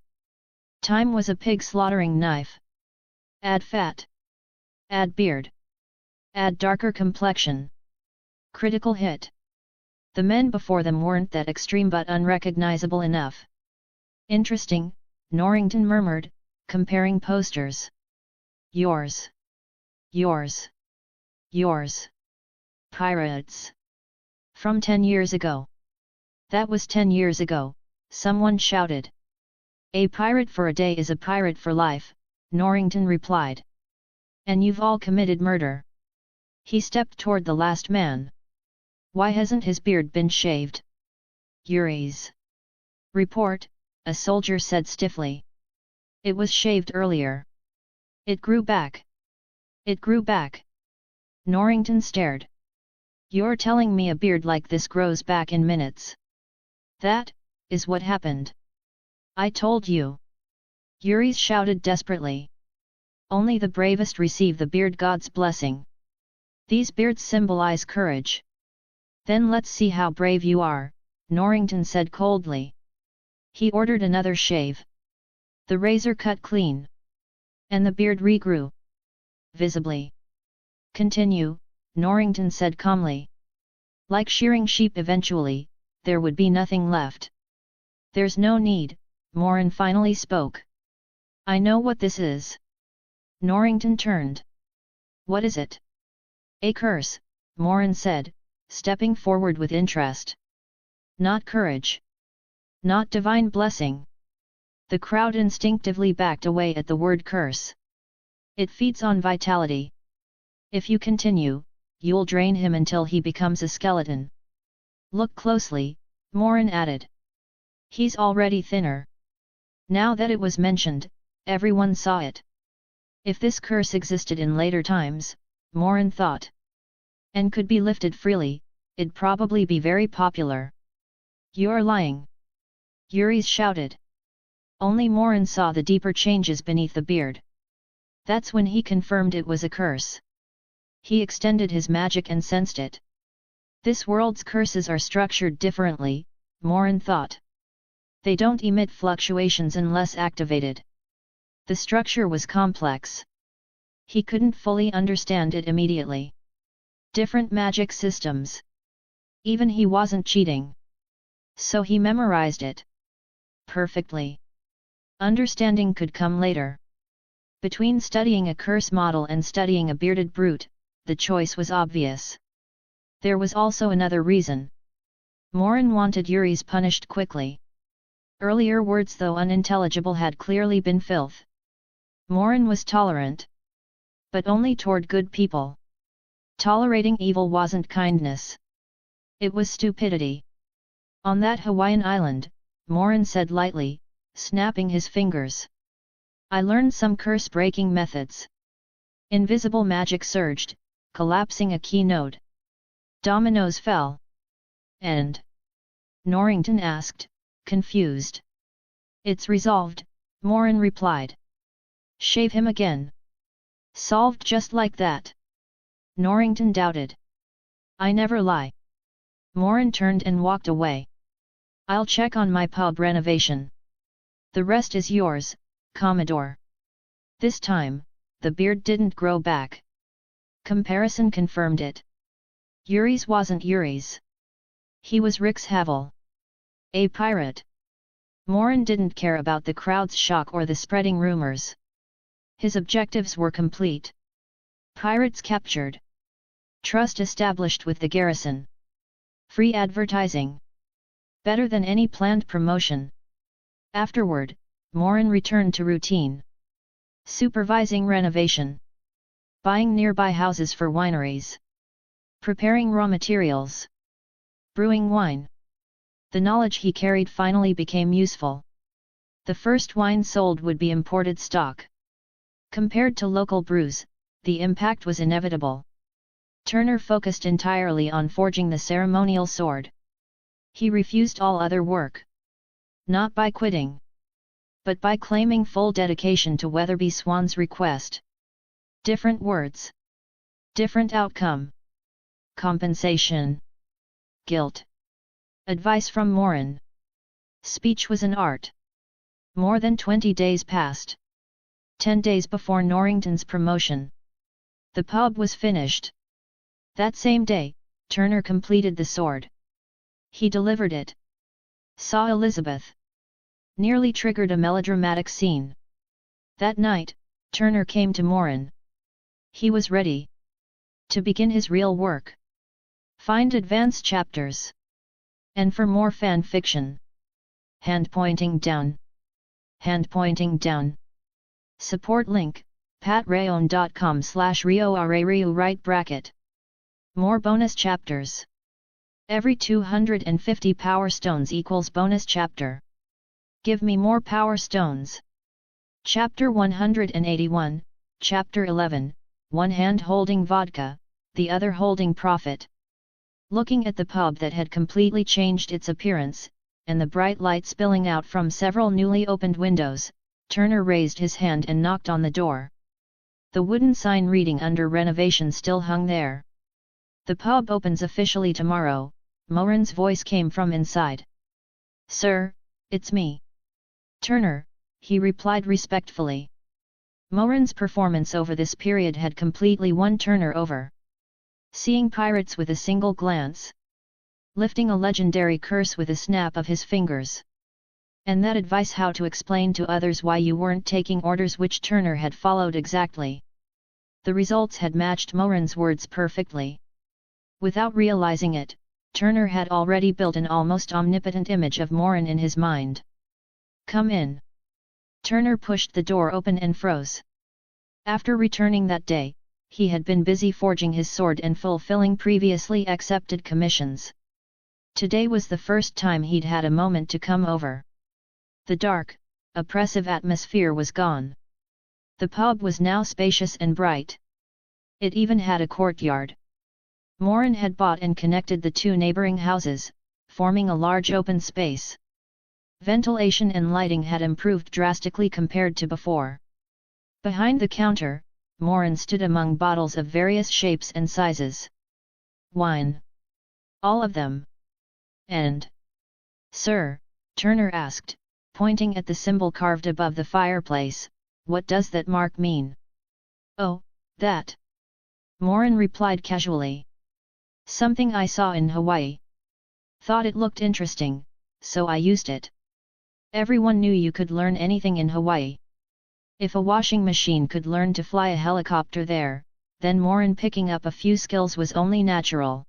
Time was a pig slaughtering knife. Add fat. Add beard. Add darker complexion. Critical hit. The men before them weren't that extreme but unrecognizable enough. Interesting, Norrington murmured, comparing posters. Yours. Yours. Yours. Pirates. From 10 years ago. That was 10 years ago, someone shouted. A pirate for a day is a pirate for life, Norrington replied. And you've all committed murder. He stepped toward the last man. Why hasn't his beard been shaved? Yuri's. Report, a soldier said stiffly. It was shaved earlier. It grew back. It grew back. Norrington stared. You're telling me a beard like this grows back in minutes? That is what happened. I told you. Yuri's shouted desperately. Only the bravest receive the beard god's blessing. These beards symbolize courage. Then let's see how brave you are, Norrington said coldly. He ordered another shave. The razor cut clean. And the beard regrew. Visibly. Continue, Norrington said calmly. Like shearing sheep eventually, there would be nothing left. There's no need, Morin finally spoke. I know what this is. Norrington turned. What is it? A curse, Morin said, stepping forward with interest. Not courage. Not divine blessing. The crowd instinctively backed away at the word curse. It feeds on vitality. If you continue, you'll drain him until he becomes a skeleton. Look closely, Morin added. He's already thinner. Now that it was mentioned, everyone saw it. If this curse existed in later times, Morin thought, and could be lifted freely, it'd probably be very popular. You're lying. Yuri's shouted. Only Morin saw the deeper changes beneath the beard. That's when he confirmed it was a curse. He extended his magic and sensed it. This world's curses are structured differently, Morin thought. They don't emit fluctuations unless activated. The structure was complex. He couldn't fully understand it immediately. Different magic systems. Even he wasn't cheating. So he memorized it. Perfectly. Understanding could come later. Between studying a curse model and studying a bearded brute, the choice was obvious. There was also another reason. Morin wanted Yuri's punished quickly. Earlier words, though unintelligible, had clearly been filth. Morin was tolerant. But only toward good people. Tolerating evil wasn't kindness. It was stupidity. On that Hawaiian island, Morin said lightly, snapping his fingers. I learned some curse-breaking methods. Invisible magic surged, collapsing a key node. Dominoes fell. And? Norrington asked, confused. It's resolved, Morin replied. Shave him again. Solved just like that. Norrington doubted. I never lie. Morin turned and walked away. I'll check on my pub renovation. The rest is yours, Commodore. This time, the beard didn't grow back. Comparison confirmed it. Yuri's wasn't Yuri's. He was Rick's Havel. A pirate. Morin didn't care about the crowd's shock or the spreading rumors. His objectives were complete. Pirates captured. Trust established with the garrison. Free advertising. Better than any planned promotion. Afterward, Morin returned to routine. Supervising renovation. Buying nearby houses for wineries. Preparing raw materials. Brewing wine. The knowledge he carried finally became useful. The first wine sold would be imported stock. Compared to local brews, the impact was inevitable. Turner focused entirely on forging the ceremonial sword. He refused all other work. Not by quitting, but by claiming full dedication to Weatherby Swan's request. Different words. Different outcome. Compensation. Guilt. Advice from Morin. Speech was an art. More than 20 days passed. 10 days before Norrington's promotion. The pub was finished. That same day, Turner completed the sword. He delivered it. Saw Elizabeth. Nearly triggered a melodramatic scene. That night, Turner came to Morin. He was ready to begin his real work. Find advanced chapters. And for more fan fiction. Hand pointing down. Hand pointing down. Support link, patreon.com/RioRaRiu right bracket. More bonus chapters. Every 250 power stones equals bonus chapter. Give me more power stones. Chapter 181, Chapter 11, one hand holding vodka, the other holding profit. Looking at the pub that had completely changed its appearance, and the bright light spilling out from several newly opened windows, Turner raised his hand and knocked on the door. The wooden sign reading under renovation still hung there. The pub opens officially tomorrow, Morin's voice came from inside. Sir, it's me. Turner, he replied respectfully. Morin's performance over this period had completely won Turner over. Seeing pirates with a single glance. Lifting a legendary curse with a snap of his fingers. And that advice how to explain to others why you weren't taking orders, which Turner had followed exactly. The results had matched Morin's words perfectly. Without realizing it, Turner had already built an almost omnipotent image of Morin in his mind. Come in. Turner pushed the door open and froze. After returning that day, he had been busy forging his sword and fulfilling previously accepted commissions. Today was the first time he'd had a moment to come over. The dark, oppressive atmosphere was gone. The pub was now spacious and bright. It even had a courtyard. Morin had bought and connected the two neighboring houses, forming a large open space. Ventilation and lighting had improved drastically compared to before. Behind the counter, Morin stood among bottles of various shapes and sizes. Wine. All of them. And, Sir, Turner asked, pointing at the symbol carved above the fireplace, what does that mark mean? Oh, that. Morin replied casually. Something I saw in Hawaii. Thought it looked interesting, so I used it. Everyone knew you could learn anything in Hawaii. If a washing machine could learn to fly a helicopter there, then Morin picking up a few skills was only natural.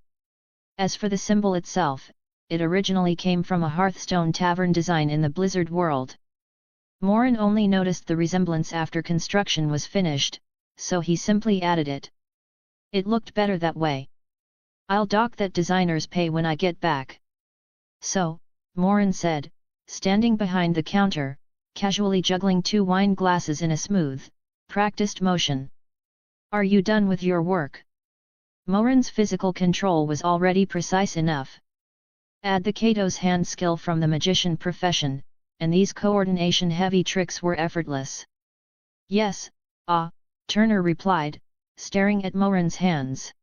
As for the symbol itself, it originally came from a Hearthstone tavern design in the Blizzard world. Morin only noticed the resemblance after construction was finished, so he simply added it. It looked better that way. I'll dock that designer's pay when I get back. So, Morin said, standing behind the counter, casually juggling two wine glasses in a smooth, practiced motion. Are you done with your work? Morin's physical control was already precise enough. Add the Kato's hand skill from the magician profession, and these coordination-heavy tricks were effortless. Yes, Turner replied, staring at Morin's hands.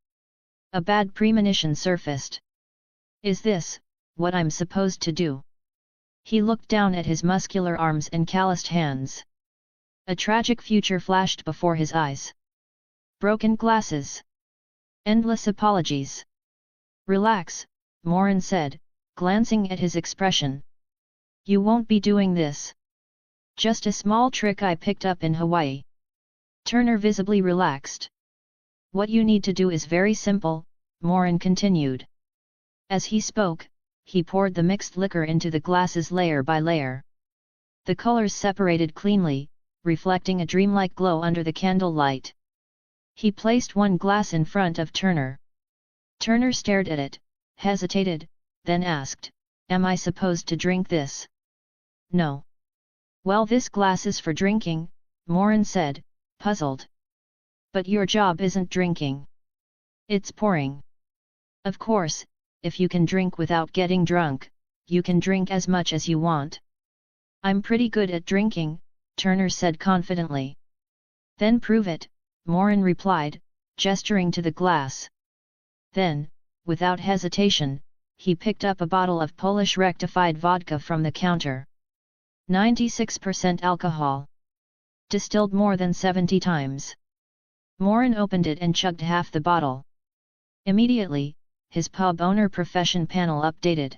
A bad premonition surfaced. Is this what I'm supposed to do? He looked down at his muscular arms and calloused hands. A tragic future flashed before his eyes. Broken glasses. Endless apologies. Relax, Morin said, glancing at his expression. You won't be doing this. Just a small trick I picked up in Hawaii. Turner visibly relaxed. What you need to do is very simple, Morin continued. As he spoke, he poured the mixed liquor into the glasses layer by layer. The colors separated cleanly, reflecting a dreamlike glow under the candlelight. He placed one glass in front of Turner. Turner stared at it, hesitated, then asked, "Am I supposed to drink this?" "No." "Well, this glass is for drinking," Morin said, puzzled. "But your job isn't drinking. It's pouring." "Of course, if you can drink without getting drunk, you can drink as much as you want." "I'm pretty good at drinking," Turner said confidently. "Then prove it," Morin replied, gesturing to the glass. Then, without hesitation, he picked up a bottle of Polish rectified vodka from the counter. 96% alcohol. Distilled more than 70 times. Morin opened it and chugged half the bottle. Immediately, his pub owner profession panel updated.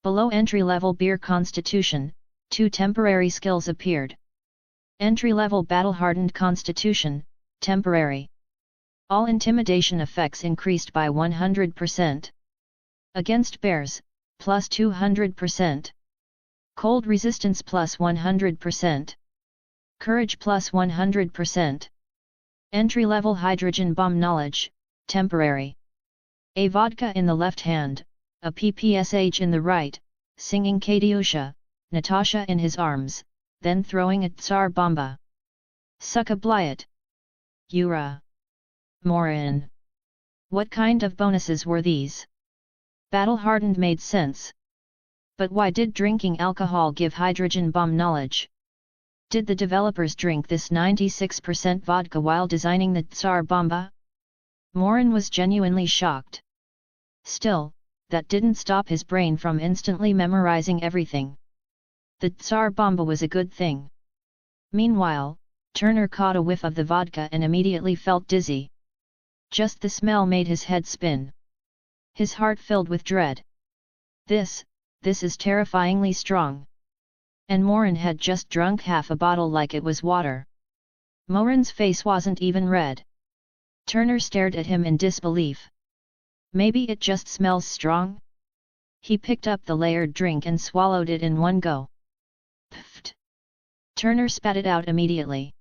Below entry-level beer constitution, 2 temporary skills appeared. Entry-level battle-hardened constitution, temporary. All intimidation effects increased by 100%. Against bears, plus 200%. Cold resistance plus 100%. Courage plus 100%. Entry-level hydrogen bomb knowledge, temporary. A vodka in the left hand, a PPSH in the right, singing Katyusha, Natasha in his arms, then throwing a Tsar Bomba. Sucka Blyat. Yura. Morin. What kind of bonuses were these? Battle-hardened made sense. But why did drinking alcohol give hydrogen bomb knowledge? Did the developers drink this 96% vodka while designing the Tsar Bomba? Morin was genuinely shocked. Still, that didn't stop his brain from instantly memorizing everything. The Tsar Bomba was a good thing. Meanwhile, Turner caught a whiff of the vodka and immediately felt dizzy. Just the smell made his head spin. His heart filled with dread. This is terrifyingly strong. And Morin had just drunk half a bottle like it was water. Morin's face wasn't even red. Turner stared at him in disbelief. Maybe it just smells strong? He picked up the layered drink and swallowed it in one go. Pfft! Turner spat it out immediately.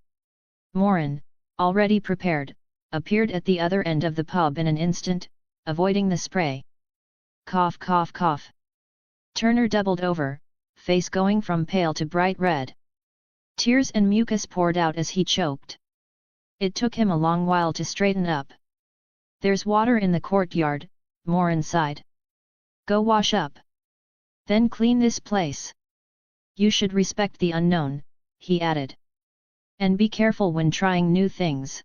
Morin, already prepared, appeared at the other end of the pub in an instant, avoiding the spray. Cough cough cough. Turner doubled over, face going from pale to bright red. Tears and mucus poured out as he choked. It took him a long while to straighten up. "There's water in the courtyard," Morin sighed. "Go wash up. Then clean this place. You should respect the unknown," he added. "And be careful when trying new things.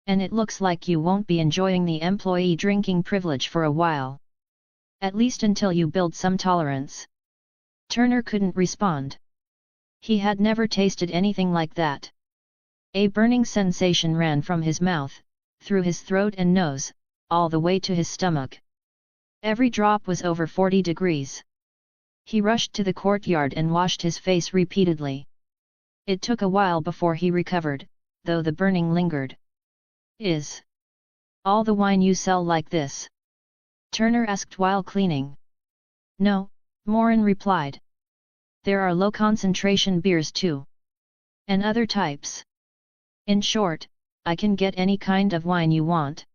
And it looks like you won't be enjoying the employee drinking privilege for a while. At least until you build some tolerance." Turner couldn't respond. He had never tasted anything like that. A burning sensation ran from his mouth, through his throat and nose, all the way to his stomach. Every drop was over 40 degrees. He rushed to the courtyard and washed his face repeatedly. It took a while before he recovered, though the burning lingered. "Is all the wine you sell like this?" Turner asked while cleaning. "No," Morin replied. "There are low-concentration beers too. And other types. In short, I can get any kind of wine you want."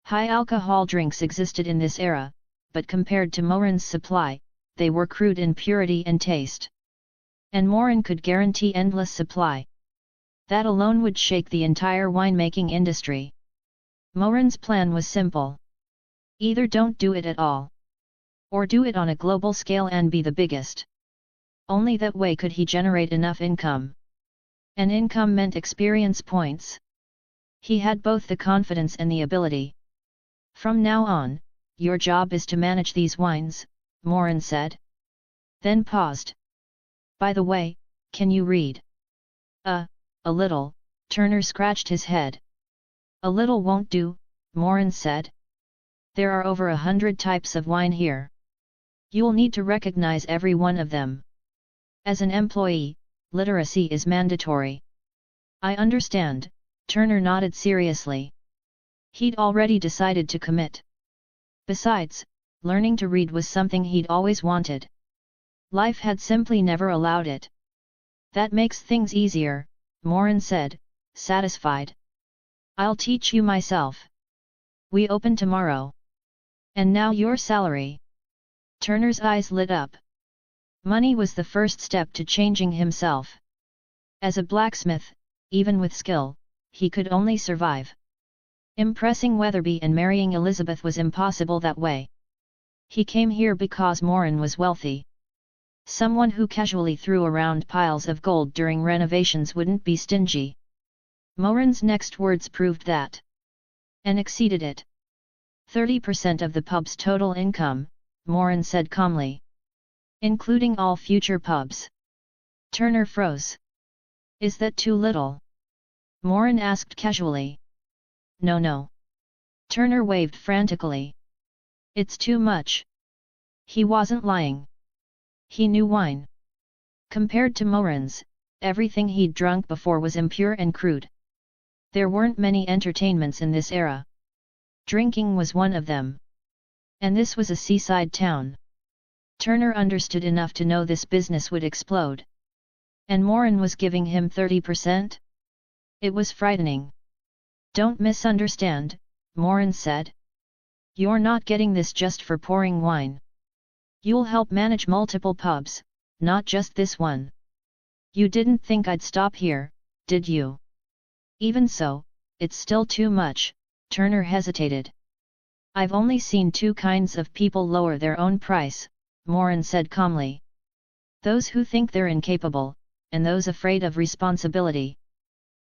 High-alcohol drinks existed in this era, but compared to Morin's supply, they were crude in purity and taste. And Morin could guarantee endless supply. That alone would shake the entire winemaking industry. Morin's plan was simple. Either don't do it at all. Or do it on a global scale and be the biggest. Only that way could he generate enough income. And income meant experience points. He had both the confidence and the ability. "From now on, your job is to manage these wines," Morin said. Then paused. "By the way, can you read?" A little, Turner scratched his head. A little won't do, Morin said. There are over 100 types of wine here. You'll need to recognize every one of them. As an employee, literacy is mandatory. I understand, Turner nodded seriously. He'd already decided to commit. Besides, learning to read was something he'd always wanted. Life had simply never allowed it. That makes things easier, Morin said, satisfied. I'll teach you myself. We open tomorrow. And now your salary. Turner's eyes lit up. Money was the first step to changing himself. As a blacksmith, even with skill, he could only survive. Impressing Weatherby and marrying Elizabeth was impossible that way. He came here because Morin was wealthy. Someone who casually threw around piles of gold during renovations wouldn't be stingy. Morin's next words proved that. And exceeded it. 30% of the pub's total income, Morin said calmly. Including all future pubs. Turner froze. Is that too little? Morin asked casually. No. Turner waved frantically. It's too much. He wasn't lying. He knew wine. Compared to Morin's, everything he'd drunk before was impure and crude. There weren't many entertainments in this era. Drinking was one of them. And this was a seaside town. Turner understood enough to know this business would explode. And Morin was giving him 30%? It was frightening. Don't misunderstand, Morin said. You're not getting this just for pouring wine. You'll help manage multiple pubs, not just this one. You didn't think I'd stop here, did you? Even so, it's still too much, Turner hesitated. I've only seen two kinds of people lower their own price, Morin said calmly. Those who think they're incapable, and those afraid of responsibility.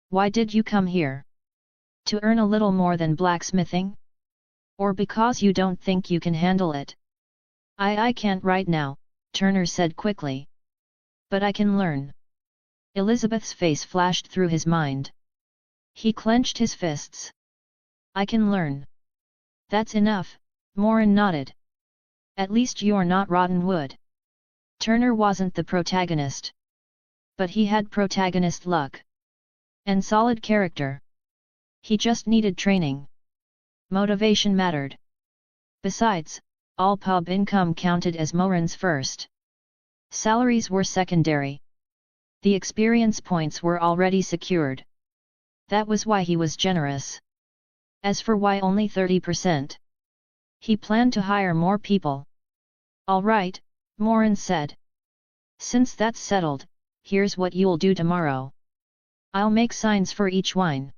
Why did you come here? To earn a little more than blacksmithing? Or because you don't think you can handle it? I can't right now, Turner said quickly. But I can learn. Elizabeth's face flashed through his mind. He clenched his fists. I can learn. That's enough, Morin nodded. At least you're not rotten wood. Turner wasn't the protagonist. But he had protagonist luck. And solid character. He just needed training. Motivation mattered. Besides, all pub income counted as Morin's first. Salaries were secondary. The experience points were already secured. That was why he was generous. As for why only 30%? He planned to hire more people. All right, Morin said. Since that's settled, here's what you'll do tomorrow. I'll make signs for each wine.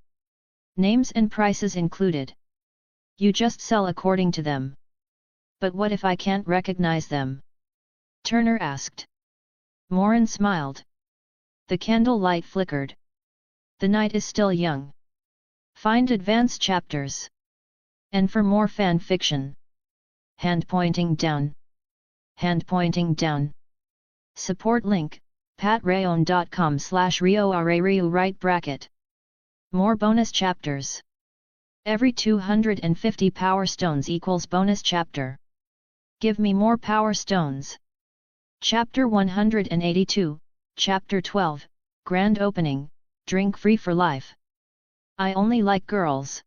Names and prices included. You just sell according to them. But what if I can't recognize them? Turner asked. Morin smiled. The candle light flickered. The night is still young. Find advanced chapters. And for more fan fiction. Hand pointing down. Hand pointing down. Support link, patreon.com/rioarariu right bracket. More bonus chapters. Every 250 power stones equals bonus chapter. Give me more power stones. Chapter 182, Chapter 12, Grand Opening, Drink Free for Life. I only like girls.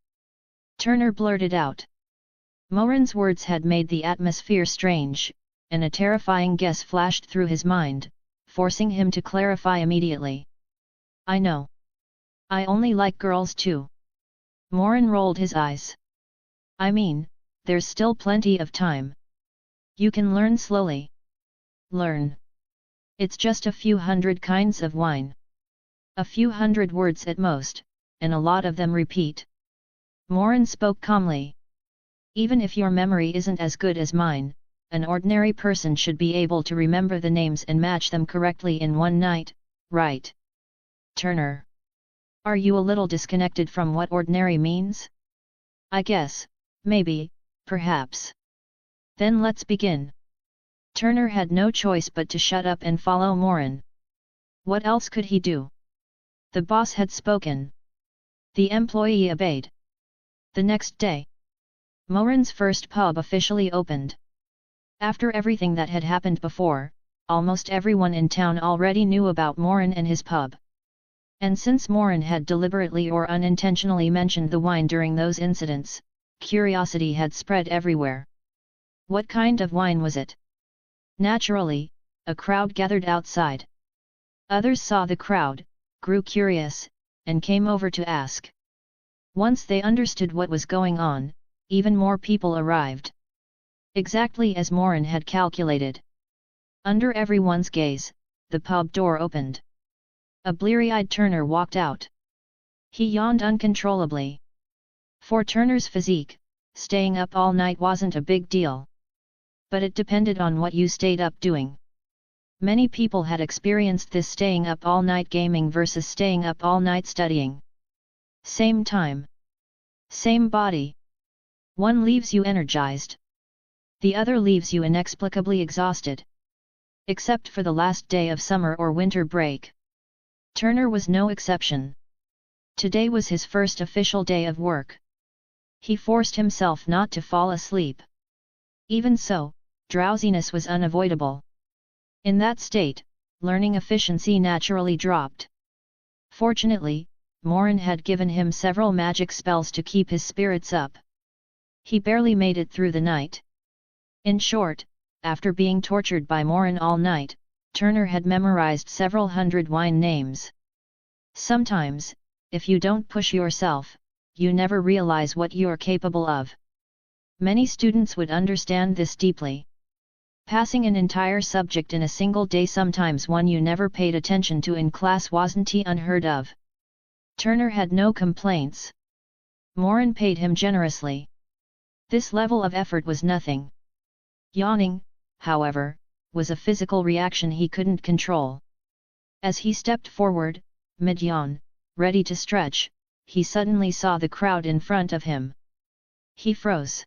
Turner blurted out. Morin's words had made the atmosphere strange, and a terrifying guess flashed through his mind, forcing him to clarify immediately. I know. I only like girls too. Morin rolled his eyes. I mean, there's still plenty of time. You can learn slowly. Learn. It's just a few hundred kinds of wine. A few hundred words at most, and a lot of them repeat. Morin spoke calmly. Even if your memory isn't as good as mine, an ordinary person should be able to remember the names and match them correctly in one night, right? Turner. Are you a little disconnected from what ordinary means? I guess, maybe, perhaps. Then let's begin. Turner had no choice but to shut up and follow Morin. What else could he do? The boss had spoken. The employee obeyed. The next day, Morin's first pub officially opened. After everything that had happened before, almost everyone in town already knew about Morin and his pub. And since Morin had deliberately or unintentionally mentioned the wine during those incidents, curiosity had spread everywhere. What kind of wine was it? Naturally, a crowd gathered outside. Others saw the crowd, grew curious, and came over to ask. Once they understood what was going on, even more people arrived. Exactly as Morin had calculated. Under everyone's gaze, the pub door opened. A bleary-eyed Turner walked out. He yawned uncontrollably. For Turner's physique, staying up all night wasn't a big deal. But it depended on what you stayed up doing. Many people had experienced this staying up all night gaming versus staying up all night studying. Same time. Same body. One leaves you energized. The other leaves you inexplicably exhausted. Except for the last day of summer or winter break. Turner was no exception. Today was his first official day of work. He forced himself not to fall asleep. Even so, drowsiness was unavoidable. In that state, learning efficiency naturally dropped. Fortunately, Morin had given him several magic spells to keep his spirits up. He barely made it through the night. In short, after being tortured by Morin all night, Turner had memorized several hundred wine names. Sometimes, if you don't push yourself, you never realize what you're capable of. Many students would understand this deeply. Passing an entire subject in a single day, sometimes one you never paid attention to in class, wasn't unheard of. Turner had no complaints. Morin paid him generously. This level of effort was nothing. Yawning, however, was a physical reaction he couldn't control. As he stepped forward, mid-yawn, ready to stretch, he suddenly saw the crowd in front of him. He froze.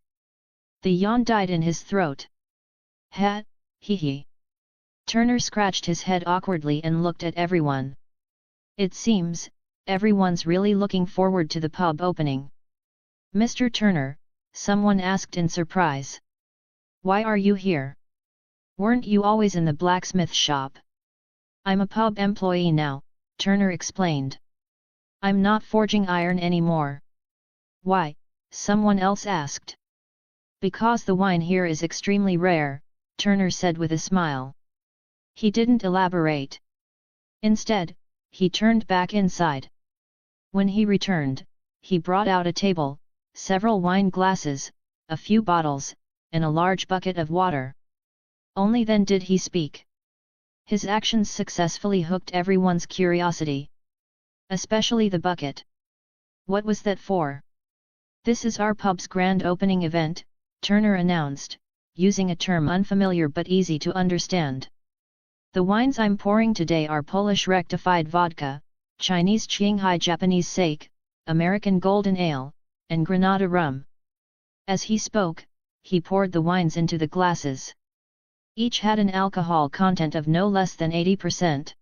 The yawn died in his throat. Ha, he. Turner scratched his head awkwardly and looked at everyone. It seems, everyone's really looking forward to the pub opening. Mr. Turner, someone asked in surprise. Why are you here? Weren't you always in the blacksmith shop? I'm a pub employee now, Turner explained. I'm not forging iron anymore. Why? Someone else asked. Because the wine here is extremely rare, Turner said with a smile. He didn't elaborate. Instead, he turned back inside. When he returned, he brought out a table, several wine glasses, a few bottles, and a large bucket of water. Only then did he speak. His actions successfully hooked everyone's curiosity. Especially the bucket. What was that for? This is our pub's grand opening event, Turner announced, using a term unfamiliar but easy to understand. The wines I'm pouring today are Polish rectified vodka, Chinese Qinghai Japanese sake, American golden ale, and Granada rum. As he spoke, he poured the wines into the glasses. Each had an alcohol content of no less than 80%.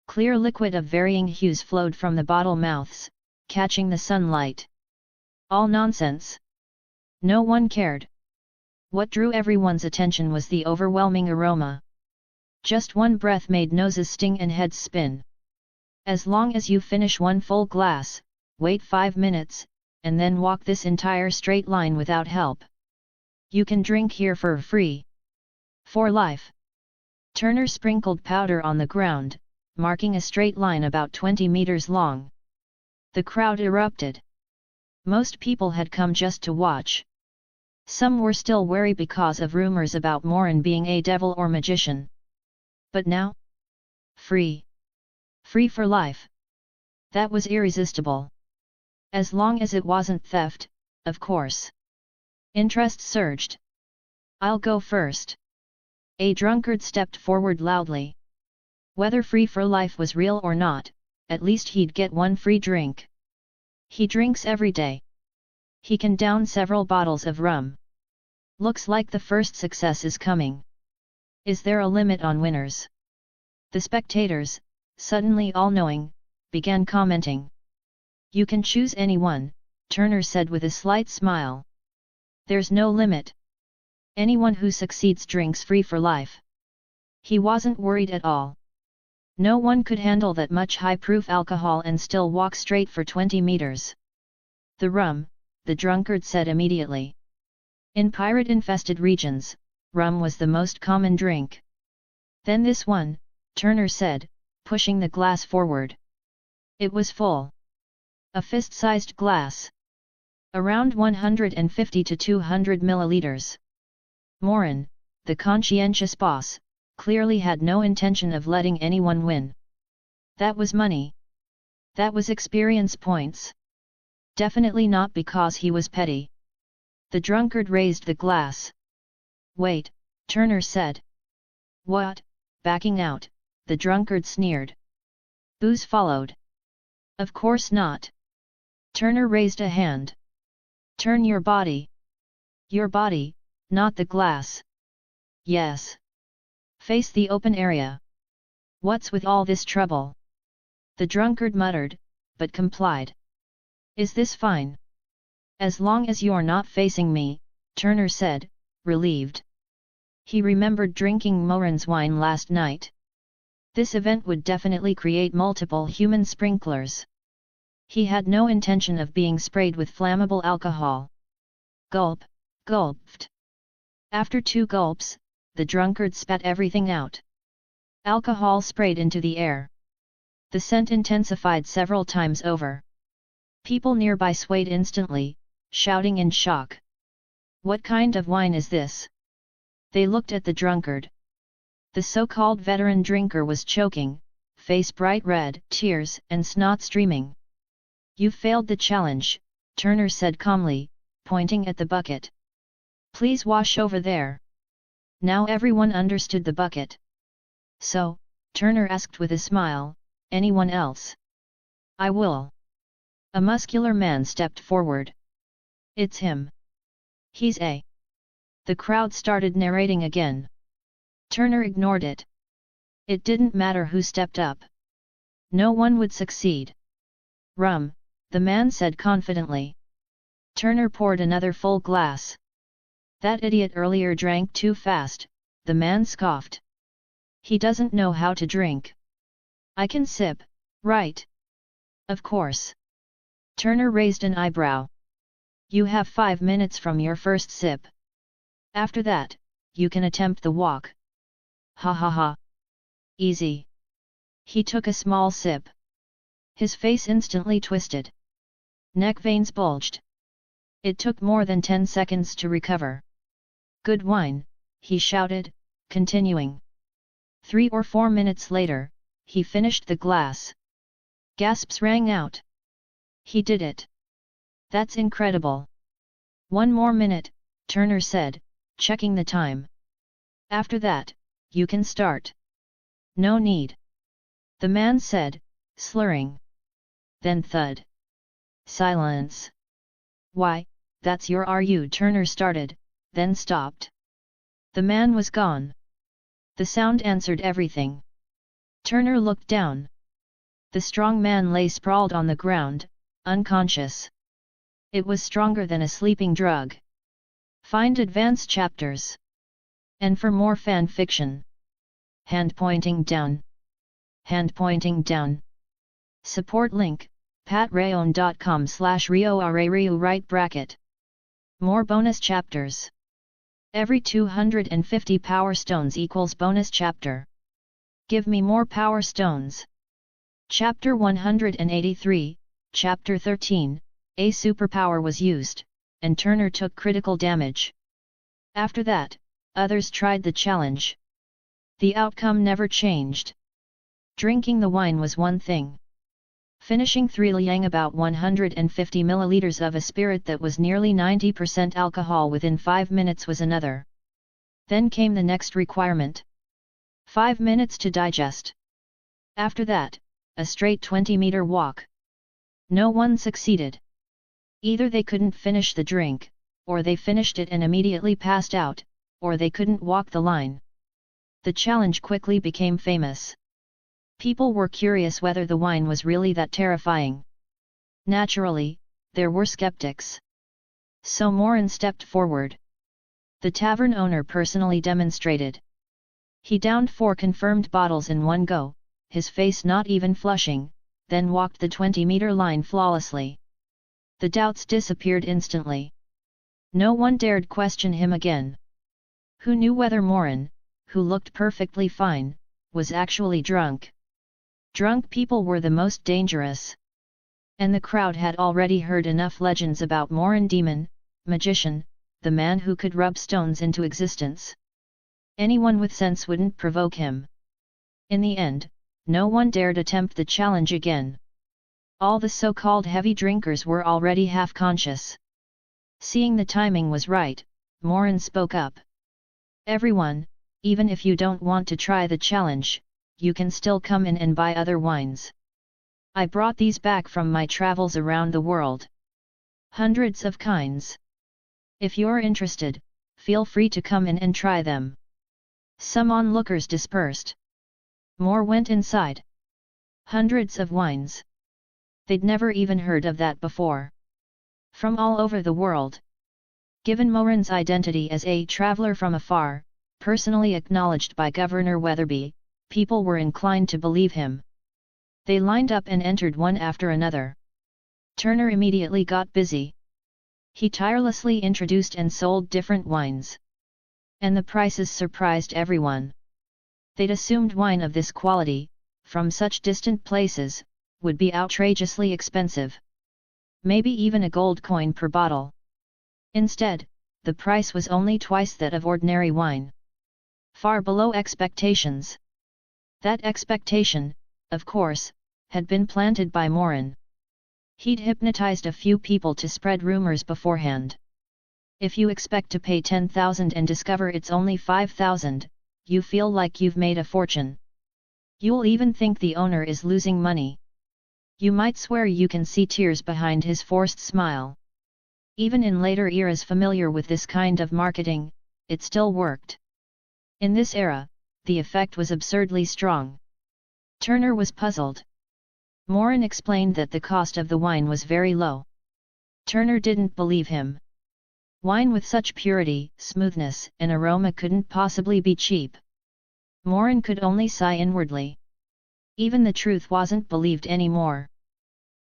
Clear liquid of varying hues flowed from the bottle mouths, catching the sunlight. All nonsense. No one cared. What drew everyone's attention was the overwhelming aroma. Just one breath made noses sting and heads spin. As long as you finish one full glass, wait 5 minutes, and then walk this entire straight line without help. You can drink here for free. For life. Turner sprinkled powder on the ground, marking a straight line about 20 meters long. The crowd erupted. Most people had come just to watch. Some were still wary because of rumors about Morin being a devil or magician. But now? Free. Free for life. That was irresistible. As long as it wasn't theft, of course. Interest surged. I'll go first. A drunkard stepped forward loudly. Whether free for life was real or not, at least he'd get one free drink. He drinks every day. He can down several bottles of rum. Looks like the first success is coming. Is there a limit on winners? The spectators, suddenly all-knowing, began commenting. "You can choose anyone," Turner said with a slight smile. "There's no limit. Anyone who succeeds drinks free for life." He wasn't worried at all. No one could handle that much high-proof alcohol and still walk straight for 20 meters. "The rum," the drunkard said immediately. In pirate-infested regions, rum was the most common drink. "Then this one," Turner said, pushing the glass forward. It was full. A fist-sized glass. Around 150 to 200 milliliters. Morin, the conscientious boss, clearly had no intention of letting anyone win. That was money. That was experience points. Definitely not because he was petty. The drunkard raised the glass. "Wait," Turner said. "What, backing out?" the drunkard sneered. Booze followed. "Of course not." Turner raised a hand. "Turn your body." "Your body, not the glass." "Yes. Face the open area." "What's with all this trouble?" The drunkard muttered, but complied. "Is this fine?" "As long as you're not facing me," Turner said, relieved. He remembered drinking Morin's wine last night. This event would definitely create multiple human sprinklers. He had no intention of being sprayed with flammable alcohol. Gulp, gulped. After 2 gulps, the drunkard spat everything out. Alcohol sprayed into the air. The scent intensified several times over. People nearby swayed instantly, shouting in shock. "What kind of wine is this?" They looked at the drunkard. The so-called veteran drinker was choking, face bright red, tears and snot streaming. "You failed the challenge," Turner said calmly, pointing at the bucket. "Please wash over there." Now everyone understood the bucket. "So," Turner asked with a smile, "anyone else?" "I will." A muscular man stepped forward. "It's him. He's a..." The crowd started narrating again. Turner ignored it. It didn't matter who stepped up. No one would succeed. "Rum," the man said confidently. Turner poured another full glass. "That idiot earlier drank too fast," the man scoffed. "He doesn't know how to drink." "I can sip, right?" "Of course." Turner raised an eyebrow. "You have 5 minutes from your first sip. After that, you can attempt the walk." "Ha ha ha. Easy." He took a small sip. His face instantly twisted. Neck veins bulged. It took more than 10 seconds to recover. "Good wine," he shouted, continuing. 3 or 4 minutes later, he finished the glass. Gasps rang out. "He did it. That's incredible." "1 more minute," Turner said, checking the time. "After that, you can start." "No need," the man said, slurring. Then thud. Silence. "Why, that's your RU," Turner started, then stopped. The man was gone. The sound answered everything. Turner looked down. The strong man lay sprawled on the ground, unconscious. It was stronger than a sleeping drug. Find advanced chapters. And for more fan fiction. Hand pointing down. Hand pointing down. Support link, patreon.com/RioRaRiu right bracket. More bonus chapters. Every 250 power stones equals bonus chapter. Give me more power stones. Chapter 183, Chapter 13, a superpower was used, and Turner took critical damage. After that, others tried the challenge. The outcome never changed. Drinking the wine was one thing. Finishing 3 liang, about 150 milliliters of a spirit that was nearly 90% alcohol within 5 minutes, was another. Then came the next requirement. 5 minutes to digest. After that, a straight 20-meter walk. No one succeeded. Either they couldn't finish the drink, or they finished it and immediately passed out, or they couldn't walk the line. The challenge quickly became famous. People were curious whether the wine was really that terrifying. Naturally, there were skeptics. So Morin stepped forward. The tavern owner personally demonstrated. He downed 4 confirmed bottles in one go, his face not even flushing, then walked the 20-meter line flawlessly. The doubts disappeared instantly. No one dared question him again. Who knew whether Morin, who looked perfectly fine, was actually drunk? Drunk people were the most dangerous. And the crowd had already heard enough legends about Morin demon, magician, the man who could rub stones into existence. Anyone with sense wouldn't provoke him. In the end, no one dared attempt the challenge again. All the so-called heavy drinkers were already half-conscious. Seeing the timing was right, Morin spoke up. Everyone, even if you don't want to try the challenge, you can still come in and buy other wines. I brought these back from my travels around the world. Hundreds of kinds. If you're interested, feel free to come in and try them. Some onlookers dispersed. More went inside. Hundreds of wines. They'd never even heard of that before. From all over the world. Given Morin's identity as a traveler from afar, personally acknowledged by Governor Weatherby, people were inclined to believe him. They lined up and entered one after another. Turner immediately got busy. He tirelessly introduced and sold different wines. And the prices surprised everyone. They'd assumed wine of this quality, from such distant places, would be outrageously expensive. Maybe even a gold coin per bottle. Instead, the price was only twice that of ordinary wine. Far below expectations. That expectation, of course, had been planted by Morin. He'd hypnotized a few people to spread rumors beforehand. If you expect to pay 10,000 and discover it's only 5,000, you feel like you've made a fortune. You'll even think the owner is losing money. You might swear you can see tears behind his forced smile. Even in later eras familiar with this kind of marketing, it still worked. In this era, the effect was absurdly strong. Turner was puzzled. Morin explained that the cost of the wine was very low. Turner didn't believe him. Wine with such purity, smoothness, and aroma couldn't possibly be cheap. Morin could only sigh inwardly. Even the truth wasn't believed anymore.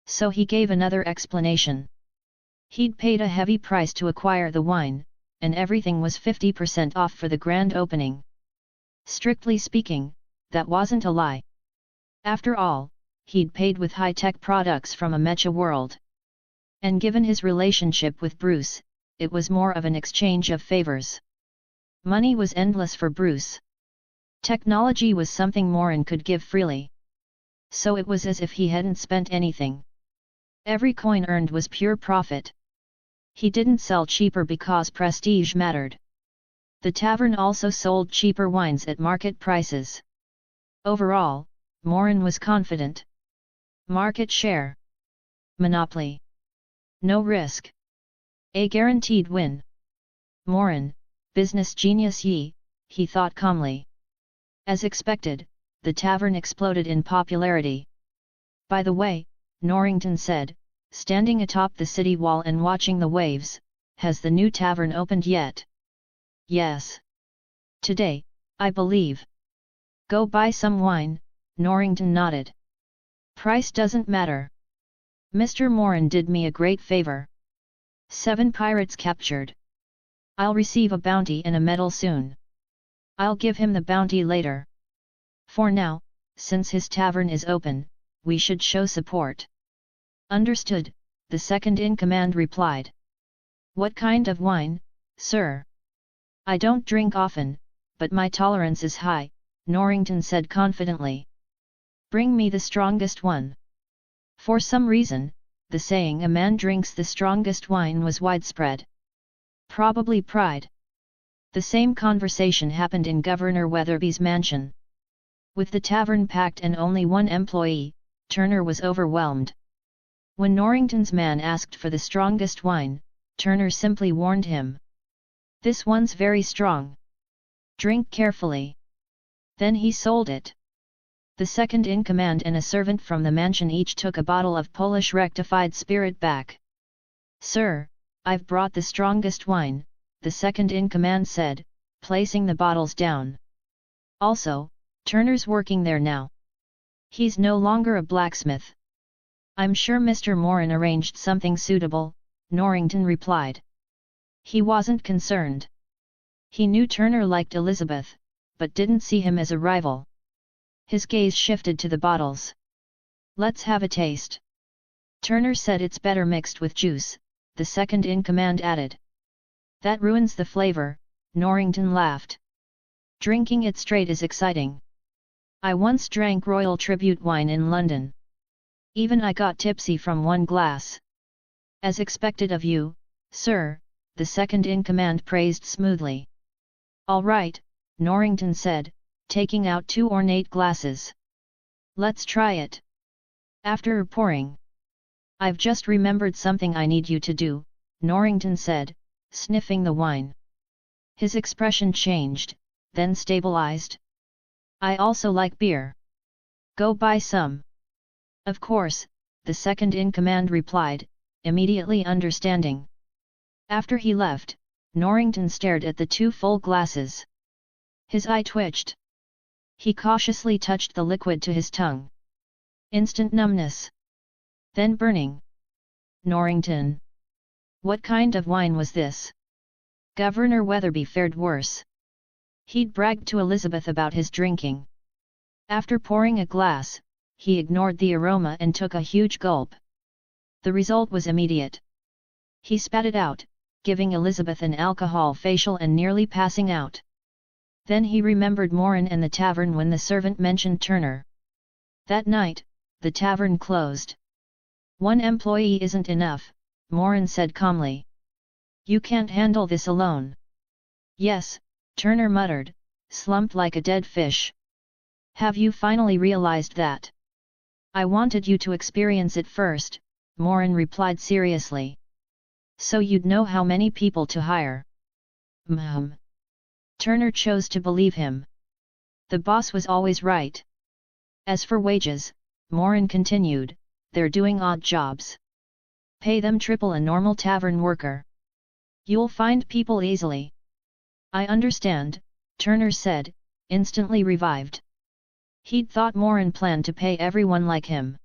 So he gave another explanation. He'd paid a heavy price to acquire the wine, and everything was 50% off for the grand opening. Strictly speaking, that wasn't a lie. After all, he'd paid with high-tech products from a Mech world. And given his relationship with Bruce, it was more of an exchange of favors. Money was endless for Bruce. Technology was something Morin could give freely. So it was as if he hadn't spent anything. Every coin earned was pure profit. He didn't sell cheaper because prestige mattered. The tavern also sold cheaper wines at market prices. Overall, Morin was confident. Market share. Monopoly. No risk. A guaranteed win. Morin, business genius he thought calmly. As expected, the tavern exploded in popularity. By the way, Norrington said, standing atop the city wall and watching the waves, has the new tavern opened yet? Yes. Today, I believe. Go buy some wine, Norrington nodded. Price doesn't matter. Mr. Morin did me a great favor. 7 pirates captured. I'll receive a bounty and a medal soon. I'll give him the bounty later. For now, since his tavern is open, we should show support. Understood, the second-in-command replied. What kind of wine, sir? I don't drink often, but my tolerance is high, Norrington said confidently. Bring me the strongest one. For some reason, the saying a man drinks the strongest wine was widespread. Probably pride. The same conversation happened in Governor Weatherby's mansion. With the tavern packed and only one employee, Turner was overwhelmed. When Norrington's man asked for the strongest wine, Turner simply warned him. This one's very strong. Drink carefully. Then he sold it. The second in command and a servant from the mansion each took a bottle of Polish rectified spirit back. "Sir, I've brought the strongest wine," the second in command said, placing the bottles down. "Also, Turner's working there now. He's no longer a blacksmith." "I'm sure Mr. Morin arranged something suitable," Norrington replied. He wasn't concerned. He knew Turner liked Elizabeth, but didn't see him as a rival. His gaze shifted to the bottles. "Let's have a taste." Turner said it's better mixed with juice, the second in command added. "That ruins the flavor," Norrington laughed. "Drinking it straight is exciting. I once drank Royal Tribute wine in London. Even I got tipsy from one glass." "As expected of you, sir," the second in command praised smoothly. "All right," Norrington said, taking out 2 ornate glasses. "Let's try it." After pouring. "I've just remembered something I need you to do," Norrington said, sniffing the wine. His expression changed, then stabilized. "I also like beer. Go buy some." "Of course," the second in command replied, immediately understanding. After he left, Norrington stared at the 2 full glasses. His eye twitched. He cautiously touched the liquid to his tongue. Instant numbness. Then burning. "Norrington. What kind of wine was this?" Governor Weatherby fared worse. He'd bragged to Elizabeth about his drinking. After pouring a glass, he ignored the aroma and took a huge gulp. The result was immediate. He spat it out, giving Elizabeth an alcohol facial and nearly passing out. Then he remembered Morin and the tavern when the servant mentioned Turner. That night, the tavern closed. "One employee isn't enough," Morin said calmly. "You can't handle this alone." "Yes," Turner muttered, slumped like a dead fish. "Have you finally realized that?" "I wanted you to experience it first," Morin replied seriously. "So you'd know how many people to hire." Turner chose to believe him. The boss was always right. "As for wages," Morin continued, "they're doing odd jobs. Pay them triple a normal tavern worker. You'll find people easily." "I understand," Turner said, instantly revived. He'd thought Morin planned to pay everyone like him.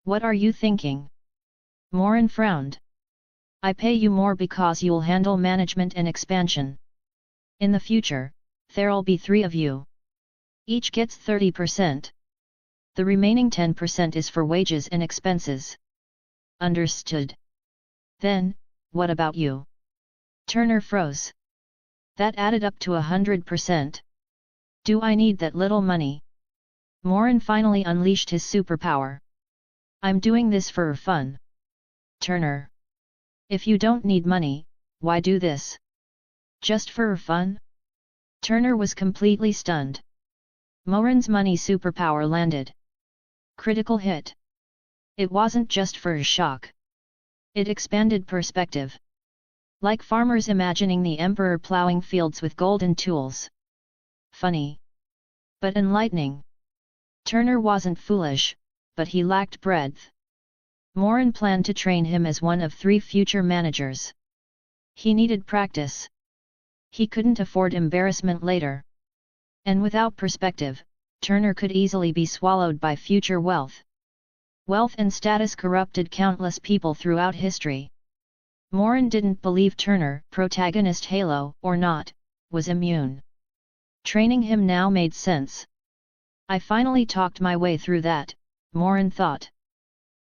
"What are you thinking?" Morin frowned. "I pay you more because you'll handle management and expansion. In the future, there'll be 3 of you. Each gets 30%. The remaining 10% is for wages and expenses." "Understood. Then, what about you?" Turner froze. "That added up to 100%. Do I need that little money?" Morin finally unleashed his superpower. "I'm doing this for fun." "Turner. If you don't need money, why do this? Just for fun?" Turner was completely stunned. Morin's money superpower landed. Critical hit. It wasn't just for a shock. It expanded perspective. Like farmers imagining the emperor plowing fields with golden tools. Funny. But enlightening. Turner wasn't foolish, but he lacked breadth. Morin planned to train him as one of 3 future managers. He needed practice. He couldn't afford embarrassment later. And without perspective, Turner could easily be swallowed by future wealth. Wealth and status corrupted countless people throughout history. Morin didn't believe Turner, protagonist Halo or not, was immune. Training him now made sense. "I finally talked my way through that," Morin thought.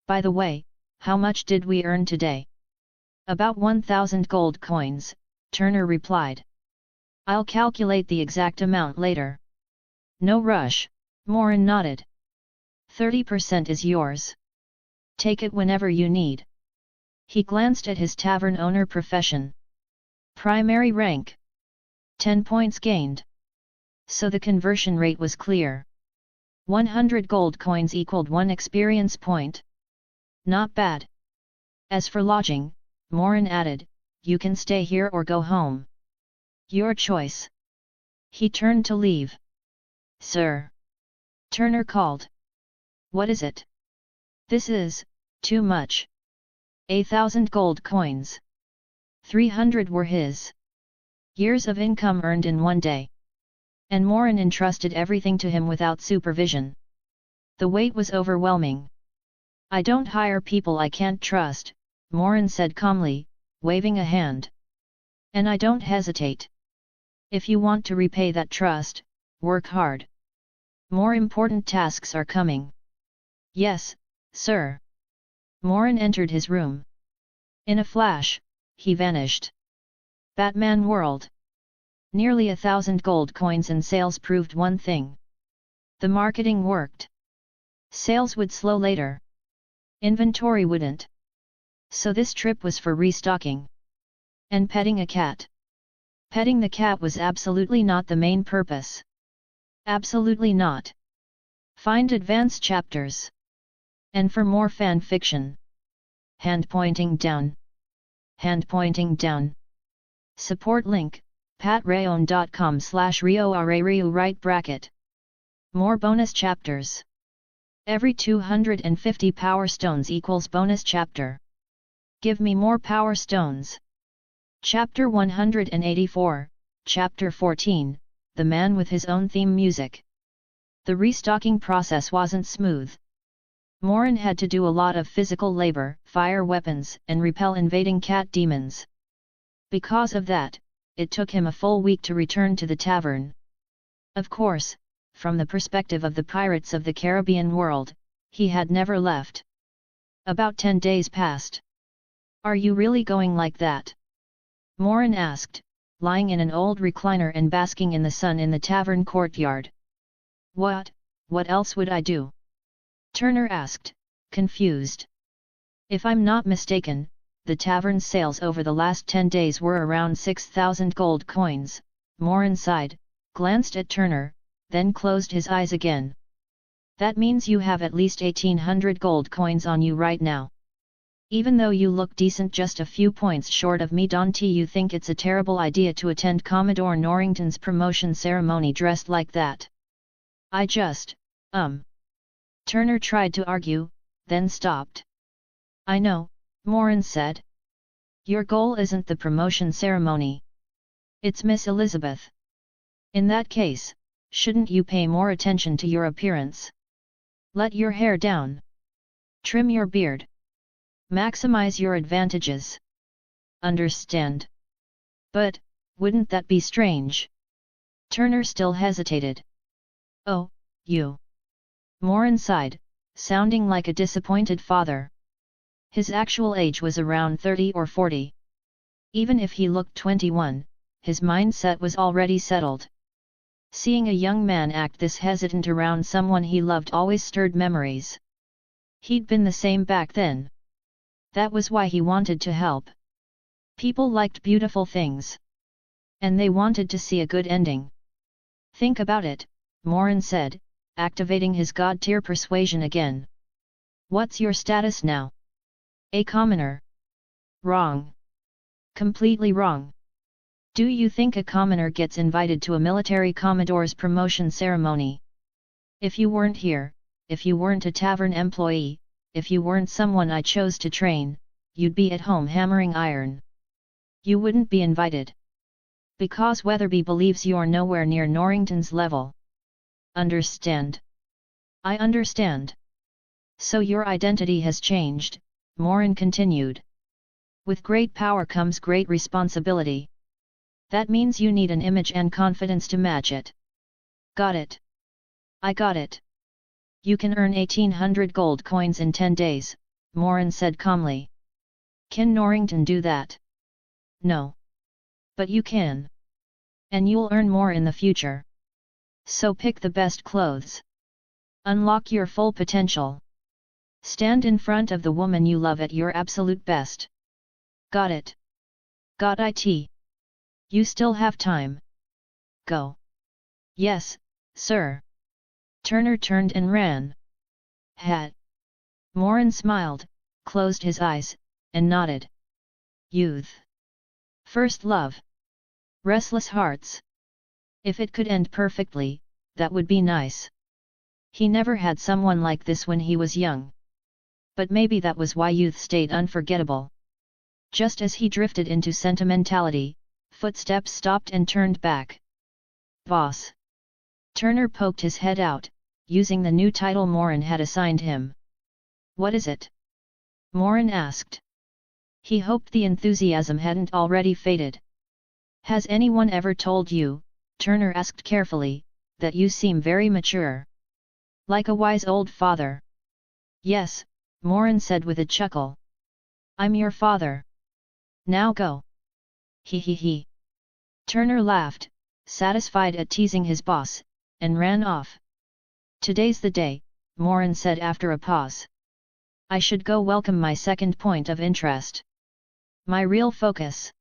"By the way, how much did we earn today?" "About 1,000 gold coins," Turner replied. "I'll calculate the exact amount later." "No rush," Morin nodded. 30% is yours. Take it whenever you need." He glanced at his tavern owner profession. Primary rank. 10 points gained. So the conversion rate was clear. 100 gold coins equaled 1 experience point. Not bad. As for lodging, Morin added, "You can stay here or go home. Your choice." He turned to leave. "Sir." Turner called. What is it? This is too much. 1,000 gold coins. 300 were his years of income earned in one day. And Morin entrusted everything to him without supervision. The weight was overwhelming. I don't hire people I can't trust, Morin said calmly, waving a hand. And I don't hesitate. If you want to repay that trust, work hard. More important tasks are coming. Yes, sir. Morin entered his room. In a flash, he vanished. Batman World. Nearly 1,000 gold coins in sales proved one thing. The marketing worked. Sales would slow later. Inventory wouldn't. So this trip was for restocking. And petting a cat. Petting the cat was absolutely not the main purpose. Absolutely not. Find advanced chapters. And for more fan fiction. Hand pointing down. Hand pointing down. Support link, patreon.com/rioarariu right bracket. More bonus chapters. Every 250 power stones equals bonus chapter. Give me more power stones. Chapter 184, Chapter 14, The Man with His Own Theme Music. The restocking process wasn't smooth. Morin had to do a lot of physical labor, fire weapons, and repel invading cat demons. Because of that, it took him a full week to return to the tavern. Of course, from the perspective of the pirates of the Caribbean world, he had never left. About 10 days passed. Are you really going like that? Morin asked, lying in an old recliner and basking in the sun in the tavern courtyard. What else would I do? Turner asked, confused. If I'm not mistaken, the tavern's sales over the last 10 days were around 6,000 gold coins. Morin sighed, glanced at Turner, then closed his eyes again. That means you have at least 1,800 gold coins on you right now. Even though you look decent just a few points short of me, don't you think it's a terrible idea to attend Commodore Norrington's promotion ceremony dressed like that? I just, Turner tried to argue, then stopped. I know, Morin said. Your goal isn't the promotion ceremony. It's Miss Elizabeth. In that case, shouldn't you pay more attention to your appearance? Let your hair down. Trim your beard. Maximize your advantages. Understand? But, wouldn't that be strange? Turner still hesitated. Oh, you. Morin sighed, sounding like a disappointed father. His actual age was around 30 or 40. Even if he looked 21, his mindset was already settled. Seeing a young man act this hesitant around someone he loved always stirred memories. He'd been the same back then. That was why he wanted to help. People liked beautiful things. And they wanted to see a good ending. Think about it, Morin said, activating his god-tier persuasion again. What's your status now? A commoner. Wrong. Completely wrong. Do you think a commoner gets invited to a military commodore's promotion ceremony? If you weren't here, if you weren't a tavern employee, if you weren't someone I chose to train, you'd be at home hammering iron. You wouldn't be invited. Because Weatherby believes you're nowhere near Norrington's level. Understand? I understand. So your identity has changed, Morin continued. With great power comes great responsibility. That means you need an image and confidence to match it. Got it. I got it. You can earn 1,800 gold coins in 10 days, Morin said calmly. Can Norrington do that? No. But you can. And you'll earn more in the future. So pick the best clothes. Unlock your full potential. Stand in front of the woman you love at your absolute best. Got it. Got it. You still have time. Go. Yes, sir. Turner turned and ran. Hat. Morin smiled, closed his eyes, and nodded. Youth. First love. Restless hearts. If it could end perfectly, that would be nice. He never had someone like this when he was young. But maybe that was why youth stayed unforgettable. Just as he drifted into sentimentality, footsteps stopped and turned back. Boss. Turner poked his head out, using the new title Morin had assigned him. What is it? Morin asked. He hoped the enthusiasm hadn't already faded. Has anyone ever told you, Turner asked carefully, that you seem very mature? Like a wise old father. Yes, Morin said with a chuckle. I'm your father. Now go. He he he. Turner laughed, satisfied at teasing his boss, and ran off. Today's the day, Morin said after a pause. I should go welcome my second point of interest. My real focus.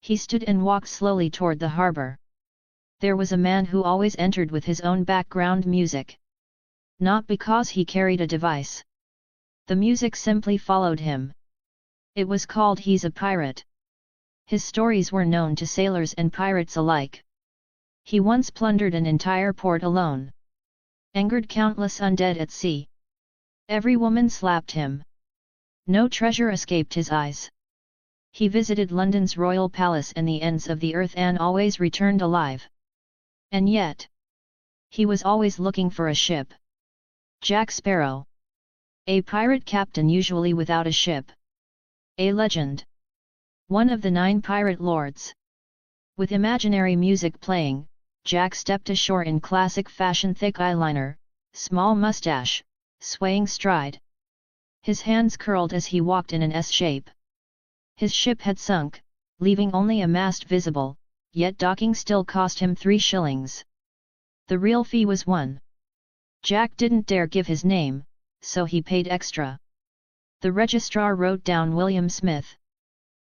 He stood and walked slowly toward the harbor. There was a man who always entered with his own background music. Not because he carried a device. The music simply followed him. It was called He's a Pirate. His stories were known to sailors and pirates alike. He once plundered an entire port alone. Angered countless undead at sea. Every woman slapped him. No treasure escaped his eyes. He visited London's royal palace and the ends of the earth and always returned alive. And yet, he was always looking for a ship. Jack Sparrow. A pirate captain usually without a ship. A legend. One of the 9 pirate lords. With imaginary music playing, Jack stepped ashore in classic fashion, thick eyeliner, small mustache, swaying stride. His hands curled as he walked in an S shape. His ship had sunk, leaving only a mast visible, yet docking still cost him 3 shillings. The real fee was 1. Jack didn't dare give his name, so he paid extra. The registrar wrote down William Smith.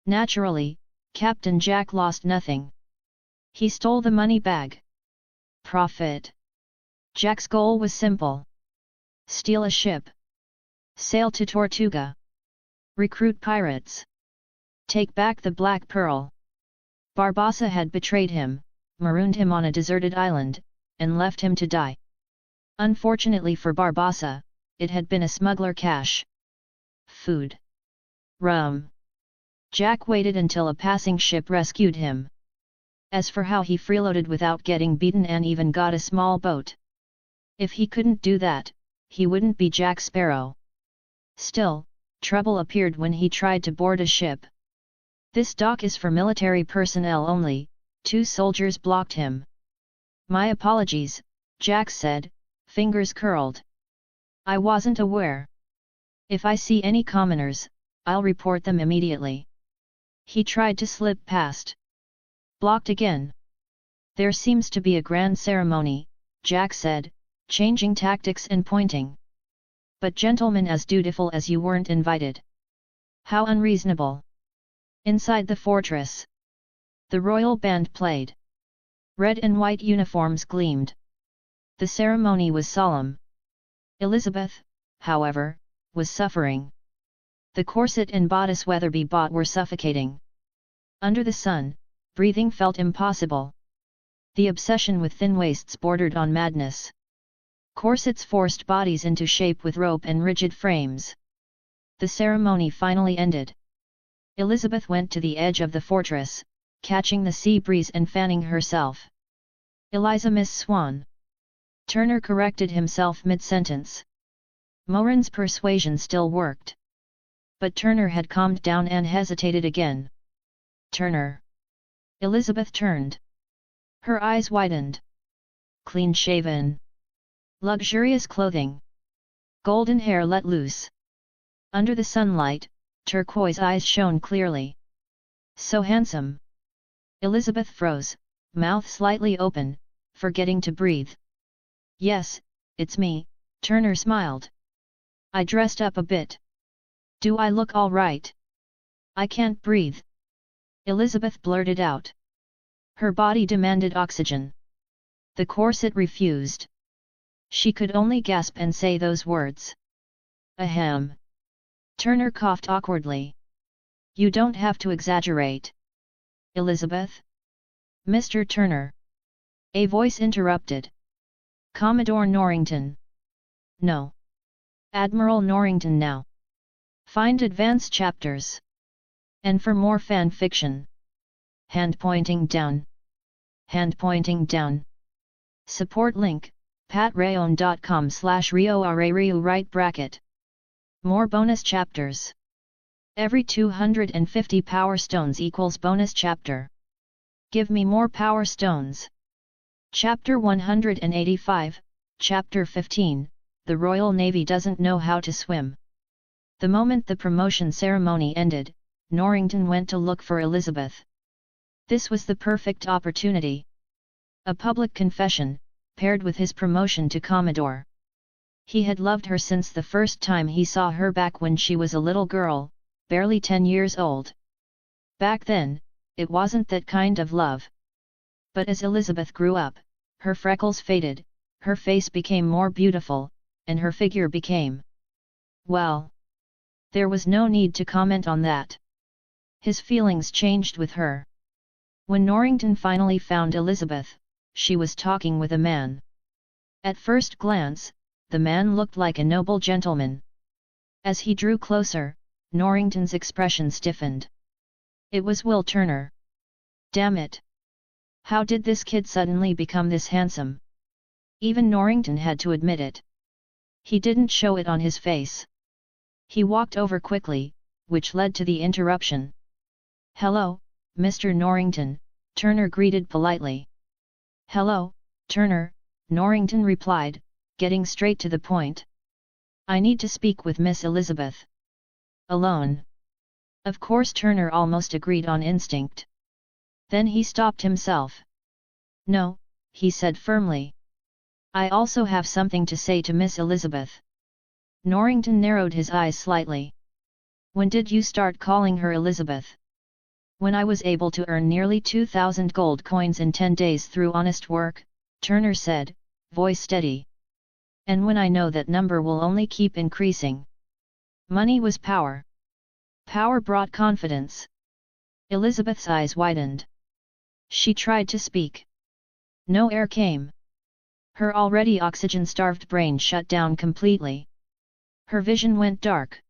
Naturally, Captain Jack lost nothing. He stole the money bag. Profit. Jack's goal was simple. Steal a ship. Sail to Tortuga. Recruit pirates. Take back the Black Pearl. Barbossa had betrayed him, marooned him on a deserted island, and left him to die. Unfortunately for Barbossa, it had been a smuggler cache. Food. Rum. Jack waited until a passing ship rescued him. As for how he freeloaded without getting beaten and even got a small boat. If he couldn't do that, he wouldn't be Jack Sparrow. Still, trouble appeared when he tried to board a ship. This dock is for military personnel only, 2 soldiers blocked him. My apologies, Jack said, fingers curled. I wasn't aware. If I see any commoners, I'll report them immediately. He tried to slip past. Blocked again. There seems to be a grand ceremony, Jack said, changing tactics and pointing. But gentlemen, as dutiful as you weren't invited. How unreasonable. Inside the fortress, the royal band played. Red and white uniforms gleamed. The ceremony was solemn. Elizabeth, however, was suffering. The corset and bodice Weatherby bought were suffocating. Under the sun, breathing felt impossible. The obsession with thin waists bordered on madness. Corsets forced bodies into shape with rope and rigid frames. The ceremony finally ended. Elizabeth went to the edge of the fortress, catching the sea breeze and fanning herself. Eliza Miss Swan. Turner corrected himself mid-sentence. Morin's persuasion still worked. But Turner had calmed down and hesitated again. Turner. Elizabeth turned. Her eyes widened. Clean-shaven. Luxurious clothing. Golden hair let loose. Under the sunlight, turquoise eyes shone clearly. So handsome. Elizabeth froze, mouth slightly open, forgetting to breathe. Yes, it's me, Turner smiled. I dressed up a bit. Do I look all right? I can't breathe. Elizabeth blurted out. Her body demanded oxygen. The corset refused. She could only gasp and say those words. Ahem. Turner coughed awkwardly. You don't have to exaggerate. Elizabeth? Mr. Turner. A voice interrupted. Commodore Norrington. No. Admiral Norrington now. Find advanced chapters. And for more fan fiction. Hand pointing down. Hand pointing down. Support link, patreon.com/rioarariu right bracket. More bonus chapters. Every 250 power stones equals bonus chapter. Give me more power stones. Chapter 185, Chapter 15, The Royal Navy doesn't know how to swim. The moment the promotion ceremony ended, Norrington went to look for Elizabeth. This was the perfect opportunity. A public confession, paired with his promotion to Commodore. He had loved her since the first time he saw her back when she was a little girl, barely 10 years old. Back then, it wasn't that kind of love. But as Elizabeth grew up, her freckles faded, her face became more beautiful, and her figure became... well... there was no need to comment on that. His feelings changed with her. When Norrington finally found Elizabeth, she was talking with a man. At first glance, the man looked like a noble gentleman. As he drew closer, Norrington's expression stiffened. It was Will Turner. Damn it! How did this kid suddenly become this handsome? Even Norrington had to admit it. He didn't show it on his face. He walked over quickly, which led to the interruption. "Hello, Mr. Norrington," Turner greeted politely. "Hello, Turner," Norrington replied, getting straight to the point. "I need to speak with Miss Elizabeth." "Alone?" Of course, Turner almost agreed on instinct. Then he stopped himself. "No," he said firmly. "I also have something to say to Miss Elizabeth." Norrington narrowed his eyes slightly. "When did you start calling her Elizabeth?" "When I was able to earn nearly 2,000 gold coins in 10 days through honest work," Turner said, voice steady. "And when I know that number will only keep increasing." Money was power. Power brought confidence. Elizabeth's eyes widened. She tried to speak. No air came. Her already oxygen-starved brain shut down completely. Her vision went dark.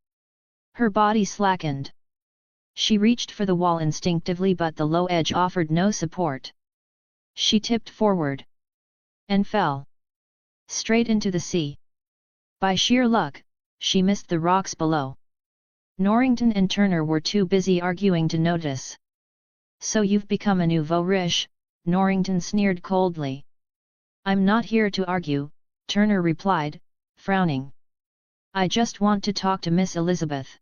Her body slackened. She reached for the wall instinctively, but the low edge offered no support. She tipped forward. And fell. Straight into the sea. By sheer luck, she missed the rocks below. Norrington and Turner were too busy arguing to notice. "So you've become a nouveau riche," Norrington sneered coldly. "I'm not here to argue," Turner replied, frowning. "I just want to talk to Miss Elizabeth."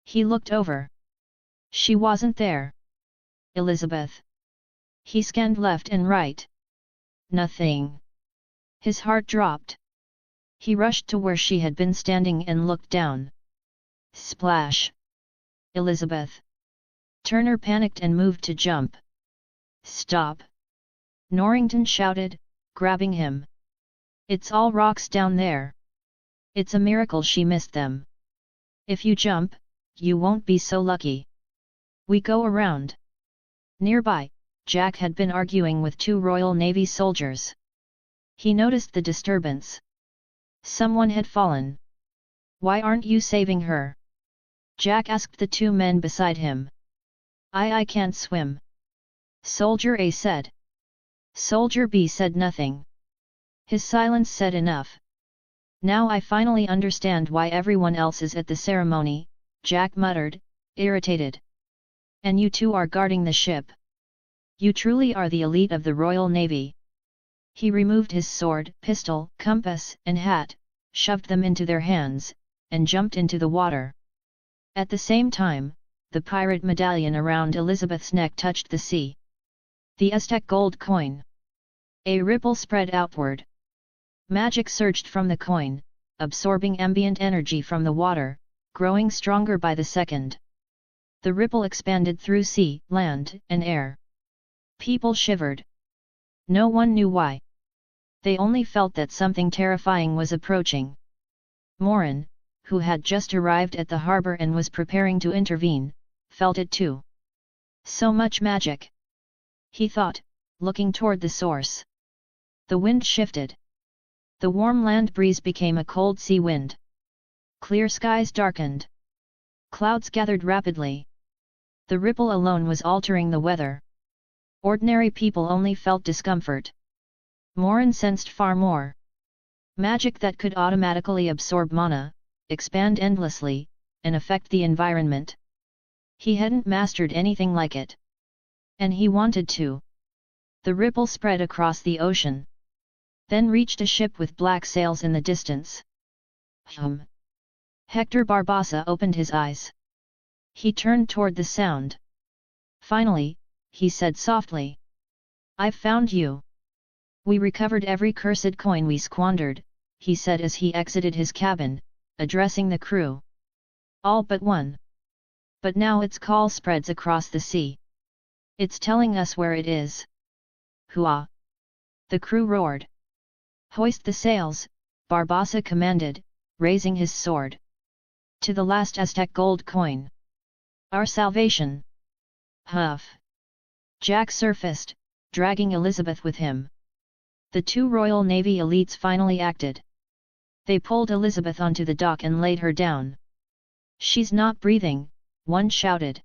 He looked over. She wasn't there. "Elizabeth?" He scanned left and right. Nothing. His heart dropped. He rushed to where she had been standing and looked down. Splash! "Elizabeth!" Turner panicked and moved to jump. "Stop!" Norrington shouted, grabbing him. "It's all rocks down there. It's a miracle she missed them. If you jump, you won't be so lucky. We go around." Nearby, Jack had been arguing with 2 Royal Navy soldiers. He noticed the disturbance. Someone had fallen. "Why aren't you saving her?" Jack asked the 2 men beside him. I can't swim," Soldier A said. Soldier B said nothing. His silence said enough. "Now I finally understand why everyone else is at the ceremony," Jack muttered, irritated. "And you 2 are guarding the ship. You truly are the elite of the Royal Navy." He removed his sword, pistol, compass, and hat, shoved them into their hands, and jumped into the water. At the same time, the pirate medallion around Elizabeth's neck touched the sea. The Aztec gold coin. A ripple spread outward. Magic surged from the coin, absorbing ambient energy from the water, growing stronger by the second. The ripple expanded through sea, land, and air. People shivered. No one knew why. They only felt that something terrifying was approaching. Morin, who had just arrived at the harbor and was preparing to intervene, felt it too. So much magic! He thought, looking toward the source. The wind shifted. The warm land breeze became a cold sea wind. Clear skies darkened. Clouds gathered rapidly. The ripple alone was altering the weather. Ordinary people only felt discomfort. Morin sensed far more. Magic that could automatically absorb mana, expand endlessly, and affect the environment. He hadn't mastered anything like it. And he wanted to. The ripple spread across the ocean. Then reached a ship with black sails in the distance. Hector Barbassa opened his eyes. He turned toward the sound. Finally, he said softly. I've found you. We recovered every cursed coin we squandered, he said as he exited his cabin, addressing the crew. All but one. But now its call spreads across the sea. It's telling us where it is. Hua! The crew roared. Hoist the sails, Barbassa commanded, raising his sword. To the last Aztec gold coin. Our salvation. Huff! Jack surfaced, dragging Elizabeth with him. The two Royal Navy elites finally acted. They pulled Elizabeth onto the dock and laid her down. She's not breathing, one shouted.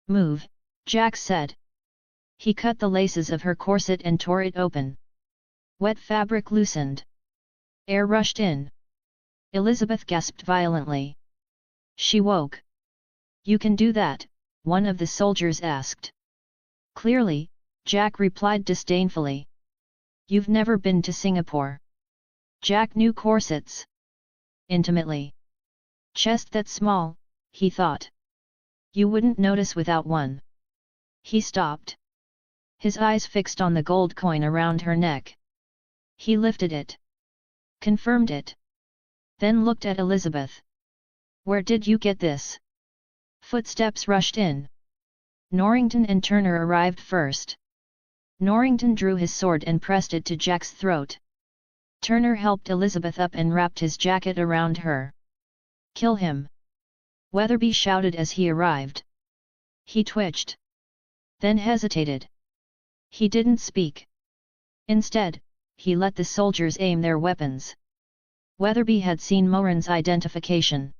Move, Jack said. He cut the laces of her corset and tore it open. Wet fabric loosened. Air rushed in. Elizabeth gasped violently. She woke. You can do that, one of the soldiers asked. Clearly, Jack replied disdainfully. You've never been to Singapore. Jack knew corsets intimately. Chest that small, he thought. You wouldn't notice without one. He stopped. His eyes fixed on the gold coin around her neck. He lifted it. Confirmed it. Then looked at Elizabeth. Where did you get this? Footsteps rushed in. Norrington and Turner arrived first. Norrington drew his sword and pressed it to Jack's throat. Turner helped Elizabeth up and wrapped his jacket around her. Kill him! Weatherby shouted as he arrived. He twitched. Then hesitated. He didn't speak. Instead, he let the soldiers aim their weapons. Weatherby had seen Morin's identification.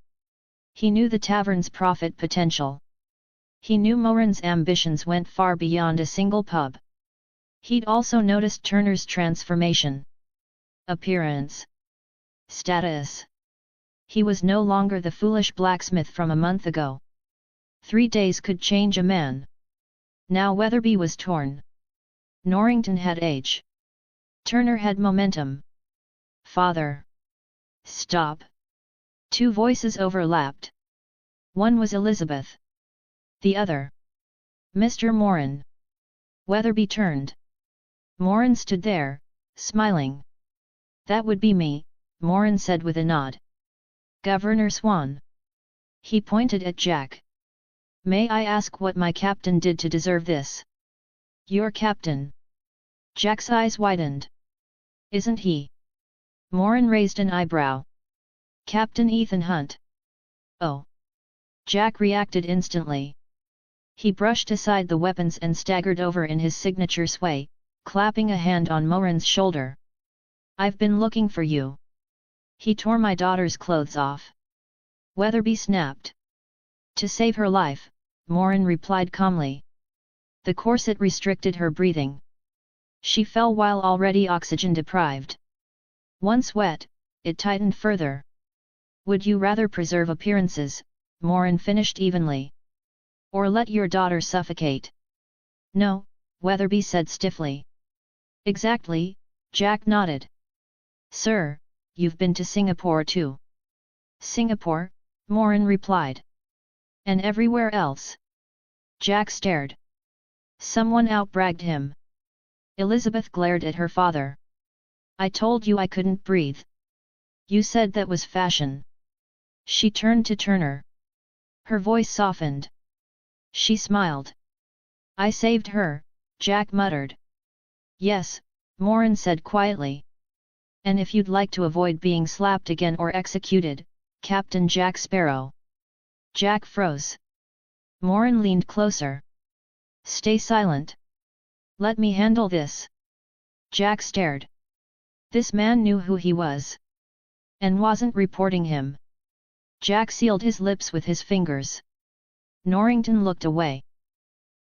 He knew the tavern's profit potential. He knew Morin's ambitions went far beyond a single pub. He'd also noticed Turner's transformation. Appearance. Status. He was no longer the foolish blacksmith from a month ago. 3 days could change a man. Now Weatherby was torn. Norrington had age. Turner had momentum. Father. Stop. Two voices overlapped. One was Elizabeth. The other. Mr. Morin. Weatherby turned. Morin stood there, smiling. That would be me, Morin said with a nod. Governor Swan. He pointed at Jack. May I ask what my captain did to deserve this? Your captain. Jack's eyes widened. Isn't he? Morin raised an eyebrow. Captain Ethan Hunt. Oh. Jack reacted instantly. He brushed aside the weapons and staggered over in his signature sway, clapping a hand on Morin's shoulder. I've been looking for you. He tore my daughter's clothes off. Weatherby snapped. To save her life, Morin replied calmly. The corset restricted her breathing. She fell while already oxygen deprived. Once wet, it tightened further. Would you rather preserve appearances, Morin finished evenly. Or let your daughter suffocate? No, Weatherby said stiffly. Exactly, Jack nodded. Sir, you've been to Singapore too. Singapore, Morin replied. And everywhere else. Jack stared. Someone outbragged him. Elizabeth glared at her father. I told you I couldn't breathe. You said that was fashion. She turned to Turner. Her voice softened. She smiled. I saved her, Jack muttered. Yes, Morin said quietly. And if you'd like to avoid being slapped again or executed, Captain Jack Sparrow. Jack froze. Morin leaned closer. Stay silent. Let me handle this. Jack stared. This man knew who he was, and wasn't reporting him. Jack sealed his lips with his fingers. Norrington looked away.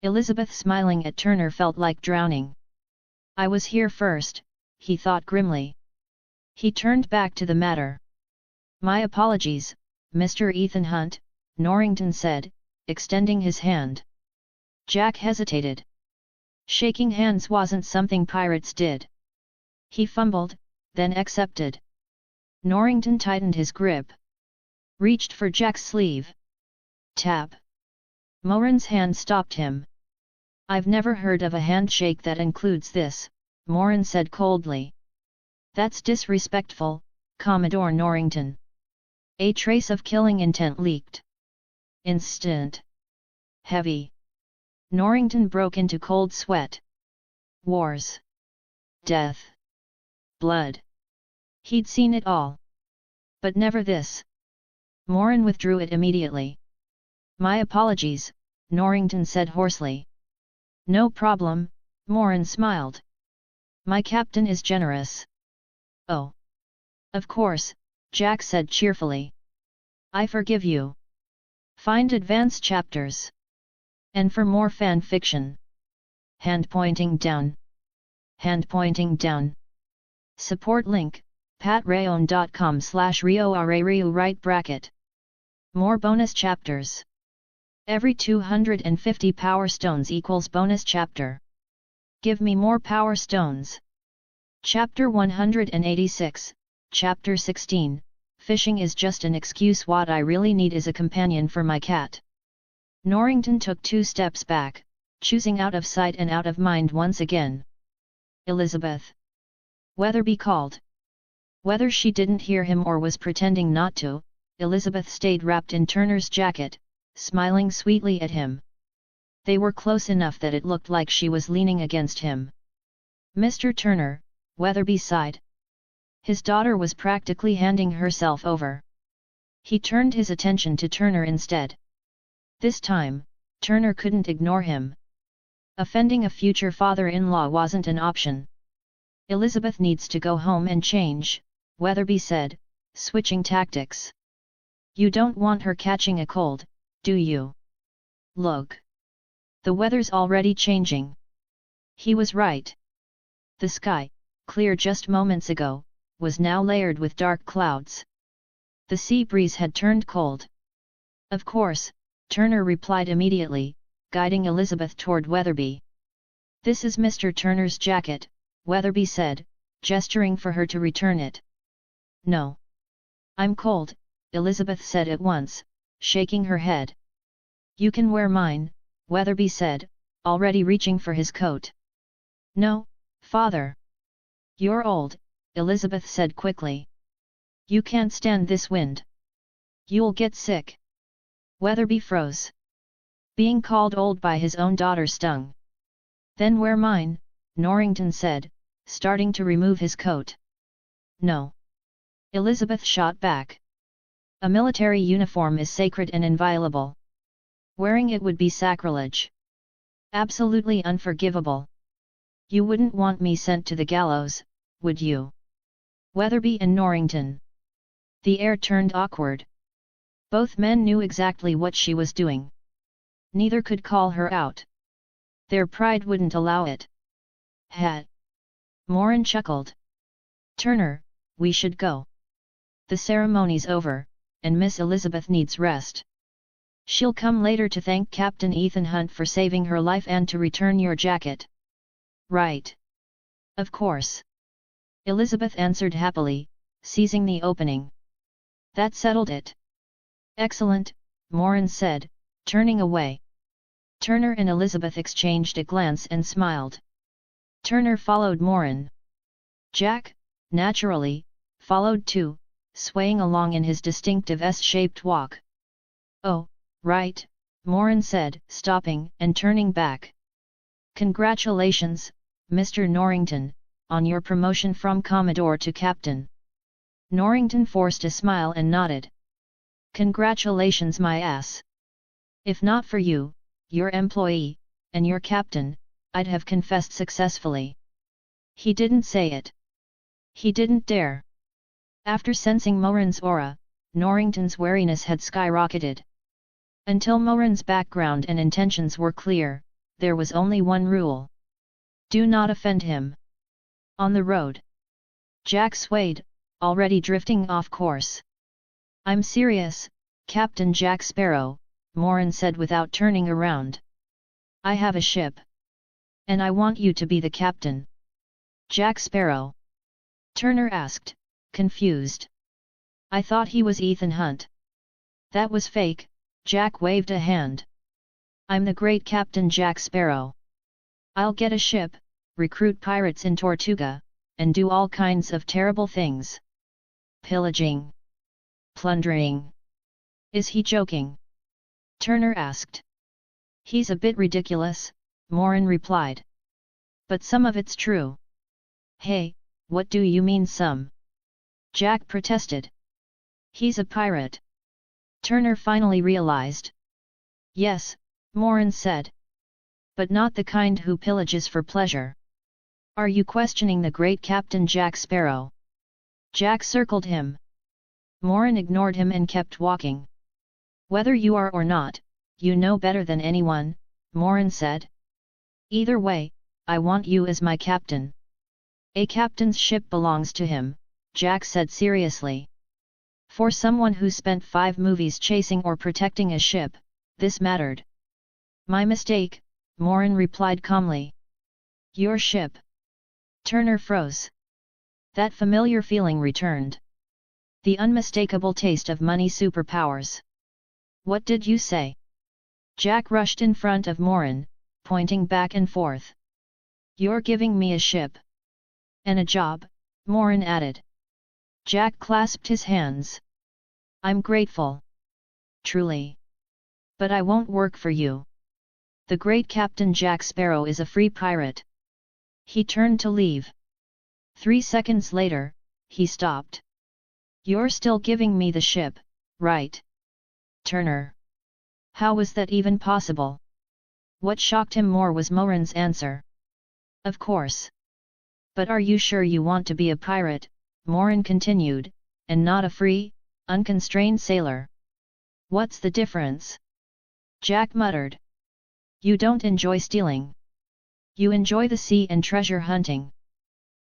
Elizabeth smiling at Turner felt like drowning. I was here first, he thought grimly. He turned back to the matter. My apologies, Mr. Ethan Hunt, Norrington said, extending his hand. Jack hesitated. Shaking hands wasn't something pirates did. He fumbled, then accepted. Norrington tightened his grip. Reached for Jack's sleeve. Tap. Moran's hand stopped him. I've never heard of a handshake that includes this, Moran said coldly. That's disrespectful, Commodore Norrington. A trace of killing intent leaked. Instant. Heavy. Norrington broke into cold sweat. Wars. Death. Blood. He'd seen it all. But never this. Moran withdrew it immediately. My apologies, Norrington said hoarsely. No problem, Moran smiled. My captain is generous. Oh. Of course, Jack said cheerfully. I forgive you. Find advanced chapters. And for more fan fiction. Hand pointing down. Hand pointing down. Support link, patreon.com/RioArariu right bracket. More bonus chapters. Every 250 power stones equals bonus chapter. Give me more power stones. Chapter 186, Chapter 16, Fishing is just an excuse. What I really need is a companion for my cat. Norrington took 2 steps back, choosing out of sight and out of mind once again. Elizabeth. Weatherby called. Whether she didn't hear him or was pretending not to, Elizabeth stayed wrapped in Turner's jacket, smiling sweetly at him. They were close enough that it looked like she was leaning against him. Mr. Turner, Weatherby sighed. His daughter was practically handing herself over. He turned his attention to Turner instead. This time, Turner couldn't ignore him. Offending a future father-in-law wasn't an option. Elizabeth needs to go home and change, Weatherby said, switching tactics. You don't want her catching a cold, do you? Look. The weather's already changing. He was right. The sky, clear just moments ago, was now layered with dark clouds. The sea breeze had turned cold. Of course, Turner replied immediately, guiding Elizabeth toward Weatherby. This is Mr. Turner's jacket, Weatherby said, gesturing for her to return it. No. I'm cold, Elizabeth said at once, shaking her head. You can wear mine, Weatherby said, already reaching for his coat. No, father. You're old, Elizabeth said quickly. You can't stand this wind. You'll get sick. Weatherby froze. Being called old by his own daughter stung. Then wear mine, Norrington said, starting to remove his coat. No. Elizabeth shot back. A military uniform is sacred and inviolable. Wearing it would be sacrilege. Absolutely unforgivable. You wouldn't want me sent to the gallows, would you? Weatherby and Norrington. The air turned awkward. Both men knew exactly what she was doing. Neither could call her out. Their pride wouldn't allow it. Had. Moran chuckled. Turner, we should go. The ceremony's over, and Miss Elizabeth needs rest. She'll come later to thank Captain Ethan Hunt for saving her life and to return your jacket. Right. Of course. Elizabeth answered happily, seizing the opening. That settled it. Excellent, Moran said, turning away. Turner and Elizabeth exchanged a glance and smiled. Turner followed Moran. Jack, naturally, followed too, swaying along in his distinctive S-shaped walk. Oh, right, Moran said, stopping and turning back. Congratulations, Mr. Norrington, on your promotion from Commodore to Captain. Norrington forced a smile and nodded. Congratulations my ass. If not for you, your employee, and your captain, I'd have confessed successfully. He didn't say it. He didn't dare. After sensing Morin's aura, Norrington's wariness had skyrocketed. Until Morin's background and intentions were clear, there was only one rule. Do not offend him. On the road, Jack swayed, already drifting off course. I'm serious, Captain Jack Sparrow, Morin said without turning around. I have a ship. And I want you to be the captain. Jack Sparrow? Turner asked, confused. I thought he was Ethan Hunt. That was fake, Jack waved a hand. I'm the great Captain Jack Sparrow. I'll get a ship, recruit pirates in Tortuga, and do all kinds of terrible things. Pillaging. Plundering. Is he joking? Turner asked. He's a bit ridiculous, Morin replied. But some of it's true. Hey, what do you mean some? Jack protested. He's a pirate. Turner finally realized. Yes, Morin said. But not the kind who pillages for pleasure. Are you questioning the great Captain Jack Sparrow? Jack circled him. Morin ignored him and kept walking. Whether you are or not, you know better than anyone, Morin said. Either way, I want you as my captain. A captain's ship belongs to him, Jack said seriously. For someone who spent 5 movies chasing or protecting a ship, this mattered. My mistake, Morin replied calmly. Your ship. Turner froze. That familiar feeling returned. The unmistakable taste of money superpowers. What did you say? Jack rushed in front of Morin, pointing back and forth. You're giving me a ship. And a job, Morin added. Jack clasped his hands. I'm grateful. Truly. But I won't work for you. The great Captain Jack Sparrow is a free pirate. He turned to leave. 3 seconds later, he stopped. You're still giving me the ship, right? Turner. How was that even possible? What shocked him more was Morin's answer. Of course. But are you sure you want to be a pirate, Morin continued, and not a free, unconstrained sailor? What's the difference? Jack muttered. You don't enjoy stealing. You enjoy the sea and treasure hunting.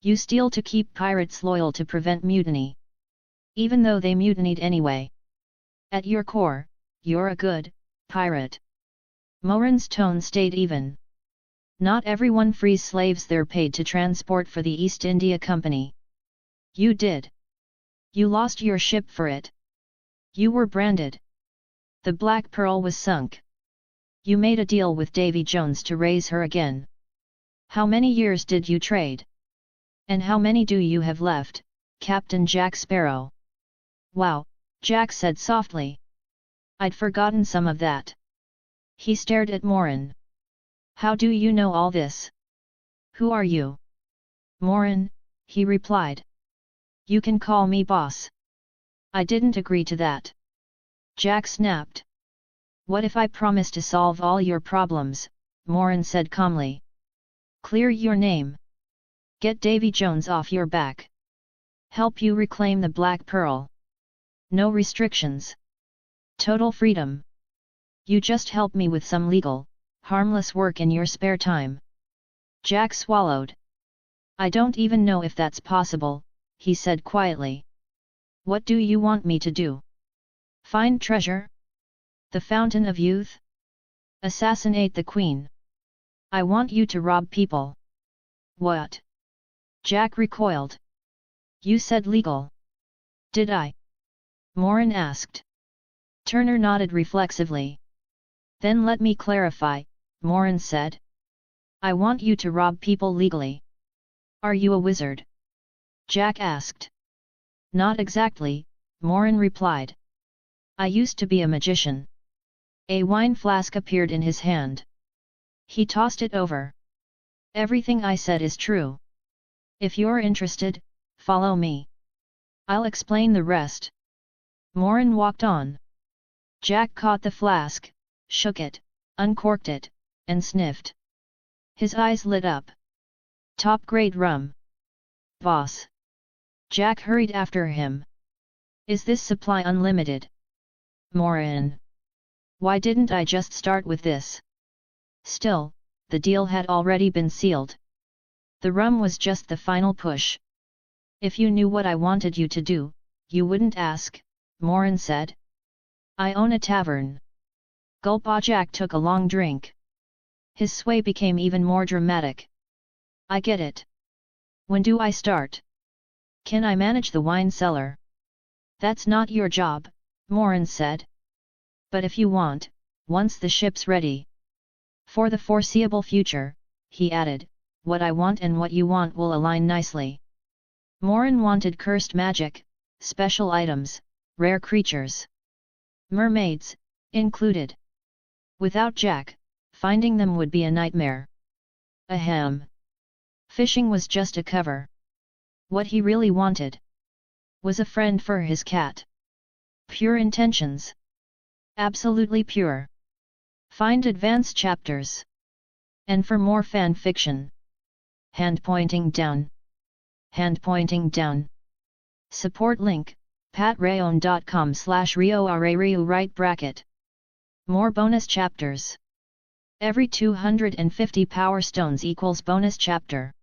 You steal to keep pirates loyal to prevent mutiny. Even though they mutinied anyway. At your core, you're a good pirate. Morin's tone stayed even. Not everyone frees slaves they're paid to transport for the East India Company. You did. You lost your ship for it. You were branded. The Black Pearl was sunk. You made a deal with Davy Jones to raise her again. How many years did you trade? And how many do you have left, Captain Jack Sparrow? Wow, Jack said softly. I'd forgotten some of that. He stared at Morin. How do you know all this? Who are you? Morin, he replied. You can call me boss. I didn't agree to that. Jack snapped. What if I promise to solve all your problems? Morin said calmly. Clear your name. Get Davy Jones off your back. Help you reclaim the Black Pearl. No restrictions. Total freedom. You just help me with some legal, harmless work in your spare time. Jack swallowed. I don't even know if that's possible, he said quietly. What do you want me to do? Find treasure? The Fountain of Youth? Assassinate the Queen? I want you to rob people. What? Jack recoiled. You said legal. Did I? Morin asked. Turner nodded reflexively. Then let me clarify, Morin said. I want you to rob people legally. Are you a wizard? Jack asked. Not exactly, Morin replied. I used to be a magician. A wine flask appeared in his hand. He tossed it over. Everything I said is true. If you're interested, follow me. I'll explain the rest. Morin walked on. Jack caught the flask, shook it, uncorked it, and sniffed. His eyes lit up. Top-grade rum. Boss. Jack hurried after him. Is this supply unlimited? Morin. Why didn't I just start with this? Still, the deal had already been sealed. The rum was just the final push. If you knew what I wanted you to do, you wouldn't ask, Morin said. I own a tavern. Gulp. Jack took a long drink. His sway became even more dramatic. I get it. When do I start? Can I manage the wine cellar? That's not your job, Morin said. But if you want, once the ship's ready. For the foreseeable future, he added, what I want and what you want will align nicely. Morin wanted cursed magic, special items, rare creatures. Mermaids, included. Without Jack, finding them would be a nightmare. Ahem. Fishing was just a cover. What he really wanted was a friend for his cat. Pure intentions. Absolutely pure. Find advanced chapters. And for more fan fiction. Hand pointing down. Hand pointing down. Support link, patreon.com/RioRaRiu right bracket. More bonus chapters. Every 250 power stones equals bonus chapter.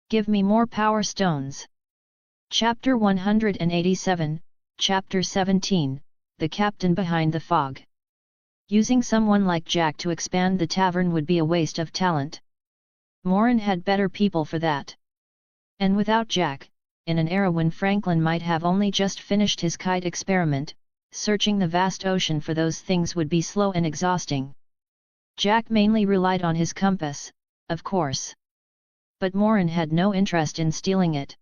Give me more power stones. Chapter 187, Chapter 17, The Captain Behind the Fog. Using someone like Jack to expand the tavern would be a waste of talent. Morin had better people for that. And without Jack, in an era when Franklin might have only just finished his kite experiment, searching the vast ocean for those things would be slow and exhausting. Jack mainly relied on his compass, of course. But Morin had no interest in stealing it.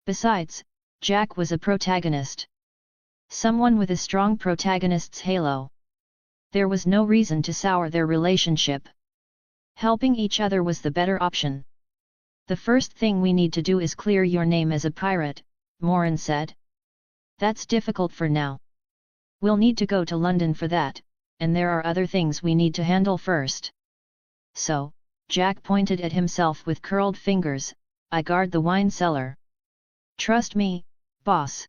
Besides, Jack was a protagonist. Someone with a strong protagonist's halo. There was no reason to sour their relationship. Helping each other was the better option. The first thing we need to do is clear your name as a pirate, Morin said. That's difficult for now. We'll need to go to London for that, and there are other things we need to handle first. So, Jack pointed at himself with curled fingers, I guard the wine cellar. Trust me, boss.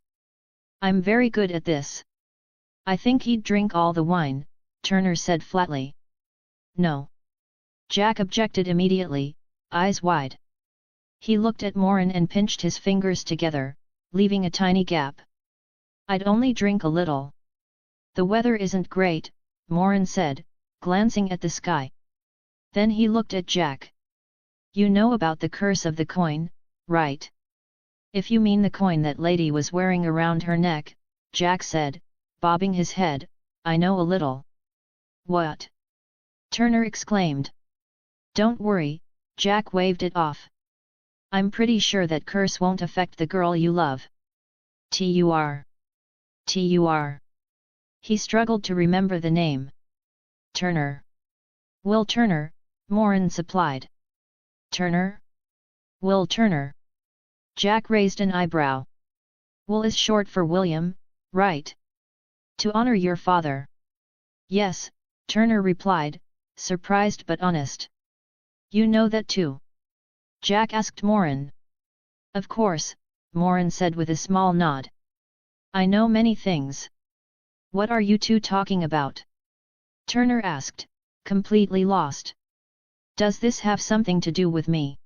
I'm very good at this. I think he'd drink all the wine, Turner said flatly. No. Jack objected immediately, eyes wide. He looked at Morin and pinched his fingers together, leaving a tiny gap. I'd only drink a little. The weather isn't great, Morin said, glancing at the sky. Then he looked at Jack. You know about the curse of the coin, right? If you mean the coin that lady was wearing around her neck, Jack said, bobbing his head, I know a little. What? Turner exclaimed. Don't worry, Jack waved it off. I'm pretty sure that curse won't affect the girl you love. Tur. He struggled to remember the name. Turner. Will Turner, Morin supplied. Turner? Will Turner. Jack raised an eyebrow. Will is short for William, right? To honor your father. Yes, Turner replied, surprised but honest. You know that too? Jack asked Morin. Of course, Morin said with a small nod. I know many things. What are you two talking about? Turner asked, completely lost. Does this have something to do with me?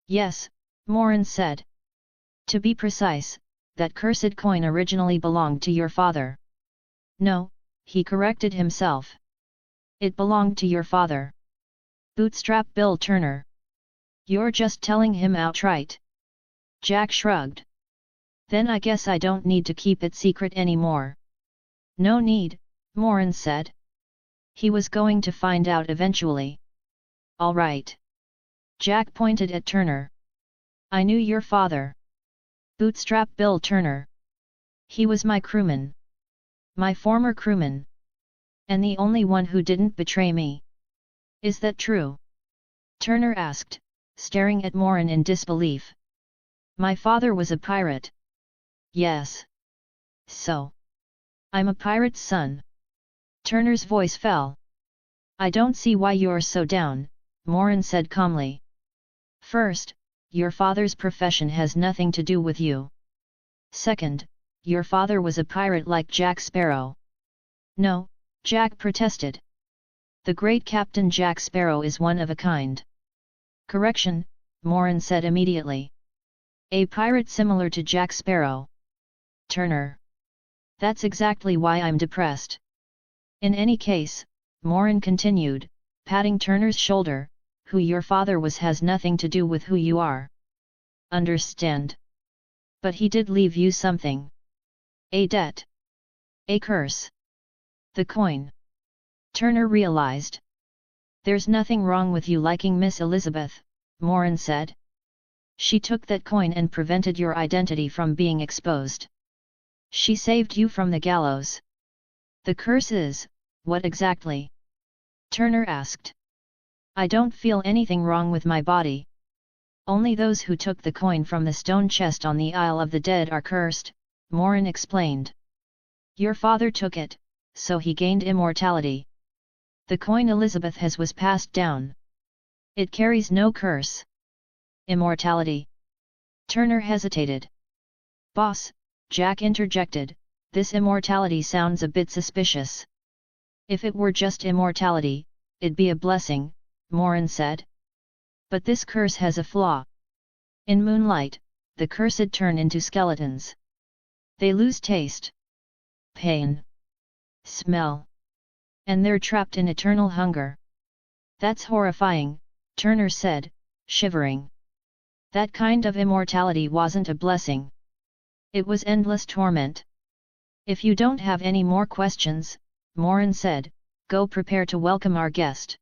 Yes, Morin said. To be precise, that cursed coin originally belonged to your father. No, he corrected himself. It belonged to your father. Bootstrap Bill Turner. You're just telling him outright. Jack shrugged. Then I guess I don't need to keep it secret anymore. No need, Morin said. He was going to find out eventually. All right. Jack pointed at Turner. I knew your father. Bootstrap Bill Turner. He was my crewman. My former crewman. And the only one who didn't betray me. Is that true? Turner asked, staring at Morin in disbelief. My father was a pirate. Yes. So. I'm a pirate's son. Turner's voice fell. I don't see why you're so down, Morin said calmly. First, your father's profession has nothing to do with you. Second, your father was a pirate like Jack Sparrow. No, Jack protested. The great Captain Jack Sparrow is one of a kind. Correction, Morin said immediately. A pirate similar to Jack Sparrow. Turner. That's exactly why I'm depressed. In any case, Morin continued, patting Turner's shoulder, who your father was has nothing to do with who you are. Understand? But he did leave you something. A debt. A curse. The coin. Turner realized. There's nothing wrong with you liking Miss Elizabeth, Morin said. She took that coin and prevented your identity from being exposed. She saved you from the gallows. The curse is, what exactly? Turner asked. I don't feel anything wrong with my body. Only those who took the coin from the stone chest on the Isle of the Dead are cursed, Morin explained. Your father took it, so he gained immortality. The coin Elizabeth has was passed down. It carries no curse. Immortality. Turner hesitated. Boss, Jack interjected, this immortality sounds a bit suspicious. If it were just immortality, it'd be a blessing, Morin said. But this curse has a flaw. In moonlight, the cursed turn into skeletons. They lose taste, pain, smell. And they're trapped in eternal hunger. That's horrifying, Turner said, shivering. That kind of immortality wasn't a blessing. It was endless torment. If you don't have any more questions, Morin said, go prepare to welcome our guest.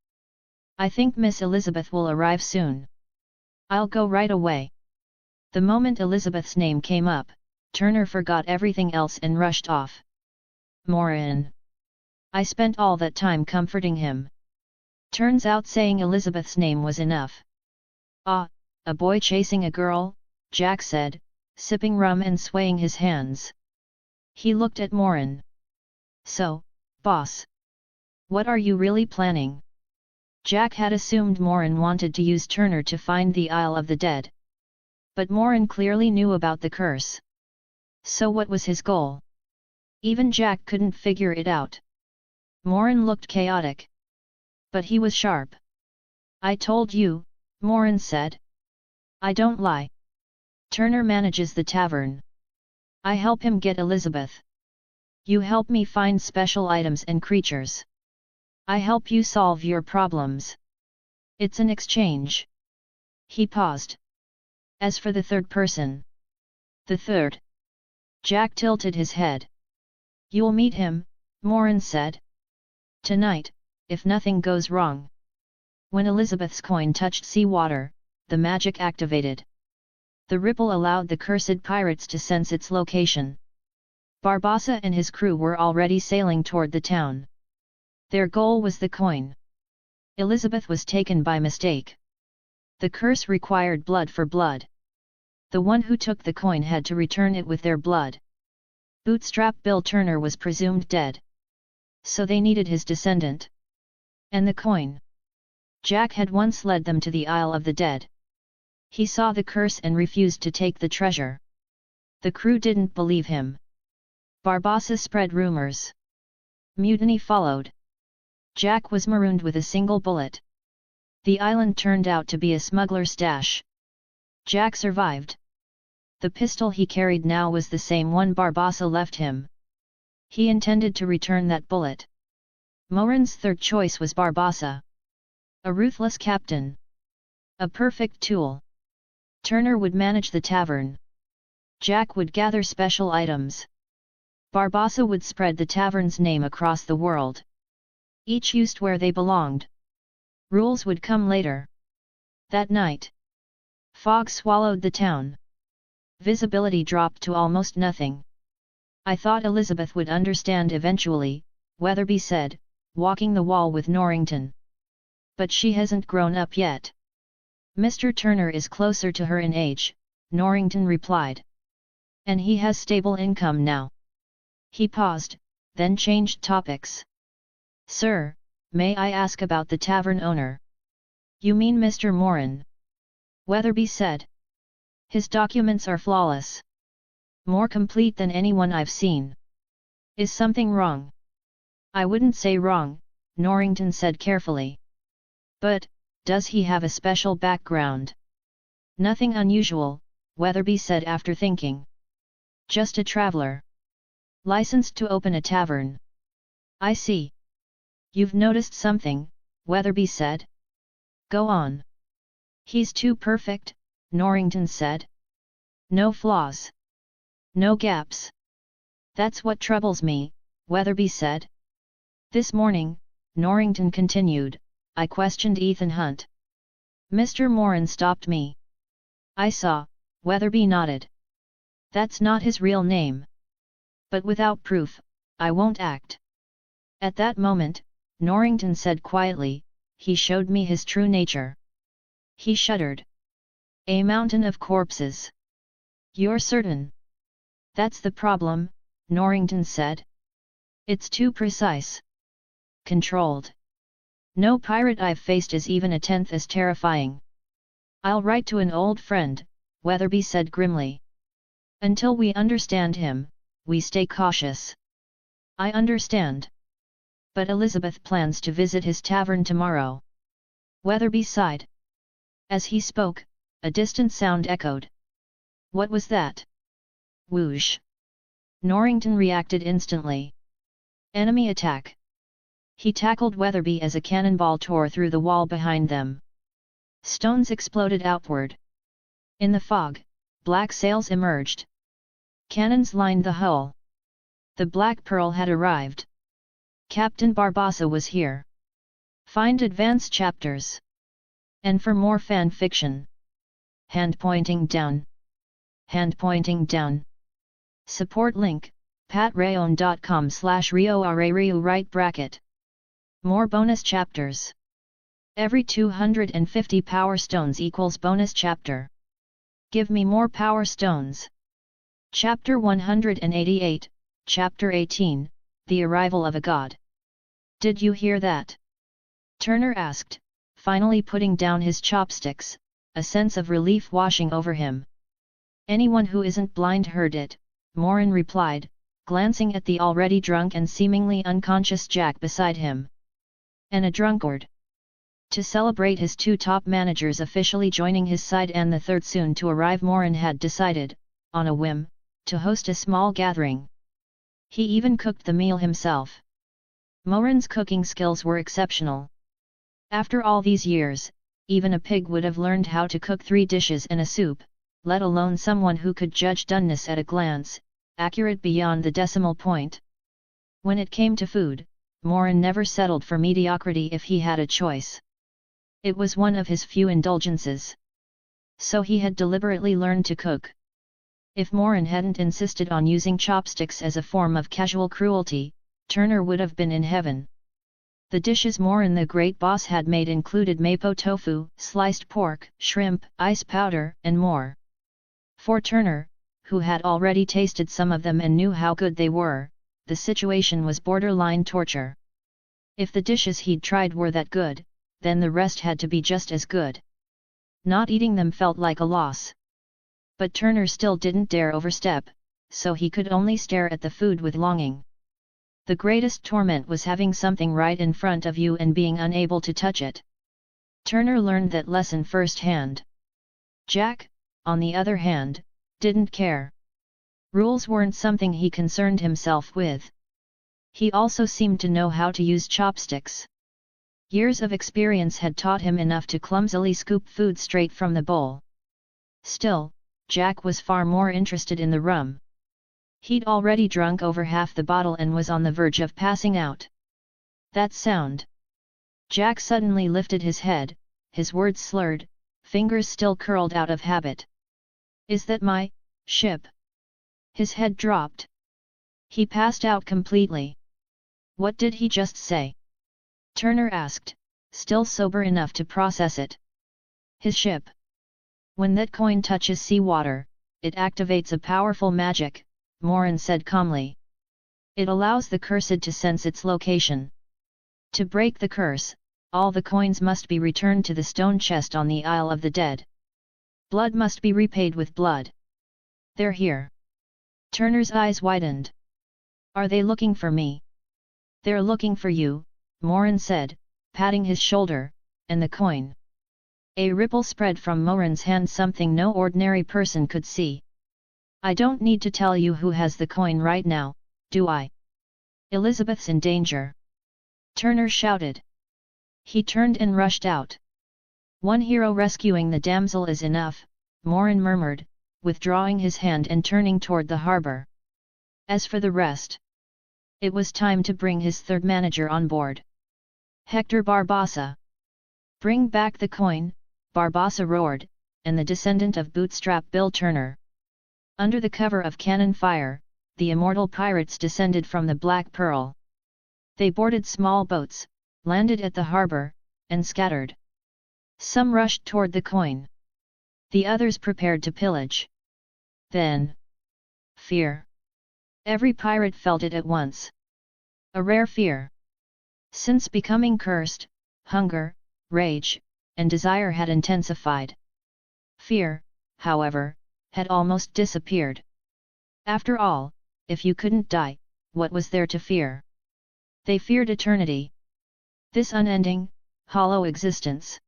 I think Miss Elizabeth will arrive soon. I'll go right away. The moment Elizabeth's name came up, Turner forgot everything else and rushed off. Morin. I spent all that time comforting him. Turns out saying Elizabeth's name was enough. Ah, a boy chasing a girl, Jack said, sipping rum and swaying his hands. He looked at Morin. So, boss. What are you really planning? Jack had assumed Morin wanted to use Turner to find the Isle of the Dead. But Morin clearly knew about the curse. So what was his goal? Even Jack couldn't figure it out. Morin looked chaotic. But he was sharp. I told you, Morin said. I don't lie. Turner manages the tavern. I help him get Elizabeth. You help me find special items and creatures. I help you solve your problems. It's an exchange. He paused. As for the third person. The third. Jack tilted his head. You'll meet him, Morin said. Tonight, if nothing goes wrong. When Elizabeth's coin touched seawater, the magic activated. The ripple allowed the cursed pirates to sense its location. Barbossa and his crew were already sailing toward the town. Their goal was the coin. Elizabeth was taken by mistake. The curse required blood for blood. The one who took the coin had to return it with their blood. Bootstrap Bill Turner was presumed dead. So they needed his descendant. And the coin. Jack had once led them to the Isle of the Dead. He saw the curse and refused to take the treasure. The crew didn't believe him. Barbossa spread rumors. Mutiny followed. Jack was marooned with a single bullet. The island turned out to be a smuggler's stash. Jack survived. The pistol he carried now was the same one Barbossa left him. He intended to return that bullet. Morin's third choice was Barbossa. A ruthless captain. A perfect tool. Turner would manage the tavern. Jack would gather special items. Barbossa would spread the tavern's name across the world. Each used where they belonged. Rules would come later. That night. Fog swallowed the town. Visibility dropped to almost nothing. I thought Elizabeth would understand eventually, Weatherby said, walking the wall with Norrington. But she hasn't grown up yet. Mr. Turner is closer to her in age, Norrington replied. And he has stable income now. He paused, then changed topics. Sir, may I ask about the tavern owner? You mean Mr. Morin? Weatherby said. His documents are flawless. More complete than anyone I've seen. Is something wrong? I wouldn't say wrong, Norrington said carefully. But, does he have a special background? Nothing unusual, Weatherby said after thinking. Just a traveler. Licensed to open a tavern. I see. You've noticed something, Weatherby said. Go on. He's too perfect, Norrington said. No flaws. No gaps. That's what troubles me, Weatherby said. This morning, Norrington continued, I questioned Ethan Hunt. Mr. Moran stopped me. I saw, Weatherby nodded. That's not his real name. But without proof, I won't act. At that moment, Norrington said quietly, he showed me his true nature. He shuddered. A mountain of corpses. You're certain? That's the problem, Norrington said. It's too precise. Controlled. No pirate I've faced is even a tenth as terrifying. I'll write to an old friend, Weatherby said grimly. Until we understand him, we stay cautious. I understand. But Elizabeth plans to visit his tavern tomorrow. Weatherby sighed. As he spoke, a distant sound echoed. What was that? Whoosh. Norrington reacted instantly. Enemy attack. He tackled Weatherby as a cannonball tore through the wall behind them. Stones exploded outward. In the fog, black sails emerged. Cannons lined the hull. The Black Pearl had arrived. Captain Barbossa was here. Find advanced chapters. And for more fan fiction. Hand pointing down. Hand pointing down. Support link, patreon.com/RioRaRio right bracket. More bonus chapters. Every 250 power stones equals bonus chapter. Give me more power stones. Chapter 188, Chapter 18, The Arrival of a God. Did you hear that? Turner asked, finally putting down his chopsticks, a sense of relief washing over him. Anyone who isn't blind heard it, Moran replied, glancing at the already drunk and seemingly unconscious Jack beside him. And a drunkard. To celebrate his two top managers officially joining his side and the third soon to arrive, Moran had decided, on a whim, to host a small gathering. He even cooked the meal himself. Moran's cooking skills were exceptional. After all these years, even a pig would have learned how to cook 3 dishes and a soup, let alone someone who could judge doneness at a glance, accurate beyond the decimal point. When it came to food, Moran never settled for mediocrity if he had a choice. It was one of his few indulgences. So he had deliberately learned to cook. If Moran hadn't insisted on using chopsticks as a form of casual cruelty, Turner would have been in heaven. The dishes Moran the Great Boss had made included mapo tofu, sliced pork, shrimp, ice powder, and more. For Turner, who had already tasted some of them and knew how good they were, the situation was borderline torture. If the dishes he'd tried were that good, then the rest had to be just as good. Not eating them felt like a loss. But Turner still didn't dare overstep, so he could only stare at the food with longing. The greatest torment was having something right in front of you and being unable to touch it. Turner learned that lesson firsthand. Jack, on the other hand, didn't care. Rules weren't something he concerned himself with. He also seemed to know how to use chopsticks. Years of experience had taught him enough to clumsily scoop food straight from the bowl. Still, Jack was far more interested in the rum. He'd already drunk over half the bottle and was on the verge of passing out. That sound. Jack suddenly lifted his head, his words slurred, fingers still curled out of habit. Is that my ship? His head dropped. He passed out completely. What did he just say? Turner asked, still sober enough to process it. His ship. When that coin touches seawater, it activates a powerful magic, Moran said calmly. It allows the cursed to sense its location. To break the curse, all the coins must be returned to the stone chest on the Isle of the Dead. Blood must be repaid with blood. They're here. Turner's eyes widened. Are they looking for me? They're looking for you, Morin said, patting his shoulder, and the coin. A ripple spread from Morin's hand, something no ordinary person could see. I don't need to tell you who has the coin right now, do I? Elizabeth's in danger. Turner shouted. He turned and rushed out. One hero rescuing the damsel is enough, Morin murmured, withdrawing his hand and turning toward the harbor. As for the rest, it was time to bring his third manager on board. Hector Barbossa. Bring back the coin, Barbossa roared, and the descendant of Bootstrap Bill Turner. Under the cover of cannon fire, the immortal pirates descended from the Black Pearl. They boarded small boats, landed at the harbor, and scattered. Some rushed toward the coin. The others prepared to pillage. Then, fear. Every pirate felt it at once. A rare fear. Since becoming cursed, hunger, rage, and desire had intensified. Fear, however, had almost disappeared. After all, if you couldn't die, what was there to fear? They feared eternity. This unending, hollow existence.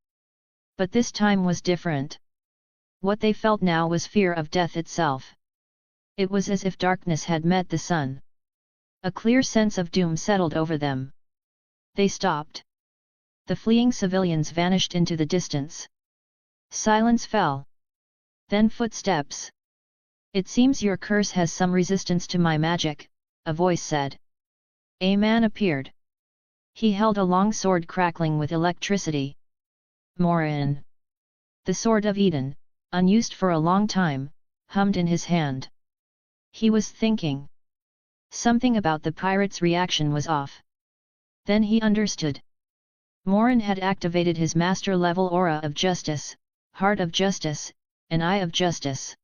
But this time was different. What they felt now was fear of death itself. It was as if darkness had met the sun. A clear sense of doom settled over them. They stopped. The fleeing civilians vanished into the distance. Silence fell. Then footsteps. It seems your curse has some resistance to my magic, a voice said. A man appeared. He held a long sword crackling with electricity. Morin. The Sword of Eden, unused for a long time, hummed in his hand. He was thinking. Something about the pirate's reaction was off. Then he understood. Morin had activated his master-level aura of justice, heart of justice, and eye of justice.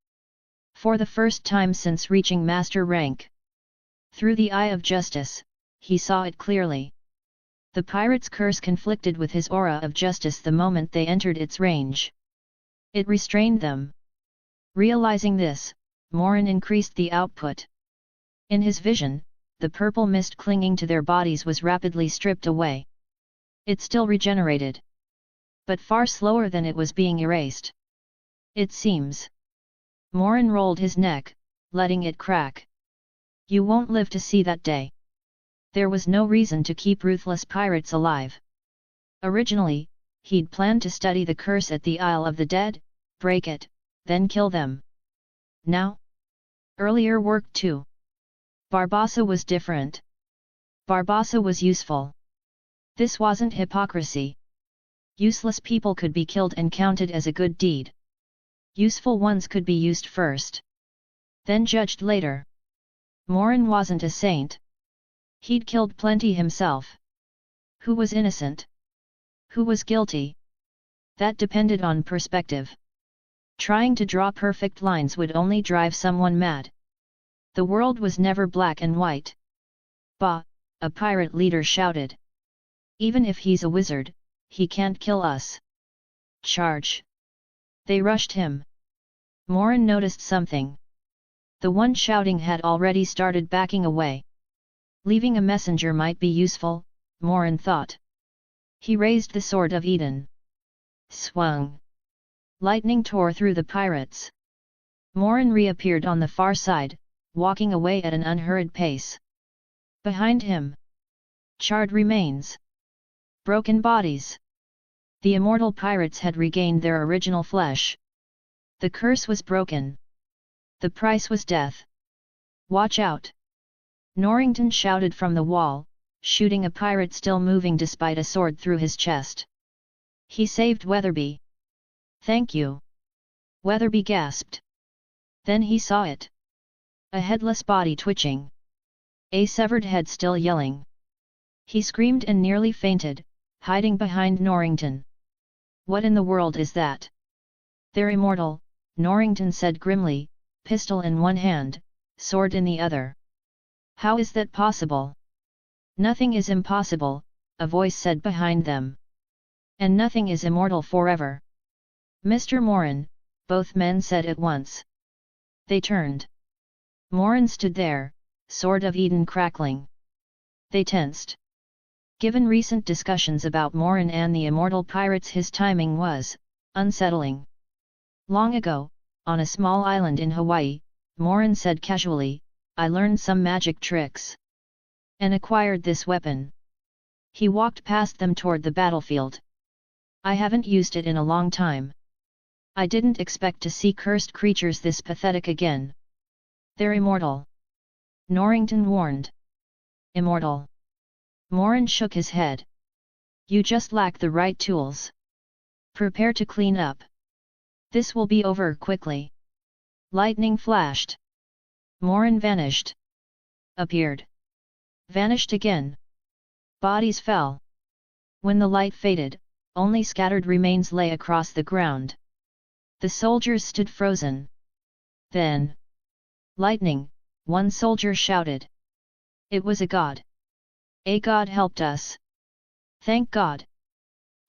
For the first time since reaching master rank. Through the eye of justice, he saw it clearly. The pirate's curse conflicted with his aura of justice the moment they entered its range. It restrained them. Realizing this, Morin increased the output. In his vision, the purple mist clinging to their bodies was rapidly stripped away. It still regenerated. But far slower than it was being erased. It seems. Morin rolled his neck, letting it crack. You won't live to see that day. There was no reason to keep ruthless pirates alive. Originally, he'd planned to study the curse at the Isle of the Dead, break it, then kill them. Now? Earlier work too. Barbossa was different. Barbossa was useful. This wasn't hypocrisy. Useless people could be killed and counted as a good deed. Useful ones could be used first. Then judged later. Morin wasn't a saint. He'd killed plenty himself. Who was innocent? Who was guilty? That depended on perspective. Trying to draw perfect lines would only drive someone mad. The world was never black and white. Bah, a pirate leader shouted. Even if he's a wizard, he can't kill us. Charge! They rushed him. Morin noticed something. The one shouting had already started backing away. Leaving a messenger might be useful, Morin thought. He raised the Sword of Eden. Swung. Lightning tore through the pirates. Morin reappeared on the far side, walking away at an unhurried pace. Behind him. Charred remains. Broken bodies. The immortal pirates had regained their original flesh. The curse was broken. The price was death. Watch out! Norrington shouted from the wall, shooting a pirate still moving despite a sword through his chest. He saved Weatherby. Thank you. Weatherby gasped. Then he saw it. A headless body twitching. A severed head still yelling. He screamed and nearly fainted, hiding behind Norrington. What in the world is that? They're immortal, Norrington said grimly, pistol in one hand, sword in the other. How is that possible? Nothing is impossible, a voice said behind them. And nothing is immortal forever. Mr. Morin, both men said at once. They turned. Morin stood there, sword of Eden crackling. They tensed. Given recent discussions about Morin and the immortal pirates, his timing was unsettling. Long ago, on a small island in Hawaii, Morin said casually, "I learned some magic tricks. And acquired this weapon." He walked past them toward the battlefield. "I haven't used it in a long time. I didn't expect to see cursed creatures this pathetic again." "They're immortal," Norrington warned. "Immortal?" Morin shook his head. "You just lack the right tools. Prepare to clean up. This will be over quickly." Lightning flashed. Morin vanished. Appeared. Vanished again. Bodies fell. When the light faded, only scattered remains lay across the ground. The soldiers stood frozen. Then, "Lightning," one soldier shouted. "It was a god. A god helped us. Thank God.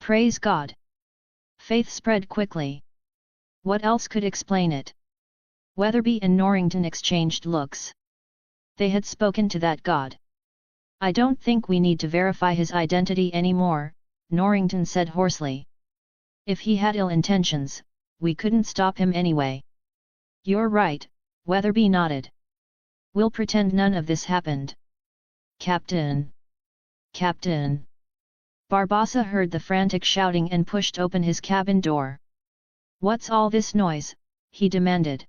Praise God." Faith spread quickly. What else could explain it? Weatherby and Norrington exchanged looks. They had spoken to that god. "I don't think we need to verify his identity anymore," Norrington said hoarsely. "If he had ill intentions, we couldn't stop him anyway." "You're right," Weatherby nodded. "We'll pretend none of this happened." "Captain! Captain!" Barbossa heard the frantic shouting and pushed open his cabin door. "What's all this noise?" he demanded.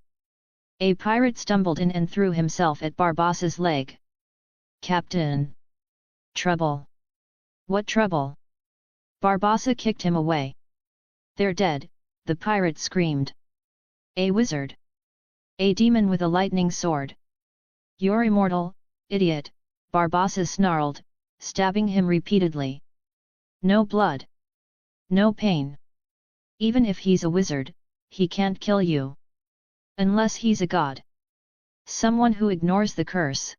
A pirate stumbled in and threw himself at Barbossa's leg. "Captain! Trouble! What trouble?" Barbossa kicked him away. "They're dead," the pirate screamed. "A wizard! A demon with a lightning sword! You're immortal, idiot," Barbossa snarled, stabbing him repeatedly. "No blood. No pain. Even if he's a wizard, he can't kill you. Unless he's a god. Someone who ignores the curse."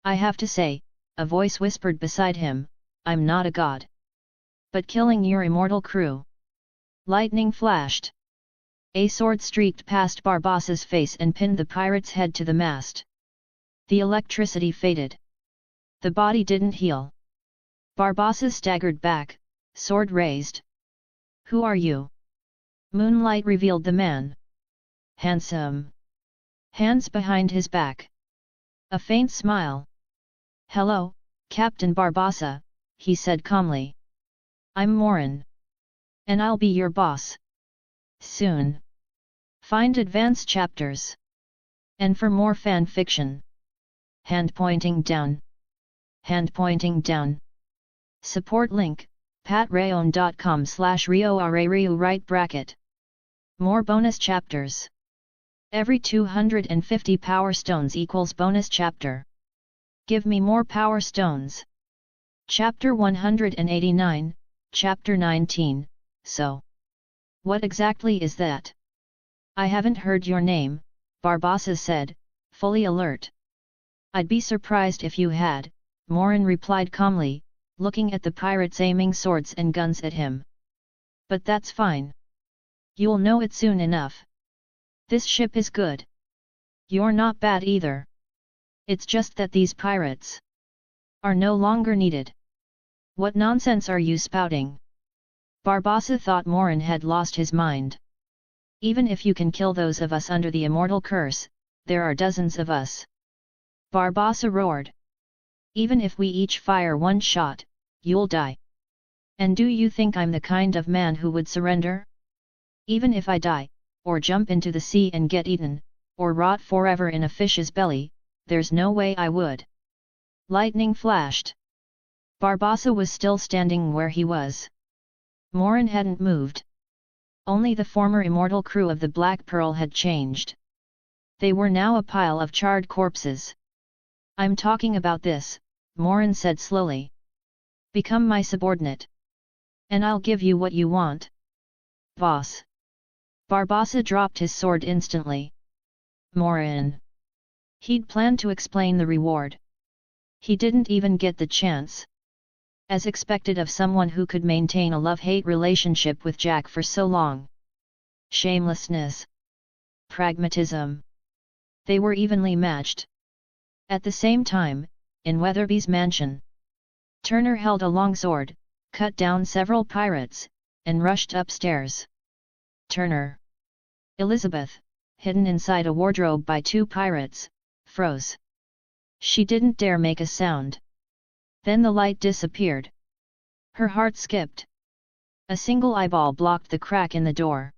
"I have to say," a voice whispered beside him, "I'm not a god. But killing your immortal crew." Lightning flashed. A sword streaked past Barbossa's face and pinned the pirate's head to the mast. The electricity faded. The body didn't heal. Barbossa staggered back, sword raised. "Who are you?" Moonlight revealed the man. Handsome. Hands behind his back. A faint smile. "Hello, Captain Barbossa," he said calmly. "I'm Morin. And I'll be your boss. Soon. Find advanced chapters. And for more fan fiction. Hand pointing down. Hand pointing down. Support link, patreon.com/RioRaRiu right bracket. More bonus chapters. Every 250 power stones equals bonus chapter. Give me more power stones. Chapter 189, Chapter 19, So. What exactly is that? "I haven't heard your name," Barbossa said, fully alert. "I'd be surprised if you had," Morin replied calmly, looking at the pirates aiming swords and guns at him. "But that's fine. You'll know it soon enough. This ship is good. You're not bad either. It's just that these pirates are no longer needed." "What nonsense are you spouting?" Barbossa thought Morin had lost his mind. "Even if you can kill those of us under the immortal curse, there are dozens of us." Barbossa roared. "Even if we each fire one shot, you'll die. And do you think I'm the kind of man who would surrender? Even if I die, or jump into the sea and get eaten, or rot forever in a fish's belly, there's no way I would." Lightning flashed. Barbossa was still standing where he was. Morin hadn't moved. Only the former immortal crew of the Black Pearl had changed. They were now a pile of charred corpses. "I'm talking about this," Morin said slowly. "Become my subordinate. And I'll give you what you want." "Boss." Barbossa dropped his sword instantly. "Morin." He'd planned to explain the reward. He didn't even get the chance. As expected of someone who could maintain a love-hate relationship with Jack for so long. Shamelessness. Pragmatism. They were evenly matched. At the same time, in Weatherby's mansion, Turner held a long sword, cut down several pirates, and rushed upstairs. Turner. Elizabeth, hidden inside a wardrobe by two pirates, froze. She didn't dare make a sound. Then the light disappeared. Her heart skipped. A single eyeball blocked the crack in the door.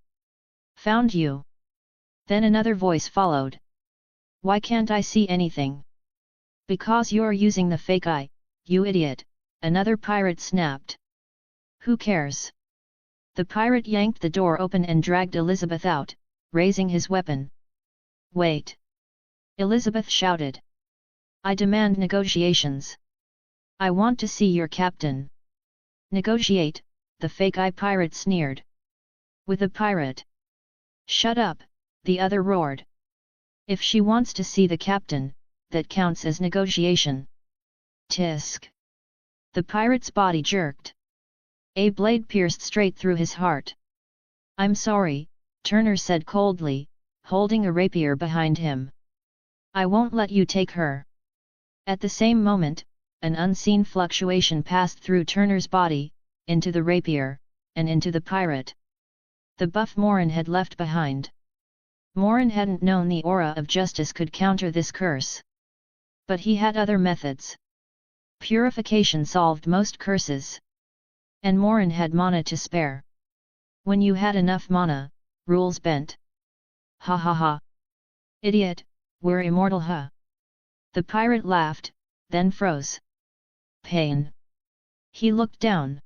Found you. Then another voice followed. Why can't I see anything? Because you're using the fake eye, you idiot, another pirate snapped. Who cares? The pirate yanked the door open and dragged Elizabeth out, raising his weapon. Wait! Elizabeth shouted. I demand negotiations. I want to see your captain. Negotiate, the fake eye pirate sneered. With a pirate? Shut up, the other roared. If she wants to see the captain, that counts as negotiation. Tisk. The pirate's body jerked. A blade pierced straight through his heart. I'm sorry, Turner said coldly, holding a rapier behind him. I won't let you take her. At the same moment, an unseen fluctuation passed through Turner's body, into the rapier, and into the pirate. The buff Morin had left behind. Morin hadn't known the aura of justice could counter this curse. But he had other methods. Purification solved most curses. And Morin had mana to spare. When you had enough mana, rules bent. Ha ha ha. Idiot, we're immortal huh? The pirate laughed, then froze. Pain. He looked down.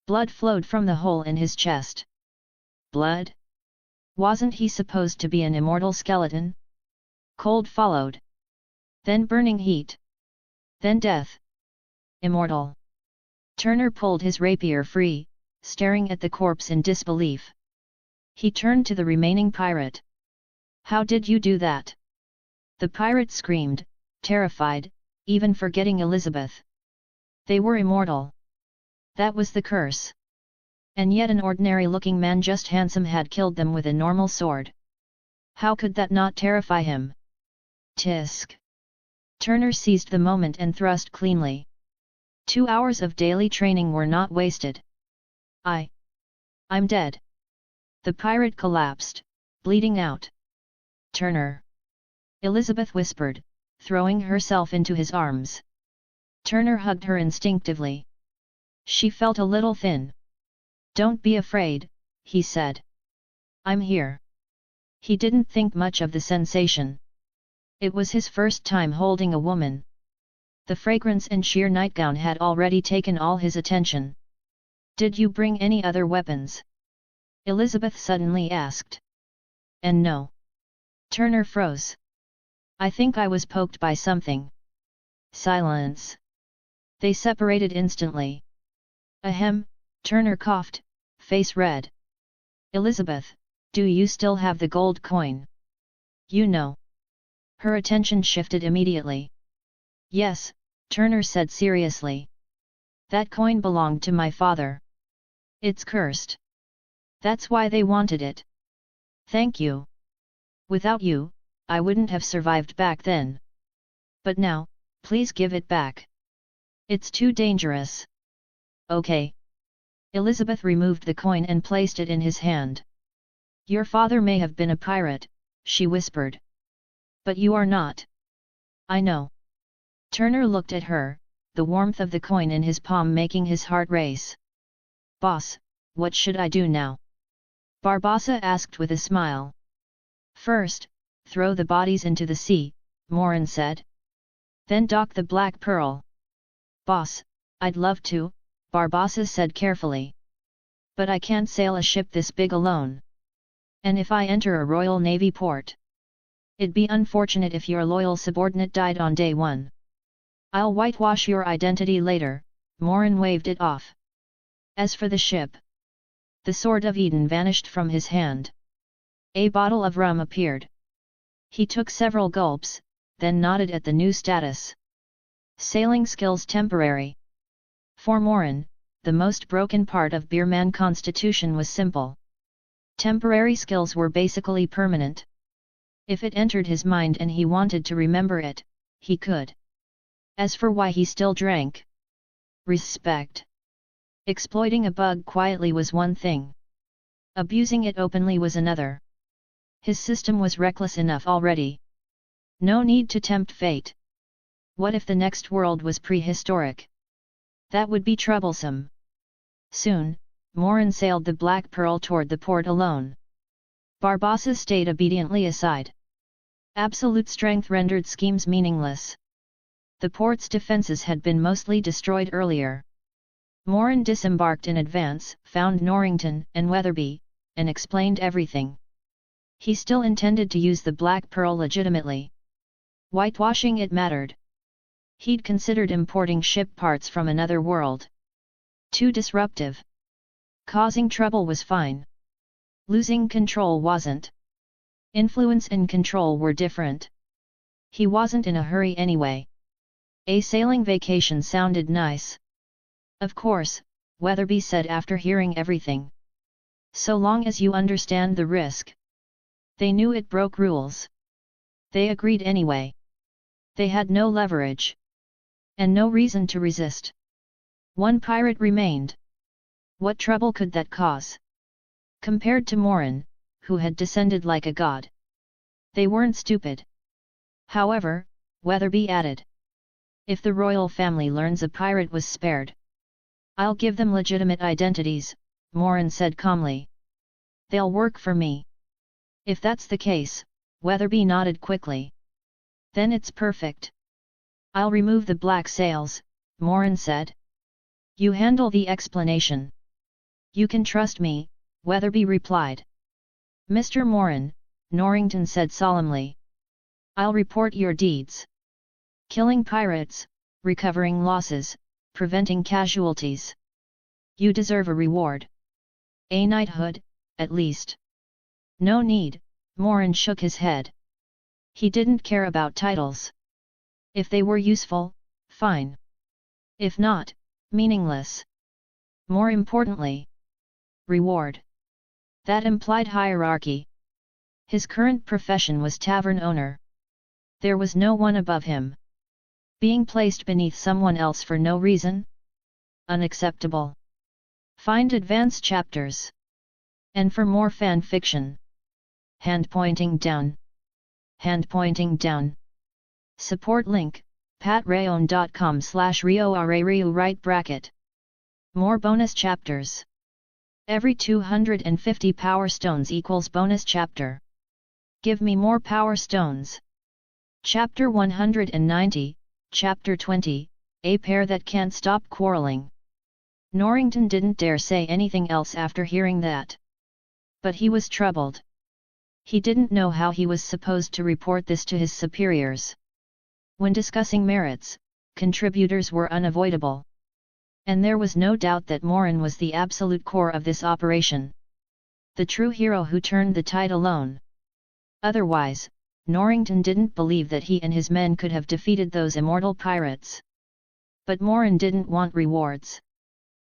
Blood flowed from the hole in his chest. Blood? Wasn't he supposed to be an immortal skeleton? Cold followed. Then burning heat. Then death. Immortal. Turner pulled his rapier free, staring at the corpse in disbelief. He turned to the remaining pirate. How did you do that? The pirate screamed, terrified, even forgetting Elizabeth. They were immortal. That was the curse. And yet an ordinary-looking man just handsome had killed them with a normal sword. How could that not terrify him? Tisk. Turner seized the moment and thrust cleanly. 2 hours of daily training were not wasted. I'm dead. The pirate collapsed, bleeding out. Turner. Elizabeth whispered, throwing herself into his arms. Turner hugged her instinctively. She felt a little thin. Don't be afraid, he said. I'm here. He didn't think much of the sensation. It was his first time holding a woman. The fragrance and sheer nightgown had already taken all his attention. Did you bring any other weapons? Elizabeth suddenly asked. And no. Turner froze. I think I was poked by something. Silence. They separated instantly. Ahem, Turner coughed, face red. Elizabeth, do you still have the gold coin? You know. Her attention shifted immediately. Yes, Turner said seriously. That coin belonged to my father. It's cursed. That's why they wanted it. Thank you. Without you, I wouldn't have survived back then. But now, please give it back. It's too dangerous. Okay. Elizabeth removed the coin and placed it in his hand. Your father may have been a pirate, she whispered. But you are not. I know. Turner looked at her, the warmth of the coin in his palm making his heart race. Boss, what should I do now? Barbassa asked with a smile. First, throw the bodies into the sea, Morin said. Then dock the Black Pearl. Boss, I'd love to, Barbassa said carefully. But I can't sail a ship this big alone. And if I enter a Royal Navy port? It'd be unfortunate if your loyal subordinate died on day one. I'll whitewash your identity later, Morin waved it off. As for the ship, the Sword of Eden vanished from his hand. A bottle of rum appeared. He took several gulps, then nodded at the new status. Sailing skills temporary. For Morin, the most broken part of Beerman Constitution was simple. Temporary skills were basically permanent. If it entered his mind and he wanted to remember it, he could. As for why he still drank, respect. Exploiting a bug quietly was one thing. Abusing it openly was another. His system was reckless enough already. No need to tempt fate. What if the next world was prehistoric? That would be troublesome. Soon, Morin sailed the Black Pearl toward the port alone. Barbossa stayed obediently aside. Absolute strength rendered schemes meaningless. The port's defenses had been mostly destroyed earlier. Morin disembarked in advance, found Norrington and Weatherby, and explained everything. He still intended to use the Black Pearl legitimately. Whitewashing it mattered. He'd considered importing ship parts from another world. Too disruptive. Causing trouble was fine. Losing control wasn't. Influence and control were different. He wasn't in a hurry anyway. A sailing vacation sounded nice. Of course, Weatherby said after hearing everything. So long as you understand the risk. They knew it broke rules. They agreed anyway. They had no leverage. And no reason to resist. One pirate remained. What trouble could that cause? Compared to Morin, who had descended like a god. They weren't stupid. However, Weatherby added. If the royal family learns a pirate was spared, I'll give them legitimate identities, Morin said calmly. They'll work for me. If that's the case, Weatherby nodded quickly. Then it's perfect. I'll remove the black sails, Morin said. You handle the explanation. You can trust me, Weatherby replied. Mr. Morin, Norrington said solemnly. I'll report your deeds. Killing pirates, recovering losses, preventing casualties. You deserve a reward. A knighthood, at least. No need, Morin shook his head. He didn't care about titles. If they were useful, fine. If not, meaningless. More importantly, reward. That implied hierarchy. His current profession was tavern owner. There was no one above him. Being placed beneath someone else for no reason? Unacceptable. Find advanced chapters. And for more fan fiction. Hand pointing down. Hand pointing down. Support link, patreon.com/RioRaRiu right bracket. More bonus chapters. Every 250 power stones equals bonus chapter. Give me more power stones. Chapter 190, Chapter 20, A Pair That Can't Stop Quarreling. Norrington didn't dare say anything else after hearing that. But he was troubled. He didn't know how he was supposed to report this to his superiors. When discussing merits, contributors were unavoidable. And there was no doubt that Morin was the absolute core of this operation. The true hero who turned the tide alone. Otherwise, Norrington didn't believe that he and his men could have defeated those immortal pirates. But Morin didn't want rewards.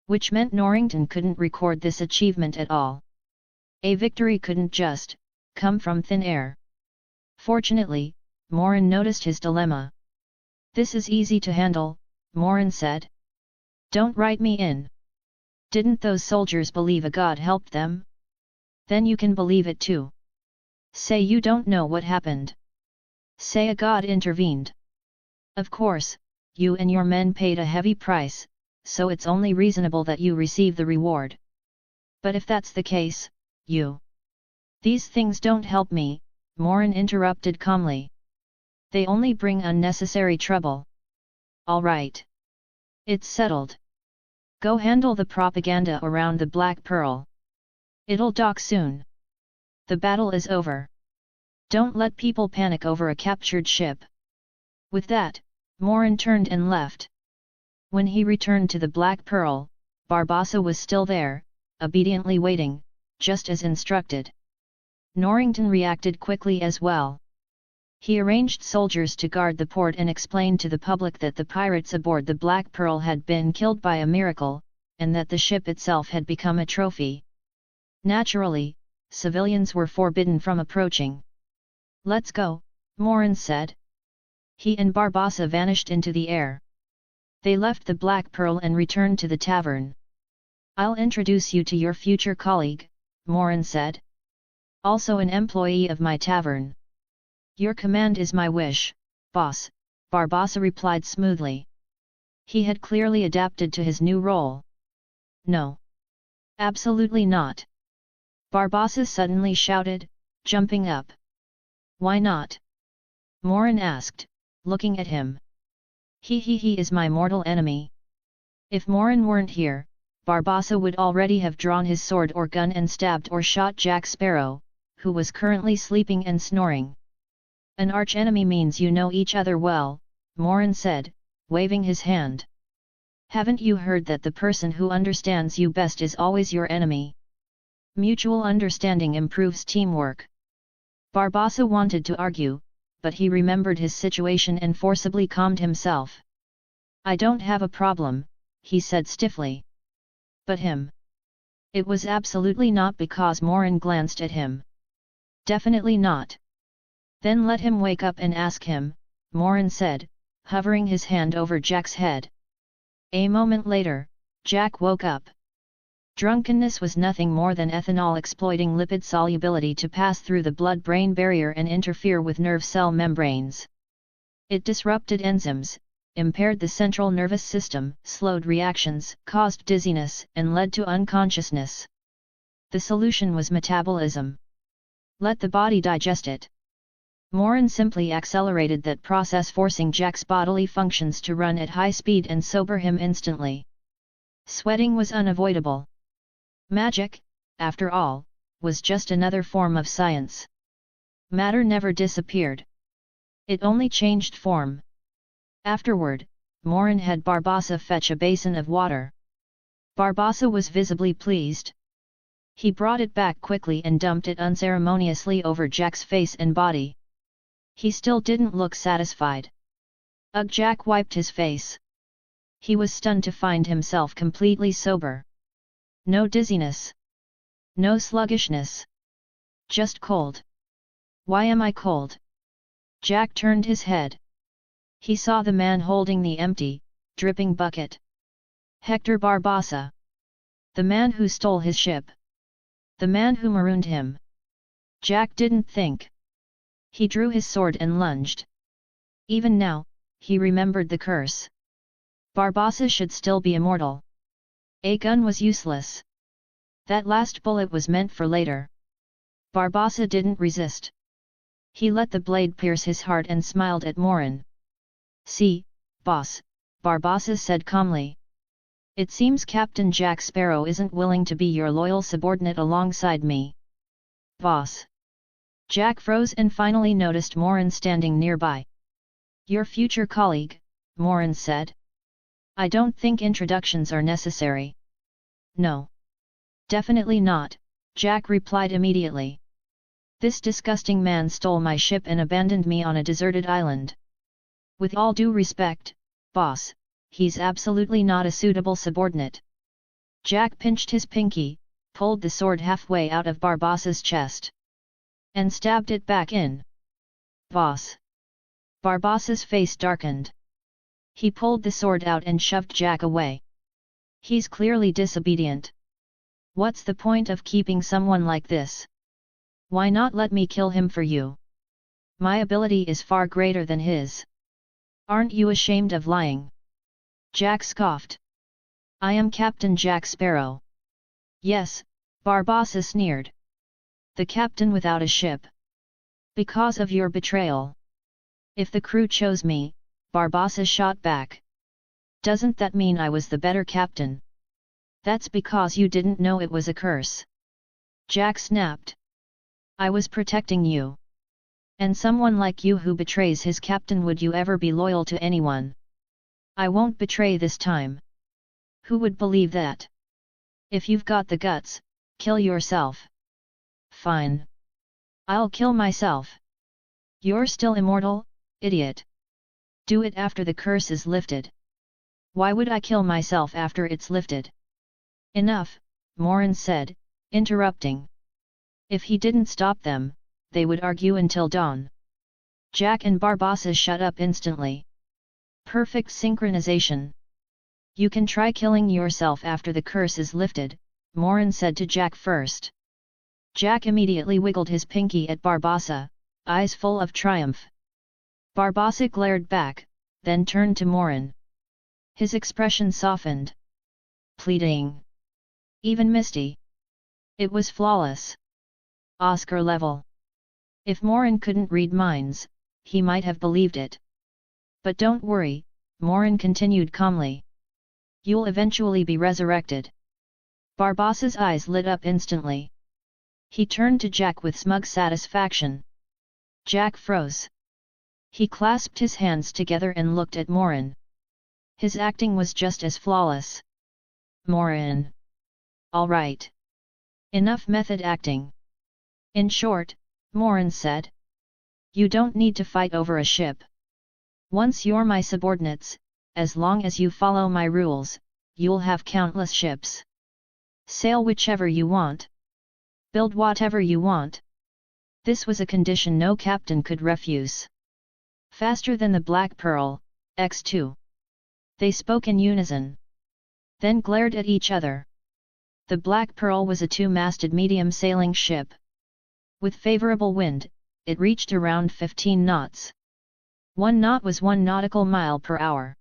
Which meant Norrington couldn't record this achievement at all. A victory couldn't just come from thin air. Fortunately, Morin noticed his dilemma. This is easy to handle, Morin said. Don't write me in. Didn't those soldiers believe a god helped them? Then you can believe it too. Say you don't know what happened. Say a god intervened. Of course, you and your men paid a heavy price, so it's only reasonable that you receive the reward. But if that's the case, you... These things don't help me, Morin interrupted calmly. They only bring unnecessary trouble. All right. It's settled. Go handle the propaganda around the Black Pearl. It'll dock soon. The battle is over. Don't let people panic over a captured ship. With that, Morin turned and left. When he returned to the Black Pearl, Barbossa was still there, obediently waiting, just as instructed. Norrington reacted quickly as well. He arranged soldiers to guard the port and explained to the public that the pirates aboard the Black Pearl had been killed by a miracle, and that the ship itself had become a trophy. Naturally, civilians were forbidden from approaching. Let's go, Morin said. He and Barbassa vanished into the air. They left the Black Pearl and returned to the tavern. I'll introduce you to your future colleague, Morin said. Also an employee of my tavern. Your command is my wish, boss, Barbassa replied smoothly. He had clearly adapted to his new role. No. Absolutely not. Barbassa suddenly shouted, jumping up. Why not? Morin asked, looking at him. He is my mortal enemy. If Morin weren't here, Barbassa would already have drawn his sword or gun and stabbed or shot Jack Sparrow, who was currently sleeping and snoring. An archenemy means you know each other well, Morin said, waving his hand. Haven't you heard that the person who understands you best is always your enemy? Mutual understanding improves teamwork. Barbassa wanted to argue, but he remembered his situation and forcibly calmed himself. I don't have a problem, he said stiffly. But him? It was absolutely not because Morin glanced at him. Definitely not. Then let him wake up and ask him, Morin said, hovering his hand over Jack's head. A moment later, Jack woke up. Drunkenness was nothing more than ethanol exploiting lipid solubility to pass through the blood-brain barrier and interfere with nerve cell membranes. It disrupted enzymes, impaired the central nervous system, slowed reactions, caused dizziness, and led to unconsciousness. The solution was metabolism. Let the body digest it. Morin simply accelerated that process, forcing Jack's bodily functions to run at high speed and sober him instantly. Sweating was unavoidable. Magic, after all, was just another form of science. Matter never disappeared. It only changed form. Afterward, Morin had Barbassa fetch a basin of water. Barbassa was visibly pleased. He brought it back quickly and dumped it unceremoniously over Jack's face and body. He still didn't look satisfied. Ugh! Jack wiped his face. He was stunned to find himself completely sober. No dizziness. No sluggishness. Just cold. Why am I cold? Jack turned his head. He saw the man holding the empty, dripping bucket. Hector Barbassa. The man who stole his ship. The man who marooned him. Jack didn't think. He drew his sword and lunged. Even now, he remembered the curse. Barbassa should still be immortal. A gun was useless. That last bullet was meant for later. Barbassa didn't resist. He let the blade pierce his heart and smiled at Morin. See, boss, Barbassa said calmly. It seems Captain Jack Sparrow isn't willing to be your loyal subordinate alongside me. Boss. Jack froze and finally noticed Morin standing nearby. Your future colleague, Morin said. I don't think introductions are necessary. No. Definitely not, Jack replied immediately. This disgusting man stole my ship and abandoned me on a deserted island. With all due respect, boss, he's absolutely not a suitable subordinate. Jack pinched his pinky, pulled the sword halfway out of Barbassa's chest. And stabbed it back in. Boss. Barbassa's face darkened. He pulled the sword out and shoved Jack away. He's clearly disobedient. What's the point of keeping someone like this? Why not let me kill him for you? My ability is far greater than his. Aren't you ashamed of lying? Jack scoffed. I am Captain Jack Sparrow. Yes, Barbassa sneered. The captain without a ship. Because of your betrayal. If the crew chose me, Barbassa shot back. Doesn't that mean I was the better captain? That's because you didn't know it was a curse. Jack snapped. I was protecting you. And someone like you who betrays his captain, would you ever be loyal to anyone? I won't betray this time. Who would believe that? If you've got the guts, kill yourself. Fine. I'll kill myself. You're still immortal, idiot. Do it after the curse is lifted. Why would I kill myself after it's lifted? Enough, Morin said, interrupting. If he didn't stop them, they would argue until dawn. Jack and Barbossa shut up instantly. Perfect synchronization. You can try killing yourself after the curse is lifted, Morin said to Jack first. Jack immediately wiggled his pinky at Barbossa, eyes full of triumph. Barbossa glared back, then turned to Morin. His expression softened. Pleading. Even misty. It was flawless. Oscar level. If Morin couldn't read minds, he might have believed it. But don't worry, Morin continued calmly. You'll eventually be resurrected. Barbossa's eyes lit up instantly. He turned to Jack with smug satisfaction. Jack froze. He clasped his hands together and looked at Morin. His acting was just as flawless. Morin. All right. Enough method acting. In short, Morin said. You don't need to fight over a ship. Once you're my subordinates, as long as you follow my rules, you'll have countless ships. Sail whichever you want. Build whatever you want. This was a condition no captain could refuse. Faster than the Black Pearl, X2. They spoke in unison. Then glared at each other. The Black Pearl was a two-masted medium sailing ship. With favorable wind, it reached around 15 knots. 1 knot was 1 nautical mile per hour.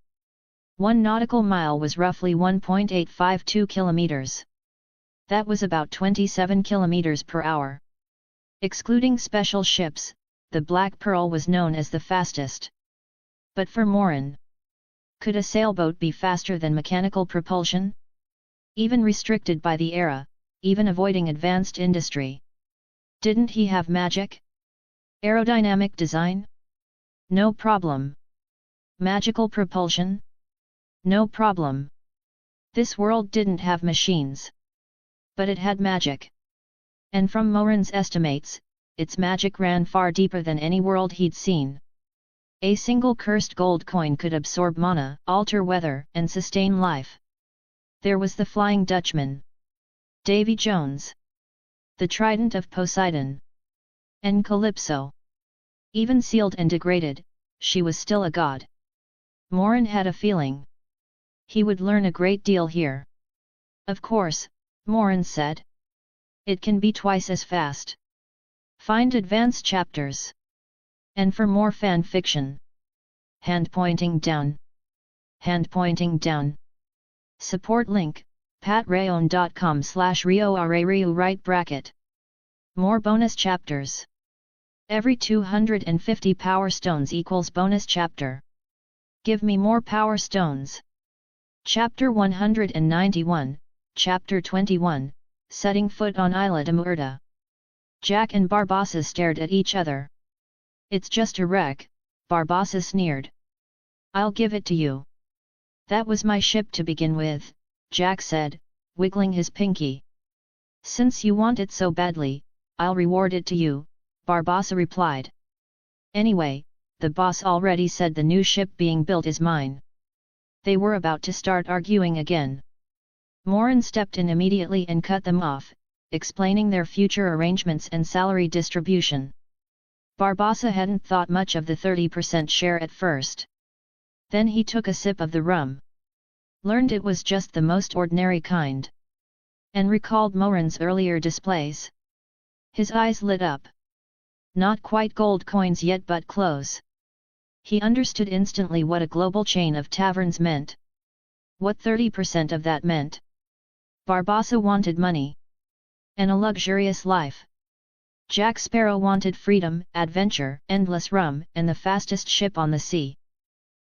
1 nautical mile was roughly 1.852 kilometers. That was about 27 kilometers per hour. Excluding special ships, the Black Pearl was known as the fastest. But for Morin, could a sailboat be faster than mechanical propulsion? Even restricted by the era, even avoiding advanced industry. Didn't he have magic? Aerodynamic design? No problem. Magical propulsion? No problem. This world didn't have machines. But it had magic. And from Morin's estimates, its magic ran far deeper than any world he'd seen. A single cursed gold coin could absorb mana, alter weather, and sustain life. There was the Flying Dutchman. Davy Jones. The Trident of Poseidon. And Calypso. Even sealed and degraded, she was still a god. Morin had a feeling. He would learn a great deal here. Of course, Morin said. It can be twice as fast. Find advanced chapters. And for more fan fiction. Hand pointing down. Hand pointing down. Support link, patreon.com/RioRaRiu right bracket. More bonus chapters. Every 250 power stones equals bonus chapter. Give me more power stones. Chapter 191, Chapter 21, Setting Foot on Isla de Muerta. Jack and Barbossa stared at each other. It's just a wreck, Barbossa sneered. I'll give it to you. That was my ship to begin with, Jack said, wiggling his pinky. Since you want it so badly, I'll reward it to you, Barbossa replied. Anyway, the boss already said the new ship being built is mine. They were about to start arguing again. Morin stepped in immediately and cut them off, explaining their future arrangements and salary distribution. Barbossa hadn't thought much of the 30% share at first. Then he took a sip of the rum. Learned it was just the most ordinary kind. And recalled Morin's earlier displays. His eyes lit up. Not quite gold coins yet but close. He understood instantly what a global chain of taverns meant. What 30% of that meant. Barbossa wanted money. And a luxurious life. Jack Sparrow wanted freedom, adventure, endless rum, and the fastest ship on the sea.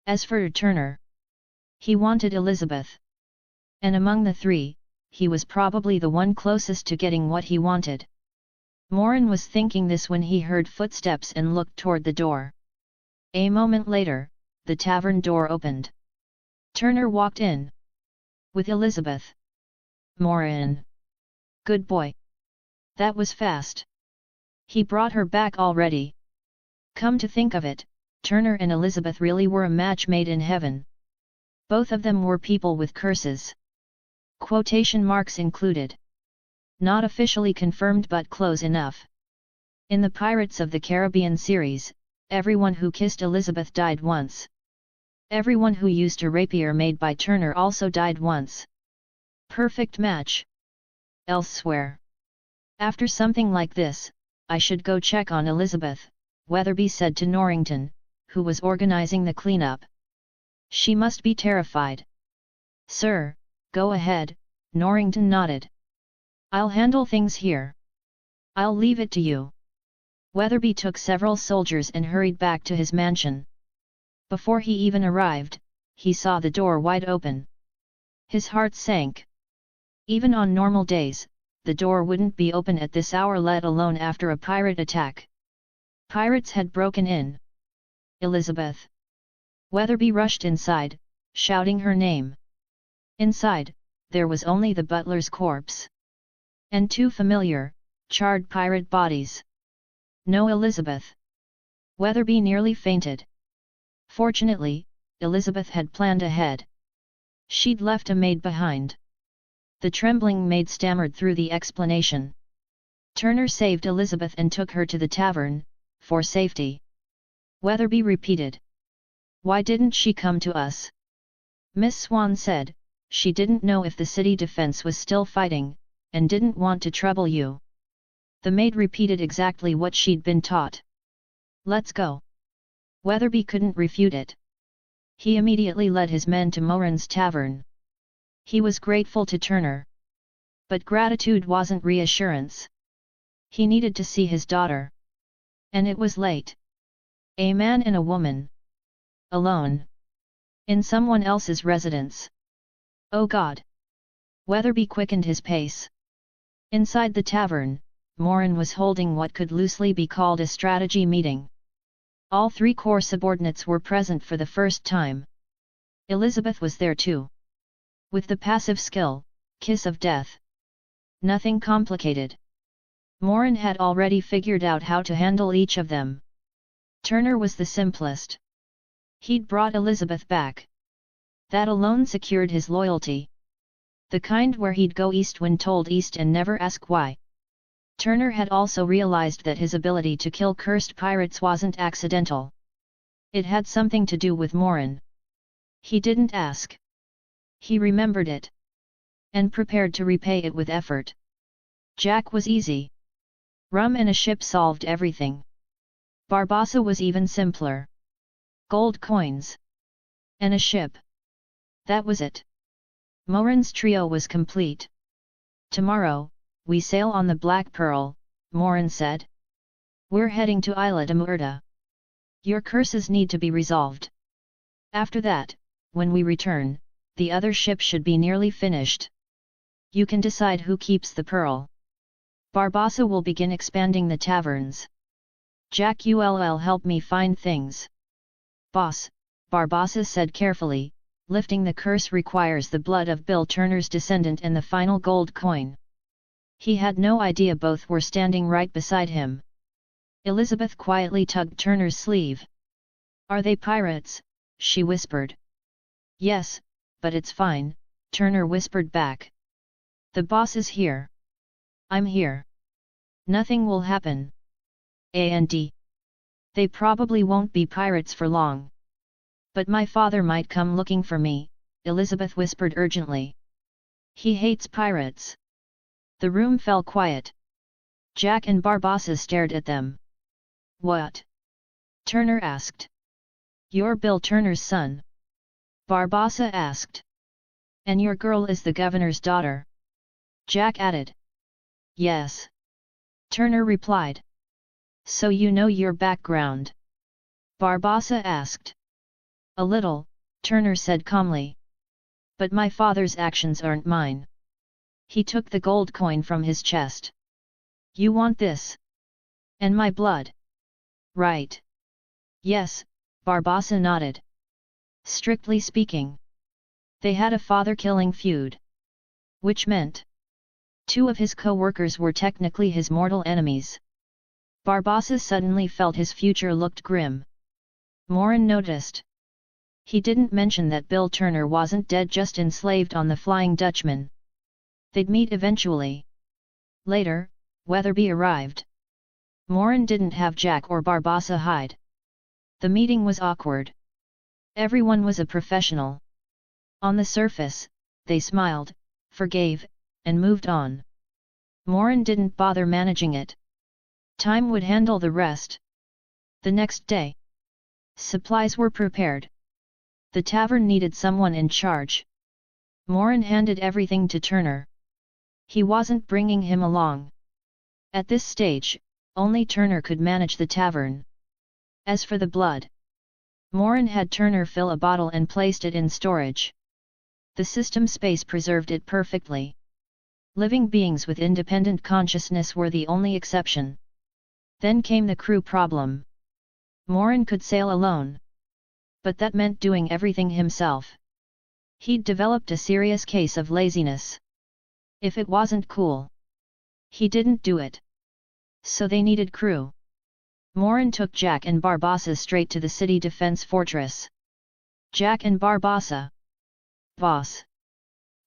As for Turner, he wanted Elizabeth. And among the three, he was probably the one closest to getting what he wanted. Morin was thinking this when he heard footsteps and looked toward the door. A moment later, the tavern door opened. Turner walked in. With Elizabeth. Morin. Good boy. That was fast. He brought her back already. Come to think of it, Turner and Elizabeth really were a match made in heaven. Both of them were people with curses. Quotation marks included. Not officially confirmed but close enough. In the Pirates of the Caribbean series, Everyone who kissed Elizabeth died once. Everyone who used a rapier made by Turner also died once. Perfect match. Elsewhere. After something like this, I should go check on Elizabeth, Weatherby said to Norrington, who was organizing the cleanup. She must be terrified. Sir, go ahead, Norrington nodded. I'll handle things here. I'll leave it to you. Weatherby took several soldiers and hurried back to his mansion. Before he even arrived, he saw the door wide open. His heart sank. Even on normal days, the door wouldn't be open at this hour, let alone after a pirate attack. Pirates had broken in. Elizabeth. Weatherby rushed inside, shouting her name. Inside, there was only the butler's corpse. And two familiar, charred pirate bodies. No Elizabeth. Weatherby nearly fainted. Fortunately, Elizabeth had planned ahead. She'd left a maid behind. The trembling maid stammered through the explanation. Turner saved Elizabeth and took her to the tavern, for safety. Weatherby repeated. Why didn't she come to us? Miss Swan said, she didn't know if the city defense was still fighting, and didn't want to trouble you. The maid repeated exactly what she'd been taught. Let's go. Weatherby couldn't refute it. He immediately led his men to Moran's tavern. He was grateful to Turner. But gratitude wasn't reassurance. He needed to see his daughter. And it was late. A man and a woman. Alone. In someone else's residence. Oh God! Weatherby quickened his pace. Inside the tavern, Moran was holding what could loosely be called a strategy meeting. All three corps subordinates were present for the first time. Elizabeth was there too. With the passive skill, kiss of death. Nothing complicated. Moran had already figured out how to handle each of them. Turner was the simplest. He'd brought Elizabeth back. That alone secured his loyalty. The kind where he'd go east when told east and never ask why. Turner had also realized that his ability to kill cursed pirates wasn't accidental. It had something to do with Moran. He didn't ask. He remembered it. And prepared to repay it with effort. Jack was easy. Rum and a ship solved everything. Barbassa was even simpler. Gold coins. And a ship. That was it. Moran's trio was complete. Tomorrow, we sail on the Black Pearl, Moran said. We're heading to Isla de Muerta. Your curses need to be resolved. After that, when we return, the other ship should be nearly finished. You can decide who keeps the pearl. Barbassa will begin expanding the taverns. Jack ull help me find things. Boss, Barbassa said carefully, lifting the curse requires the blood of Bill Turner's descendant and the final gold coin. He had no idea both were standing right beside him. Elizabeth quietly tugged Turner's sleeve. Are they pirates? She whispered. Yes, but it's fine, Turner whispered back. The boss is here. I'm here. Nothing will happen. And they probably won't be pirates for long. But my father might come looking for me, Elizabeth whispered urgently. He hates pirates. The room fell quiet. Jack and Barbassa stared at them. What? Turner asked. You're Bill Turner's son. Barbassa asked. And your girl is the governor's daughter? Jack added. Yes. Turner replied. So you know your background? Barbassa asked. A little, Turner said calmly. But my father's actions aren't mine. He took the gold coin from his chest. You want this? And my blood? Right. Yes, Barbassa nodded. Strictly speaking, they had a father-killing feud. Which meant two of his co-workers were technically his mortal enemies. Barbassa suddenly felt his future looked grim. Moran noticed. He didn't mention that Bill Turner wasn't dead, just enslaved on the Flying Dutchman. They'd meet eventually. Later, Weatherby arrived. Moran didn't have Jack or Barbassa hide. The meeting was awkward. Everyone was a professional. On the surface, they smiled, forgave, and moved on. Morin didn't bother managing it. Time would handle the rest. The next day, supplies were prepared. The tavern needed someone in charge. Morin handed everything to Turner. He wasn't bringing him along. At this stage, only Turner could manage the tavern. As for the blood, Morin had Turner fill a bottle and placed it in storage. The system space preserved it perfectly. Living beings with independent consciousness were the only exception. Then came the crew problem. Morin could sail alone. But that meant doing everything himself. He'd developed a serious case of laziness. If it wasn't cool, he didn't do it. So they needed crew. Morin took Jack and Barbassa straight to the city defense fortress. Jack and Barbassa. Boss.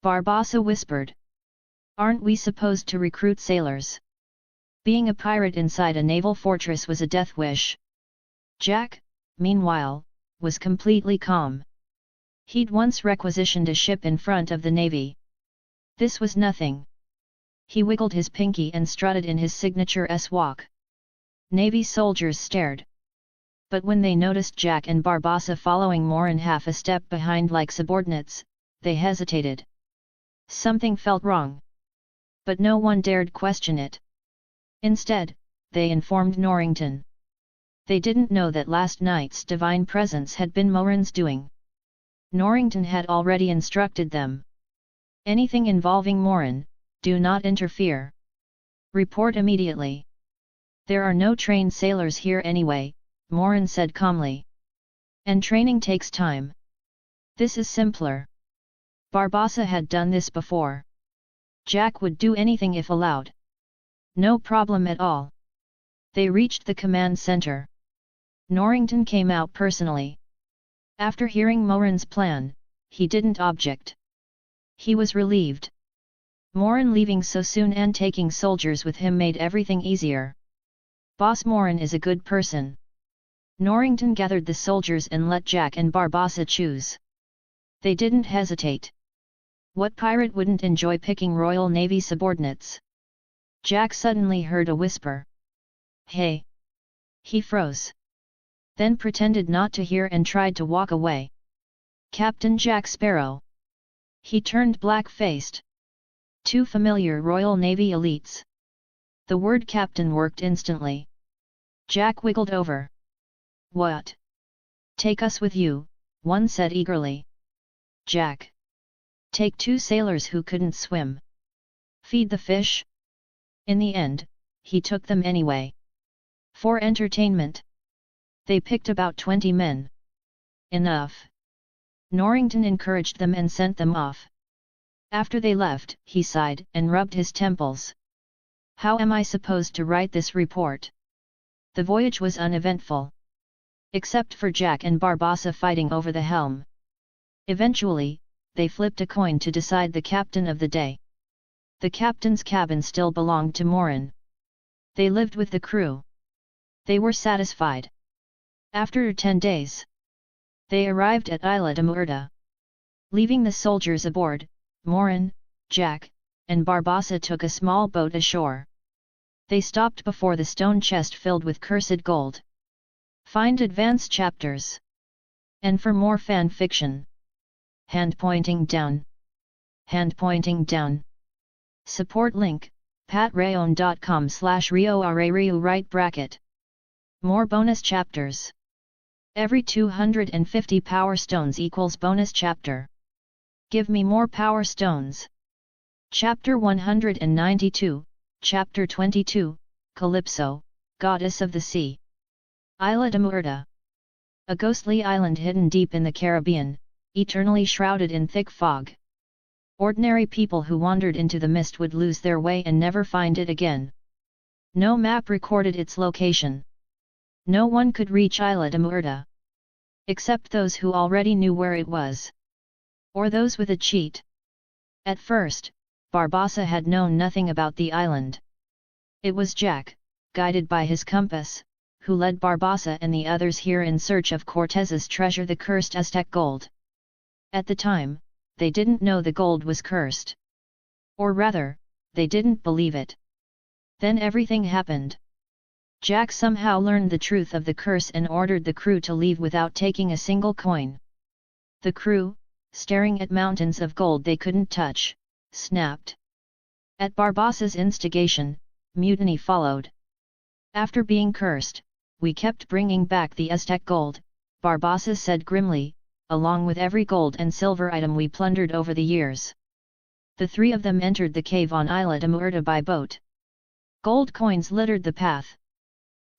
Barbassa whispered. Aren't we supposed to recruit sailors? Being a pirate inside a naval fortress was a death wish. Jack, meanwhile, was completely calm. He'd once requisitioned a ship in front of the navy. This was nothing. He wiggled his pinky and strutted in his signature S-walk. Navy soldiers stared. But when they noticed Jack and Barbassa following Morin half a step behind like subordinates, they hesitated. Something felt wrong. But no one dared question it. Instead, they informed Norrington. They didn't know that last night's divine presence had been Morin's doing. Norrington had already instructed them. Anything involving Morin, do not interfere. Report immediately. There are no trained sailors here anyway, Morin said calmly. And training takes time. This is simpler. Barbassa had done this before. Jack would do anything if allowed. No problem at all. They reached the command center. Norrington came out personally. After hearing Morin's plan, he didn't object. He was relieved. Morin leaving so soon and taking soldiers with him made everything easier. Boss Morin is a good person. Norrington gathered the soldiers and let Jack and Barbassa choose. They didn't hesitate. What pirate wouldn't enjoy picking Royal Navy subordinates? Jack suddenly heard a whisper. Hey! He froze. Then pretended not to hear and tried to walk away. Captain Jack Sparrow. He turned black-faced. Two familiar Royal Navy elites. The word captain worked instantly. Jack wiggled over. What? Take us with you, one said eagerly. Jack. Take two sailors who couldn't swim. Feed the fish? In the end, he took them anyway. For entertainment. They picked about 20 men. Enough. Norrington encouraged them and sent them off. After they left, he sighed and rubbed his temples. How am I supposed to write this report? The voyage was uneventful. Except for Jack and Barbassa fighting over the helm. Eventually, they flipped a coin to decide the captain of the day. The captain's cabin still belonged to Morin. They lived with the crew. They were satisfied. After 10 days, they arrived at Isla de Muerta. Leaving the soldiers aboard, Morin, Jack, and Barbassa took a small boat ashore. They stopped before the stone chest filled with cursed gold. Find advanced chapters. And for more fan fiction. Hand pointing down. Hand pointing down. Support link, patreon.com/rioarariu right bracket. More bonus chapters. Every 250 power stones equals bonus chapter. Give me more power stones. Chapter 192, Chapter 22, Calypso, Goddess of the Sea. Isla de Muerta. A ghostly island hidden deep in the Caribbean, eternally shrouded in thick fog. Ordinary people who wandered into the mist would lose their way and never find it again. No map recorded its location. No one could reach Isla de Muerta. Except those who already knew where it was. Or those with a cheat. At first, Barbassa had known nothing about the island. It was Jack, guided by his compass, who led Barbossa and the others here in search of Cortez's treasure, the cursed Aztec gold. At the time, they didn't know the gold was cursed. Or rather, they didn't believe it. Then everything happened. Jack somehow learned the truth of the curse and ordered the crew to leave without taking a single coin. The crew, staring at mountains of gold they couldn't touch, snapped. At Barbossa's instigation, mutiny followed. After being cursed, we kept bringing back the Aztec gold, Barbossa said grimly, along with every gold and silver item we plundered over the years. The three of them entered the cave on Isla de Muerta by boat. Gold coins littered the path.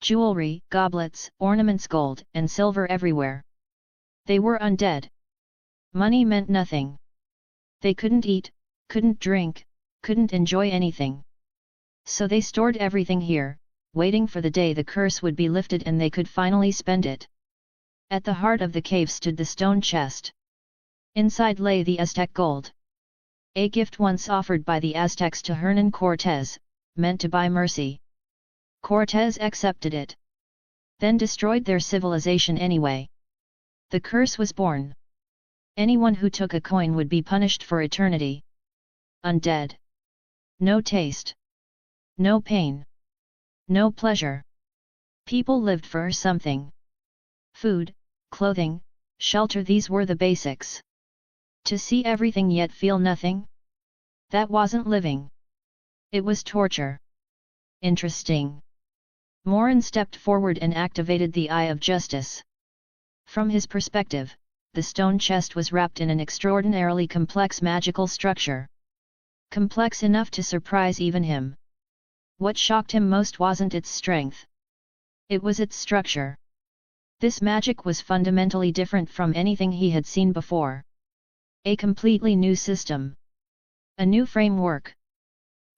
Jewelry, goblets, ornaments, gold and silver everywhere. They were undead. Money meant nothing. They couldn't eat, couldn't drink, couldn't enjoy anything. So they stored everything here, waiting for the day the curse would be lifted and they could finally spend it. At the heart of the cave stood the stone chest. Inside lay the Aztec gold. A gift once offered by the Aztecs to Hernan Cortez, meant to buy mercy. Cortez accepted it. Then destroyed their civilization anyway. The curse was born. Anyone who took a coin would be punished for eternity. Undead. No taste. No pain. No pleasure. People lived for something. Food, clothing, shelter, these were the basics. To see everything yet feel nothing? That wasn't living. It was torture. Interesting. Morin stepped forward and activated the Eye of Justice. From his perspective, the stone chest was wrapped in an extraordinarily complex magical structure. Complex enough to surprise even him. What shocked him most wasn't its strength. It was its structure. This magic was fundamentally different from anything he had seen before. A completely new system. A new framework.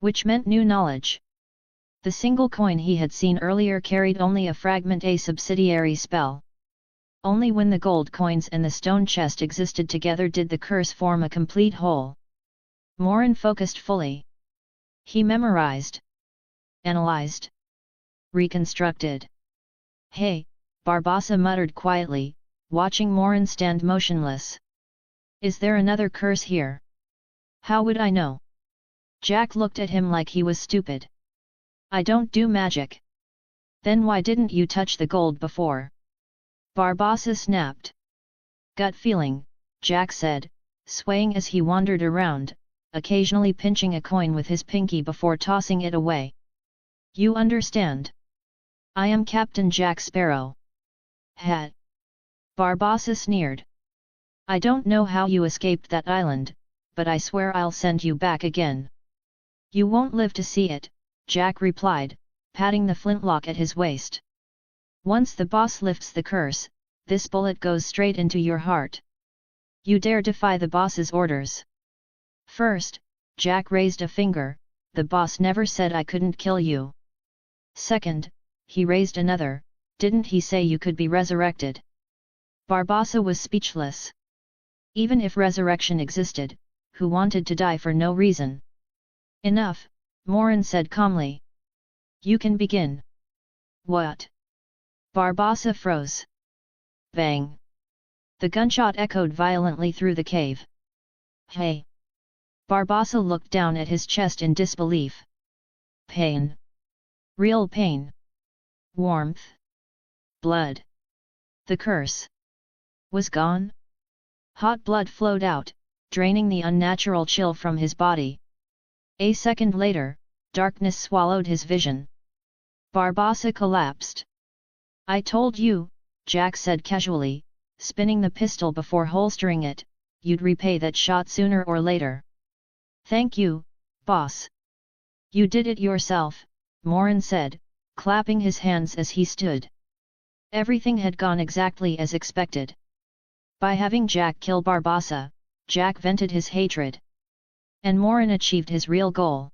Which meant new knowledge. The single coin he had seen earlier carried only a fragment, a subsidiary spell. Only when the gold coins and the stone chest existed together did the curse form a complete whole. Morin focused fully. He memorized. Analyzed. Reconstructed. Hey, Barbossa muttered quietly, watching Morin stand motionless. Is there another curse here? How would I know? Jack looked at him like he was stupid. I don't do magic. Then why didn't you touch the gold before? Barbossa snapped. Gut feeling, Jack said, swaying as he wandered around, occasionally pinching a coin with his pinky before tossing it away. You understand? I am Captain Jack Sparrow. Hat. Barbossa sneered. I don't know how you escaped that island, but I swear I'll send you back again. You won't live to see it, Jack replied, patting the flintlock at his waist. Once the boss lifts the curse, this bullet goes straight into your heart. You dare defy the boss's orders? First, Jack raised a finger, the boss never said I couldn't kill you. Second, he raised another, didn't he say you could be resurrected? Barbossa was speechless. Even if resurrection existed, who wanted to die for no reason? Enough, Morin said calmly. You can begin. What? Barbossa froze. Bang! The gunshot echoed violently through the cave. Hey! Barbossa looked down at his chest in disbelief. Pain. Real pain. Warmth. Blood. The curse was gone? Hot blood flowed out, draining the unnatural chill from his body. A second later, darkness swallowed his vision. Barbossa collapsed. I told you, Jack said casually, spinning the pistol before holstering it, you'd repay that shot sooner or later. Thank you, boss. You did it yourself, Morin said, clapping his hands as he stood. Everything had gone exactly as expected. By having Jack kill Barbossa, Jack vented his hatred. And Morin achieved his real goal.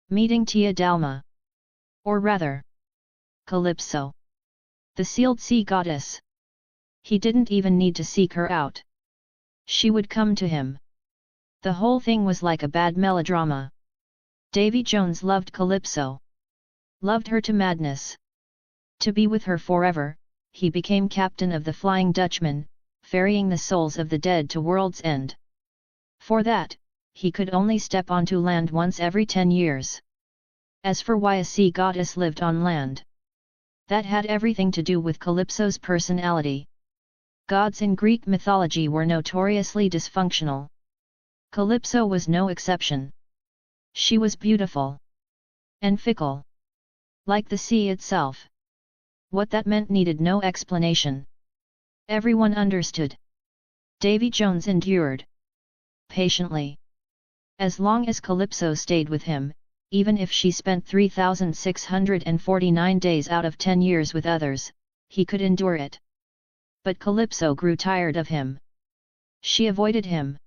Meeting Tia Dalma. Or rather, Calypso. The sealed sea goddess. He didn't even need to seek her out. She would come to him. The whole thing was like a bad melodrama. Davy Jones loved Calypso. Loved her to madness. To be with her forever, he became captain of the Flying Dutchman, ferrying the souls of the dead to world's end. For that, he could only step onto land once every 10 years. As for why a sea goddess lived on land, that had everything to do with Calypso's personality. Gods in Greek mythology were notoriously dysfunctional. Calypso was no exception. She was beautiful and fickle, like the sea itself. What that meant needed no explanation. Everyone understood. Davy Jones endured patiently. As long as Calypso stayed with him, even if she spent 3,649 days out of 10 years with others, he could endure it. But Calypso grew tired of him. She avoided him.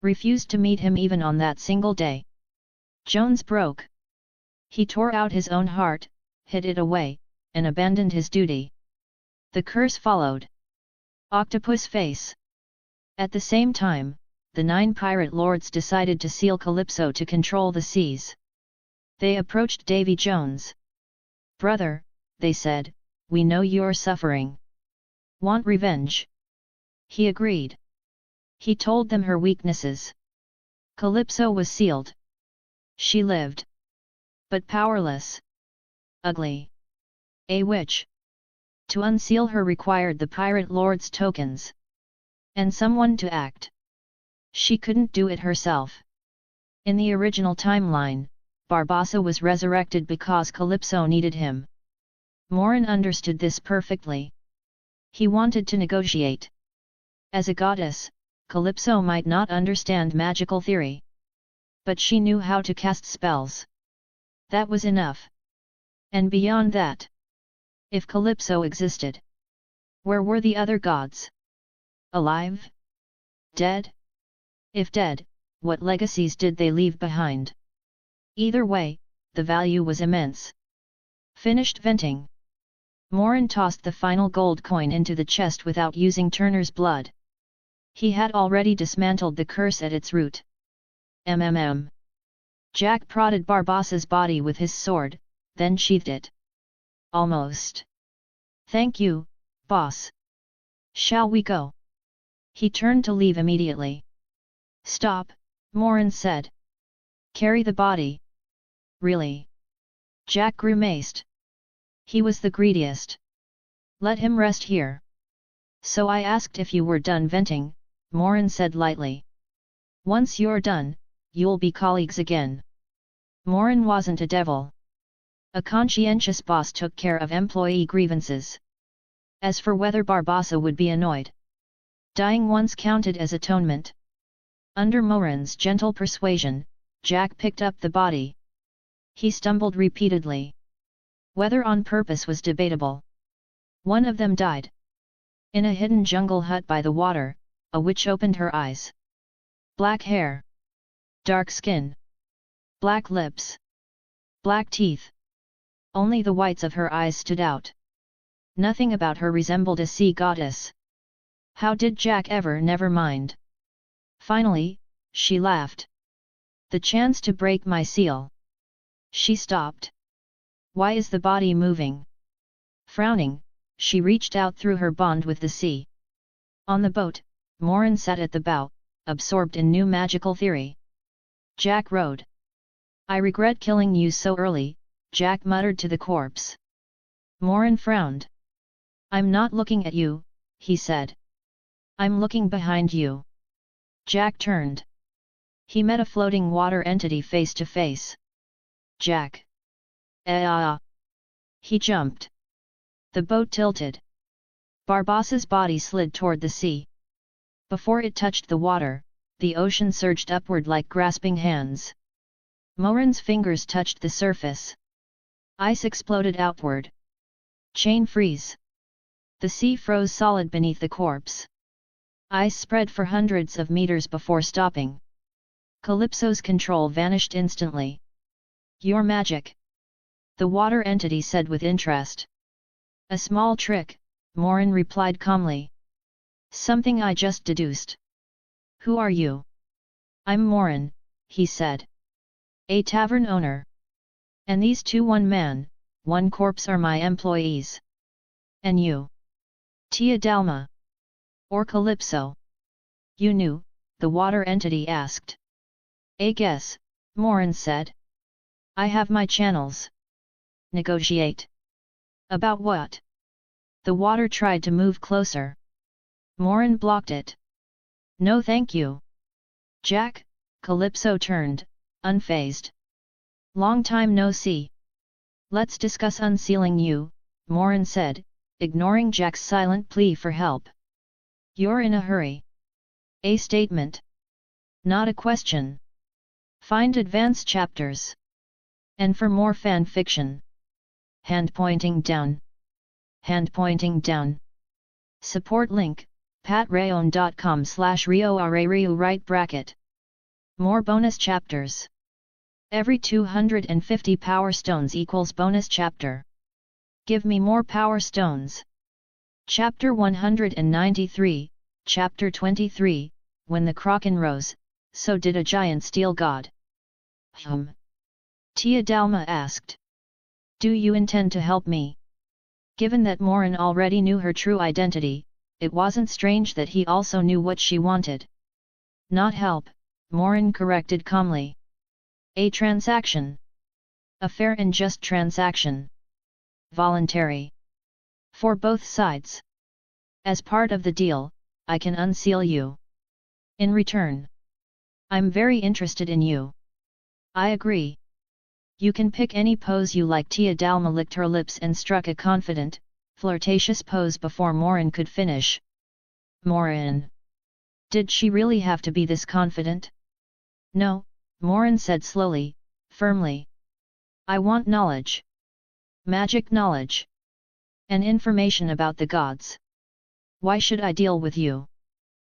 Refused to meet him even on that single day. Jones broke. He tore out his own heart, hid it away, and abandoned his duty. The curse followed. Octopus face. At the same time, the 9 pirate lords decided to seal Calypso to control the seas. They approached Davy Jones. "Brother," they said, "we know you're suffering. Want revenge?" He agreed. He told them her weaknesses. Calypso was sealed. She lived. But powerless. Ugly. A witch. To unseal her required the pirate lord's tokens. And someone to act. She couldn't do it herself. In the original timeline, Barbossa was resurrected because Calypso needed him. Morin understood this perfectly. He wanted to negotiate. As a goddess, Calypso might not understand magical theory. But she knew how to cast spells. That was enough. And beyond that, if Calypso existed, where were the other gods? Alive? Dead? If dead, what legacies did they leave behind? Either way, the value was immense. Finished venting. Morin tossed the final gold coin into the chest without using Turner's blood. He had already dismantled the curse at its root. Jack prodded Barbossa's body with his sword, then sheathed it. Almost. "Thank you, boss. Shall we go?" He turned to leave immediately. "Stop," Morin said. "Carry the body." "Really?" Jack grimaced. He was the greediest. "Let him rest here." "So I asked if you were done venting," Morin said lightly. "Once you're done, you'll be colleagues again." Morin wasn't a devil. A conscientious boss took care of employee grievances. As for whether Barbossa would be annoyed, dying once counted as atonement. Under Morin's gentle persuasion, Jack picked up the body. He stumbled repeatedly. Whether on purpose was debatable. One of them died. In a hidden jungle hut by the water, a witch opened her eyes. Black hair. Dark skin. Black lips. Black teeth. Only the whites of her eyes stood out. Nothing about her resembled a sea goddess. How did Jack ever never mind? Finally, she laughed. "The chance to break my seal." She stopped. "Why is the body moving?" Frowning, she reached out through her bond with the sea. On the boat, Morin sat at the bow, absorbed in new magical theory. Jack rowed. "I regret killing you so early," Jack muttered to the corpse. Morin frowned. "I'm not looking at you," he said. "I'm looking behind you." Jack turned. He met a floating water entity face to face. "Jack." He jumped. The boat tilted. Barbossa's body slid toward the sea. Before it touched the water, the ocean surged upward like grasping hands. Morin's fingers touched the surface. Ice exploded outward. Chain freeze. The sea froze solid beneath the corpse. Ice spread for hundreds of meters before stopping. Calypso's control vanished instantly. "Your magic," the water entity said with interest. "A small trick," Morin replied calmly. "Something I just deduced." "Who are you?" "I'm Morin," he said. "A tavern owner. And these two one man, 1 corpse are my employees. And you? Tia Dalma? Or Calypso? You knew, the water entity asked. I guess, Morin said. I have my channels. Negotiate. About what? The water tried to move closer. Morin blocked it. No thank you. Jack, Calypso turned, unfazed. Long time no see. Let's discuss unsealing you, Morin said, ignoring Jack's silent plea for help. You're in a hurry. A statement. Not a question. Find advanced chapters. And for more fan fiction. Hand pointing down. Hand pointing down. Support link, patreon.com/rioarariu right bracket. More bonus chapters. Every 250 power stones equals bonus chapter. Give me more power stones. Chapter 193, Chapter 23, When the Kraken rose, so did a giant steel god. Tia Dalma asked. Do you intend to help me? Given that Morin already knew her true identity, it wasn't strange that he also knew what she wanted. Not help, Morin corrected calmly. A transaction. A fair and just transaction. Voluntary. For both sides. As part of the deal, I can unseal you. In return. I'm very interested in you. I agree. You can pick any pose you like. Tia Dalma licked her lips and struck a confident, flirtatious pose before Morin could finish. Morin. Did she really have to be this confident? No, Morin said slowly, firmly. I want knowledge. Magic knowledge. And information about the gods. Why should I deal with you?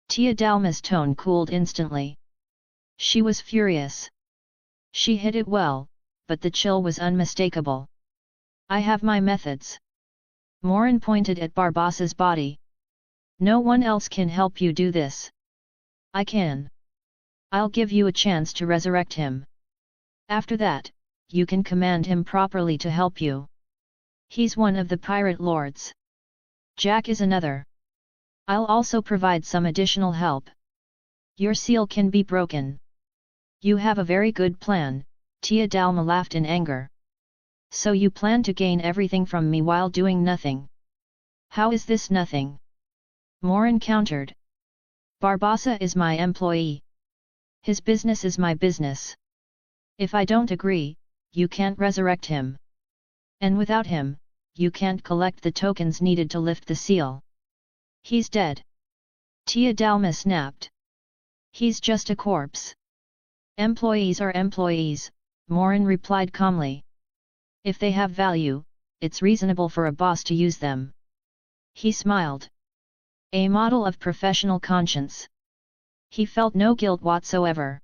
Tia Dalma's tone cooled instantly. She was furious. She hid it well, but the chill was unmistakable. I have my methods. Morin pointed at Barbassa's body. No one else can help you do this. I can. I'll give you a chance to resurrect him. After that, you can command him properly to help you. He's one of the pirate lords. Jack is another. I'll also provide some additional help. Your seal can be broken. You have a very good plan, Tia Dalma laughed in anger. So you plan to gain everything from me while doing nothing. How is this nothing? Morin countered. Barbassa is my employee. His business is my business. If I don't agree, you can't resurrect him. And without him, you can't collect the tokens needed to lift the seal. He's dead. Tia Dalma snapped. He's just a corpse. Employees are employees, Morin replied calmly. If they have value, it's reasonable for a boss to use them. He smiled. A model of professional conscience. He felt no guilt whatsoever.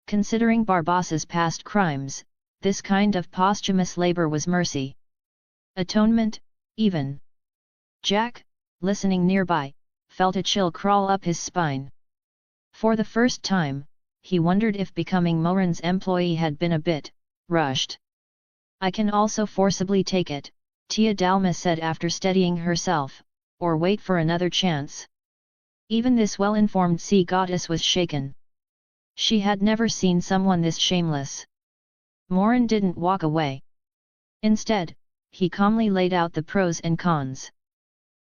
Considering Barbassa's past crimes, this kind of posthumous labor was mercy. Atonement, even. Jack, listening nearby, felt a chill crawl up his spine. For the first time, he wondered if becoming Morin's employee had been a bit rushed. I can also forcibly take it, Tia Dalma said after steadying herself, or wait for another chance. Even this well-informed sea goddess was shaken. She had never seen someone this shameless. Morin didn't walk away. Instead, he calmly laid out the pros and cons.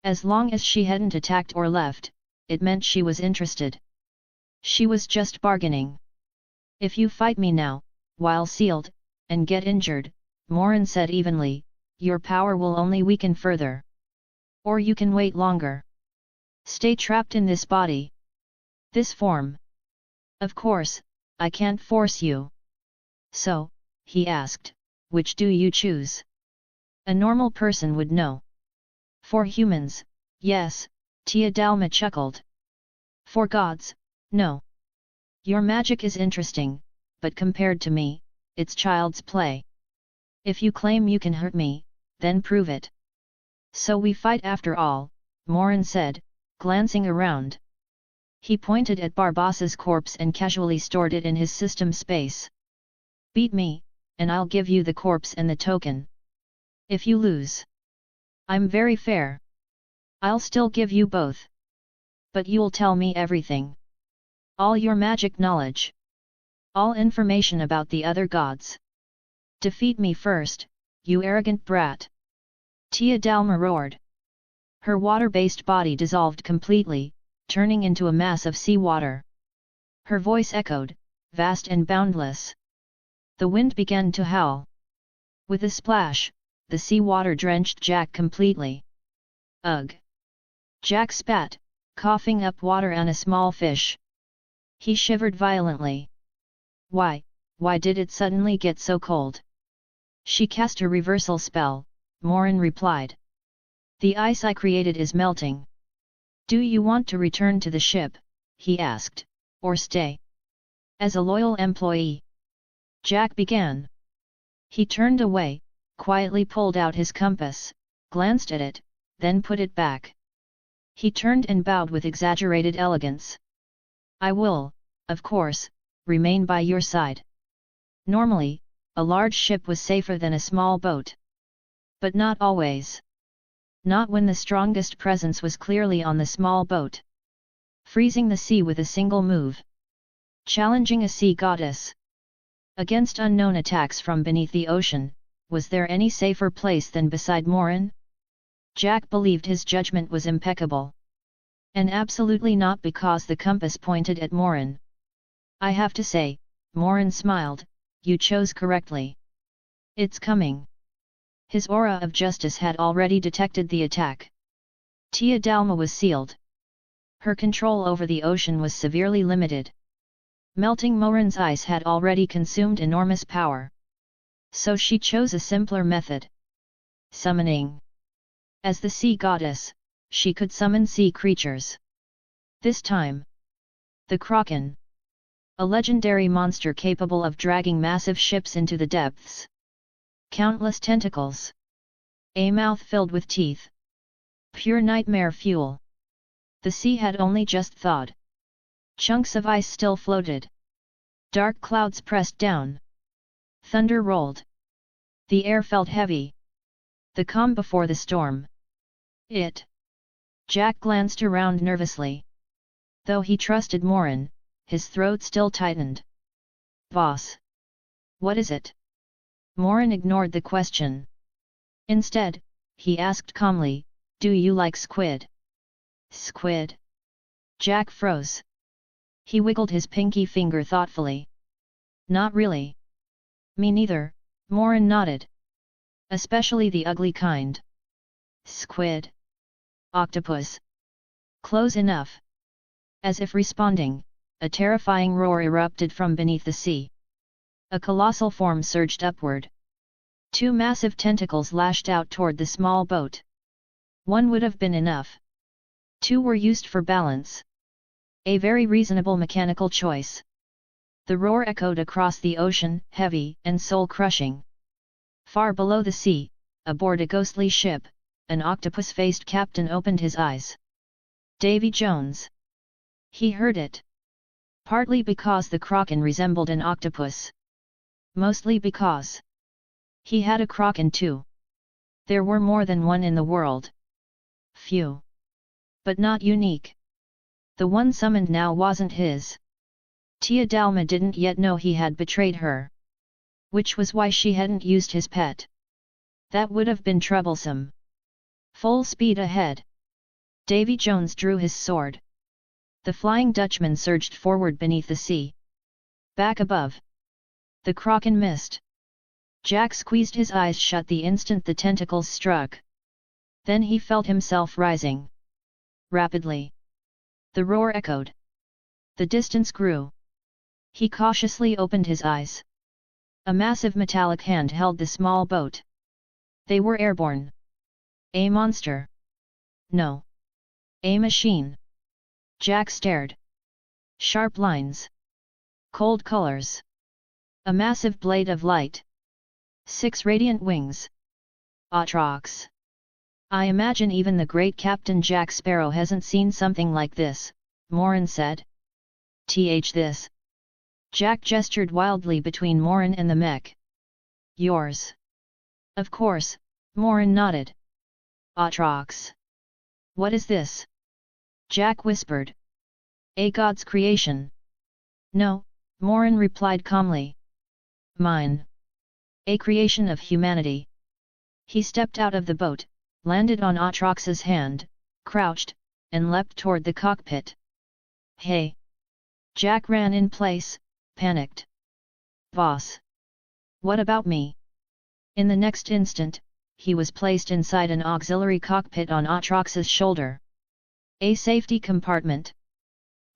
As long as she hadn't attacked or left, it meant she was interested. She was just bargaining. If you fight me now, while sealed, and get injured, Morin said evenly, your power will only weaken further. Or you can wait longer. Stay trapped in this body. This form. Of course, I can't force you. So, he asked, which do you choose? A normal person would know. For humans, yes, Tia Dalma chuckled. For gods, no. Your magic is interesting, but compared to me, it's child's play. If you claim you can hurt me, then prove it. So we fight after all, Morin said, glancing around. He pointed at Barbassa's corpse and casually stored it in his system space. Beat me, and I'll give you the corpse and the token. If you lose, I'm very fair. I'll still give you both. But you'll tell me everything. All your magic knowledge. All information about the other gods. Defeat me first, you arrogant brat. Tia Dalma roared. Her water-based body dissolved completely, turning into a mass of seawater. Her voice echoed, vast and boundless. The wind began to howl. With a splash, the seawater drenched Jack completely. Ugh! Jack spat, coughing up water on a small fish. He shivered violently. Why did it suddenly get so cold? She cast a reversal spell, Morin replied. The ice I created is melting. Do you want to return to the ship, he asked, or stay? As a loyal employee, Jack began. He turned away, quietly pulled out his compass, glanced at it, then put it back. He turned and bowed with exaggerated elegance. I will, of course, remain by your side. Normally, a large ship was safer than a small boat. But not always. Not when the strongest presence was clearly on the small boat. Freezing the sea with a single move. Challenging a sea goddess. Against unknown attacks from beneath the ocean, was there any safer place than beside Morin? Jack believed his judgment was impeccable. And absolutely not because the compass pointed at Morin. I have to say, Morin smiled, you chose correctly. It's coming. His aura of justice had already detected the attack. Tia Dalma was sealed. Her control over the ocean was severely limited. Melting Morin's ice had already consumed enormous power. So she chose a simpler method. Summoning. As the sea goddess, she could summon sea creatures. This time, the Kraken. A legendary monster capable of dragging massive ships into the depths. Countless tentacles. A mouth filled with teeth. Pure nightmare fuel. The sea had only just thawed. Chunks of ice still floated. Dark clouds pressed down. Thunder rolled. The air felt heavy. The calm before the storm. Jack glanced around nervously. Though he trusted Morin, his throat still tightened. Boss. What is it? Morin ignored the question. Instead, he asked calmly, do you like squid? Squid? Jack froze. He wiggled his pinky finger thoughtfully. Not really. Me neither, Morin nodded. Especially the ugly kind. Squid? Octopus? Close enough. As if responding, a terrifying roar erupted from beneath the sea. A colossal form surged upward. Two massive tentacles lashed out toward the small boat. One would have been enough. Two were used for balance. A very reasonable mechanical choice. The roar echoed across the ocean, heavy and soul-crushing. Far below the sea, aboard a ghostly ship, an octopus-faced captain opened his eyes. Davy Jones. He heard it. Partly because the Kraken resembled an octopus. Mostly because he had a Kraken too. There were more than one in the world. Few. But not unique. The one summoned now wasn't his. Tia Dalma didn't yet know he had betrayed her. Which was why she hadn't used his pet. That would have been troublesome. Full speed ahead. Davy Jones drew his sword. The Flying Dutchman surged forward beneath the sea. Back above. The Kraken missed. Jack squeezed his eyes shut the instant the tentacles struck. Then he felt himself rising. Rapidly. The roar echoed. The distance grew. He cautiously opened his eyes. A massive metallic hand held the small boat. They were airborne. A monster. No. A machine. Jack stared. Sharp lines. Cold colors. A massive blade of light. 6 radiant wings. Atrox. I imagine even the great Captain Jack Sparrow hasn't seen something like this, Morin said. This. Jack gestured wildly between Morin and the mech. Yours. Of course, Morin nodded. Atrox. What is this? Jack whispered. A god's creation. No, Morin replied calmly. Mine. A creation of humanity. He stepped out of the boat, landed on Atrox's hand, crouched, and leapt toward the cockpit. Hey! Jack ran in place, panicked. Boss! What about me? In the next instant, he was placed inside an auxiliary cockpit on Atrox's shoulder. A safety compartment.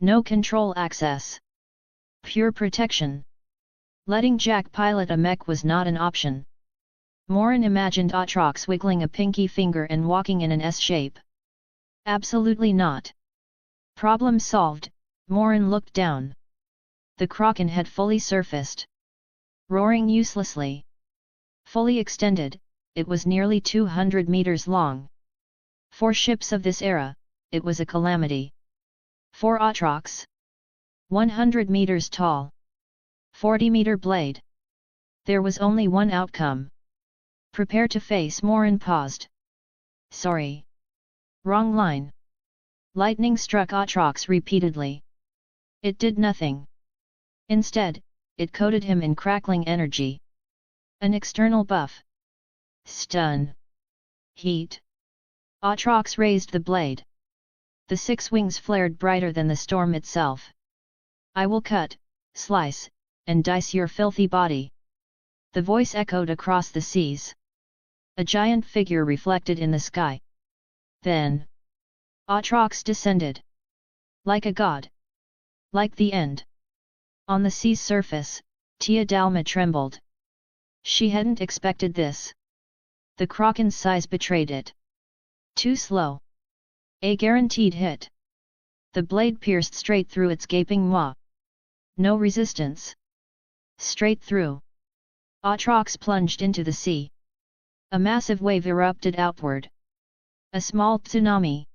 No control access. Pure protection. Letting Jack pilot a mech was not an option. Morin imagined Atrox wiggling a pinky finger and walking in an S shape. Absolutely not. Problem solved, Morin looked down. The Kraken had fully surfaced. Roaring uselessly. Fully extended, it was nearly 200 meters long. For ships of this era, it was a calamity. For Atrox, 100 meters tall. 40-meter blade. There was only one outcome. Prepare to face. Morin paused. Sorry. Wrong line. Lightning struck Atrox repeatedly. It did nothing. Instead, it coated him in crackling energy. An external buff. Stun. Heat. Atrox raised the blade. The 6 wings flared brighter than the storm itself. I will cut, slice, and dice your filthy body. The voice echoed across the seas. A giant figure reflected in the sky. Then, Atrox descended. Like a god. Like the end. On the sea's surface, Tia Dalma trembled. She hadn't expected this. The Kraken's size betrayed it. Too slow. A guaranteed hit. The blade pierced straight through its gaping maw. No resistance. Straight through. Atrox plunged into the sea. A massive wave erupted outward. A small tsunami.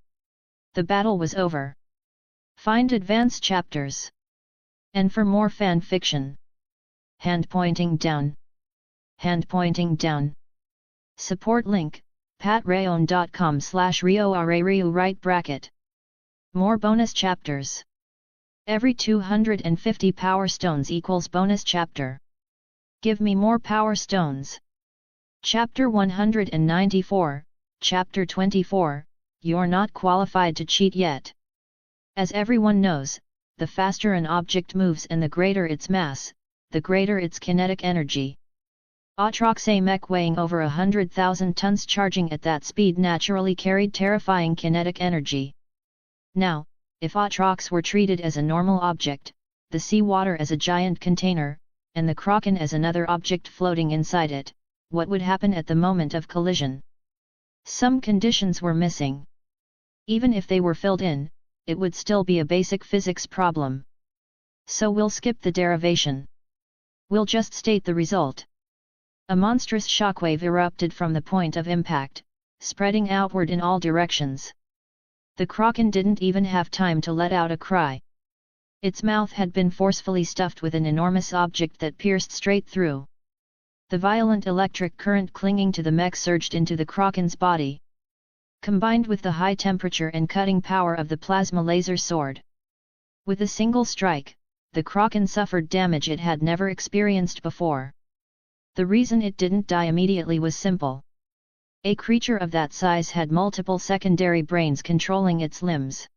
The battle was over. Find advanced chapters. And for more fan fiction. Hand pointing down. Hand pointing down. Support link, patreon.com/rioarariu right bracket. More bonus chapters. Every 250 power stones equals bonus chapter. Give me more power stones. Chapter 194, Chapter 24, You're not qualified to cheat yet. As everyone knows, the faster an object moves and the greater its mass, the greater its kinetic energy. Atrox, a mech weighing over 100,000 tons charging at that speed, naturally carried terrifying kinetic energy. Now, if Atrox were treated as a normal object, the seawater as a giant container, and the Kraken as another object floating inside it, what would happen at the moment of collision? Some conditions were missing. Even if they were filled in, it would still be a basic physics problem. So we'll skip the derivation. We'll just state the result. A monstrous shockwave erupted from the point of impact, spreading outward in all directions. The Kraken didn't even have time to let out a cry. Its mouth had been forcefully stuffed with an enormous object that pierced straight through. The violent electric current clinging to the mech surged into the Kraken's body. Combined with the high temperature and cutting power of the plasma laser sword. With a single strike, the Kraken suffered damage it had never experienced before. The reason it didn't die immediately was simple. A creature of that size had multiple secondary brains controlling its limbs.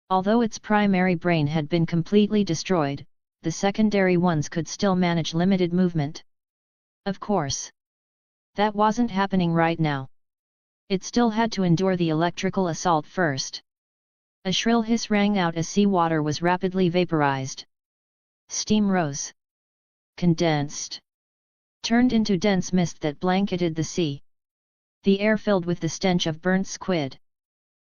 Although its primary brain had been completely destroyed, the secondary ones could still manage limited movement. Of course. That wasn't happening right now. It still had to endure the electrical assault first. A shrill hiss rang out as seawater was rapidly vaporized. Steam rose. Condensed. Turned into dense mist that blanketed the sea. The air filled with the stench of burnt squid.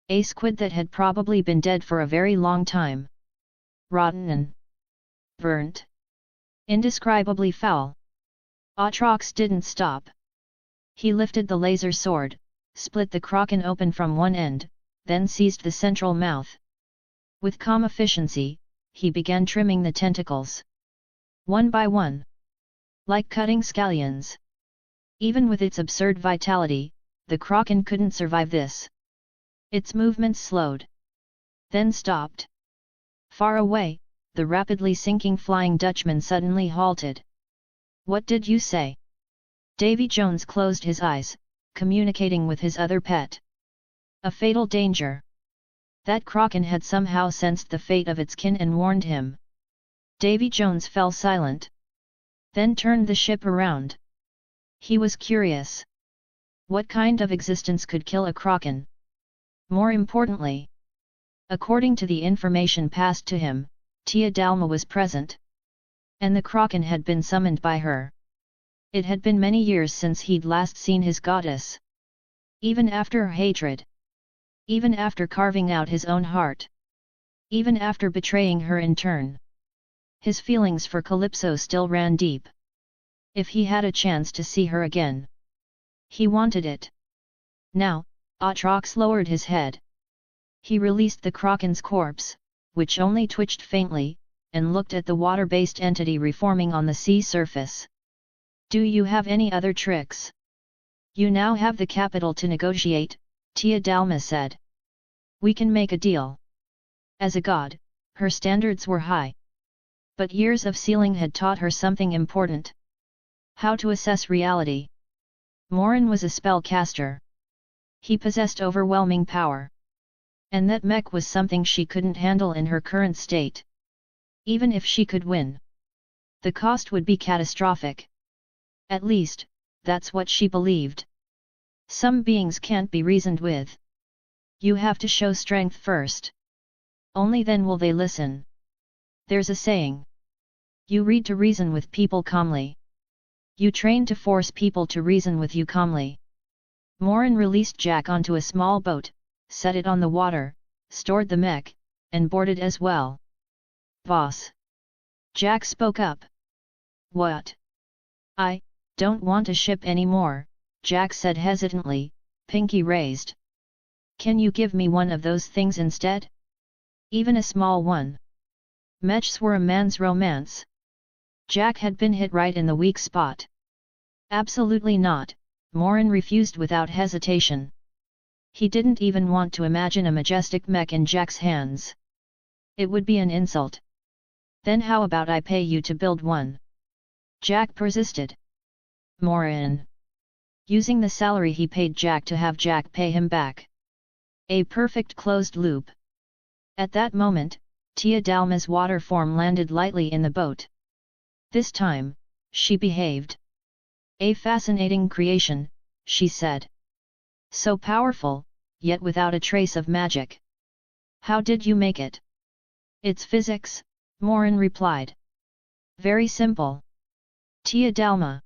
A squid that had probably been dead for a very long time. Rotten and burnt. Indescribably foul. Atrox didn't stop. He lifted the laser sword, split the Kraken open from one end, then seized the central mouth. With calm efficiency, he began trimming the tentacles. One by one. Like cutting scallions. Even with its absurd vitality, the kraken couldn't survive this. Its movements slowed. Then stopped. Far away, the rapidly sinking Flying Dutchman suddenly halted. "What did you say?" Davy Jones closed his eyes, communicating with his other pet. A fatal danger. That kraken had somehow sensed the fate of its kin and warned him. Davy Jones fell silent. Then turned the ship around. He was curious. What kind of existence could kill a kraken? More importantly, according to the information passed to him, Tia Dalma was present. And the kraken had been summoned by her. It had been many years since he'd last seen his goddess. Even after her hatred. Even after carving out his own heart. Even after betraying her in turn. His feelings for Calypso still ran deep. If he had a chance to see her again. He wanted it. Now, Atrox lowered his head. He released the kraken's corpse, which only twitched faintly, and looked at the water-based entity reforming on the sea surface. "Do you have any other tricks?" "You now have the capital to negotiate," Tia Dalma said. "We can make a deal." As a god, her standards were high. But years of sealing had taught her something important. How to assess reality. Morin was a spellcaster. He possessed overwhelming power. And that Mech was something she couldn't handle in her current state. Even if she could win, the cost would be catastrophic. At least, that's what she believed. Some beings can't be reasoned with. You have to show strength first. Only then will they listen. There's a saying. You read to reason with people calmly. You train to force people to reason with you calmly. Morin released Jack onto a small boat, set it on the water, stored the Mech, and boarded as well. "Boss." Jack spoke up. "What?" "I don't want a ship anymore," Jack said hesitantly, pinky raised. "Can you give me one of those things instead? Even a small one?" Mechs were a man's romance. Jack had been hit right in the weak spot. "Absolutely not," Morin refused without hesitation. He didn't even want to imagine a majestic Mech in Jack's hands. It would be an insult. "Then how about I pay you to build one?" Jack persisted. Morin. Using the salary he paid Jack to have Jack pay him back. A perfect closed loop. At that moment, Tia Dalma's water form landed lightly in the boat. This time, she behaved. "A fascinating creation," she said. "So powerful, yet without a trace of magic. How did you make it?" "It's physics," Morin replied. "Very simple." "Tia Dalma.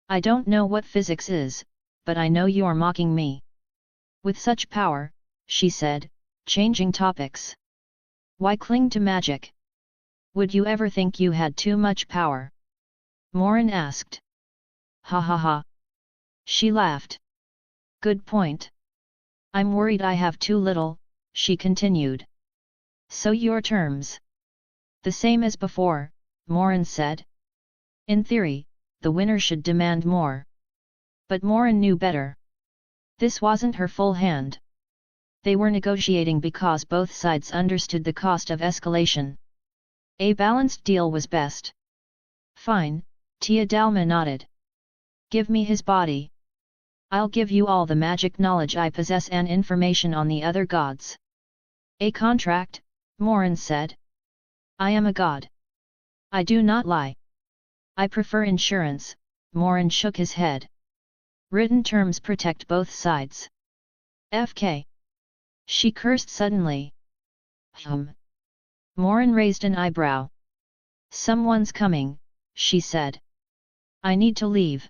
I don't know what physics is, but I know you're mocking me." "With such power," she said, changing topics. "Why cling to magic? Would you ever think you had too much power?" Morin asked. "Ha ha ha." She laughed. "Good point. I'm worried I have too little," she continued. "So your terms?" "The same as before," Morin said. "In theory, the winner should demand more." But Morin knew better. This wasn't her full hand. They were negotiating because both sides understood the cost of escalation. A balanced deal was best. "Fine," Tia Dalma nodded. "Give me his body. I'll give you all the magic knowledge I possess and information on the other gods." "A contract," Morin said. "I am a god. I do not lie." "I prefer insurance," Morin shook his head. "Written terms protect both sides." "FK." She cursed suddenly. Morin raised an eyebrow. "Someone's coming," she said. "I need to leave.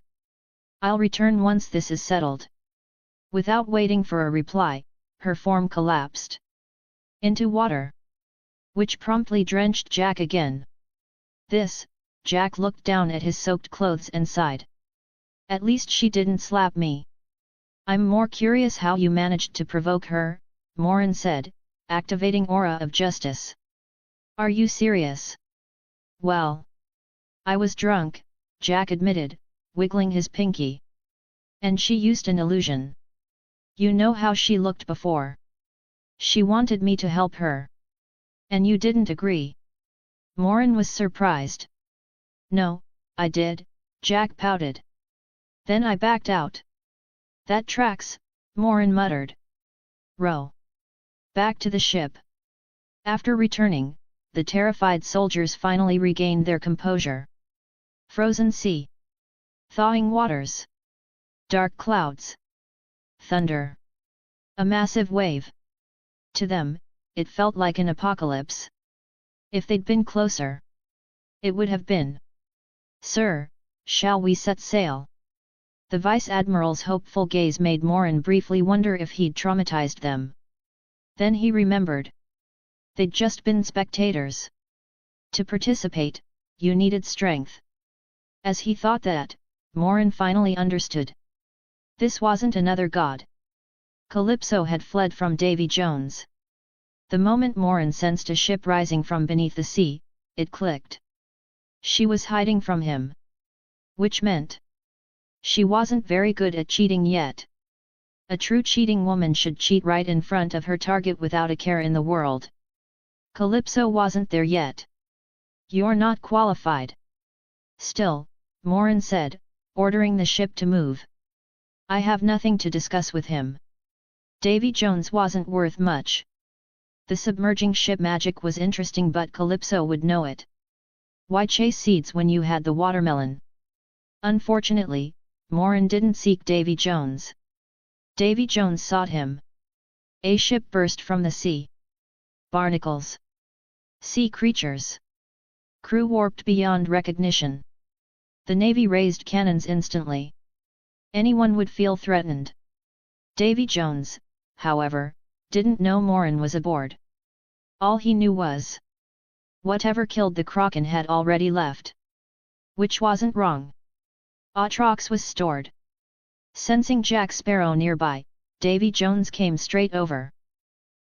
I'll return once this is settled." Without waiting for a reply, her form collapsed into water, which promptly drenched Jack again. "This," Jack looked down at his soaked clothes and sighed. "At least she didn't slap me." "I'm more curious how you managed to provoke her," Morin said, activating Aura of Justice. "Are you serious?" "Well, I was drunk," Jack admitted, wiggling his pinky. "And she used an illusion. You know how she looked before. She wanted me to help her. And you didn't agree. Morin was surprised. No, I did, Jack pouted. Then I backed out. That tracks, Morin muttered. Row. Back to the ship. After returning, the terrified soldiers finally regained their composure. Frozen sea. Thawing waters. Dark clouds. Thunder. A massive wave. To them, it felt like an apocalypse. If they'd been closer, it would have been. Sir, shall we set sail? The Vice-Admiral's hopeful gaze made Morin briefly wonder if he'd traumatized them. Then he remembered. They'd just been spectators. To participate, you needed strength. As he thought that, Morin finally understood. This wasn't another god. Calypso had fled from Davy Jones. The moment Morin sensed a ship rising from beneath the sea, it clicked. She was hiding from him. Which meant she wasn't very good at cheating yet. A true cheating woman should cheat right in front of her target without a care in the world. Calypso wasn't there yet. You're not qualified. Still, Morin said, ordering the ship to move. I have nothing to discuss with him. Davy Jones wasn't worth much. The submerging ship magic was interesting, but Calypso would know it. Why chase seeds when you had the watermelon? Unfortunately, Morin didn't seek Davy Jones. Davy Jones sought him. A ship burst from the sea. Barnacles. Sea creatures. Crew warped beyond recognition. The Navy raised cannons instantly. Anyone would feel threatened. Davy Jones, however, didn't know Morin was aboard. All he knew was whatever killed the Kraken had already left. Which wasn't wrong. Atrox was stored. Sensing Jack Sparrow nearby, Davy Jones came straight over.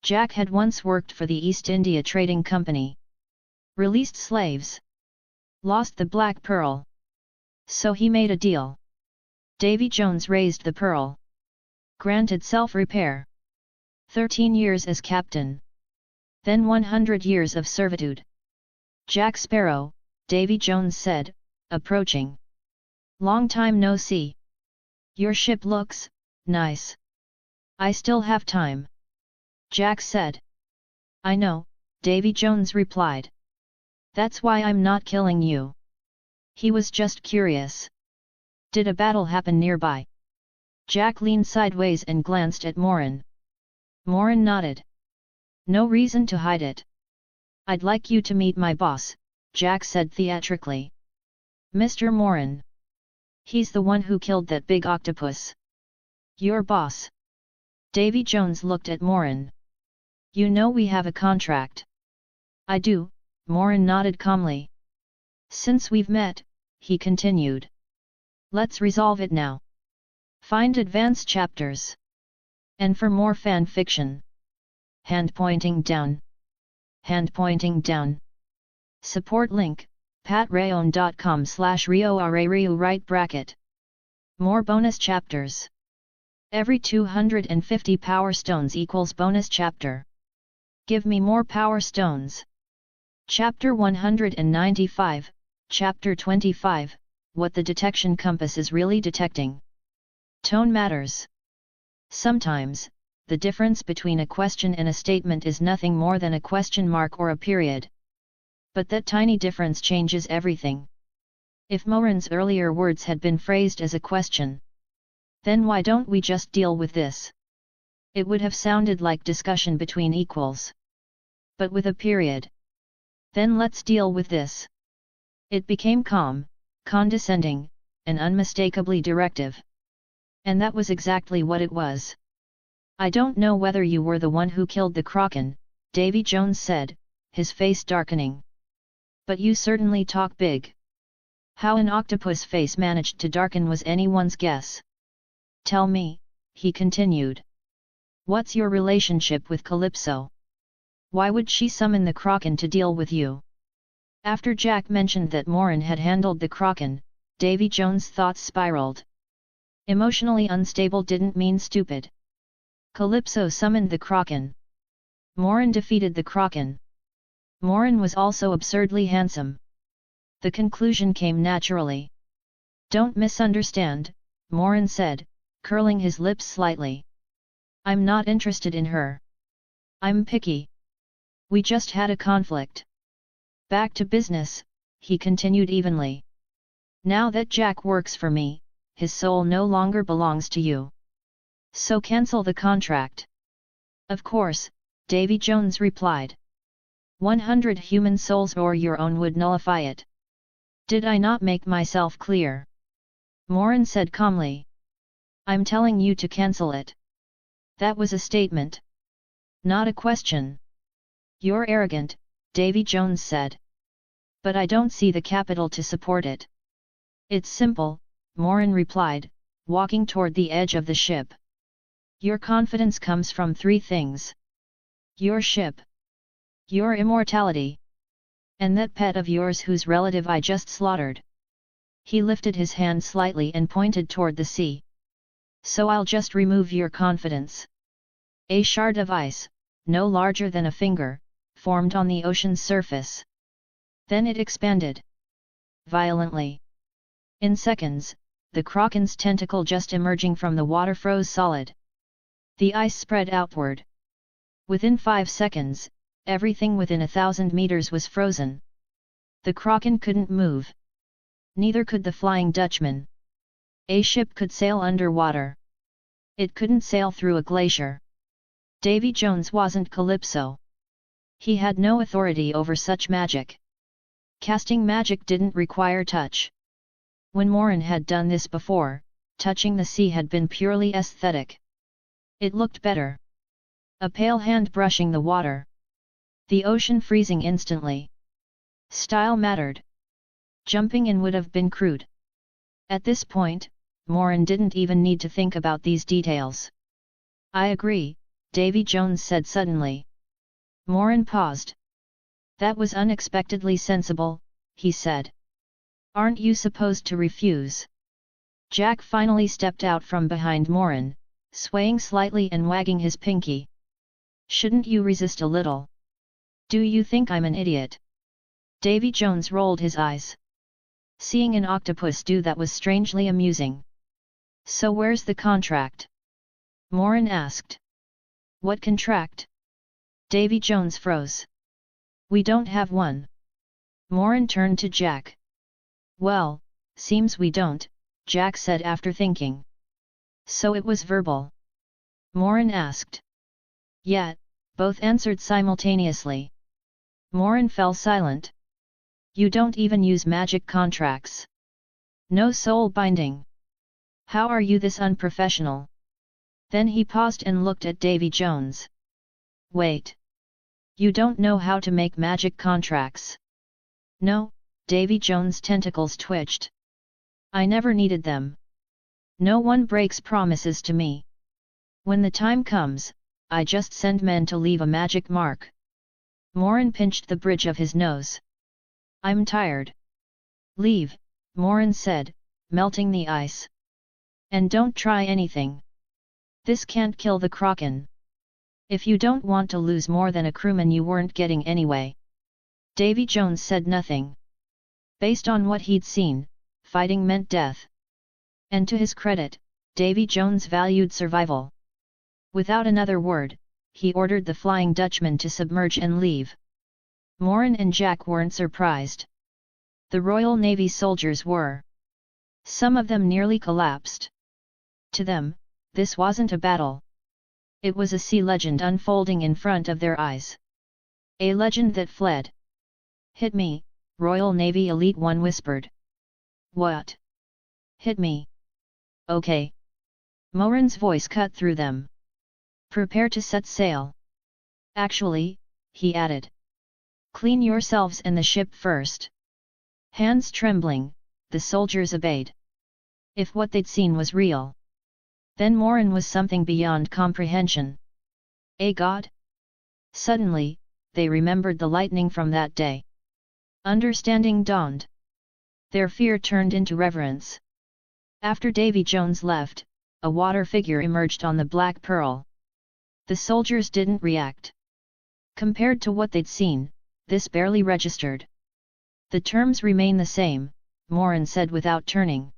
Jack had once worked for the East India Trading Company. Released slaves. Lost the Black Pearl. So he made a deal. Davy Jones raised the pearl. Granted self-repair. 13 years as captain. Then 100 years of servitude. Jack Sparrow, Davy Jones said, approaching. Long time no see. Your ship looks nice. I still have time. Jack said. I know, Davy Jones replied. That's why I'm not killing you. He was just curious. Did a battle happen nearby? Jack leaned sideways and glanced at Morin. Morin nodded. No reason to hide it. I'd like you to meet my boss, Jack said theatrically. Mr. Morin. He's the one who killed that big octopus. Your boss. Davy Jones looked at Morin. You know we have a contract. I do, Morin nodded calmly. Since we've met, he continued. Let's resolve it now. Find advanced chapters. And for more fan fiction. Hand pointing down. Hand pointing down. Support link, patreon.com/rioarariu right bracket. More bonus chapters. Every 250 power stones equals bonus chapter. Give me more power stones. Chapter 195, Chapter 25, What the detection compass is really detecting. Tone matters. Sometimes, the difference between a question and a statement is nothing more than a question mark or a period. But that tiny difference changes everything. If Morin's earlier words had been phrased as a question, then why don't we just deal with this? It would have sounded like discussion between equals. But with a period. Then let's deal with this. It became calm, condescending, and unmistakably directive. And that was exactly what it was. I don't know whether you were the one who killed the Kraken, Davy Jones said, his face darkening. But you certainly talk big. How an octopus face managed to darken was anyone's guess. Tell me, he continued. What's your relationship with Calypso? Why would she summon the Kraken to deal with you? After Jack mentioned that Morin had handled the Kraken, Davy Jones' thoughts spiraled. Emotionally unstable didn't mean stupid. Calypso summoned the Kraken. Morin defeated the Kraken. Morin was also absurdly handsome. The conclusion came naturally. Don't misunderstand, Morin said, curling his lips slightly. I'm not interested in her. I'm picky. We just had a conflict. Back to business, he continued evenly. Now that Jack works for me, his soul no longer belongs to you. So cancel the contract. Of course, Davy Jones replied. 100 human souls or your own would nullify it. Did I not make myself clear? Morin said calmly. I'm telling you to cancel it. That was a statement. Not a question. You're arrogant, Davy Jones said. But I don't see the capital to support it. It's simple, Morin replied, walking toward the edge of the ship. Your confidence comes from 3 things. Your ship. Your immortality. And that pet of yours whose relative I just slaughtered. He lifted his hand slightly and pointed toward the sea. So I'll just remove your confidence. A shard of ice, no larger than a finger, formed on the ocean's surface. Then it expanded. Violently. In seconds, the Kraken's tentacle just emerging from the water froze solid. The ice spread outward. Within 5 seconds, everything within 1,000 meters was frozen. The Kraken couldn't move. Neither could the Flying Dutchman. A ship could sail underwater. It couldn't sail through a glacier. Davy Jones wasn't Calypso. He had no authority over such magic. Casting magic didn't require touch. When Morin had done this before, touching the sea had been purely aesthetic. It looked better. A pale hand brushing the water. The ocean freezing instantly. Style mattered. Jumping in would have been crude. At this point, Morin didn't even need to think about these details. I agree, Davy Jones said suddenly. Morin paused. That was unexpectedly sensible, he said. Aren't you supposed to refuse? Jack finally stepped out from behind Morin, swaying slightly and wagging his pinky. Shouldn't you resist a little? Do you think I'm an idiot? Davy Jones rolled his eyes. Seeing an octopus do that was strangely amusing. So where's the contract? Morin asked. What contract? Davy Jones froze. We don't have one. Morin turned to Jack. Well, seems we don't, Jack said after thinking. So it was verbal? Morin asked. Yeah, both answered simultaneously. Morin fell silent. You don't even use magic contracts. No soul binding. How are you this unprofessional? Then he paused and looked at Davy Jones. Wait. You don't know how to make magic contracts? No, Davy Jones' tentacles twitched. I never needed them. No one breaks promises to me. When the time comes, I just send men to leave a magic mark. Morin pinched the bridge of his nose. I'm tired. Leave, Morin said, melting the ice. And don't try anything. This can't kill the Kraken. If you don't want to lose more than a crewman you weren't getting anyway. Davy Jones said nothing. Based on what he'd seen, fighting meant death. And to his credit, Davy Jones valued survival. Without another word, he ordered the Flying Dutchman to submerge and leave. Morin and Jack weren't surprised. The Royal Navy soldiers were. Some of them nearly collapsed. To them, this wasn't a battle. It was a sea legend unfolding in front of their eyes. A legend that fled. Hit me, Royal Navy Elite 1 whispered. What? Hit me. Okay. Morin's voice cut through them. Prepare to set sail. Actually, he added. Clean yourselves and the ship first. Hands trembling, the soldiers obeyed. If what they'd seen was real, then Morin was something beyond comprehension. A god? Suddenly, they remembered the lightning from that day. Understanding dawned. Their fear turned into reverence. After Davy Jones left, a water figure emerged on the Black Pearl. The soldiers didn't react. Compared to what they'd seen, this barely registered. The terms remain the same, Morin said without turning.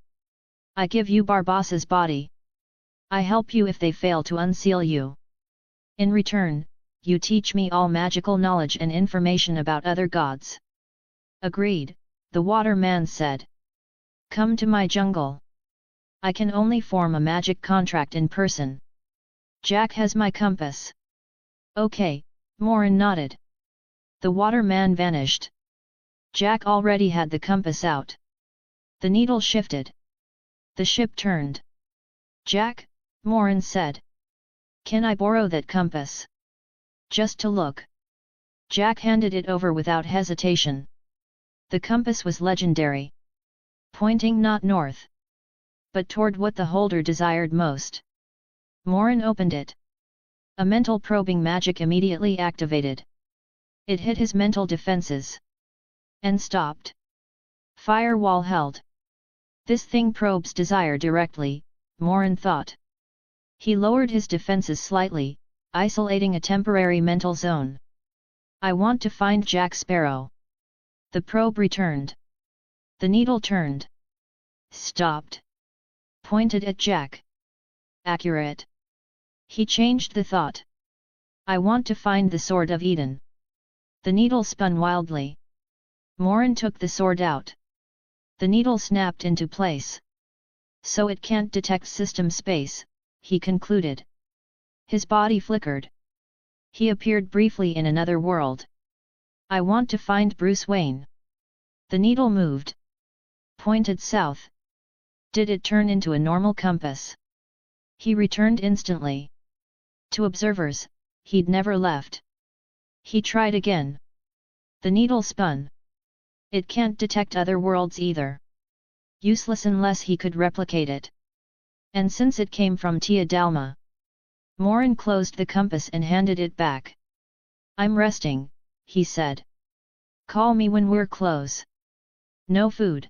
I give you Barbassa's body. I help you if they fail to unseal you. In return, you teach me all magical knowledge and information about other gods. Agreed, the water man said. Come to my jungle. I can only form a magic contract in person. Jack has my compass. Okay, Morin nodded. The water man vanished. Jack already had the compass out. The needle shifted. The ship turned. Jack, Morin said. Can I borrow that compass? Just to look. Jack handed it over without hesitation. The compass was legendary. Pointing not north, but toward what the holder desired most. Morin opened it. A mental probing magic immediately activated. It hit his mental defenses. And stopped. Firewall held. This thing probes desire directly, Morin thought. He lowered his defenses slightly, isolating a temporary mental zone. I want to find Jack Sparrow. The probe returned. The needle turned. Stopped. Pointed at Jack. Accurate. He changed the thought. I want to find the Sword of Eden. The needle spun wildly. Morin took the sword out. The needle snapped into place. So it can't detect system space, he concluded. His body flickered. He appeared briefly in another world. I want to find Bruce Wayne. The needle moved. Pointed south. Did it turn into a normal compass? He returned instantly. To observers, he'd never left. He tried again. The needle spun. It can't detect other worlds either. Useless unless he could replicate it. And since it came from Tia Dalma. Morin closed the compass and handed it back. I'm resting, he said. Call me when we're close. No food.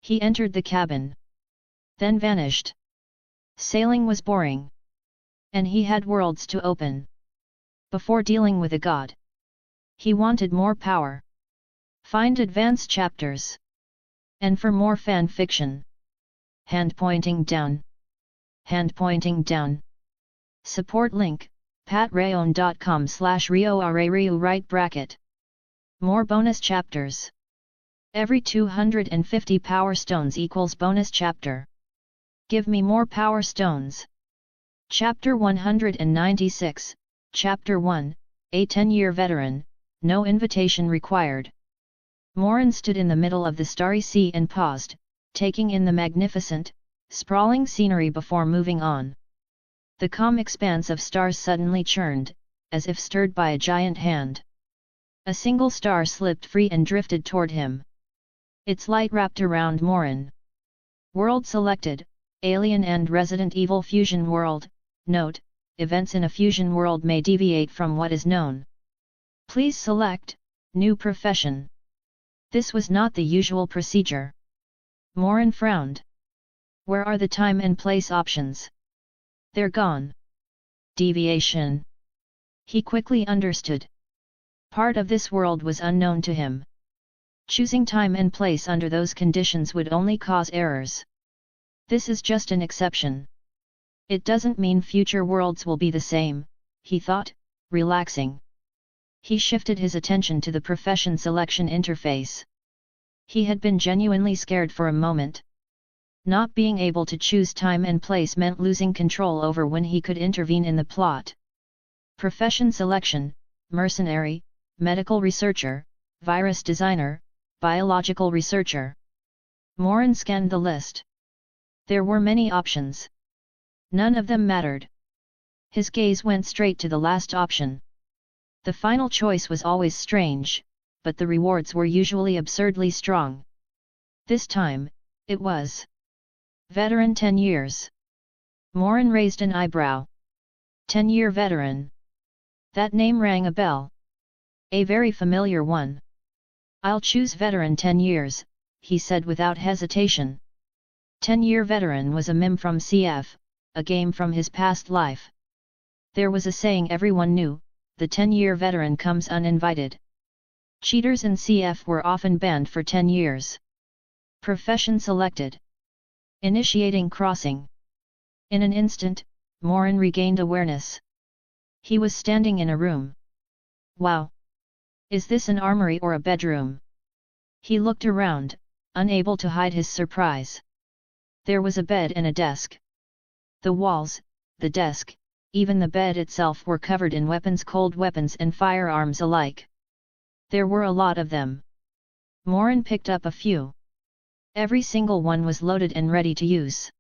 He entered the cabin. Then vanished. Sailing was boring. And he had worlds to open. Before dealing with a god. He wanted more power. Find advanced chapters. And for more fan fiction. Hand pointing down. Hand pointing down. Support link, patreon.com/rioarariu right bracket. More bonus chapters. Every 250 power stones equals bonus chapter. Give me more power stones. Chapter 196, Chapter 1, A 10-year veteran, no invitation required. Morin stood in the middle of the starry sea and paused, taking in the magnificent, sprawling scenery before moving on. The calm expanse of stars suddenly churned, as if stirred by a giant hand. A single star slipped free and drifted toward him. Its light wrapped around Morin. World selected, Alien and Resident Evil Fusion World. Note, events in a fusion world may deviate from what is known. Please select, New Profession. This was not the usual procedure. Morin frowned. Where are the time and place options? They're gone. Deviation. He quickly understood. Part of this world was unknown to him. Choosing time and place under those conditions would only cause errors. This is just an exception. It doesn't mean future worlds will be the same, he thought, relaxing. He shifted his attention to the profession selection interface. He had been genuinely scared for a moment. Not being able to choose time and place meant losing control over when he could intervene in the plot. Profession selection, mercenary, medical researcher, virus designer, biological researcher. Morin scanned the list. There were many options. None of them mattered. His gaze went straight to the last option. The final choice was always strange, but the rewards were usually absurdly strong. This time, it was Veteran 10 years. Morin raised an eyebrow. 10-year veteran. That name rang a bell. A very familiar one. I'll choose Veteran 10 years, he said without hesitation. 10-year veteran was a meme from CF, a game from his past life. There was a saying everyone knew, the 10-year veteran comes uninvited. Cheaters in CF were often banned for 10 years. Profession selected. Initiating crossing. In an instant, Morin regained awareness. He was standing in a room. Wow! Is this an armory or a bedroom? He looked around, unable to hide his surprise. There was a bed and a desk. The walls, the desk, even the bed itself were covered in weapons, cold weapons and firearms alike. There were a lot of them. Morin picked up a few. Every single one was loaded and ready to use.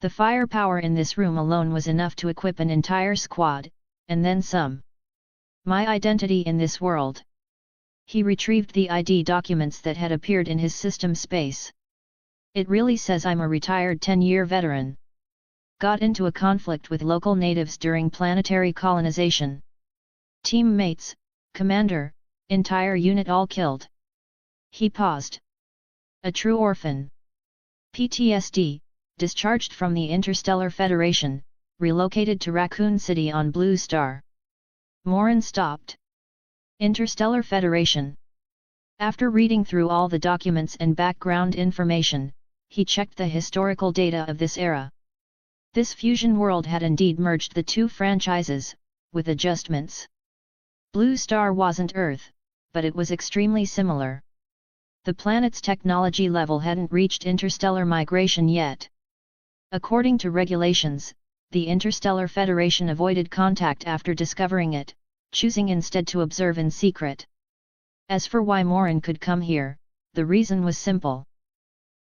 The firepower in this room alone was enough to equip an entire squad, and then some. My identity in this world. He retrieved the ID documents that had appeared in his system space. It really says I'm a retired 10-year veteran. Got into a conflict with local natives during planetary colonization. Teammates, commander, entire unit all killed. He paused. A true orphan. PTSD, discharged from the Interstellar Federation, relocated to Raccoon City on Blue Star. Morin stopped. Interstellar Federation. After reading through all the documents and background information, he checked the historical data of this era. This fusion world had indeed merged the two franchises, with adjustments. Blue Star wasn't Earth, but it was extremely similar. The planet's technology level hadn't reached interstellar migration yet. According to regulations, the Interstellar Federation avoided contact after discovering it, choosing instead to observe in secret. As for why Morin could come here, the reason was simple.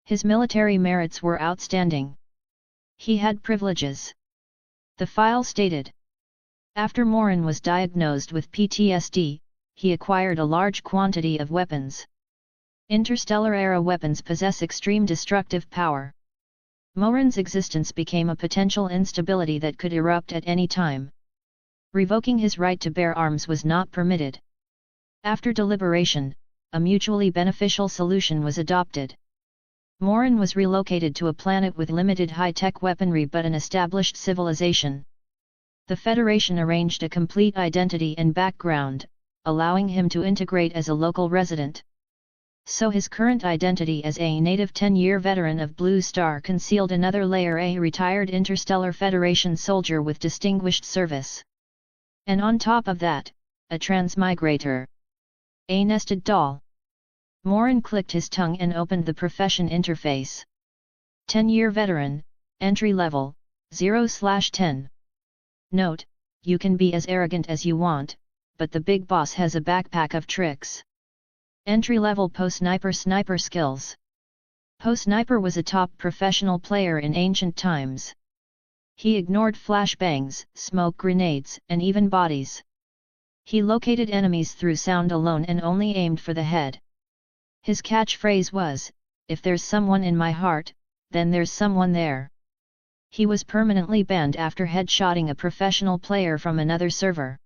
His military merits were outstanding. He had privileges. The file stated. After Morin was diagnosed with PTSD, he acquired a large quantity of weapons. Interstellar-era weapons possess extreme destructive power. Morin's existence became a potential instability that could erupt at any time. Revoking his right to bear arms was not permitted. After deliberation, a mutually beneficial solution was adopted. Morin was relocated to a planet with limited high-tech weaponry but an established civilization. The Federation arranged a complete identity and background, allowing him to integrate as a local resident. So his current identity as a native 10-year veteran of Blue Star concealed another layer: a retired Interstellar Federation soldier with distinguished service. And on top of that, a transmigrator. A nested doll. Morin clicked his tongue and opened the profession interface. 10-year veteran, entry level, 0/10. Note, you can be as arrogant as you want, but the big boss has a backpack of tricks. Entry-level Post-Sniper sniper skills. Post-Sniper was a top professional player in ancient times. He ignored flashbangs, smoke grenades, and even bodies. He located enemies through sound alone and only aimed for the head. His catchphrase was, "If there's someone in my heart, then there's someone there." He was permanently banned after headshotting a professional player from another server.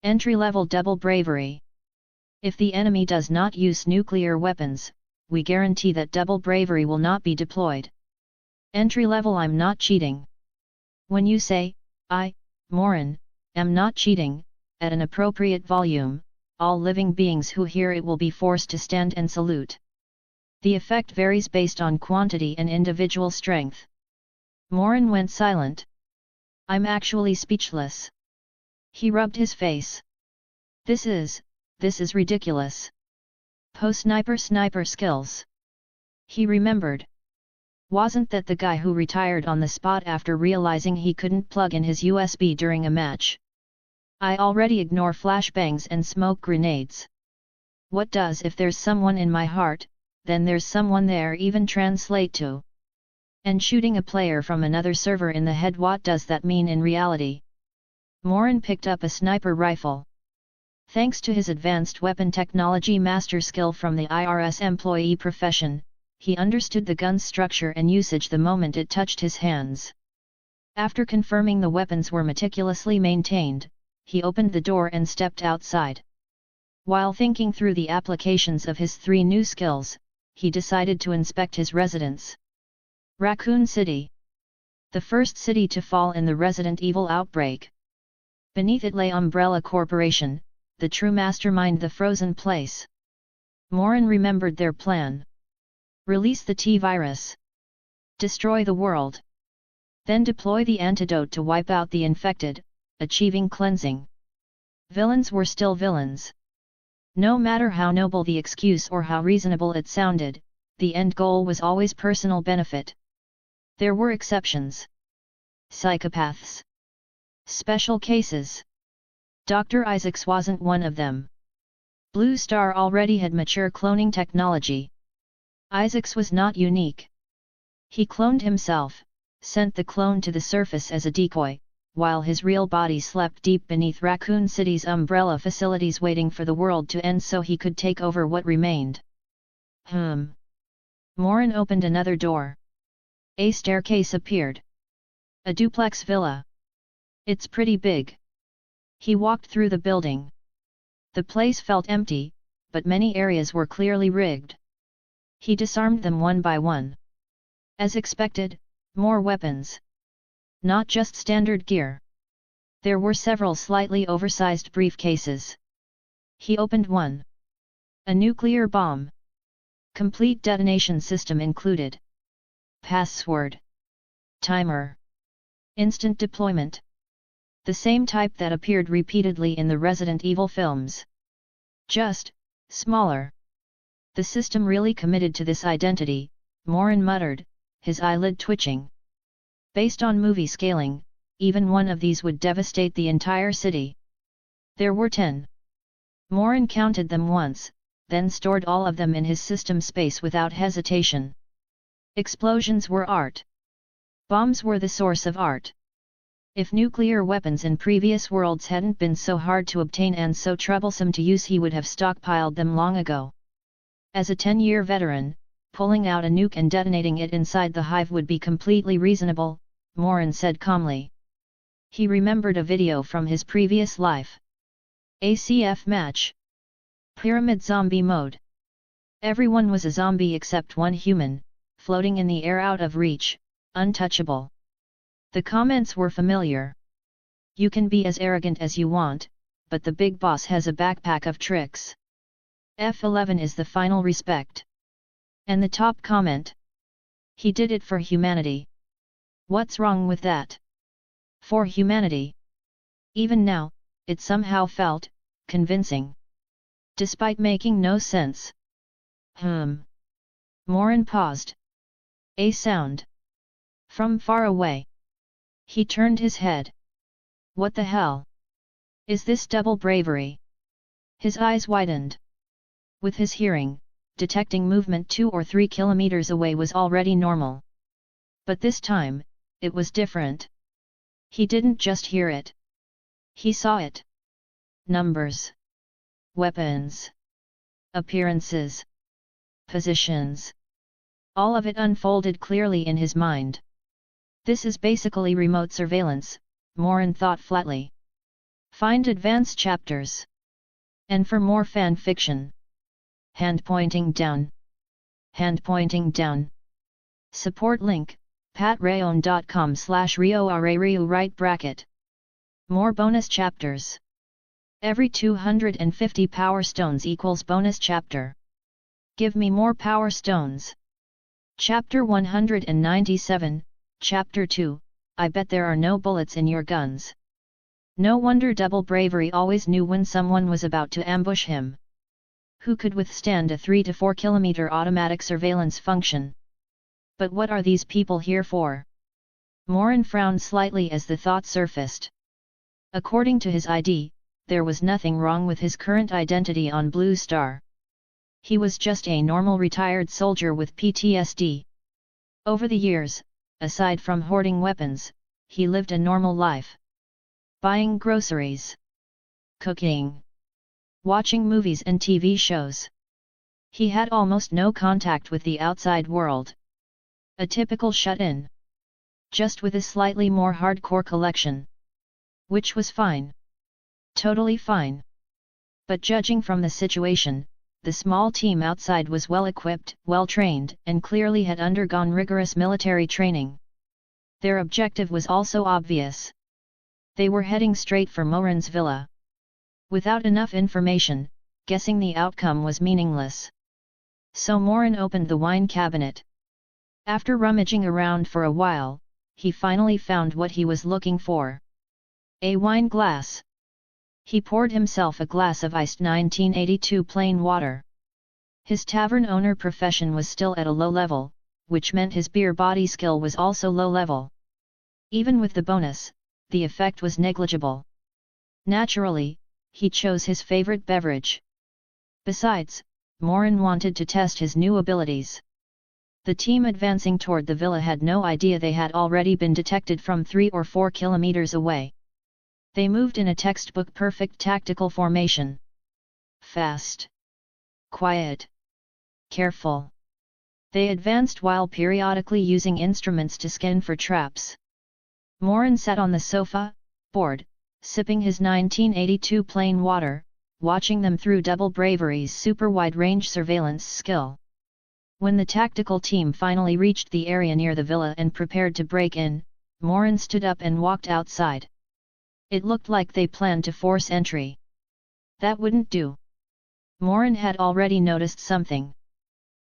Entry-level Double Bravery. If the enemy does not use nuclear weapons, we guarantee that double bravery will not be deployed. Entry-level I'm not cheating. When you say, I, Morin, am not cheating, at an appropriate volume, all living beings who hear it will be forced to stand and salute. The effect varies based on quantity and individual strength. Morin went silent. I'm actually speechless. He rubbed his face. This is ridiculous. Post-Sniper sniper skills. He remembered. Wasn't that the guy who retired on the spot after realizing he couldn't plug in his USB during a match? I already ignore flashbangs and smoke grenades. What does "if there's someone in my heart, then there's someone there" even translate to? And shooting a player from another server in the head, what does that mean in reality? Morin picked up a sniper rifle. Thanks to his advanced weapon technology master skill from the IRS employee profession, he understood the gun's structure and usage the moment it touched his hands. After confirming the weapons were meticulously maintained, he opened the door and stepped outside. While thinking through the applications of his 3 new skills, he decided to inspect his residence. Raccoon City. The first city to fall in the Resident Evil outbreak. Beneath it lay Umbrella Corporation, the true mastermind, the frozen place. Morin remembered their plan. Release the T-virus. Destroy the world. Then deploy the antidote to wipe out the infected, achieving cleansing. Villains were still villains. No matter how noble the excuse or how reasonable it sounded, the end goal was always personal benefit. There were exceptions. Psychopaths. Special cases. Dr. Isaacs wasn't one of them. Blue Star already had mature cloning technology. Isaacs was not unique. He cloned himself, sent the clone to the surface as a decoy, while his real body slept deep beneath Raccoon City's umbrella facilities waiting for the world to end so he could take over what remained. Morin opened another door. A staircase appeared. A duplex villa. It's pretty big. He walked through the building. The place felt empty, but many areas were clearly rigged. He disarmed them one by one. As expected, more weapons. Not just standard gear. There were several slightly oversized briefcases. He opened one. A nuclear bomb. Complete detonation system included. Password. Timer. Instant deployment. The same type that appeared repeatedly in the Resident Evil films. Just smaller. The system really committed to this identity, Morin muttered, his eyelid twitching. Based on movie scaling, even one of these would devastate the entire city. There were 10. Morin counted them once, then stored all of them in his system space without hesitation. Explosions were art. Bombs were the source of art. If nuclear weapons in previous worlds hadn't been so hard to obtain and so troublesome to use, he would have stockpiled them long ago. As a 10-year veteran, pulling out a nuke and detonating it inside the hive would be completely reasonable, Morin said calmly. He remembered a video from his previous life. ACF match. Pyramid zombie mode. Everyone was a zombie except one human, floating in the air out of reach, untouchable. The comments were familiar. You can be as arrogant as you want, but the big boss has a backpack of tricks. F11 is the final respect. And the top comment. He did it for humanity. What's wrong with that? For humanity. Even now, it somehow felt convincing. Despite making no sense. Morin paused. A sound. From far away. He turned his head. What the hell? Is this double bravery? His eyes widened. With his hearing, detecting movement 2 or 3 kilometers away was already normal. But this time, it was different. He didn't just hear it. He saw it. Numbers. Weapons. Appearances. Positions. All of it unfolded clearly in his mind. This is basically remote surveillance, Morin thought flatly. Find advanced chapters. And for more fan fiction. Hand pointing down. Hand pointing down. Support link, patreon.com/rioarariu right bracket. More bonus chapters. Every 250 power stones equals bonus chapter. Give me more power stones. Chapter 197, Chapter 2, I bet there are no bullets in your guns. No wonder Double Bravery always knew when someone was about to ambush him. Who could withstand a 3 to 4 kilometer automatic surveillance function? But what are these people here for? Morin frowned slightly as the thought surfaced. According to his ID, there was nothing wrong with his current identity on Blue Star. He was just a normal retired soldier with PTSD. Over the years, aside from hoarding weapons, he lived a normal life. Buying groceries. Cooking. Watching movies and TV shows. He had almost no contact with the outside world. A typical shut-in. Just with a slightly more hardcore collection. Which was fine. Totally fine. But judging from the situation, the small team outside was well-equipped, well-trained, and clearly had undergone rigorous military training. Their objective was also obvious. They were heading straight for Morin's villa. Without enough information, guessing the outcome was meaningless. So Morin opened the wine cabinet. After rummaging around for a while, he finally found what he was looking for. A wine glass. He poured himself a glass of iced 1982 plain water. His tavern owner profession was still at a low level, which meant his beer body skill was also low level. Even with the bonus, the effect was negligible. Naturally, he chose his favorite beverage. Besides, Morin wanted to test his new abilities. The team advancing toward the villa had no idea they had already been detected from 3 or 4 kilometers away. They moved in a textbook perfect tactical formation. Fast. Quiet. Careful. They advanced while periodically using instruments to scan for traps. Morin sat on the sofa, bored, sipping his 1982 plain water, watching them through Double Bravery's super wide-range surveillance skill. When the tactical team finally reached the area near the villa and prepared to break in, Morin stood up and walked outside. It looked like they planned to force entry. That wouldn't do. Morin had already noticed something.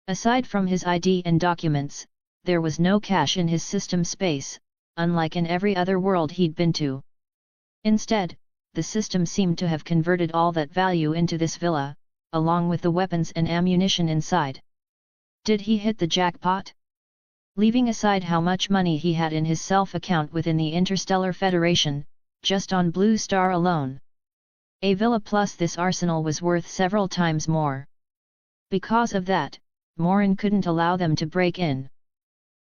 Aside from his ID and documents, there was no cache in his system space, unlike in every other world he'd been to. Instead, the system seemed to have converted all that value into this villa, along with the weapons and ammunition inside. Did he hit the jackpot? Leaving aside how much money he had in his self-account within the Interstellar Federation, just on Blue Star alone. A villa plus this arsenal was worth several times more. Because of that, Morin couldn't allow them to break in.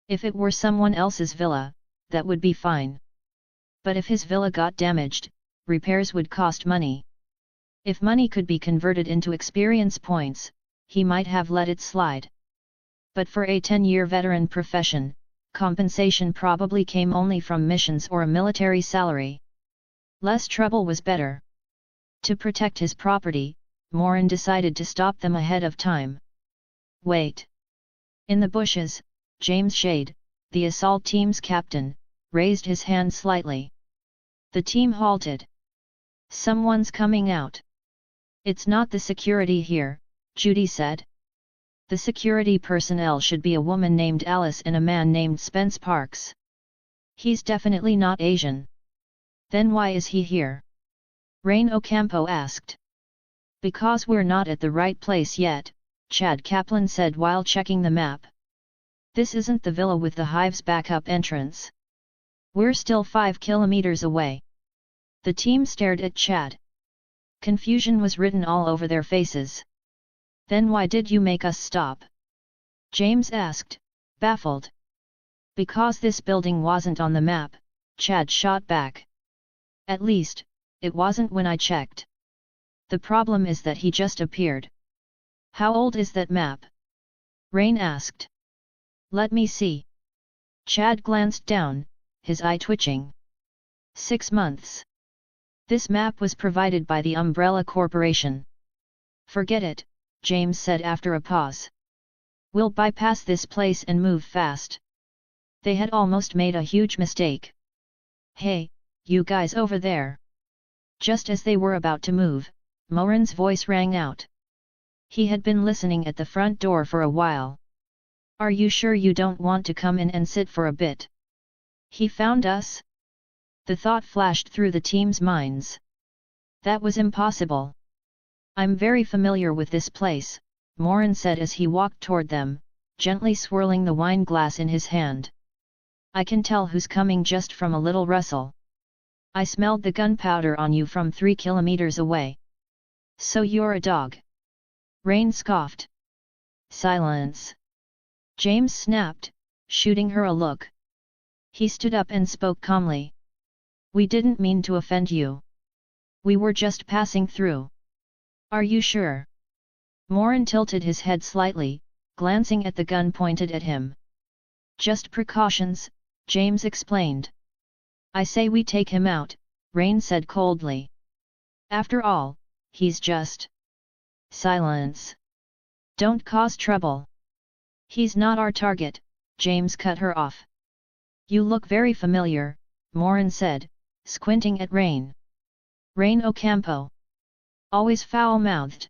If it were someone else's villa, that would be fine. But if his villa got damaged, repairs would cost money. If money could be converted into experience points, he might have let it slide. But for a 10-year veteran profession, compensation probably came only from missions or a military salary. Less trouble was better. To protect his property, Morin decided to stop them ahead of time. Wait. In the bushes, James Shade, the assault team's captain, raised his hand slightly. The team halted. Someone's coming out. It's not the security here, Judy said. The security personnel should be a woman named Alice and a man named Spence Parks. He's definitely not Asian. Then why is he here? Rain Ocampo asked. Because we're not at the right place yet, Chad Kaplan said while checking the map. This isn't the villa with the hive's backup entrance. We're still 5 kilometers away. The team stared at Chad. Confusion was written all over their faces. Then why did you make us stop? James asked, baffled. Because this building wasn't on the map, Chad shot back. At least, it wasn't when I checked. The problem is that he just appeared. How old is that map? Rain asked. Let me see. Chad glanced down, his eye twitching. 6 months. This map was provided by the Umbrella Corporation. Forget it, James said after a pause. We'll bypass this place and move fast. They had almost made a huge mistake. Hey, you guys over there. Just as they were about to move, Morin's voice rang out. He had been listening at the front door for a while. Are you sure you don't want to come in and sit for a bit? He found us? The thought flashed through the team's minds. That was impossible. I'm very familiar with this place, Morin said as he walked toward them, gently swirling the wine glass in his hand. I can tell who's coming just from a little rustle. I smelled the gunpowder on you from 3 kilometers away. So you're a dog? Rain scoffed. Silence. James snapped, shooting her a look. He stood up and spoke calmly. We didn't mean to offend you. We were just passing through. Are you sure? Morin tilted his head slightly, glancing at the gun pointed at him. Just precautions, James explained. I say we take him out, Rain said coldly. After all, he's just... Silence. Don't cause trouble. He's not our target, James cut her off. You look very familiar, Morin said, squinting at Rain. Rain Ocampo. Always foul-mouthed.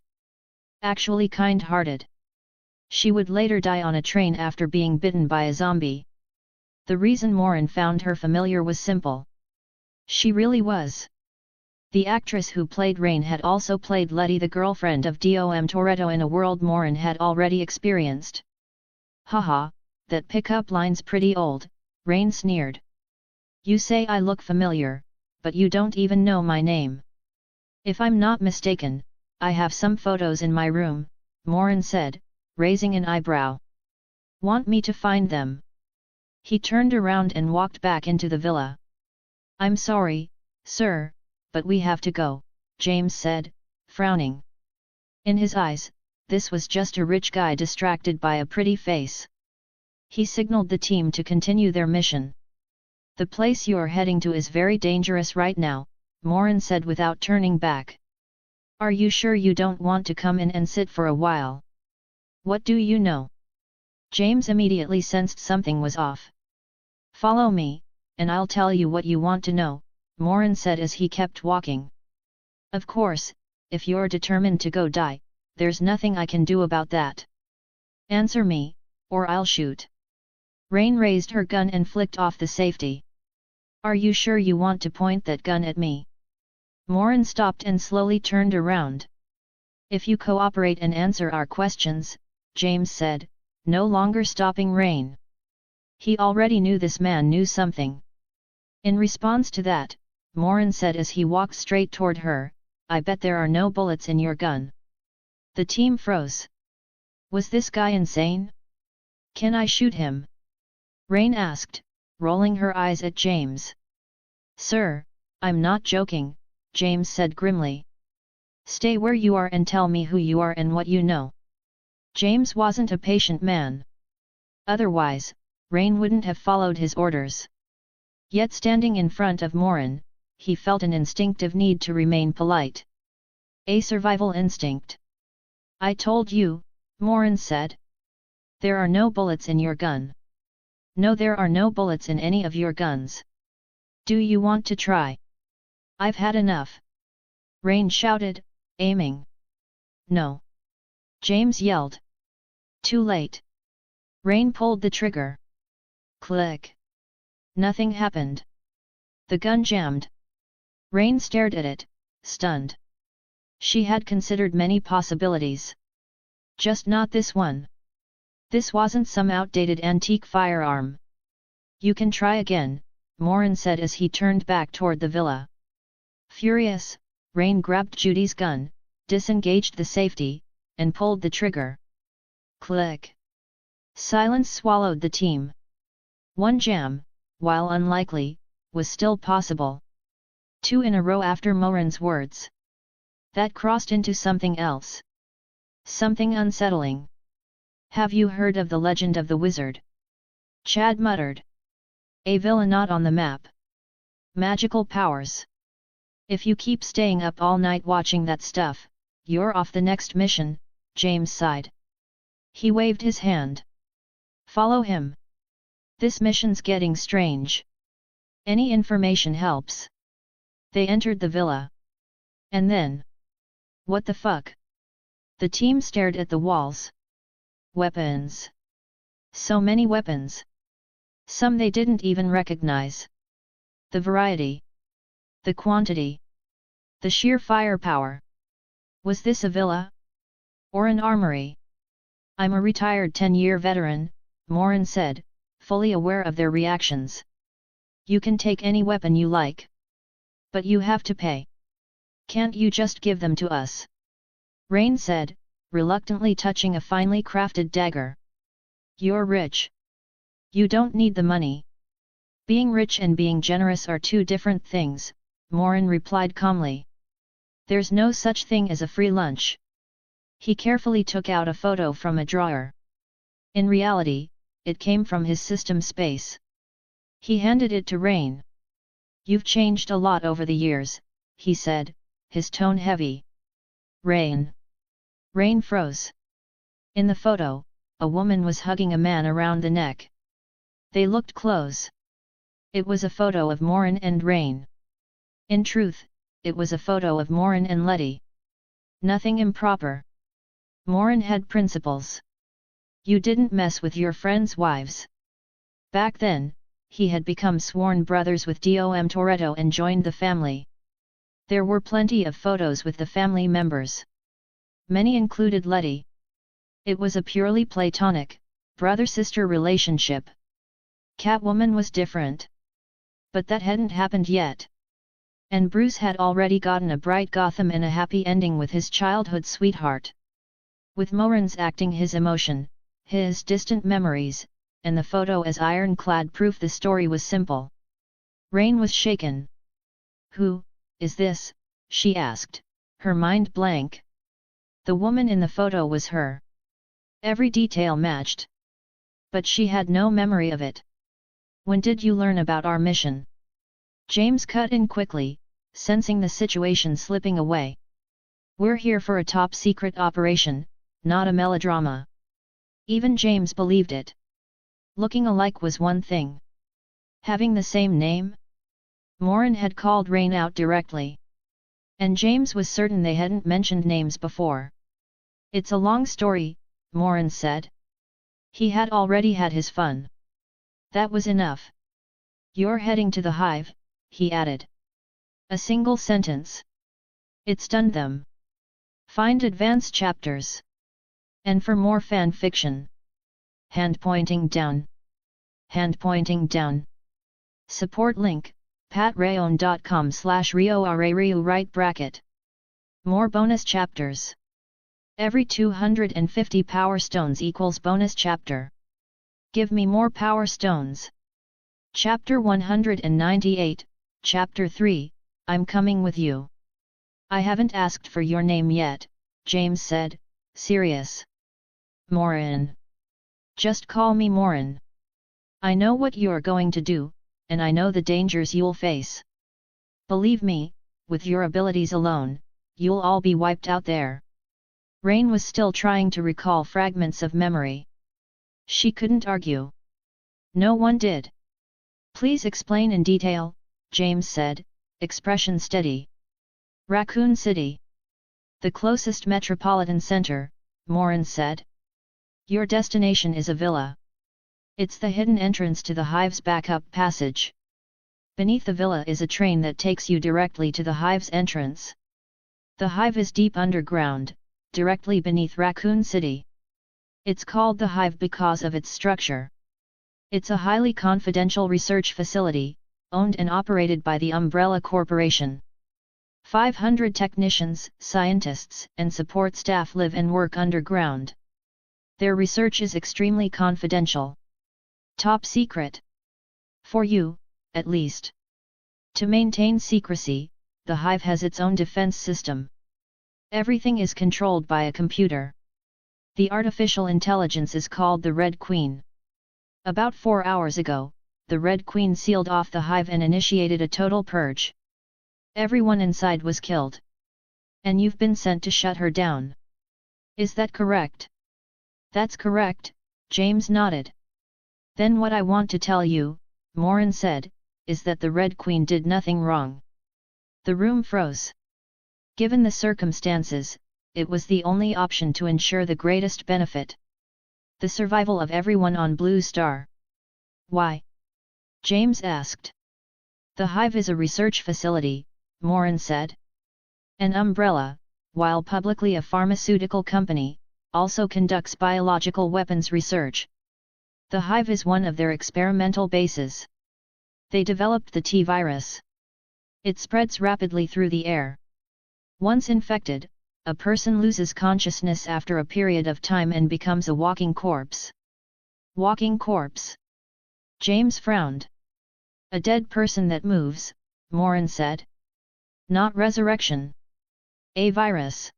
Actually kind-hearted. She would later die on a train after being bitten by a zombie. The reason Morin found her familiar was simple. She really was. The actress who played Rain had also played Letty, the girlfriend of Dom Toretto, in a world Morin had already experienced. Haha, that pickup line's pretty old, Rain sneered. You say I look familiar, but you don't even know my name. If I'm not mistaken, I have some photos in my room, Morin said, raising an eyebrow. Want me to find them? He turned around and walked back into the villa. I'm sorry, sir, but we have to go, James said, frowning. In his eyes, this was just a rich guy distracted by a pretty face. He signaled the team to continue their mission. The place you're heading to is very dangerous right now, Morin said without turning back. Are you sure you don't want to come in and sit for a while? What do you know? James immediately sensed something was off. Follow me, and I'll tell you what you want to know, Morin said as he kept walking. Of course, if you're determined to go die, there's nothing I can do about that. Answer me, or I'll shoot. Rain raised her gun and flicked off the safety. Are you sure you want to point that gun at me? Morin stopped and slowly turned around. If you cooperate and answer our questions, James said, no longer stopping Rain. He already knew this man knew something. In response to that, Morin said as he walked straight toward her, I bet there are no bullets in your gun. The team froze. Was this guy insane? Can I shoot him? Rain asked, rolling her eyes at James. Sir, I'm not joking, James said grimly. Stay where you are and tell me who you are and what you know. James wasn't a patient man. Otherwise, Rain wouldn't have followed his orders. Yet standing in front of Morin, he felt an instinctive need to remain polite. A survival instinct. I told you, Morin said. There are no bullets in your gun. No, there are no bullets in any of your guns. Do you want to try? I've had enough. Rain shouted, aiming. No. James yelled. Too late. Rain pulled the trigger. Click. Nothing happened. The gun jammed. Rain stared at it, stunned. She had considered many possibilities. Just not this one. This wasn't some outdated antique firearm. You can try again, Morin said as he turned back toward the villa. Furious, Rain grabbed Judy's gun, disengaged the safety, and pulled the trigger. Click. Silence swallowed the team. One jam, while unlikely, was still possible. Two in a row after Morin's words. That crossed into something else. Something unsettling. Have you heard of the legend of the wizard? Chad muttered. A villa not on the map. Magical powers. If you keep staying up all night watching that stuff, you're off the next mission, James sighed. He waved his hand. Follow him. This mission's getting strange. Any information helps. They entered the villa. And then? What the fuck? The team stared at the walls. Weapons. So many weapons. Some they didn't even recognize. The variety. The quantity. The sheer firepower. Was this a villa? Or an armory? I'm a retired 10-year veteran, Morin said, fully aware of their reactions. You can take any weapon you like. But you have to pay. Can't you just give them to us? Rain said, reluctantly touching a finely crafted dagger. You're rich. You don't need the money. Being rich and being generous are two different things, Morin replied calmly. There's no such thing as a free lunch. He carefully took out a photo from a drawer. In reality, it came from his system space. He handed it to Rain. You've changed a lot over the years, he said, his tone heavy. Rain. Rain froze. In the photo, a woman was hugging a man around the neck. They looked close. It was a photo of Morin and Rain. In truth, it was a photo of Morin and Letty. Nothing improper. Morin had principles. You didn't mess with your friends' wives. Back then, he had become sworn brothers with Dom Toretto and joined the family. There were plenty of photos with the family members. Many included Letty. It was a purely platonic, brother-sister relationship. Catwoman was different. But that hadn't happened yet. And Bruce had already gotten a bright Gotham and a happy ending with his childhood sweetheart. With Morin's acting his emotion, his distant memories, and the photo as ironclad proof the story was simple. Rain was shaken. "Who is this?" she asked, her mind blank. The woman in the photo was her. Every detail matched. But she had no memory of it. "When did you learn about our mission?" James cut in quickly, sensing the situation slipping away. "We're here for a top-secret operation, not a melodrama." Even James believed it. Looking alike was one thing. Having the same name? Morin had called Rain out directly. And James was certain they hadn't mentioned names before. "It's a long story," Morin said. He had already had his fun. That was enough. "You're heading to the Hive," he added. A single sentence. It stunned them. Find advanced chapters. And for more fan fiction. Hand pointing down. Hand pointing down. Support link, patreon.com/rioarariu right bracket. More bonus chapters. Every 250 power stones equals bonus chapter. Give me more power stones. Chapter 198, Chapter 3, I'm coming with you. "I haven't asked for your name yet," James said, serious. "Morin. Just call me Morin. I know what you're going to do, and I know the dangers you'll face. Believe me, with your abilities alone, you'll all be wiped out there." Rain was still trying to recall fragments of memory. She couldn't argue. No one did. "Please explain in detail," James said, expression steady. "Raccoon City. The closest metropolitan center," Morin said. "Your destination is a villa. It's the hidden entrance to the Hive's backup passage. Beneath the villa is a train that takes you directly to the Hive's entrance. The Hive is deep underground, directly beneath Raccoon City. It's called the Hive because of its structure. It's a highly confidential research facility, owned and operated by the Umbrella Corporation. 500 technicians, scientists, and support staff live and work underground. Their research is extremely confidential. Top secret. For you, at least. To maintain secrecy, the Hive has its own defense system. Everything is controlled by a computer. The artificial intelligence is called the Red Queen. About 4 hours ago, the Red Queen sealed off the Hive and initiated a total purge. Everyone inside was killed. And you've been sent to shut her down. Is that correct?" "That's correct," James nodded. "Then what I want to tell you," Morin said, "is that the Red Queen did nothing wrong." The room froze. Given the circumstances, it was the only option to ensure the greatest benefit. The survival of everyone on Blue Star. "Why?" James asked. "The Hive is a research facility," Morin said. "An Umbrella, while publicly a pharmaceutical company, also conducts biological weapons research. The Hive is one of their experimental bases. They developed the T-virus. It spreads rapidly through the air. Once infected, a person loses consciousness after a period of time and becomes a walking corpse." "Walking corpse?" James frowned. "A dead person that moves," Morin said. "Not resurrection. A virus.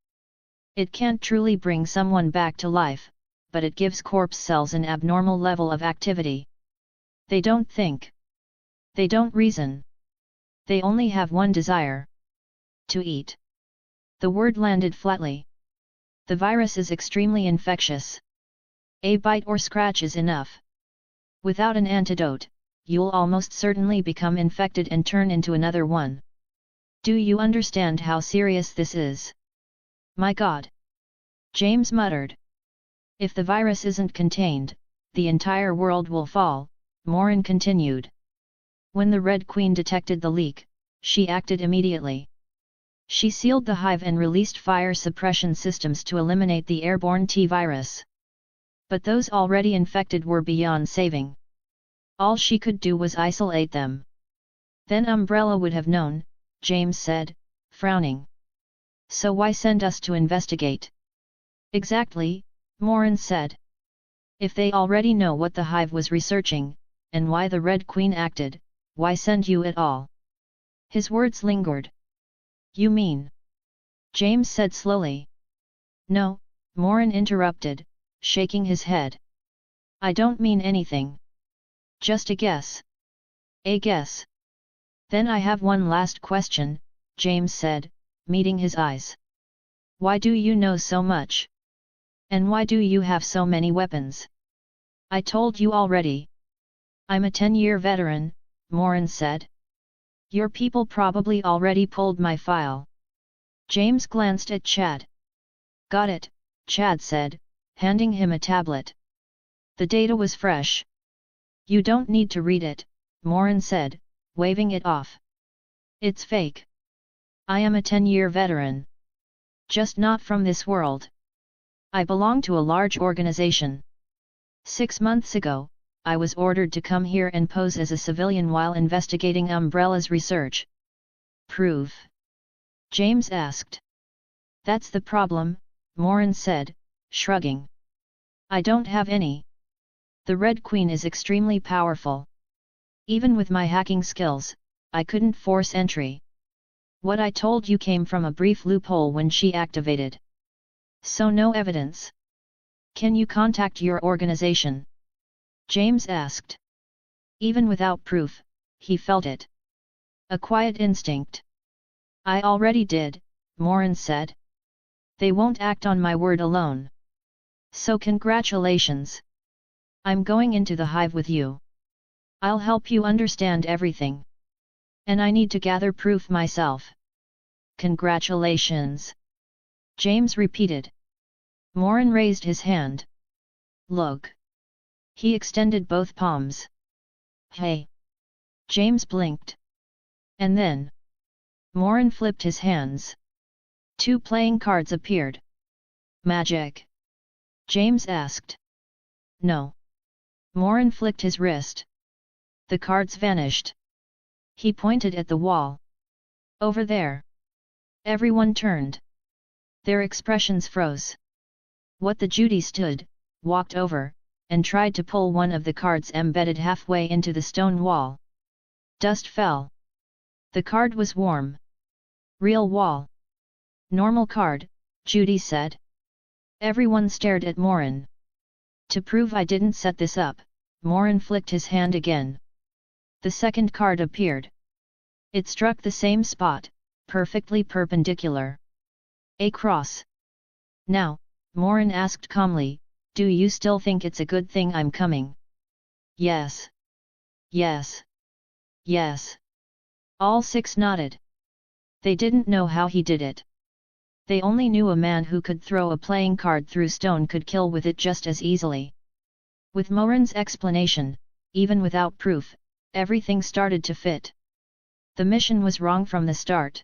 It can't truly bring someone back to life, but it gives corpse cells an abnormal level of activity. They don't think. They don't reason. They only have one desire. To eat." The word landed flatly. "The virus is extremely infectious. A bite or scratch is enough. Without an antidote, you'll almost certainly become infected and turn into another one." Do you understand how serious this is? My God! James muttered. If the virus isn't contained, the entire world will fall, Morin continued. When the Red Queen detected the leak, she acted immediately. She sealed the hive and released fire suppression systems to eliminate the airborne T-virus. But those already infected were beyond saving. All she could do was isolate them. Then Umbrella would have known, James said, frowning. So why send us to investigate? Exactly, Morin said. If they already know what the hive was researching, and why the Red Queen acted, why send you at all? His words lingered. You mean? James said slowly. No, Morin interrupted, shaking his head. I don't mean anything. Just a guess. A guess. Then I have one last question, James said, meeting his eyes. Why do you know so much? And why do you have so many weapons? I told you already. I'm a 10-year veteran, Morin said. Your people probably already pulled my file. James glanced at Chad. Got it, Chad said, handing him a tablet. The data was fresh. You don't need to read it, Morin said, waving it off. It's fake. I am a 10-year veteran. Just not from this world. I belong to a large organization. 6 months ago, I was ordered to come here and pose as a civilian while investigating Umbrella's research. Proof? James asked. That's the problem, Morin said, shrugging. I don't have any. The Red Queen is extremely powerful. Even with my hacking skills, I couldn't force entry. What I told you came from a brief loophole when she activated. So no evidence. Can you contact your organization? James asked. Even without proof, he felt it. A quiet instinct. I already did, Morin said. They won't act on my word alone. So congratulations. I'm going into the hive with you. I'll help you understand everything. And I need to gather proof myself. Congratulations. James repeated. Morin raised his hand. Look. He extended both palms. Hey. James blinked. And then. Morin flipped his hands. 2 playing cards appeared. Magic? James asked. No. Morin flicked his wrist. The cards vanished. He pointed at the wall. Over there. Everyone turned. Their expressions froze. What the Judy stood, walked over, and tried to pull one of the cards embedded halfway into the stone wall. Dust fell. The card was warm. Real wall. Normal card, Judy said. Everyone stared at Morin. To prove I didn't set this up, Morin flicked his hand again. The second card appeared. It struck the same spot, perfectly perpendicular. A cross. Now, Morin asked calmly, do you still think it's a good thing I'm coming? Yes. Yes. Yes. All 6 nodded. They didn't know how he did it. They only knew a man who could throw a playing card through stone could kill with it just as easily. With Morin's explanation, even without proof, everything started to fit. The mission was wrong from the start.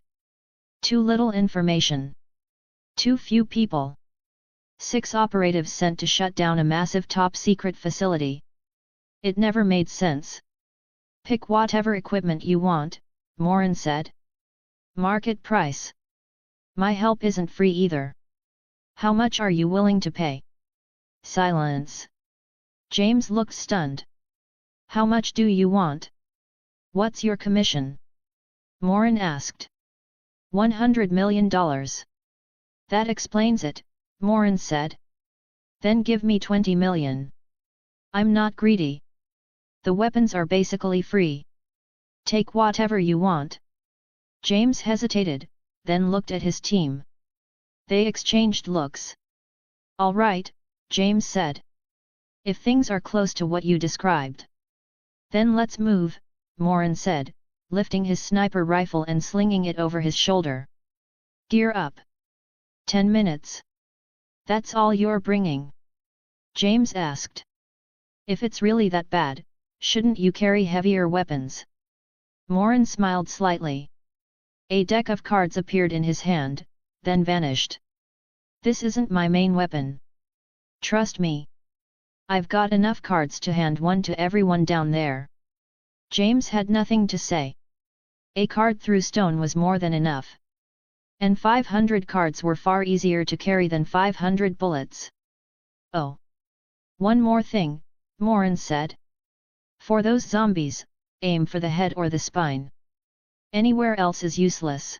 Too little information. Too few people. 6 operatives sent to shut down a massive top-secret facility. It never made sense. Pick whatever equipment you want, Morin said. Market price. My help isn't free either. How much are you willing to pay? Silence. James looked stunned. How much do you want? What's your commission? Morin asked. $100 million. That explains it, Morin said. Then give me 20 million. I'm not greedy. The weapons are basically free. Take whatever you want. James hesitated, then looked at his team. They exchanged looks. All right, James said. If things are close to what you described. Then let's move, Morin said, lifting his sniper rifle and slinging it over his shoulder. Gear up. 10 minutes. That's all you're bringing? James asked. If it's really that bad, shouldn't you carry heavier weapons? Morin smiled slightly. A deck of cards appeared in his hand, then vanished. This isn't my main weapon. Trust me. I've got enough cards to hand one to everyone down there. James had nothing to say. A card through stone was more than enough. And 500 cards were far easier to carry than 500 bullets. Oh. One more thing, Morin said. For those zombies, aim for the head or the spine. Anywhere else is useless.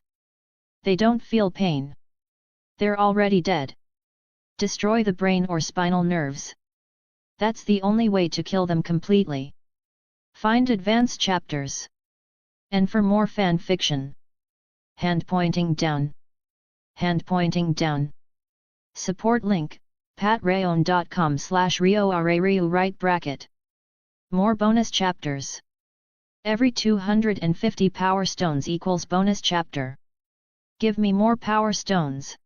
They don't feel pain. They're already dead. Destroy the brain or spinal nerves. That's the only way to kill them completely. Find advanced chapters. And for more fan fiction. Hand pointing down. Hand pointing down. Support link, patreon.com/rioarariu right bracket. More bonus chapters. Every 250 power stones equals bonus chapter. Give me more power stones.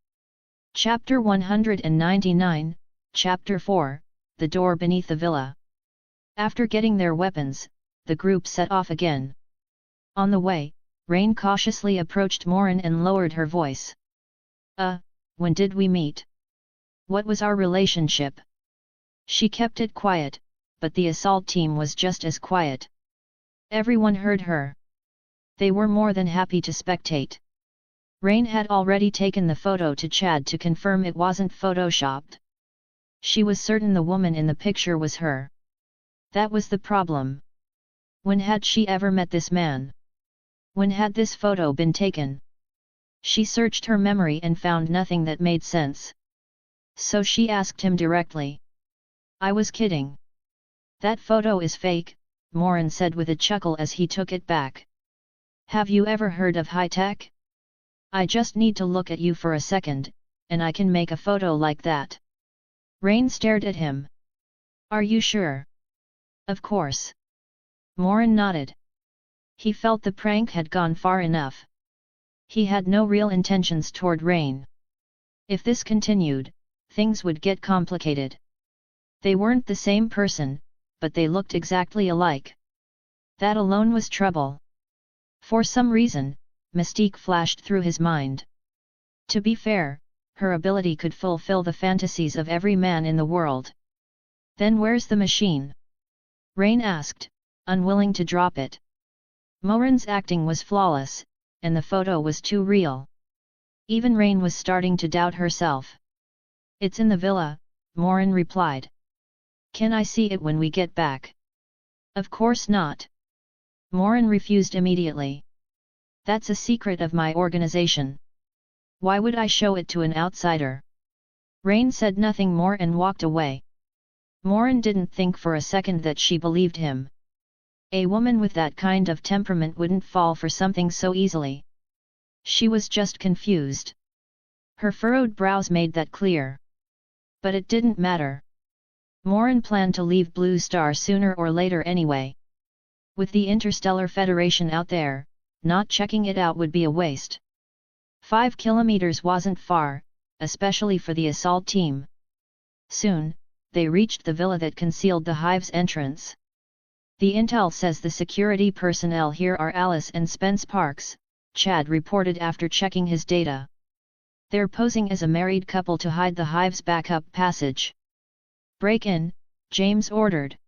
Chapter 199, Chapter 4, The Door Beneath the Villa. After getting their weapons, the group set off again. On the way, Rain cautiously approached Morin and lowered her voice. When did we meet? What was our relationship? She kept it quiet, but the assault team was just as quiet. Everyone heard her. They were more than happy to spectate. Rain had already taken the photo to Chad to confirm it wasn't photoshopped. She was certain the woman in the picture was her. That was the problem. When had she ever met this man? When had this photo been taken? She searched her memory and found nothing that made sense. So she asked him directly. I was kidding. That photo is fake, Morin said with a chuckle as he took it back. Have you ever heard of high-tech? I just need to look at you for a second, and I can make a photo like that. Rain stared at him. Are you sure? Of course. Morin nodded. He felt the prank had gone far enough. He had no real intentions toward Rain. If this continued, things would get complicated. They weren't the same person, but they looked exactly alike. That alone was trouble. For some reason, mystique flashed through his mind. To be fair, her ability could fulfill the fantasies of every man in the world. Then where's the machine? Rain asked, unwilling to drop it. Morin's acting was flawless, and the photo was too real. Even Rain was starting to doubt herself. It's in the villa, Morin replied. Can I see it when we get back? Of course not. Morin refused immediately. That's a secret of my organization. Why would I show it to an outsider? Rain said nothing more and walked away. Morin didn't think for a second that she believed him. A woman with that kind of temperament wouldn't fall for something so easily. She was just confused. Her furrowed brows made that clear. But it didn't matter. Morin planned to leave Blue Star sooner or later anyway. With the Interstellar Federation out there, not checking it out would be a waste. 5 kilometers wasn't far, especially for the assault team. Soon, they reached the villa that concealed the hive's entrance. The intel says the security personnel here are Alice and Spence Parks, Chad reported after checking his data. They're posing as a married couple to hide the hive's backup passage. Break in, James ordered.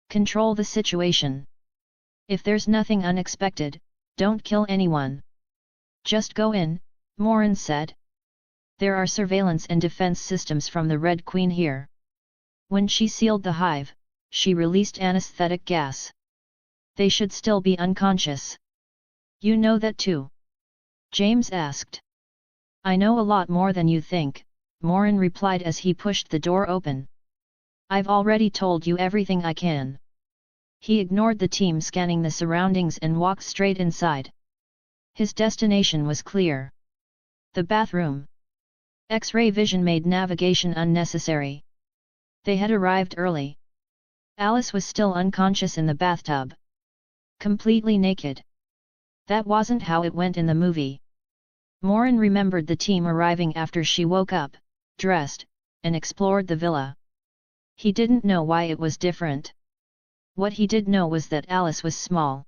Control the situation. If there's nothing unexpected, don't kill anyone. Just go in, Morin said. There are surveillance and defense systems from the Red Queen here. When she sealed the hive, she released anesthetic gas. They should still be unconscious. You know that too? James asked. I know a lot more than you think, Morin replied as he pushed the door open. I've already told you everything I can. He ignored the team scanning the surroundings and walked straight inside. His destination was clear. The bathroom. X-ray vision made navigation unnecessary. They had arrived early. Alice was still unconscious in the bathtub. Completely naked. That wasn't how it went in the movie. Morin remembered the team arriving after she woke up, dressed, and explored the villa. He didn't know why it was different. What he did know was that Alice was small.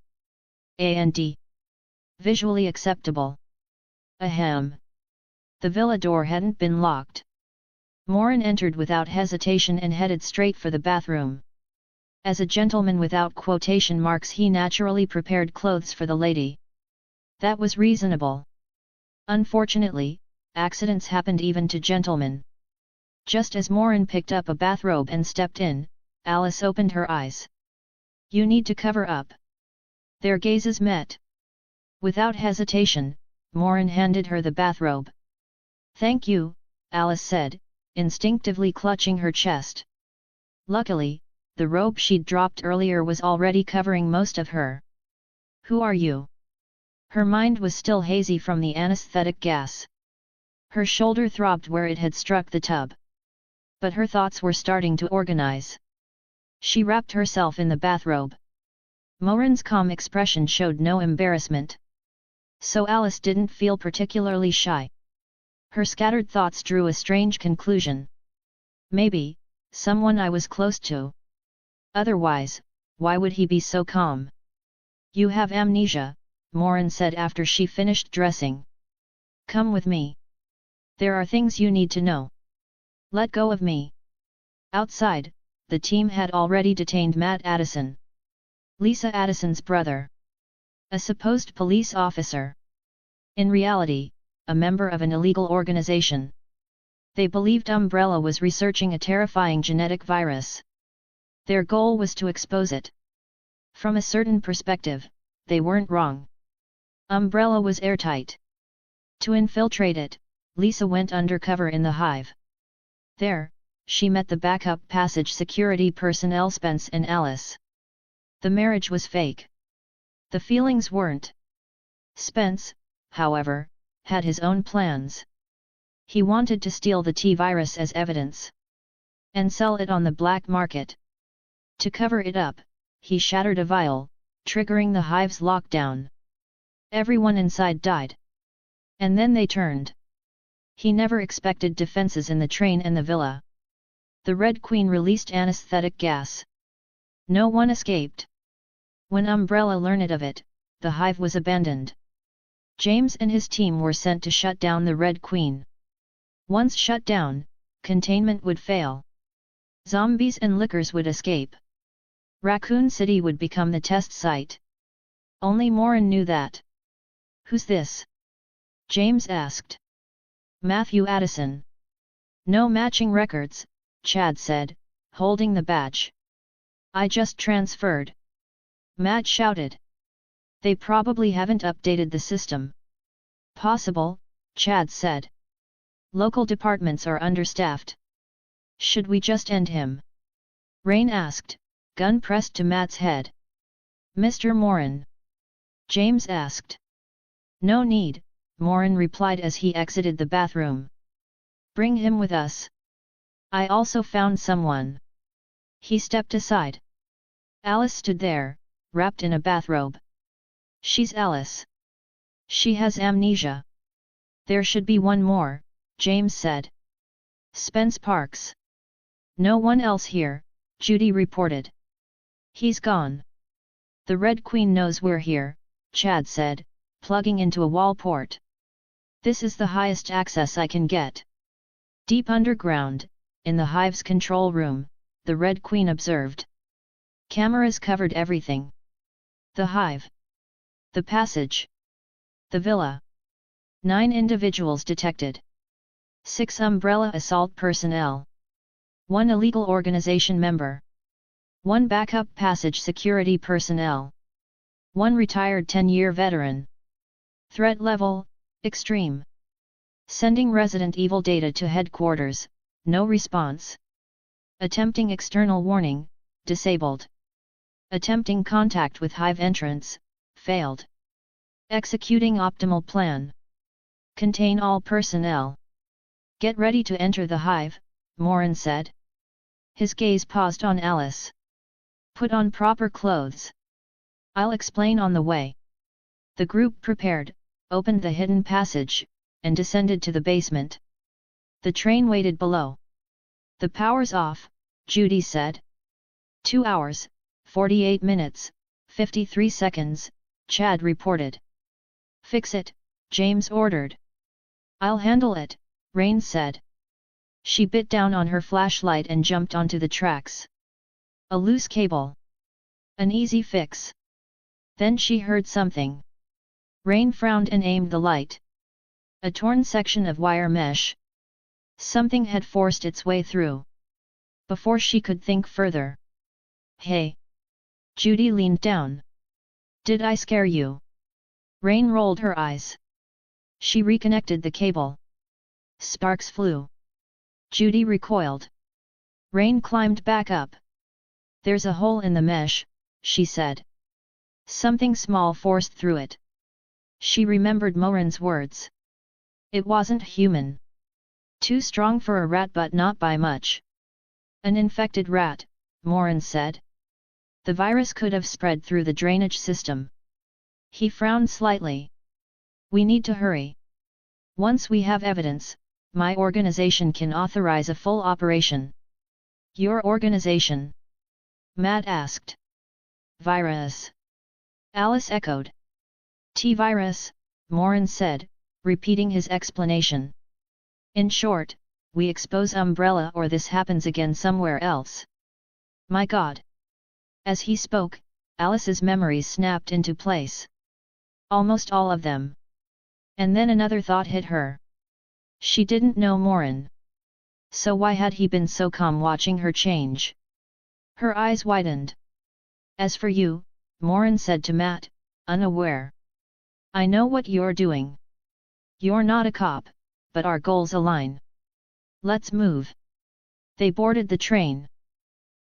And visually acceptable. Ahem. The villa door hadn't been locked. Morin entered without hesitation and headed straight for the bathroom. As a gentleman without quotation marks, he naturally prepared clothes for the lady. That was reasonable. Unfortunately, accidents happened even to gentlemen. Just as Morin picked up a bathrobe and stepped in, Alice opened her eyes. "You need to cover up." Their gazes met. Without hesitation, Morin handed her the bathrobe. "Thank you," Alice said, instinctively clutching her chest. Luckily, the robe she'd dropped earlier was already covering most of her. "Who are you?" Her mind was still hazy from the anesthetic gas. Her shoulder throbbed where it had struck the tub. But her thoughts were starting to organize. She wrapped herself in the bathrobe. Morin's calm expression showed no embarrassment. So Alice didn't feel particularly shy. Her scattered thoughts drew a strange conclusion. Maybe, someone I was close to. Otherwise, why would he be so calm? "You have amnesia," Morin said after she finished dressing. "Come with me. There are things you need to know." "Let go of me." Outside, the team had already detained Matt Addison. Lisa Addison's brother. A supposed police officer. In reality, a member of an illegal organization. They believed Umbrella was researching a terrifying genetic virus. Their goal was to expose it. From a certain perspective, they weren't wrong. Umbrella was airtight. To infiltrate it, Lisa went undercover in the hive. There, she met the backup passage security personnel Spence and Alice. The marriage was fake. The feelings weren't. Spence, however, had his own plans. He wanted to steal the T-virus as evidence. And sell it on the black market. To cover it up, he shattered a vial, triggering the hive's lockdown. Everyone inside died. And then they turned. He never expected defenses in the train and the villa. The Red Queen released anesthetic gas. No one escaped. When Umbrella learned of it, the hive was abandoned. James and his team were sent to shut down the Red Queen. Once shut down, containment would fail. Zombies and lickers would escape. Raccoon City would become the test site. Only Morin knew that. "Who's this?" James asked. "Matthew Addison." "No matching records," Chad said, holding the badge. "I just transferred." Matt shouted. "They probably haven't updated the system." "Possible," Chad said. "Local departments are understaffed." "Should we just end him?" Rain asked, gun pressed to Matt's head. "Mr. Morin?" James asked. "No need," Morin replied as he exited the bathroom. "Bring him with us. I also found someone." He stepped aside. Alice stood there, wrapped in a bathrobe. "She's Alice. She has amnesia." "There should be one more," James said. "Spence Parks." "No one else here," Judy reported. "He's gone." "The Red Queen knows we're here," Chad said, plugging into a wall port. "This is the highest access I can get." Deep underground, in the hive's control room, the Red Queen observed. Cameras covered everything. The hive. The passage. The villa. 9 individuals detected. 6 Umbrella assault personnel. 1 illegal organization member. 1 backup passage security personnel. 1 retired 10-year veteran. Threat level, extreme. Sending Resident Evil data to headquarters, no response. Attempting external warning, disabled. Attempting contact with hive entrance, failed. Executing optimal plan. Contain all personnel. "Get ready to enter the hive," Morin said. His gaze paused on Alice. "Put on proper clothes. I'll explain on the way." The group prepared, opened the hidden passage, and descended to the basement. The train waited below. "The power's off," Judy said. 2 hours, 48 minutes, 53 seconds, Chad reported. "Fix it," James ordered. "I'll handle it," Rain said. She bit down on her flashlight and jumped onto the tracks. A loose cable. An easy fix. Then she heard something. Rain frowned and aimed the light. A torn section of wire mesh. Something had forced its way through. Before she could think further. "Hey!" Judy leaned down. "Did I scare you?" Rain rolled her eyes. She reconnected the cable. Sparks flew. Judy recoiled. Rain climbed back up. "There's a hole in the mesh," she said. Something small forced through it. She remembered Morin's words. It wasn't human. Too strong for a rat but not by much. "An infected rat," Morin said. "The virus could have spread through the drainage system." He frowned slightly. "We need to hurry. Once we have evidence, my organization can authorize a full operation." "Your organization?" Matt asked. "Virus." Alice echoed. "T-virus," Morin said, repeating his explanation. "In short, we expose Umbrella or this happens again somewhere else." "My God!" As he spoke, Alice's memories snapped into place. Almost all of them. And then another thought hit her. She didn't know Morin. So why had he been so calm watching her change? Her eyes widened. "As for you," Morin said to Matt, unaware. "I know what you're doing. You're not a cop, but our goals align. Let's move." They boarded the train.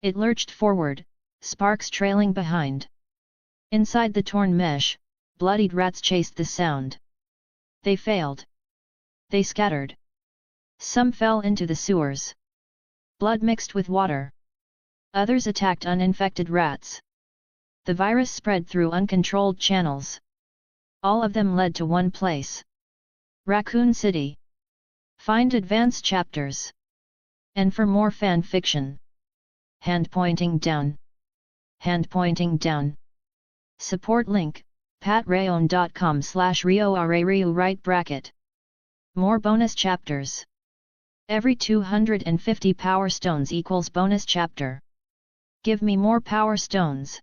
It lurched forward, sparks trailing behind. Inside the torn mesh, bloodied rats chased the sound. They failed. They scattered. Some fell into the sewers. Blood mixed with water. Others attacked uninfected rats. The virus spread through uncontrolled channels. All of them led to one place. Raccoon City. Find advanced chapters. And for more fan fiction. Hand pointing down. Hand pointing down. Support link, patreon.com/RioRaRiu right bracket. More bonus chapters. Every 250 power stones equals bonus chapter. Give me more power stones.